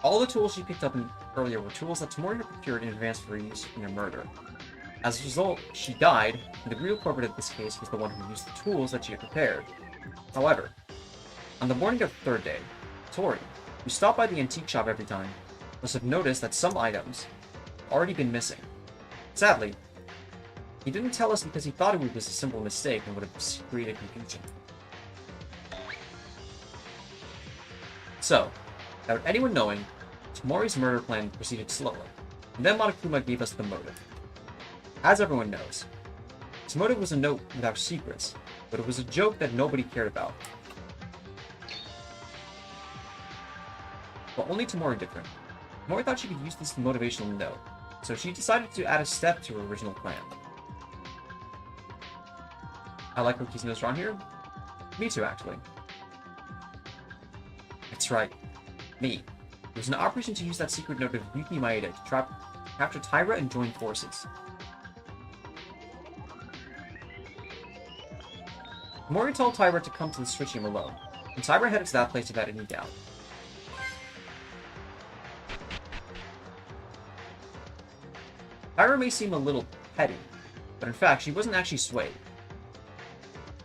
All the tools she picked up earlier were tools that Tomori had procured in advance for use in her murder. As a result, she died, and the real culprit of this case was the one who used the tools that she had prepared. However, on the morning of the third day, Tori, who stopped by the antique shop every time, must have noticed that some items had already been missing. Sadly, he didn't tell us because he thought it was a simple mistake and would have created confusion. So, without anyone knowing, Tomori's murder plan proceeded slowly, and then Monokuma gave us the motive. As everyone knows, his motive was a note without secrets, but it was a joke that nobody cared about. But only Tomori different. Tomori thought she could use this motivational note, so she decided to add a step to her original plan. I like Roki's nose around here. Me too, actually. That's right. Me. It was an operation to use that secret note of Yuki Maeda to capture Taira and join forces. Mori told Taira to come to the switch room alone, and Taira headed to that place without any doubt. Taira may seem a little petty, but in fact, she wasn't actually swayed.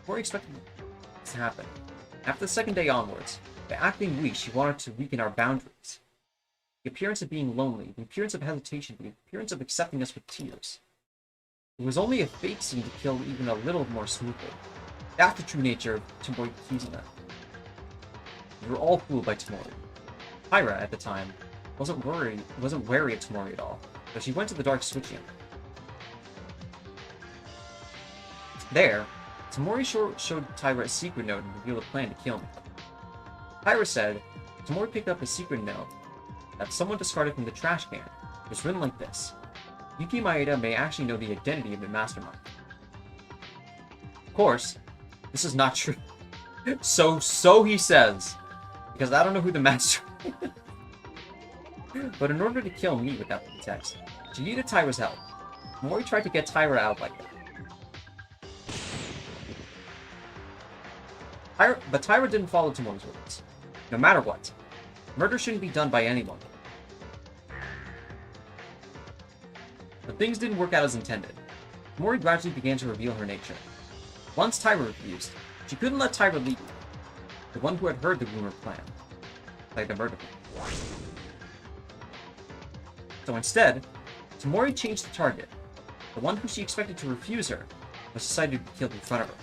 Mori expected this to happen. After the second day onwards, by acting weak, she wanted to weaken our boundaries. The appearance of being lonely, the appearance of hesitation, the appearance of accepting us with tears. It was only a fake scene to kill even a little more smoothly. That's the true nature of Tomori Kizuna. We were all fooled by Tomori. Taira, at the time, wasn't wary of Tomori at all, but she went to the dark switch room. There, Tomori showed Taira a secret note and revealed a plan to kill me. Taira said, Tomori picked up a secret note that someone discarded from the trash can. It was written like this: Yuki Maeda may actually know the identity of the mastermind. Of course, this is not true. So he says, because I don't know who the mastermind is. But in order to kill me without the text, she needed Taira's help. Tomori tried to get Taira out like that. But Taira didn't follow Tomori's words. No matter what, murder shouldn't be done by anyone. But things didn't work out as intended. Tomori gradually began to reveal her nature. Once Taira refused, she couldn't let Taira leave, the one who had heard the rumored plan, like the murder plan. So instead, Tomori changed the target. The one who she expected to refuse her was decided to be killed in front of her.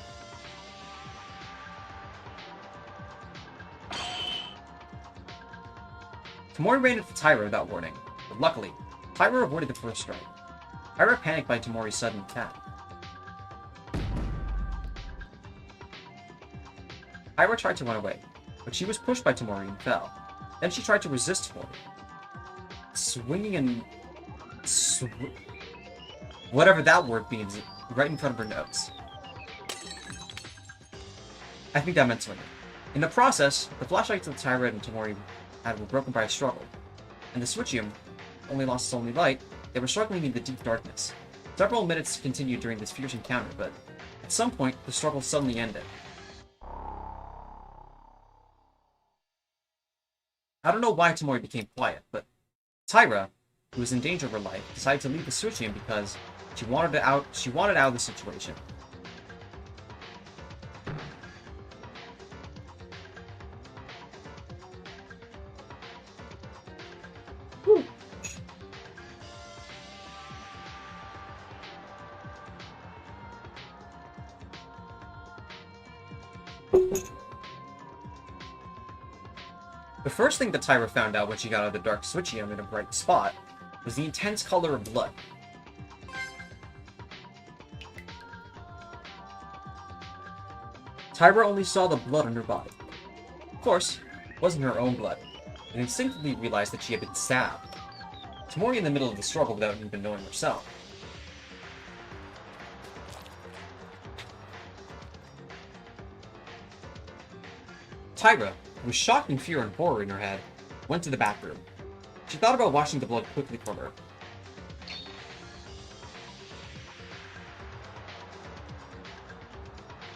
Tomori ran into Taira without warning, but luckily, Taira avoided the first strike. Taira panicked by Tomori's sudden attack. Taira tried to run away, but she was pushed by Tomori and fell. Then she tried to resist Tomori, swinging and whatever that word means, right in front of her nose. I think that meant swinging. In the process, the flashlights that Taira and Tomori had were broken by a struggle, and the switchium only lost its only light. They were struggling in the deep darkness. Several minutes continued during this fierce encounter, but at some point, the struggle suddenly ended. I don't know why Tomori became quiet, but Taira, who was in danger of her life, decided to leave the switchium because she wanted out of the situation. The first thing that Tyra found out when she got out of the dark switchium in a bright spot was the intense color of blood. Tyra only saw the blood on her body. Of course, it wasn't her own blood, and instinctively realized that she had been stabbed. Tamori in the middle of the struggle without even knowing herself. Tyra, with shock and fear and horror in her head, went to the bathroom. She thought about washing the blood quickly from her.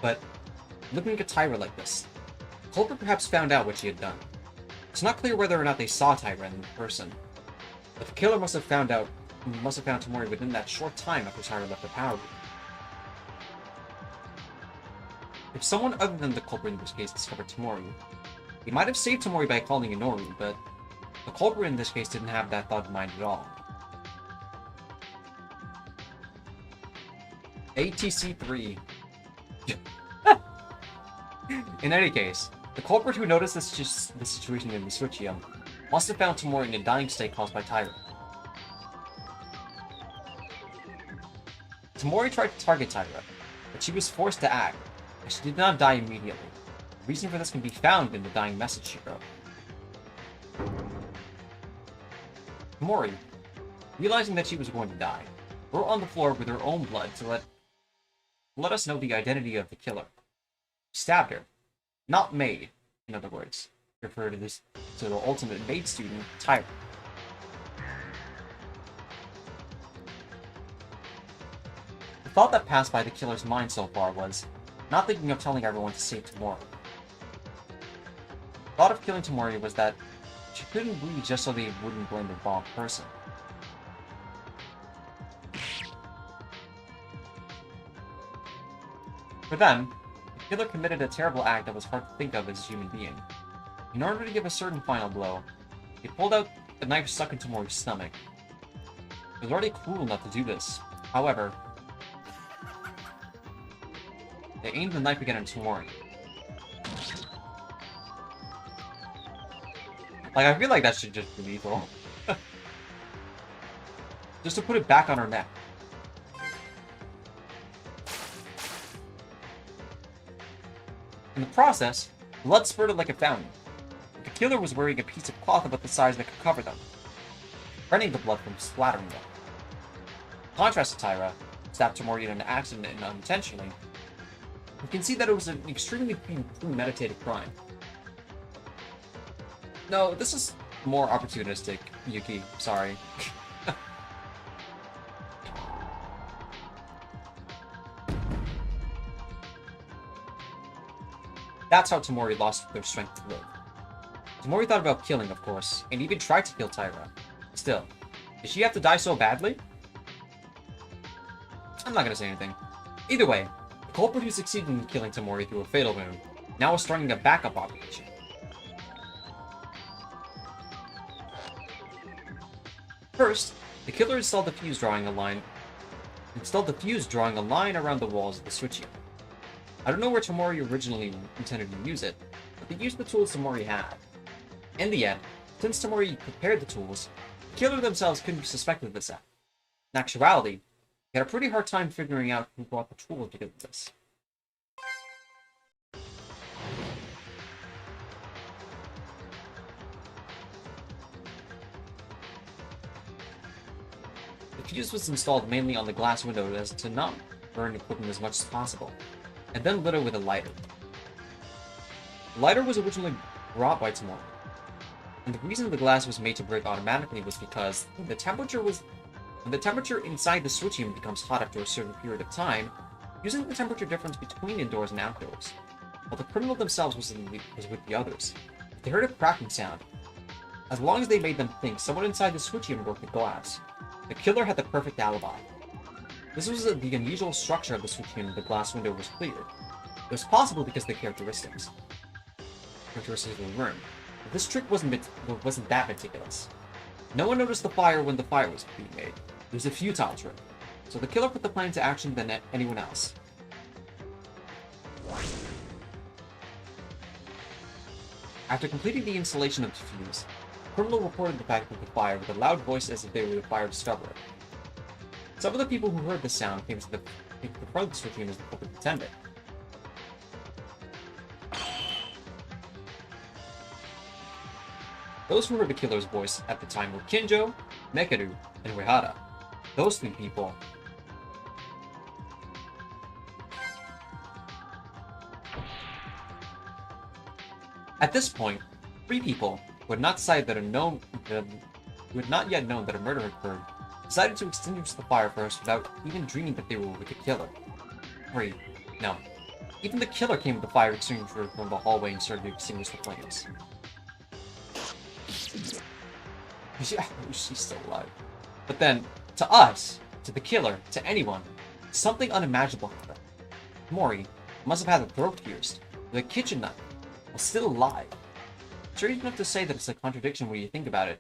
But, looking at Tyra like this, the culprit perhaps found out what she had done. It's not clear whether or not they saw Tyra in person, but the killer must have found Tamori within that short time after Tyra left the power room. If someone other than the culprit in this case discovered Tamori, he might have saved Tamori by calling Inori, but the culprit in this case didn't have that thought in mind at all. ATC3. In any case, the culprit who noticed the situation in the switchium must have found Tamori in a dying state caused by Tyra. Tamori tried to target Tyra, but she was forced to act, and she did not die immediately. The reason for this can be found in the dying message she wrote. Tamori, realizing that she was going to die, wrote on the floor with her own blood to let us know the identity of the killer. She stabbed her. Not maid, in other words. Refer to the ultimate maid student, Tyra. The thought that passed by the killer's mind so far was not thinking of telling everyone to save Tamori. The thought of killing Tamori was that she couldn't breathe just so they wouldn't blame the wrong person. For them, the killer committed a terrible act that was hard to think of as a human being. In order to give a certain final blow, he pulled out a knife stuck into Tamori's stomach. It was already cruel enough to do this. However, they aimed the knife again at Tamori. Like, I feel like that should just be lethal. Just to put it back on her neck. In the process, blood spurted like a fountain. The killer was wearing a piece of cloth about the size that could cover them, preventing the blood from splattering them. In contrast to Tyra, stabbed Tamori in an accident and unintentionally, you can see that it was an extremely premeditated crime. No, this is more opportunistic, Yuki. Sorry. That's how Tamori lost their strength to live. Tamori thought about killing, of course, and even tried to kill Tyra. Still, did she have to die so badly? I'm not gonna say anything. Either way, the culprit who succeeded in killing Tamori through a fatal wound now was starting a backup operation. First, the killer installed the fuse drawing a line around the walls of the switchium. I don't know where Tamori originally intended to use it, but they used the tools Tamori had. In the end, since Tamori prepared the tools, the killer themselves couldn't be suspected of this act. In actuality, they had a pretty hard time figuring out who brought the tools to do this. The fuse was installed mainly on the glass window as to not burn equipment as much as possible, and then lit it with a lighter. The lighter was originally brought by Tamori, and the reason the glass was made to break automatically was because when the temperature inside the switchium becomes hot after a certain period of time, using the temperature difference between indoors and outdoors, while the criminal themselves was with the others. If they heard a cracking sound, as long as they made them think someone inside the switchium broke the glass, the killer had the perfect alibi. This was the unusual structure of the switchium the glass window was cleared. It was possible because of the characteristics of the room, but this trick wasn't that meticulous. No one noticed the fire when the fire was being made. It was a futile trick, so the killer put the plan into action than anyone else. After completing the installation of the fuse, the criminal reported the fact of the fire with a loud voice as if they were the fire discoverer. Some of the people who heard the sound came to the front of the switch room as the corporate attendant. Those who heard the killer's voice at the time were Kinjo, Nekeru, and Uehara. Those three people. At this point, three people who had not yet known that a murder occurred decided to extinguish the fire first without even dreaming that they were with the killer. 3. No. Even the killer came with the fire extinguisher from the hallway and started to extinguish the flames. Yeah, she's still alive. But then, to us, to the killer, to anyone, something unimaginable happened. Mori must have had the throat pierced, the kitchen knife, was still alive. Strange enough to say that it's a contradiction when you think about it,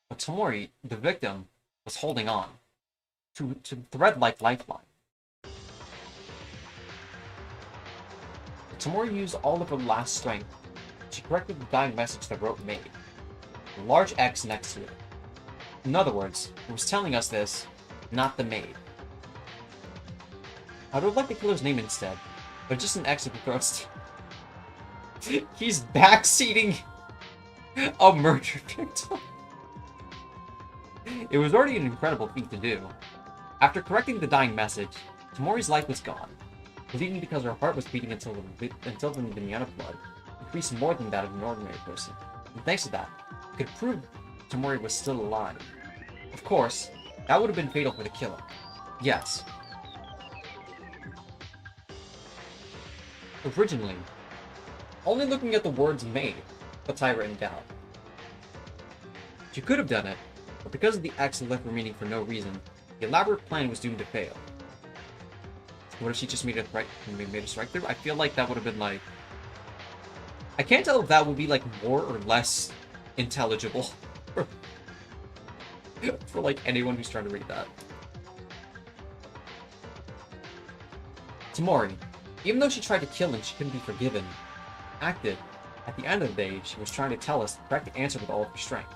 but Tamori, the victim, was holding on to thread-like lifeline. Tamori used all of her last strength. She corrected the dying message the rope made. A large X next to it. In other words, it was telling us this, not the maid. I would have liked the killer's name instead, but just an X with the throat. He's backseating a murder victim. It was already an incredible feat to do. After correcting the dying message, Tamori's life was gone, bleeding because her heart was beating until the amount of blood increased more than that of an ordinary person. And thanks to that, it could prove Tamori was still alive. Of course, that would have been fatal for the killer. Yes. Originally, only looking at the words made, the tie written down. She could have done it, but because of the X left remaining for no reason, the elaborate plan was doomed to fail. What if she just made a strike through? I feel like that would have been like... I can't tell if that would be like more or less intelligible for like anyone who's trying to read that. Tamori, even though she tried to kill him, she couldn't be forgiven. Acted. At the end of the day, she was trying to tell us the correct answer with all of her strength.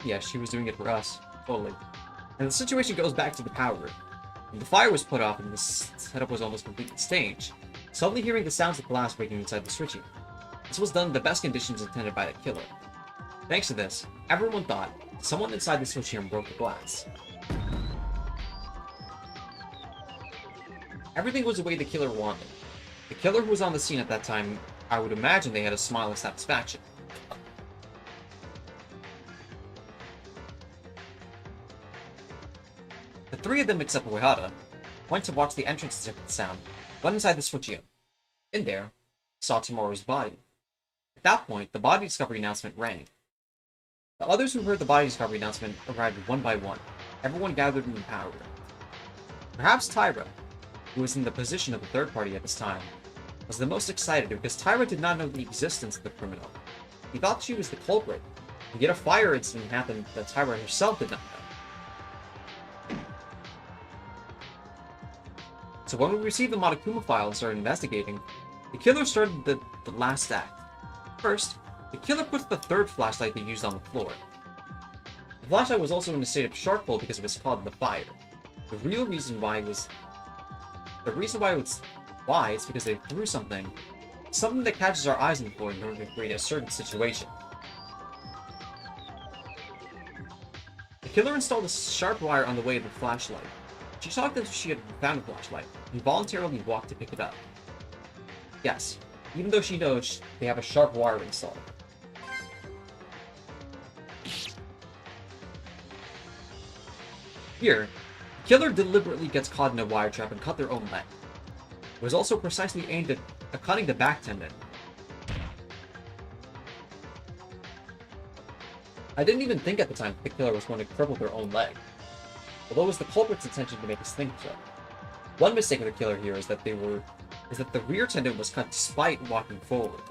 Yeah, she was doing it for us. Totally. And the situation goes back to the power room. When the fire was put off and the setup was almost completely staged, suddenly hearing the sounds of glass breaking inside the switching. This was done in the best conditions intended by the killer. Thanks to this, everyone thought someone inside the switching room broke the glass. Everything was the way the killer wanted. The killer who was on the scene at that time, I would imagine they had a smile of satisfaction. The three of them, except Uehara, went to watch the entrance to the sound, went inside the switching room. In there, saw Tamori's body. At that point, the body discovery announcement rang. The others who heard the body discovery announcement arrived one by one, everyone gathered in the power room. Perhaps Tyra, who was in the position of the third party at this time, was the most excited because Tyra did not know the existence of the criminal. He thought she was the culprit, and yet a fire incident happened that Tyra herself did not know. So when we received the Monokuma file and started investigating, the killer started the last act. First, the killer puts the third flashlight they used on the floor. The flashlight was also in a state of charcoal because it was caught in the fire. The real reason why is because they threw something that catches our eyes on the floor in order to create a certain situation. The killer installed a sharp wire on the way of the flashlight. She talked as if she had found the flashlight, and voluntarily walked to pick it up. Yes, even though she knows they have a sharp wire installed. Here, the killer deliberately gets caught in a wire trap and cut their own leg. It was also precisely aimed at cutting the back tendon. I didn't even think at the time that the killer was going to cripple their own leg, although it was the culprit's intention to make us think so. One mistake of the killer here is that the rear tendon was cut despite walking forward.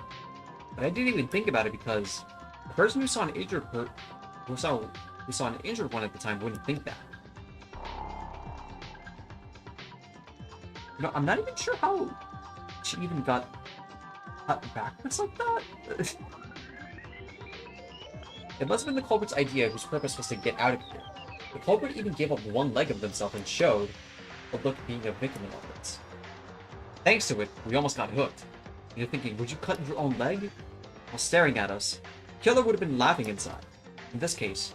But I didn't even think about it because the person who saw an injured one at the time wouldn't think that. You know, I'm not even sure how she even got Backwards like that? It must have been the culprit's idea whose purpose was to get out of here. The culprit even gave up one leg of themselves and showed what looked being a victim in all this. Thanks to it, we almost got hooked. You're thinking, would you cut your own leg? While staring at us, the killer would have been laughing inside. In this case,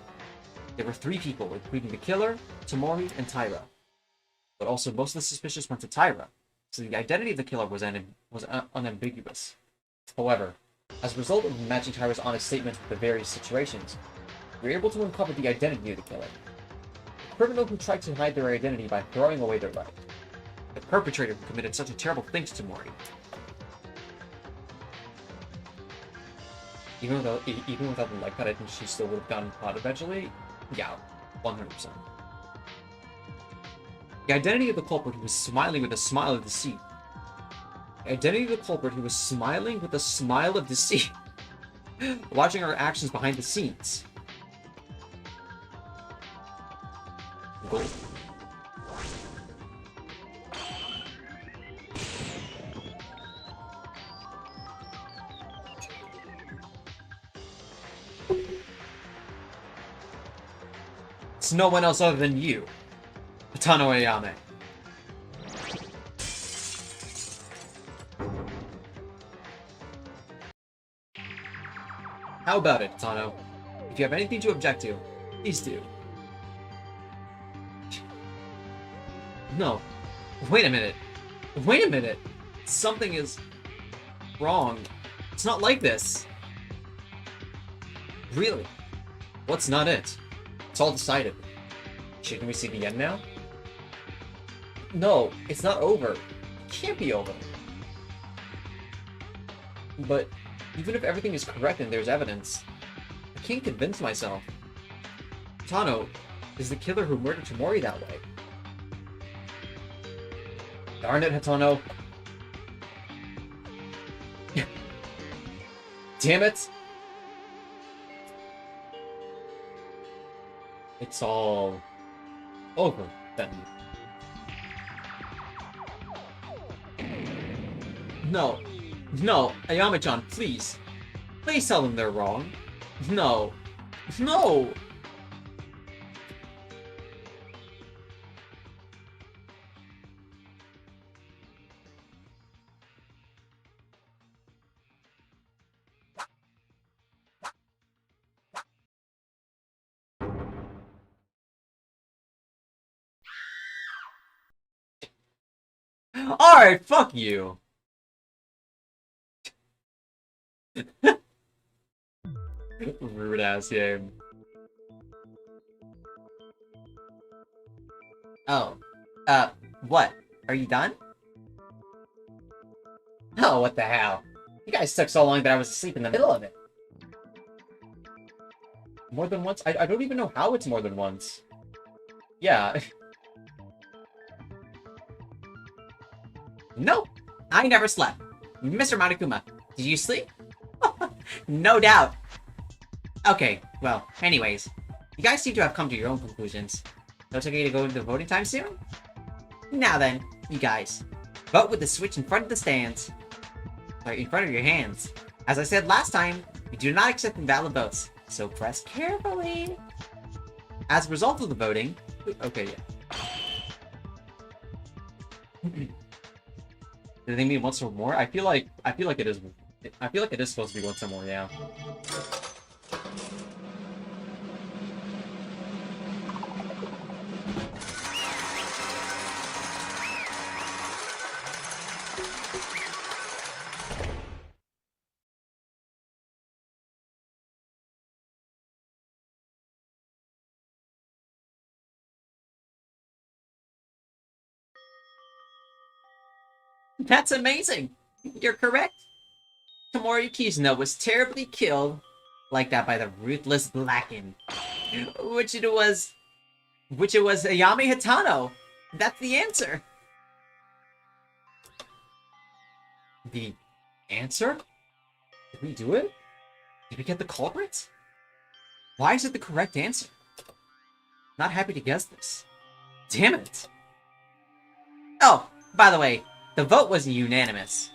there were 3 people, including the killer, Tamori, and Tyra. But also, most of the suspicious went to Tyra, so the identity of the killer was unambiguous. However, as a result of matching Tyra's honest statements with the various situations, we were able to uncover the identity of the killer. A criminal who tried to hide their identity by throwing away their leg. The perpetrator who committed such a terrible thing to Tamori. Even without the leg cut, I think she still would have gotten caught eventually. Yeah, 100%. The identity of the culprit who was smiling with a smile of deceit. The identity of the culprit who was smiling with a smile of deceit. Watching our actions behind the scenes. Gold. It's no one else other than you, Hatano Ayame. How about it, Hatano? If you have anything to object to, please do. No. Wait a minute. Wait a minute. Something is wrong. It's not like this. Really? What's not it? It's all decided. Shouldn't we see the end now? No, it's not over. It can't be over. But even if everything is correct and there's evidence, I can't convince myself. Tano is the killer who murdered Tamori that way. Darn it, Hatano. Damn it! It's all over, then. No. No, Ayame-chan, please. Please tell them they're wrong. No. No! Alright, fuck you! Rude ass game. Oh. What? Are you done? Oh, what the hell? You guys took so long that I was asleep in the middle of it. More than once? I don't even know how it's more than once. Yeah. Nope. I never slept. Mr. Monokuma, did you sleep? No doubt. Okay, well, anyways. You guys seem to have come to your own conclusions. So it's okay to go into the voting time soon? Now then, you guys. Vote with the switch in front of the stands. Sorry, in front of your hands. As I said last time, we do not accept invalid votes. So press carefully. As a result of the voting... Okay, yeah. Did they mean once or more? I feel like it is supposed to be once or more, yeah. That's amazing! You're correct. Tamori Kizuna was terribly killed like that by the ruthless Blacken. Which it was Ayame Hitano. That's the answer. The answer? Did we do it? Did we get the culprit? Why is it the correct answer? Not happy to guess this. Damn it! Oh, by the way, the vote was unanimous.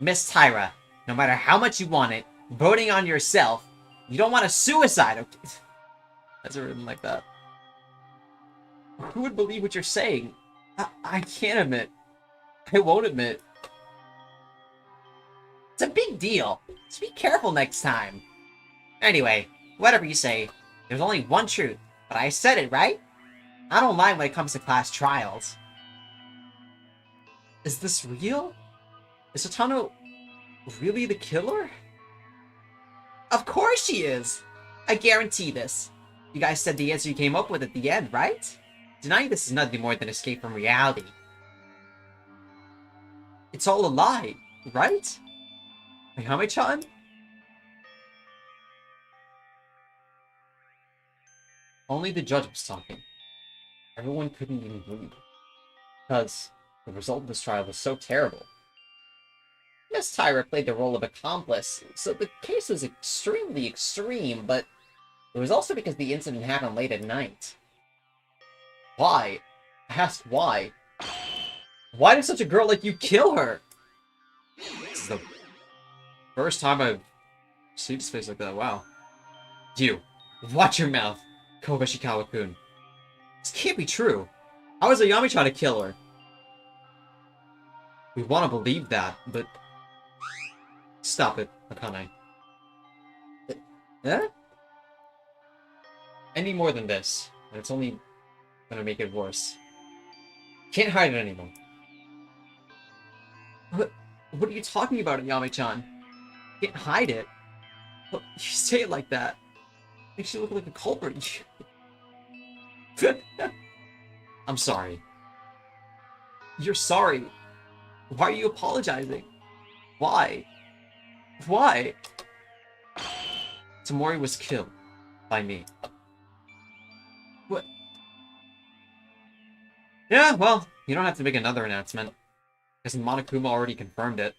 Miss Tyra, no matter how much you want it, voting on yourself, you don't want a suicide, okay? That's written like that. Who would believe what you're saying? I can't admit. I won't admit. It's a big deal. So be careful next time. Anyway, whatever you say, there's only one truth, but I said it, right? I don't lie when it comes to class trials. Is this real? Is Hatano really the killer? Of course she is! I guarantee this. You guys said the answer you came up with at the end, right? Denying this is nothing more than escape from reality. It's all a lie, right? Ayame-chan? Only the judge was talking. Everyone couldn't even breathe. Because the result of this trial was so terrible. Miss Tyra played the role of accomplice, so the case was extremely extreme, but it was also because the incident happened late at night. Why? I asked why. Why did such a girl like you kill her? This is the first time I've seen his face like that. Wow. You, watch your mouth, Kobashikawa-kun. This can't be true. How is Ayami trying to kill her? We want to believe that, but... Stop it, Akane. Eh? Any more than this, and it's only gonna make it worse. Can't hide it anymore. What are you talking about, Ayame-chan? Can't hide it? Well, you say it like that. Makes you look like a culprit. I'm sorry. You're sorry. Why are you apologizing? Why? Why? Tamori was killed by me. What? Yeah, well, you don't have to make another announcement. Because Monokuma already confirmed it.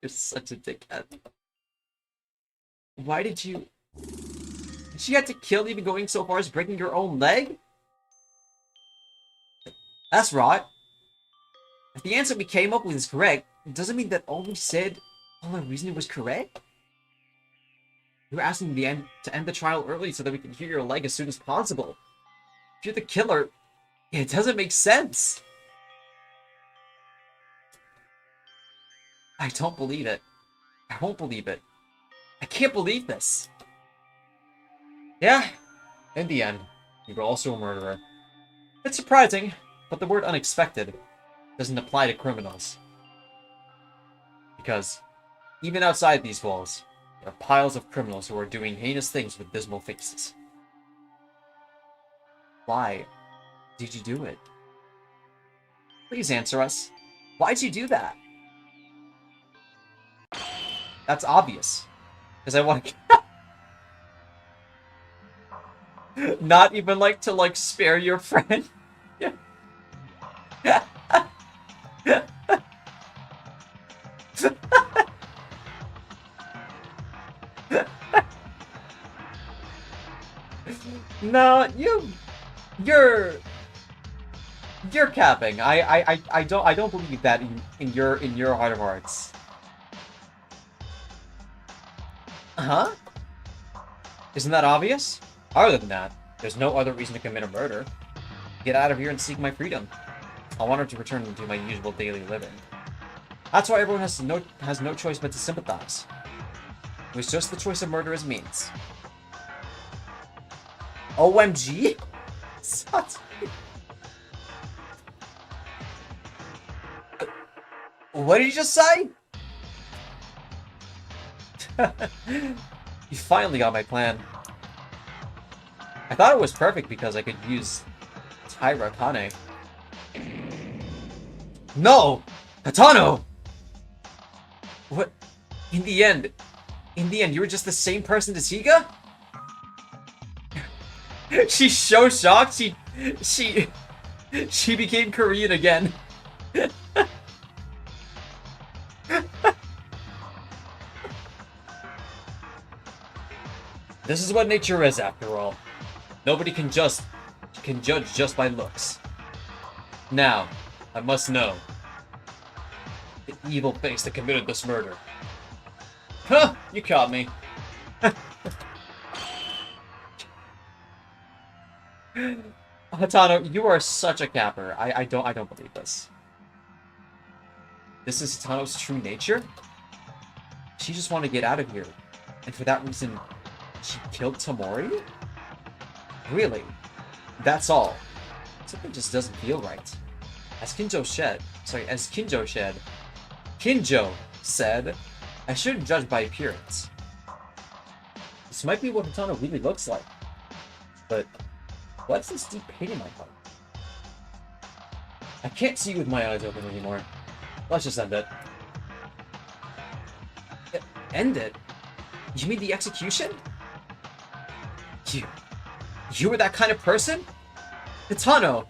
You're such a dickhead. Why did you... Did she have to kill even going so far as breaking your own leg? That's right. If the answer we came up with is correct, it doesn't mean that all we said, all our reasoning was correct. We were asking to end the trial early so that we could hear your leg as soon as possible. If you're the killer, it doesn't make sense. I don't believe it. I won't believe it. I can't believe this. Yeah, in the end, you were also a murderer. It's surprising, but the word unexpected doesn't apply to criminals. Because, even outside these walls, there are piles of criminals who are doing heinous things with dismal faces. Why did you do it? Please answer us. Why'd you do that? That's obvious. Because I want to... Not even like to like spare your friend. No, you're capping. I don't believe that in your heart of hearts. Huh? Isn't that obvious? Other than that, there's no other reason to commit a murder. Get out of here and seek my freedom. I want her to return to my usual daily living. That's why everyone has no choice but to sympathize. It was just the choice of murder as means. OMG? What did you just say? You finally got my plan. I thought it was perfect because I could use Tyra Kane. No! Katano! What? In the end, you were just the same person as Higa? She's so shocked. She became Korean again. This is what nature is, after all. Nobody can judge just by looks. Now, I must know the evil face that committed this murder. Huh! You caught me. Hatano, you are such a capper. I don't believe this. This is Hatano's true nature? She just wanted to get out of here. And for that reason, she killed Tamori? Really? That's all. Something just doesn't feel right. As Kinjo said, I shouldn't judge by appearance. This might be what Hatano really looks like. But what's this deep pain in my heart? I can't see with my eyes open anymore. Let's just end it. End it? You mean the execution? You were that kind of person? Hitano!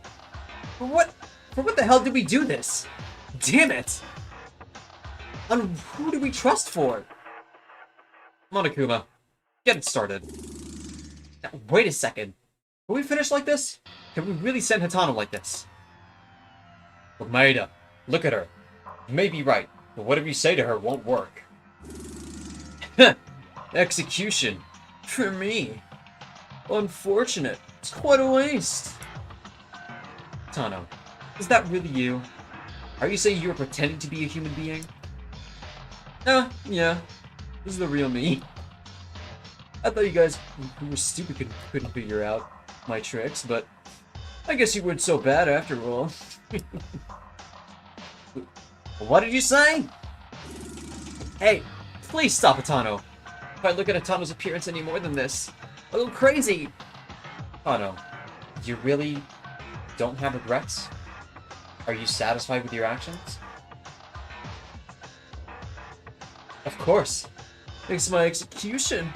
For what the hell did we do this? Damn it! And who do we trust for? Monokuma, get it started. Now, wait a second. Are we finished like this? Can we really send Hitano like this? But Maeda, look at her. You may be right, but whatever you say to her won't work. Execution. For me. Unfortunate. It's quite a waste. Tano, is that really you? Are you saying you were pretending to be a human being? Yeah. This is the real me. I thought you guys who were stupid couldn't figure out my tricks, but I guess you weren't so bad after all. What did you say? Hey, please stop, Atano. If I look at Atano's appearance any more than this, I'll go crazy. Atano, you really don't have regrets? Are you satisfied with your actions? Of course. It's my execution.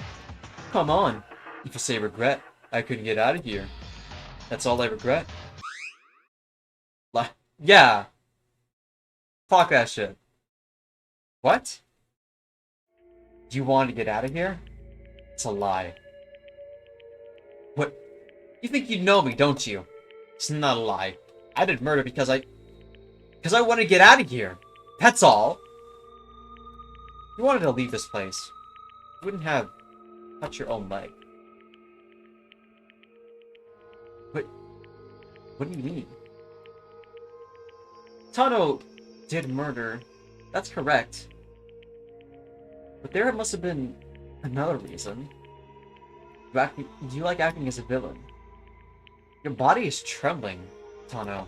Come on. If you say regret, I couldn't get out of here. That's all I regret. Yeah. Fuck that shit. What? You want to get out of here? It's a lie. What? You think you know me, don't you? It's not a lie. I did murder because I want to get out of here. That's all. You wanted to leave this place. You wouldn't have touched your own leg. What do you mean? Tano did murder. That's correct. But there must have been another reason. You like acting as a villain. Your body is trembling, Tano.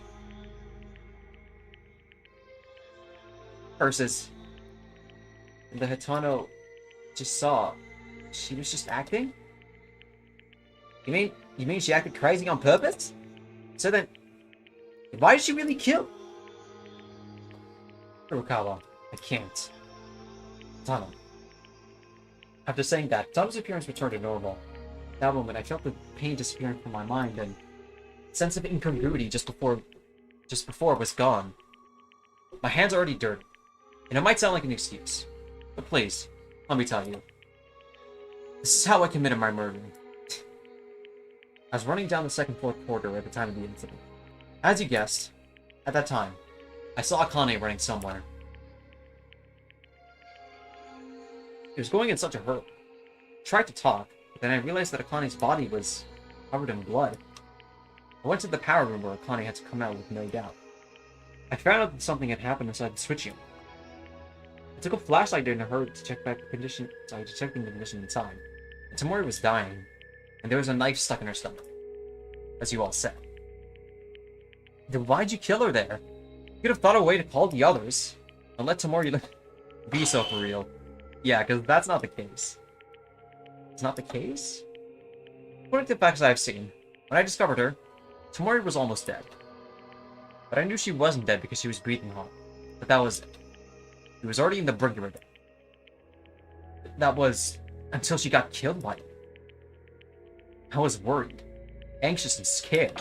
Versus the Hitano just saw. She was just acting? You mean she acted crazy on purpose? So then, why did she really kill? Furukawa, I can't. Tano. After saying that, Tano's appearance returned to normal. At that moment, I felt the pain disappearing from my mind and sense of incongruity just before it was gone. My hands are already dirty, and it might sound like an excuse, but please, let me tell you. This is how I committed my murder. I was running down the second floor corridor at the time of the incident. As you guessed, at that time, I saw Akane running somewhere. He was going in such a hurry. I tried to talk, but then I realized that Akane's body was covered in blood. I went to the power room where Akane had to come out with no doubt. I found out that something had happened inside the switch unit. I took a flashlight in a hurry to check back the condition, the condition inside. And Tamori was dying, and there was a knife stuck in her stomach, as you all said. Then why'd you kill her there? You could have thought of a way to call the others, and let Tamori be so for real. Yeah, because that's not the case. It's not the case? According to the facts I've seen, when I discovered her, Tamori was almost dead. But I knew she wasn't dead because she was breathing hard. But that was it. She was already in the brink of her death. That was until she got killed by it. I was worried, anxious, and scared.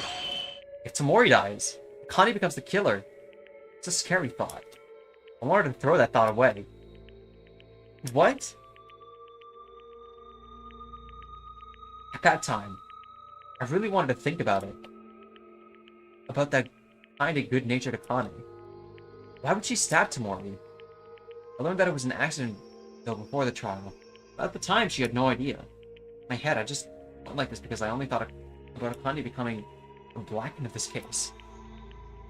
If Tamori dies, Akane becomes the killer. It's a scary thought. I wanted to throw that thought away. What? At that time, I really wanted to think about it. About that kind and good-natured Akane. Why would she stab Tamori? I learned that it was an accident, though, before the trial. But at the time, she had no idea. In my head, I just went like this because I only thought about Akane becoming the Blacken of this case.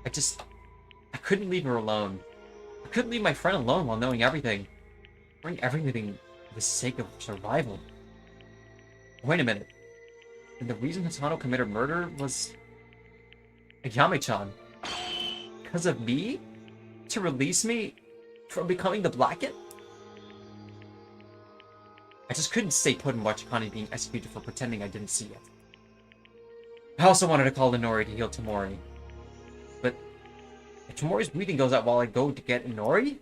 I couldn't leave her alone. I couldn't leave my friend alone while knowing everything. Doing everything for the sake of survival. Wait a minute. And the reason Hatano committed murder was... Yame-chan. Because of me? To release me from becoming the Blacken? I just couldn't stay put and watch Akane being executed for pretending I didn't see it. I also wanted to call Inori to heal Tamori. But if Tamori's breathing goes out while I go to get Inori,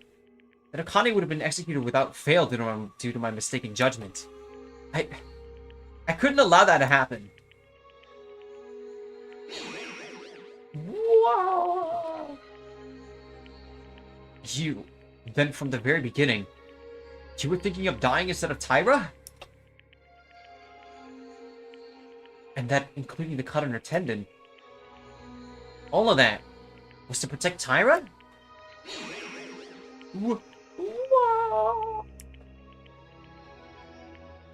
then Akane would have been executed without fail due to my mistaken judgment. I couldn't allow that to happen. Whoa! You, then from the very beginning, you were thinking of dying instead of Tyra? And that including the cut on her tendon. All of that was to protect Tyra? Whoa!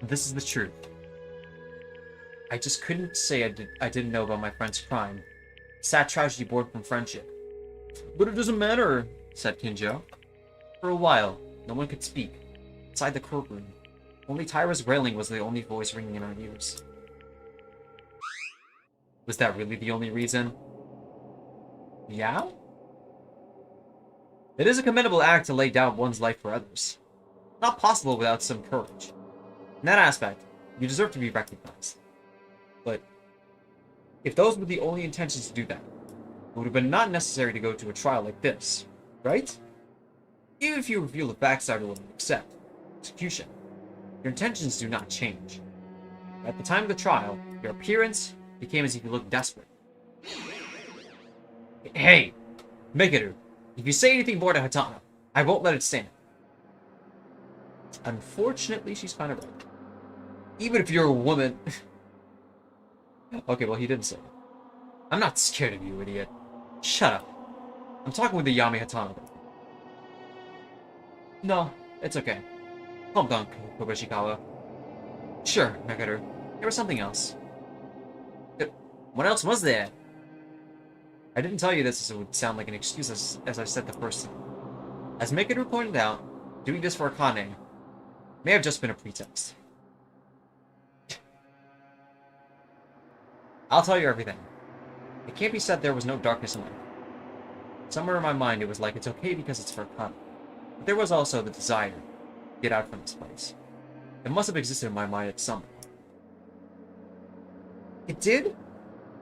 This is the truth. I just couldn't say I didn't know about my friend's crime. Sad tragedy born from friendship. But it doesn't matter, said Kinjo. For a while, no one could speak. Inside the courtroom, only Tyra's wailing was the only voice ringing in our ears. Was that really the only reason? Yeah? It is a commendable act to lay down one's life for others. Not possible without some courage. In that aspect, you deserve to be recognized. But if those were the only intentions to do that, it would have been not necessary to go to a trial like this, right? Even if you reveal the facts everyone would accept, execution, your intentions do not change. At the time of the trial, your appearance became as if you looked desperate. Hey, Meguru, if you say anything more to Hatano, I won't let it stand. Unfortunately, she's kind of right. Even if you're a woman... Okay, well, he didn't say it. I'm not scared of you, idiot. Shut up. I'm talking with the Yami Hatano. No, it's okay. Calm down, Kobashikawa. Sure, Meguru. There was something else. What else was there? I didn't tell you this as it would sound like an excuse as I said the first time. As Meguru pointed out, doing this for Akane may have just been a pretext. I'll tell you everything. It can't be said there was no darkness in life. Somewhere in my mind it was like it's okay because it's for Akane. But there was also the desire to get out from this place. It must have existed in my mind at some point. It did?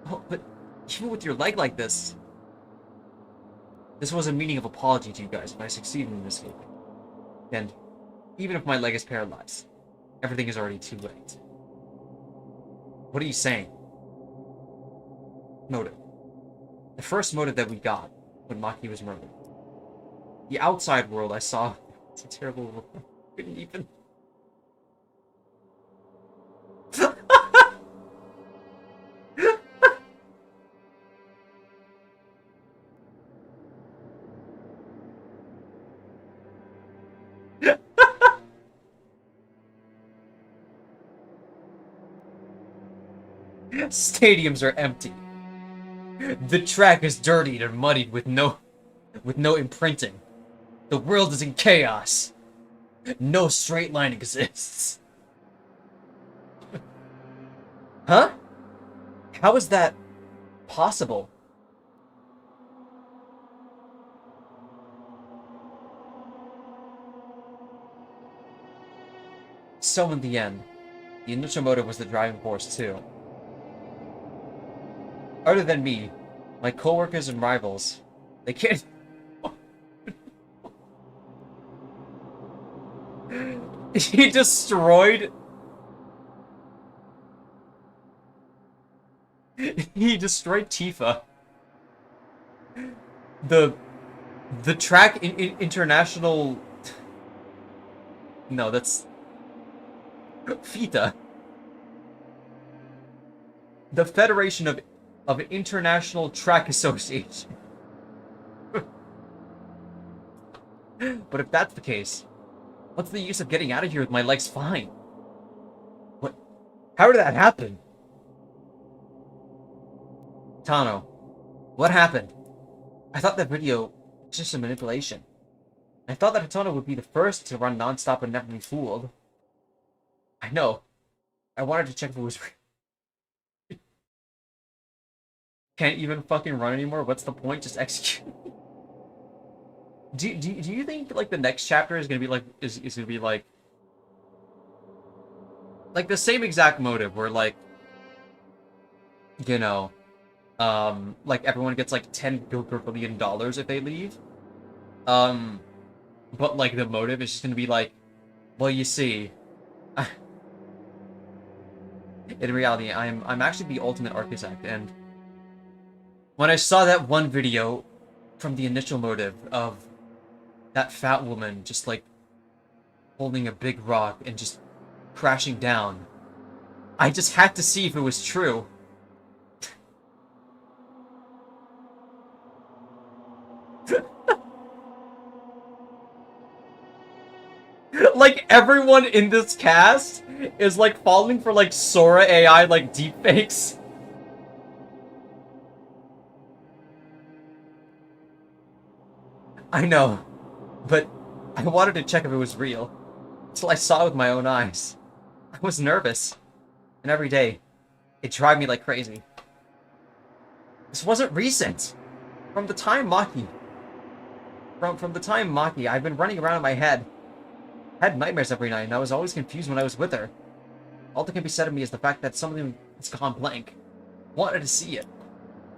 Oh, but even with your leg like this... This was a meaning of apology to you guys if I succeeded in escaping. And even if my leg is paralyzed, everything is already too late. What are you saying? Motive. The first motive that we got when Maki was murdered. The outside world I saw... It's a terrible world. I couldn't even... Stadiums are empty. The track is dirtied and muddied with no imprinting. The world is in chaos. No straight line exists. Huh? How is that possible? So in the end, the initial motive was the driving force too. Other than me, my coworkers and rivals, they can't... He destroyed... He destroyed Tifa. The track in international... No, that's... FITA. The Federation of International Track Association. But if that's the case, what's the use of getting out of here with my legs fine? What? How did that happen? Tano, what happened? I thought that video was just a manipulation. I thought that Hatano would be the first to run non-stop and never be fooled. I know. I wanted to check if it was real. Can't even fucking run anymore? What's the point? Just execute. Do you think like the next chapter is gonna be like is gonna be like the same exact motive where like, you know, like everyone gets like $10 billion if they leave? But like the motive is just gonna be like, well, you see, in reality, I'm actually the ultimate architect, and when I saw that one video from the initial motive of that fat woman just like holding a big rock and just crashing down, I just had to see if it was true. Like everyone in this cast is like falling for like Sora AI like deepfakes. I know, but I wanted to check if it was real until I saw it with my own eyes. I was nervous, and every day it drove me like crazy. This wasn't recent. From the time Maki, from the time Maki, I've been running around in my head. I had nightmares every night, and I was always confused when I was with her. All that can be said of me is the fact that something has gone blank. I wanted to see it.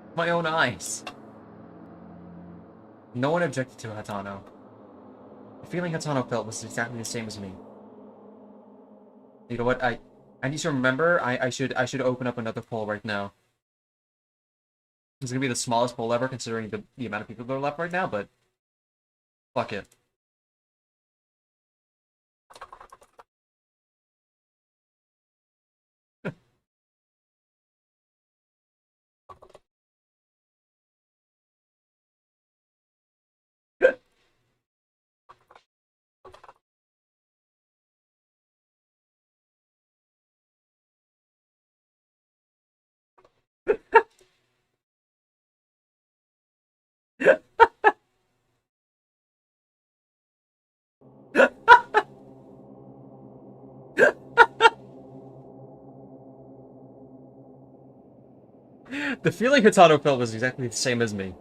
With my own eyes. No one objected to Hatano. The feeling Hatano felt was exactly the same as me. You know what? I need to remember. I should open up another poll right now. It's gonna be the smallest poll ever, considering the amount of people that are left right now. But fuck it. The feeling Hatano felt was exactly the same as me,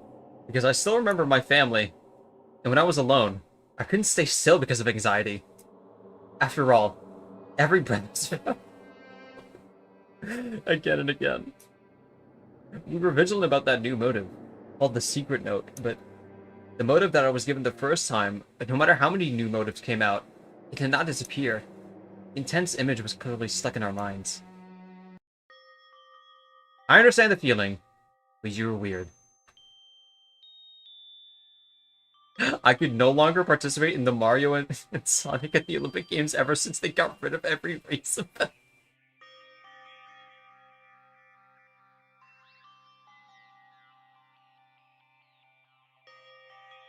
because I still remember my family, and when I was alone, I couldn't stay still because of anxiety. After all, every breath was again and again. We were vigilant about that new motive, called the secret note, but the motive that I was given the first time, no matter how many new motives came out, it did not disappear. The intense image was clearly stuck in our minds. I understand the feeling, but you were weird. I could no longer participate in the Mario and Sonic at the Olympic Games ever since they got rid of every race event.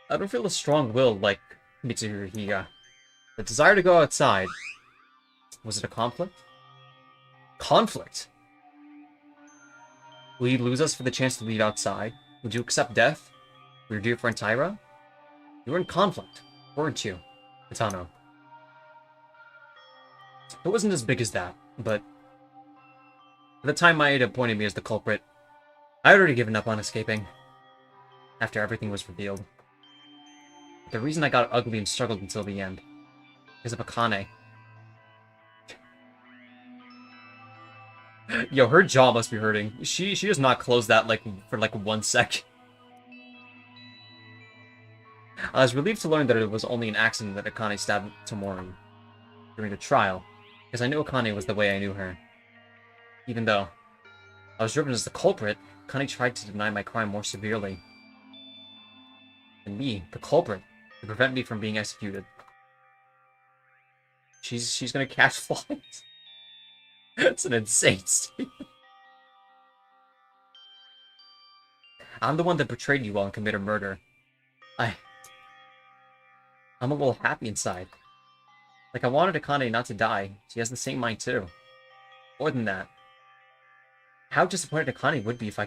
I don't feel a strong will like Mitsuhiro Higa. The desire to go outside. Was it a conflict? Conflict? Will you lose us for the chance to leave outside? Would you accept death? With your dear friend Tyra? You were in conflict, weren't you, Itano? It wasn't as big as that, but at the time Maeda appointed me as the culprit, I had already given up on escaping, after everything was revealed. But the reason I got ugly and struggled until the end, because of Akane. Yo, her jaw must be hurting. She does not close that like for like 1 sec. I was relieved to learn that it was only an accident that Akane stabbed Tomori during the trial, because I knew Akane was the way I knew her. Even though I was driven as the culprit, Akane tried to deny my crime more severely. And me, the culprit, to prevent me from being executed. She's gonna catch flies. That's an insane statement. I'm the one that betrayed you all and committed murder. I'm a little happy inside. Like, I wanted Akane not to die. She has the same mind, too. More than that. How disappointed Akane would be if I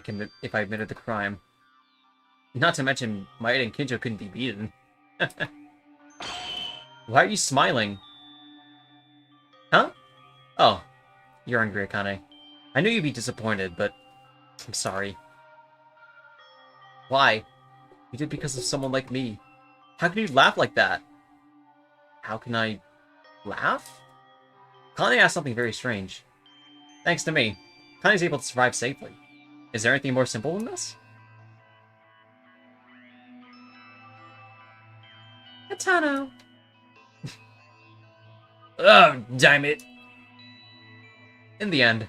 admitted the crime. Not to mention, Maeda and Kinjo couldn't be beaten. Why are you smiling? Huh? Oh, you're angry, Akane. I knew you'd be disappointed, but I'm sorry. Why? You did because of someone like me. How can you laugh like that? How can I laugh? Akane asked something very strange. Thanks to me, Akane's able to survive safely. Is there anything more simple than this? Katano. Oh, damn it. In the end,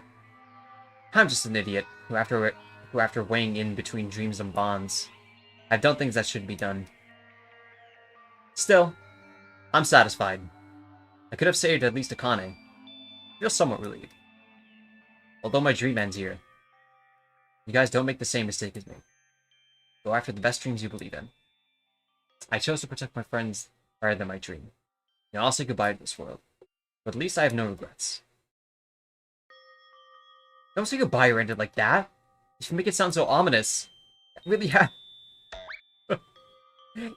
I'm just an idiot who after weighing in between dreams and bonds, I've done things that shouldn't be done. Still, I'm satisfied. I could have saved at least Akane. I feel somewhat relieved. Although my dream ends here. You guys don't make the same mistake as me. Go after the best dreams you believe in. I chose to protect my friends rather than my dream. Now I'll say goodbye to this world. But at least I have no regrets. Don't say goodbye or end it like that. You make it sound so ominous. It really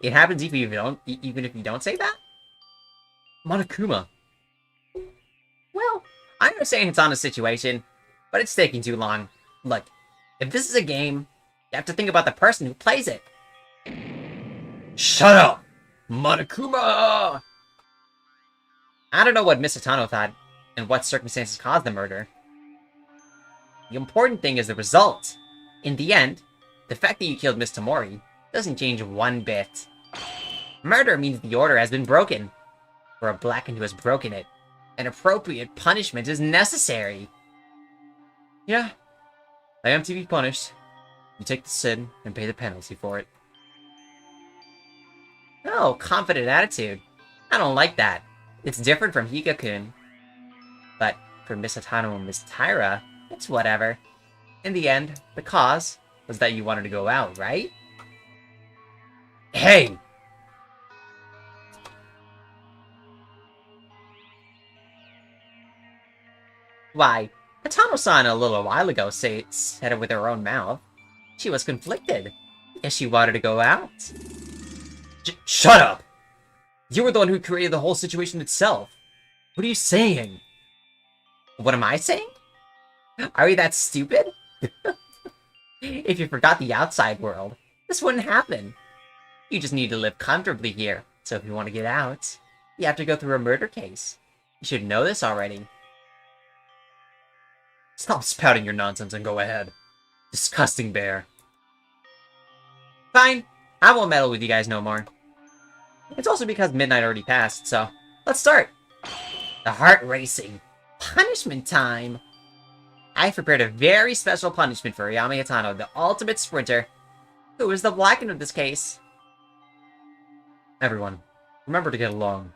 It happens even if you don't say that? Monokuma. Well, I understand it's on a situation, but it's taking too long. Look, if this is a game, you have to think about the person who plays it. Shut up! Monokuma! I don't know what Miss Atano thought, and what circumstances caused the murder. The important thing is the result. In the end, the fact that you killed Miss Tamori doesn't change one bit. Murder means the order has been broken. For a Blackened who has broken it, an appropriate punishment is necessary. Yeah, I am to be punished. You take the sin and pay the penalty for it. Oh, confident attitude. I don't like that. It's different from Higa-kun. But for Miss Atano and Miss Taira, it's whatever. In the end, the cause was that you wanted to go out, right? Hey! Why, Atano-san a little while ago said it with her own mouth. She was conflicted, because she wanted to go out. Shut up! You were the one who created the whole situation itself. What are you saying? What am I saying? Are you that stupid? If you forgot the outside world, this wouldn't happen. You just need to live comfortably here, so if you want to get out, you have to go through a murder case. You should know this already. Stop spouting your nonsense and go ahead. Disgusting bear. Fine, I won't meddle with you guys no more. It's also because midnight already passed, so let's start. The heart racing. Punishment time. I've prepared a very special punishment for Ayame Atano, the ultimate sprinter. Who is the Blackened of this case? Everyone, remember to get along.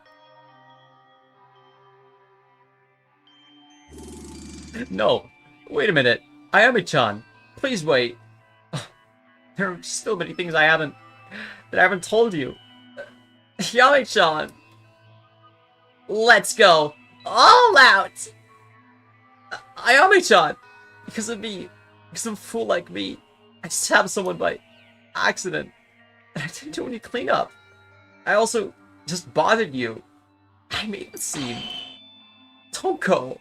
No, wait a minute. Ayame-chan, please wait. There are still many things that I haven't told you. Ayame-chan. Let's go. All out. Ayame-chan. Because of me. Because of a fool like me. I stabbed someone by accident. And I didn't do any cleanup. I also just bothered you. I made the scene. Don't go.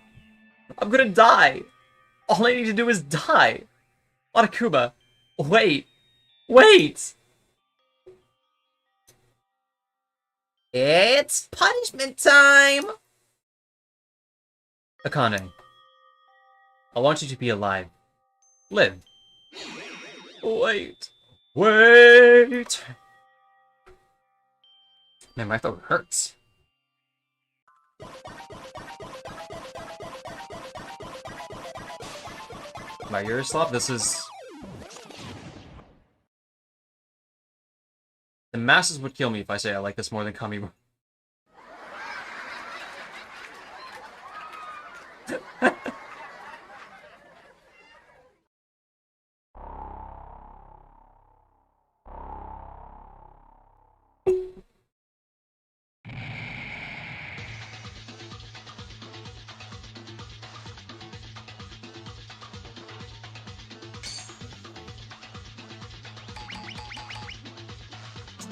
I'm gonna die. All I need to do is die. Monokuma, wait. Wait! It's punishment time! Akane, I want you to be alive. Live. Wait. Wait! Man, my throat hurts. My ears stop. This is... The masses would kill me if I say I like this more than Kami.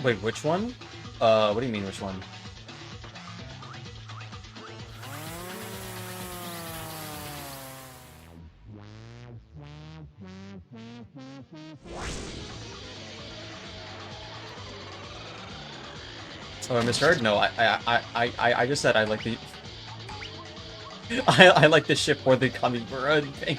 Wait, which one? What do you mean, which one? Oh, I misheard? No, I just said I like the... I like the ship where the Kamimura thing.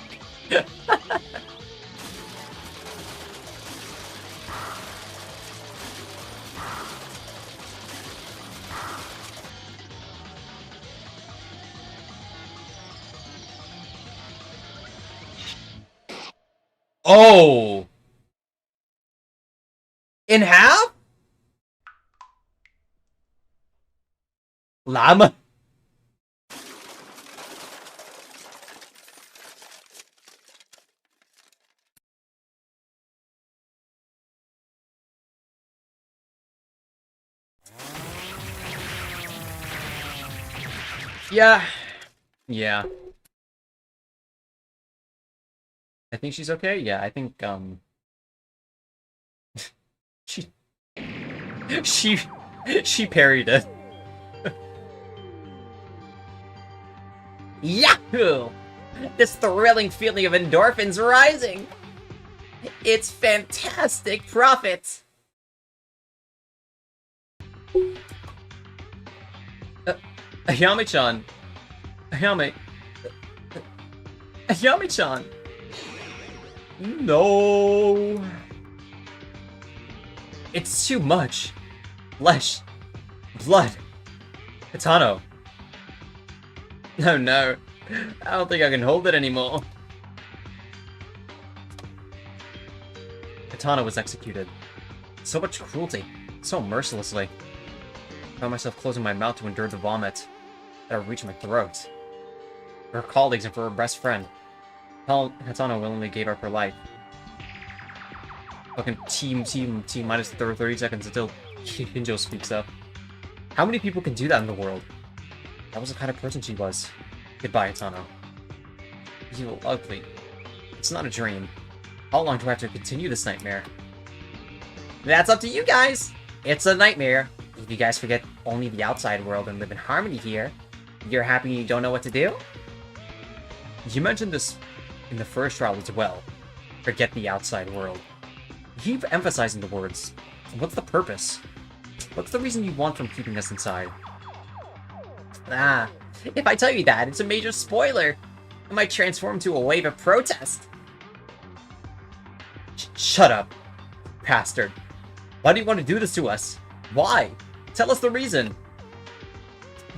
Oh! In half? Llama? Yeah. Yeah. I think she's okay. Yeah, I think, she... she... she parried it. Yahoo! This thrilling feeling of endorphins rising! It's fantastic profit! Ayame-chan. Ayame. Ayame-chan. No. It's too much. Flesh. Blood. Katano. Oh no. I don't think I can hold it anymore. Katana was executed. So much cruelty. So mercilessly. I found myself closing my mouth to endure the vomit that would reach my throat. For her colleagues and for her best friend, Katana willingly gave up her life. Fucking T minus 30 seconds until Hinjo speaks up. How many people can do that in the world? That was the kind of person she was. Goodbye, Atano. Evil, ugly. It's not a dream. How long do I have to continue this nightmare? That's up to you guys! It's a nightmare. If you guys forget only the outside world and live in harmony here, you're happy you don't know what to do? You mentioned this in the first trial as well. Forget the outside world. You keep emphasizing the words. What's the purpose? What's the reason you want from keeping us inside? Ah, if I tell you that, it's a major spoiler. It might transform to a wave of protest. Shut up, bastard. Why do you want to do this to us? Why? Tell us the reason.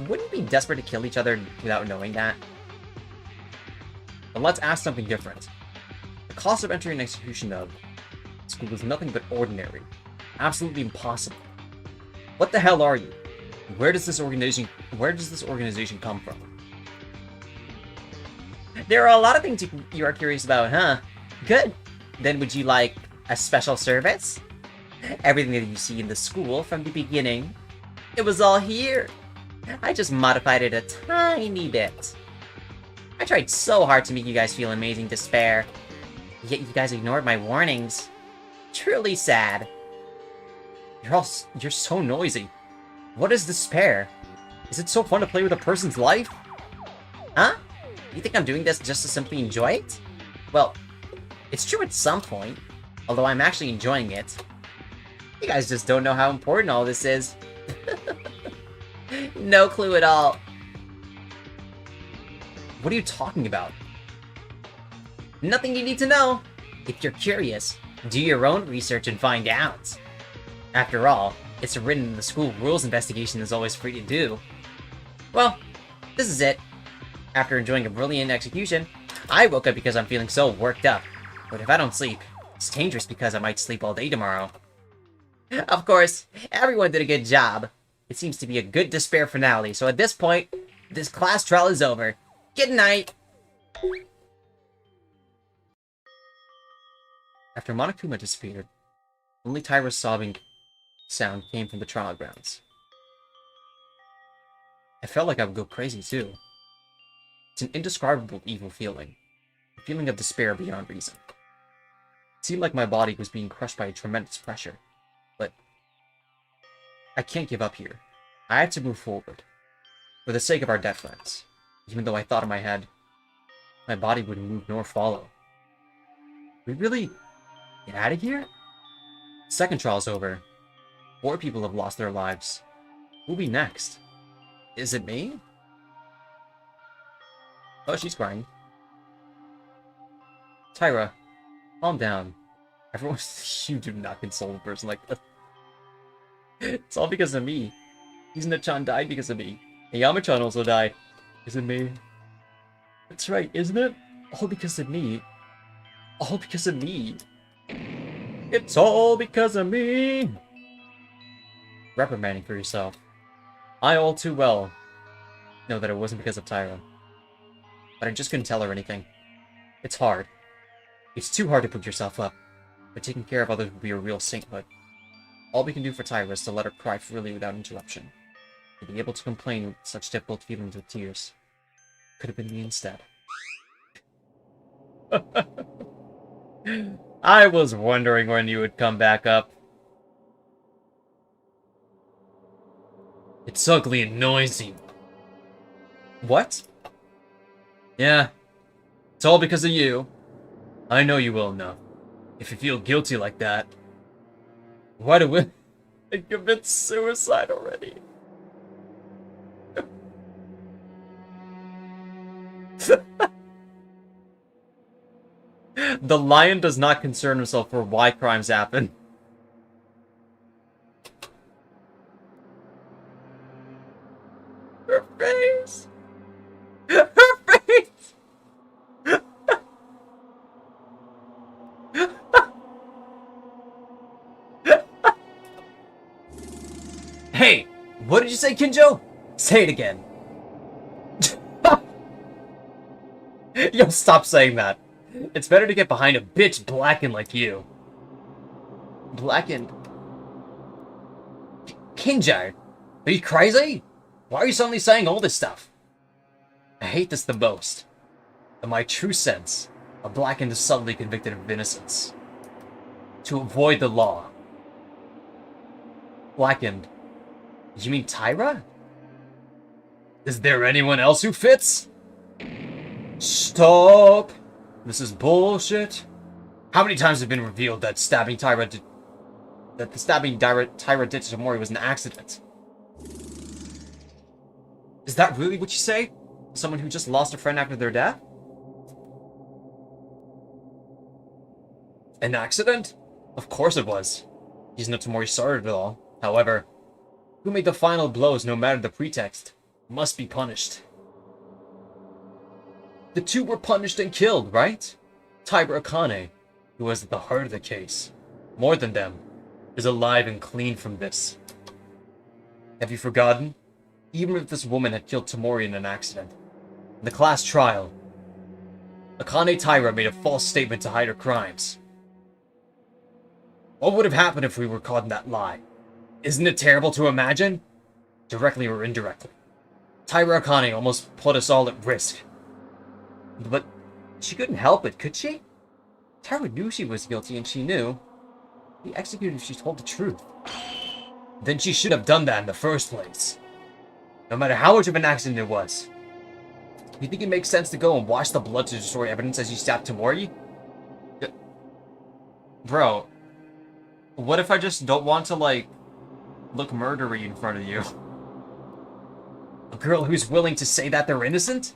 Wouldn't we be desperate to kill each other without knowing that? But let's ask something different. The cost of entering an execution of school is nothing but ordinary. Absolutely impossible. What the hell are you? Where does this organization come from? There are a lot of things you are curious about, huh? Good. Then would you like a special service? Everything that you see in the school from the beginning, it was all here. I just modified it a tiny bit. I tried so hard to make you guys feel amazing despair, yet you guys ignored my warnings. Truly sad. You're so noisy. What is despair? Is it so fun to play with a person's life? Huh? You think I'm doing this just to simply enjoy it? Well, it's true at some point, although I'm actually enjoying it. You guys just don't know how important all this is. No clue at all. What are you talking about? Nothing you need to know. If you're curious, do your own research and find out. After all, it's written in the school rules investigation is always free to do. Well, this is it. After enjoying a brilliant execution, I woke up because I'm feeling so worked up. But if I don't sleep, it's dangerous because I might sleep all day tomorrow. Of course, everyone did a good job. It seems to be a good despair finale, so at this point, this class trial is over. Good night! After Monokuma disappeared, only Tyra's sobbing sound came from the trial grounds. I felt like I would go crazy too. It's an indescribable evil feeling. A feeling of despair beyond reason. It seemed like my body was being crushed by a tremendous pressure. But I can't give up here. I have to move forward. For the sake of our dead friends. Even though I thought in my head, my body would move nor follow. We really get out of here? Second trial's over. 4 people have lost their lives. Who'll be next? Is it me? Oh, she's crying. Tyra, calm down. Everyone, you do not console a person like this. It's all because of me. Izuna-chan died because of me. And Yama-chan also died. Is it me? That's right, isn't it? All because of me. All because of me. It's all because of me. Reprimanding for yourself. I all too well know that it wasn't because of Tyra. But I just couldn't tell her anything. It's hard. It's too hard to put yourself up. But taking care of others would be a real sainthood. All we can do for Tyra is to let her cry freely without interruption. To be able to complain with such difficult feelings with tears. Could have been me instead. I was wondering when you would come back up. It's ugly and noisy. What? Yeah. It's all because of you. I know you well enough. If you feel guilty like that, why do we commit suicide already? The lion does not concern himself for why crimes happen. Her face! Her face! Hey! What did you say, Kinjo? Say it again. Yo, stop saying that. It's better to get behind a bitch blackened like you. Blackened? Kinjo? Are you crazy? Why are you suddenly saying all this stuff? I hate this the most. In my true sense, a blackened is subtly convicted of innocence. To avoid the law. Blackened. You mean Tyra? Is there anyone else who fits? Stop! This is bullshit. How many times have been revealed that the stabbing Tyra did to Tamori was an accident? Is that really what you say? Someone who just lost a friend after their death? An accident? Of course it was. Izuna Tamori started it all. However, who made the final blows no matter the pretext, must be punished. The two were punished and killed, right? Tyra Akane, who was at the heart of the case, more than them, is alive and clean from this. Have you forgotten? Even if this woman had killed Tamori in an accident, in the class trial, Akane Tyra made a false statement to hide her crimes. What would have happened if we were caught in that lie? Isn't it terrible to imagine? Directly or indirectly. Tyra Akane almost put us all at risk. But she couldn't help it, could she? Tyra knew she was guilty and she knew. Be executed if she told the truth. Then she should have done that in the first place. No matter how much of an accident it was. You think it makes sense to go and wash the blood to destroy evidence as you stabbed Tamori? Bro, what if I just don't want to, like, look murdery in front of you? A girl who's willing to say that they're innocent?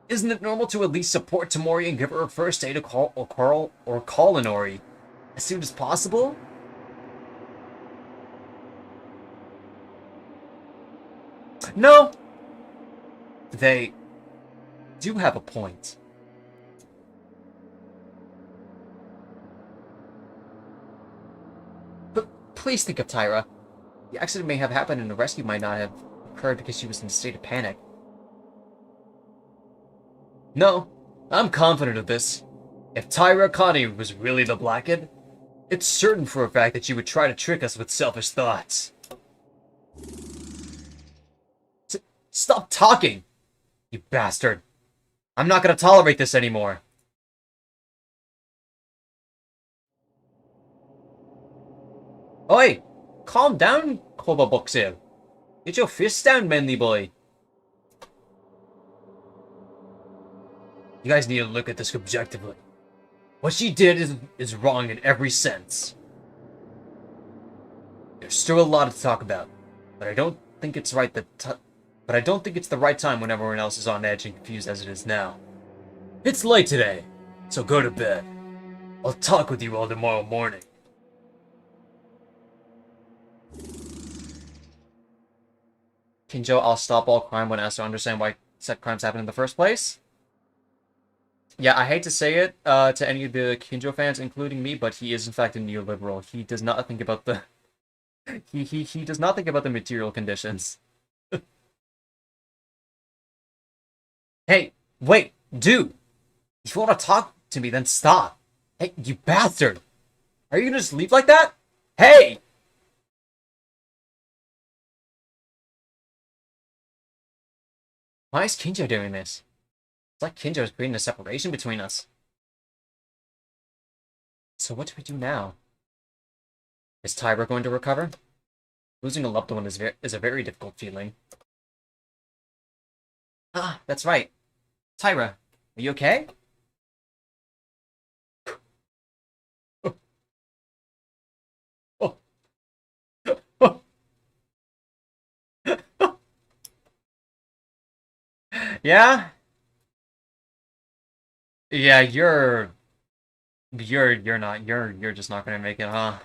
Isn't it normal to at least support Tamori and give her a first aid or call Inori as soon as possible? No! They do have a point. But please think of Tyra. The accident may have happened and the rescue might not have occurred because she was in a state of panic. No, I'm confident of this. If Tyra Akane was really the Blackhead, it's certain for a fact that she would try to trick us with selfish thoughts. Stop talking, you bastard. I'm not gonna tolerate this anymore. Oi, calm down, bokse. Get your fists down, manly boy. You guys need to look at this objectively. What she did is wrong in every sense. There's still a lot to talk about, but I don't think it's right but I don't think it's the right time when everyone else is on edge and confused as it is now. It's late today, so go to bed. I'll talk with you all tomorrow morning. Kinjo, I'll stop all crime when asked to understand why said crimes happen in the first place. Yeah, I hate to say it to any of the Kinjo fans, including me, but he is in fact a neoliberal. He does not think about the he does not think about the material conditions. Hey, wait, dude! If you want to talk to me, then stop. Hey, you bastard! Are you gonna just leave like that? Hey! Why is Kinjo doing this? It's like Kinjo is creating a separation between us. So what do we do now? Is Tyra going to recover? Losing a loved one is a very difficult feeling. Ah, that's right. Tyra, are you okay? Yeah? Yeah, you're just not gonna make it, huh?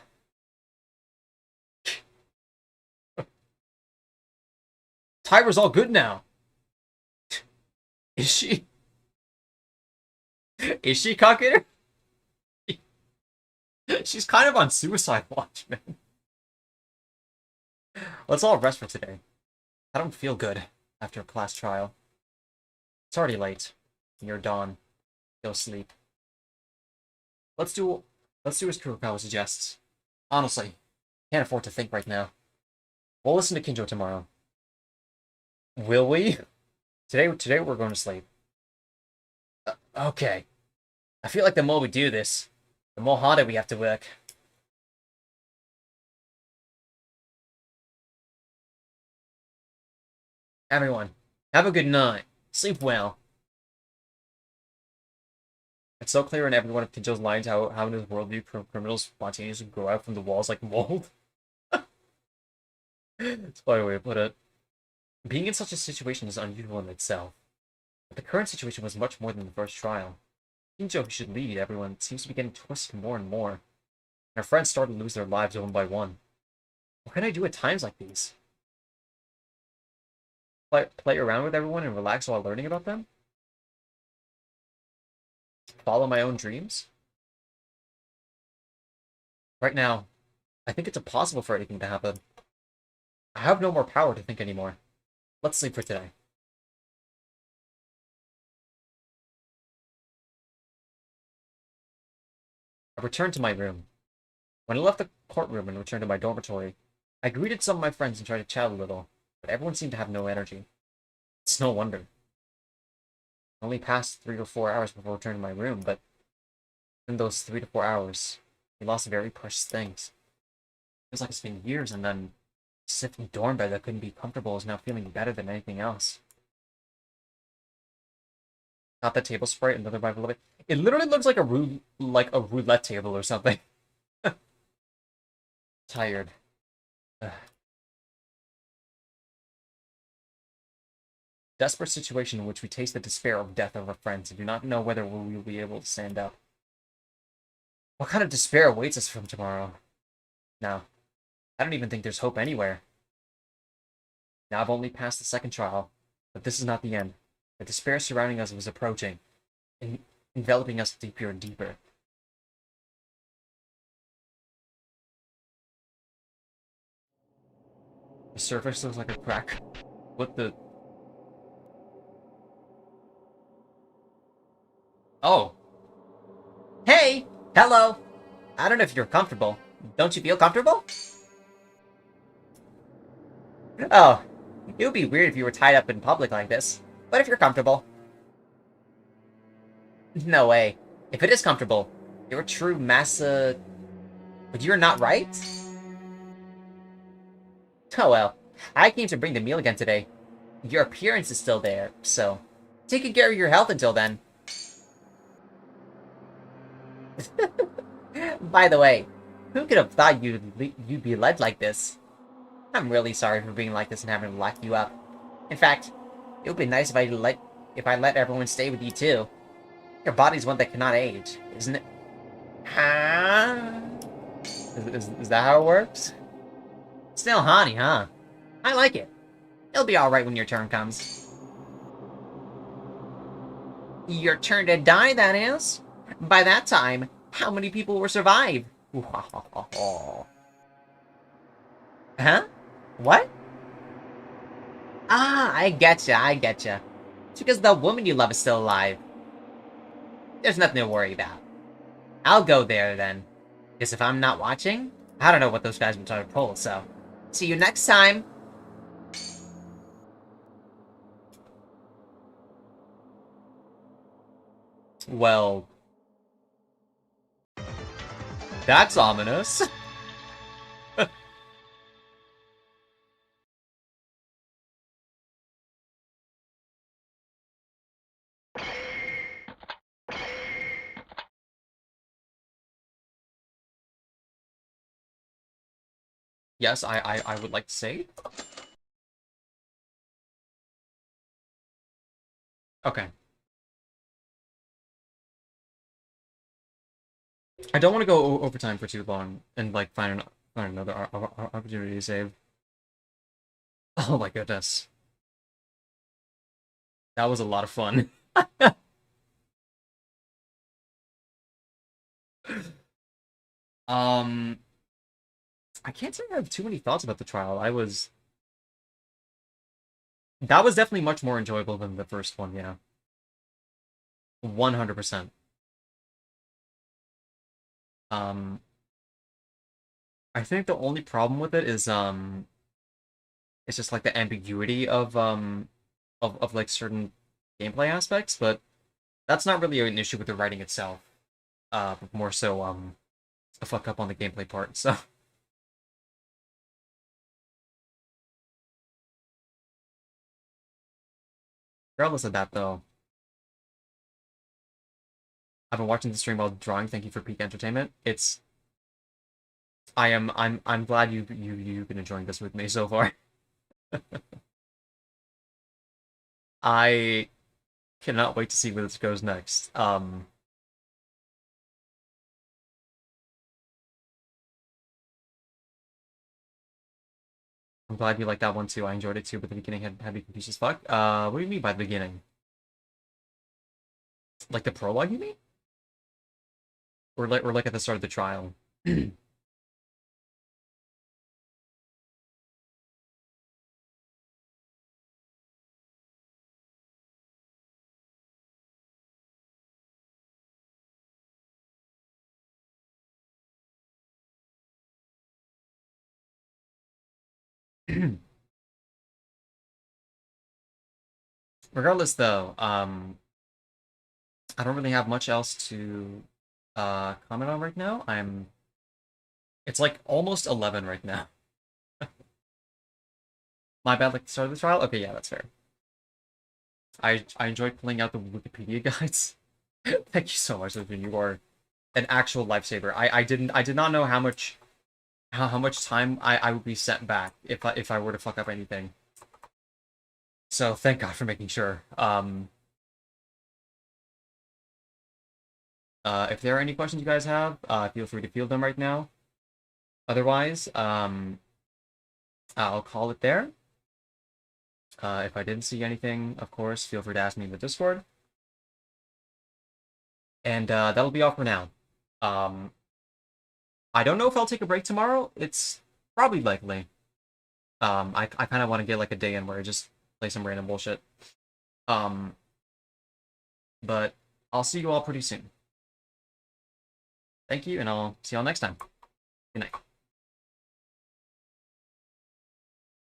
Tyra's all good now. Is she? Is she cocking her? She's kind of on suicide watch, man. Let's all rest for today. I don't feel good after a class trial. It's already late. Near dawn. Go sleep. Let's do as Kurokawa suggests. Honestly, can't afford to think right now. We'll listen to Kinjo tomorrow. Will we? Today we're going to sleep. Okay. I feel like the more we do this, the more harder we have to work. Everyone, have a good night. Sleep well. It's so clear in every one of Kinjo's lines how in his worldview criminals spontaneously grow out from the walls like mold. It's quite a way to put it. Being in such a situation is unusual in itself. But the current situation was much more than the first trial. Kinjo, who should lead everyone, seems to be getting twisted more and more. And our friends start to lose their lives one by one. What can I do at times like these? Play around with everyone and relax while learning about them? Follow my own dreams? Right now, I think it's impossible for anything to happen. I have no more power to think anymore. Let's sleep for today. I returned to my room. When I left the courtroom and returned to my dormitory, I greeted some of my friends and tried to chat a little, but everyone seemed to have no energy. It's no wonder. I only passed 3 or 4 hours before returning to my room, but in those 3 to 4 hours, we lost very precious things. Feels like it's been years, and then sitting dorm bed that couldn't be comfortable is now feeling better than anything else. Got the table sprite, another by beloved. It literally looks like a roulette table or something. Tired. Ugh. Desperate situation in which we taste the despair of death of our friends and do not know whether we will be able to stand up. What kind of despair awaits us from tomorrow? No. I don't even think there's hope anywhere. Now I've only passed the second trial, but this is not the end. The despair surrounding us was approaching, enveloping us deeper and deeper. The surface looks like a crack. What the... Oh. Hey! Hello! I don't know if you're comfortable. Don't you feel comfortable? Oh. It would be weird if you were tied up in public like this. But if you're comfortable... No way. If it is comfortable, you're a true massa... But you're not right? Oh well, I came to bring the meal again today. Your appearance is still there, so take good care of your health until then. By the way, who could have thought you'd be led like this? I'm really sorry for being like this and having to lock you up. In fact, it would be nice if I let everyone stay with you too. Your body's one that cannot age, isn't it? Huh? Is that how it works? Still honey, huh? I like it. It'll be alright when your turn comes. Your turn to die, that is. By that time, how many people will survive? Huh? What? Ah, I getcha, I getcha. It's because the woman you love is still alive. There's nothing to worry about. I'll go there, then. Because if I'm not watching, I don't know what those guys will try to pull, so... See you next time! Well... That's ominous. Yes, I would like to say. Okay. I don't want to go overtime for too long and like find another opportunity to save. Oh my goodness. That was a lot of fun. Um, I can't say I have too many thoughts about the trial. That was definitely much more enjoyable than the first one, yeah. 100%. Um, I think the only problem with it is it's just like the ambiguity of like certain gameplay aspects, but that's not really an issue with the writing itself. More so a fuck up on the gameplay part. So regardless of that though, I've been watching the stream while drawing. Thank you for peak entertainment. I'm glad you've been enjoying this with me so far. I cannot wait to see where this goes next. I'm glad you liked that one too. I enjoyed it too, but the beginning had me confused as fuck. What do you mean by the beginning? Like the prologue, you mean? Or like at the start of the trial? Regardless, though, I don't really have much else to comment on right now. It's like almost 11 right now. My bad, like the start of the trial? Okay, yeah, that's fair. I enjoyed pulling out the Wikipedia guides. Thank you so much, Livin. You are an actual lifesaver. I did not know how much time I would be sent back if I were to fuck up anything. So thank God for making sure. If there are any questions you guys have, feel free to field them right now. Otherwise, I'll call it there. If I didn't see anything, of course, feel free to ask me in the Discord. And that'll be all for now. I don't know if I'll take a break tomorrow. It's probably likely. I kind of want to get like a day in where I just play some random bullshit. But I'll see you all pretty soon. Thank you, and I'll see y'all next time. Good night.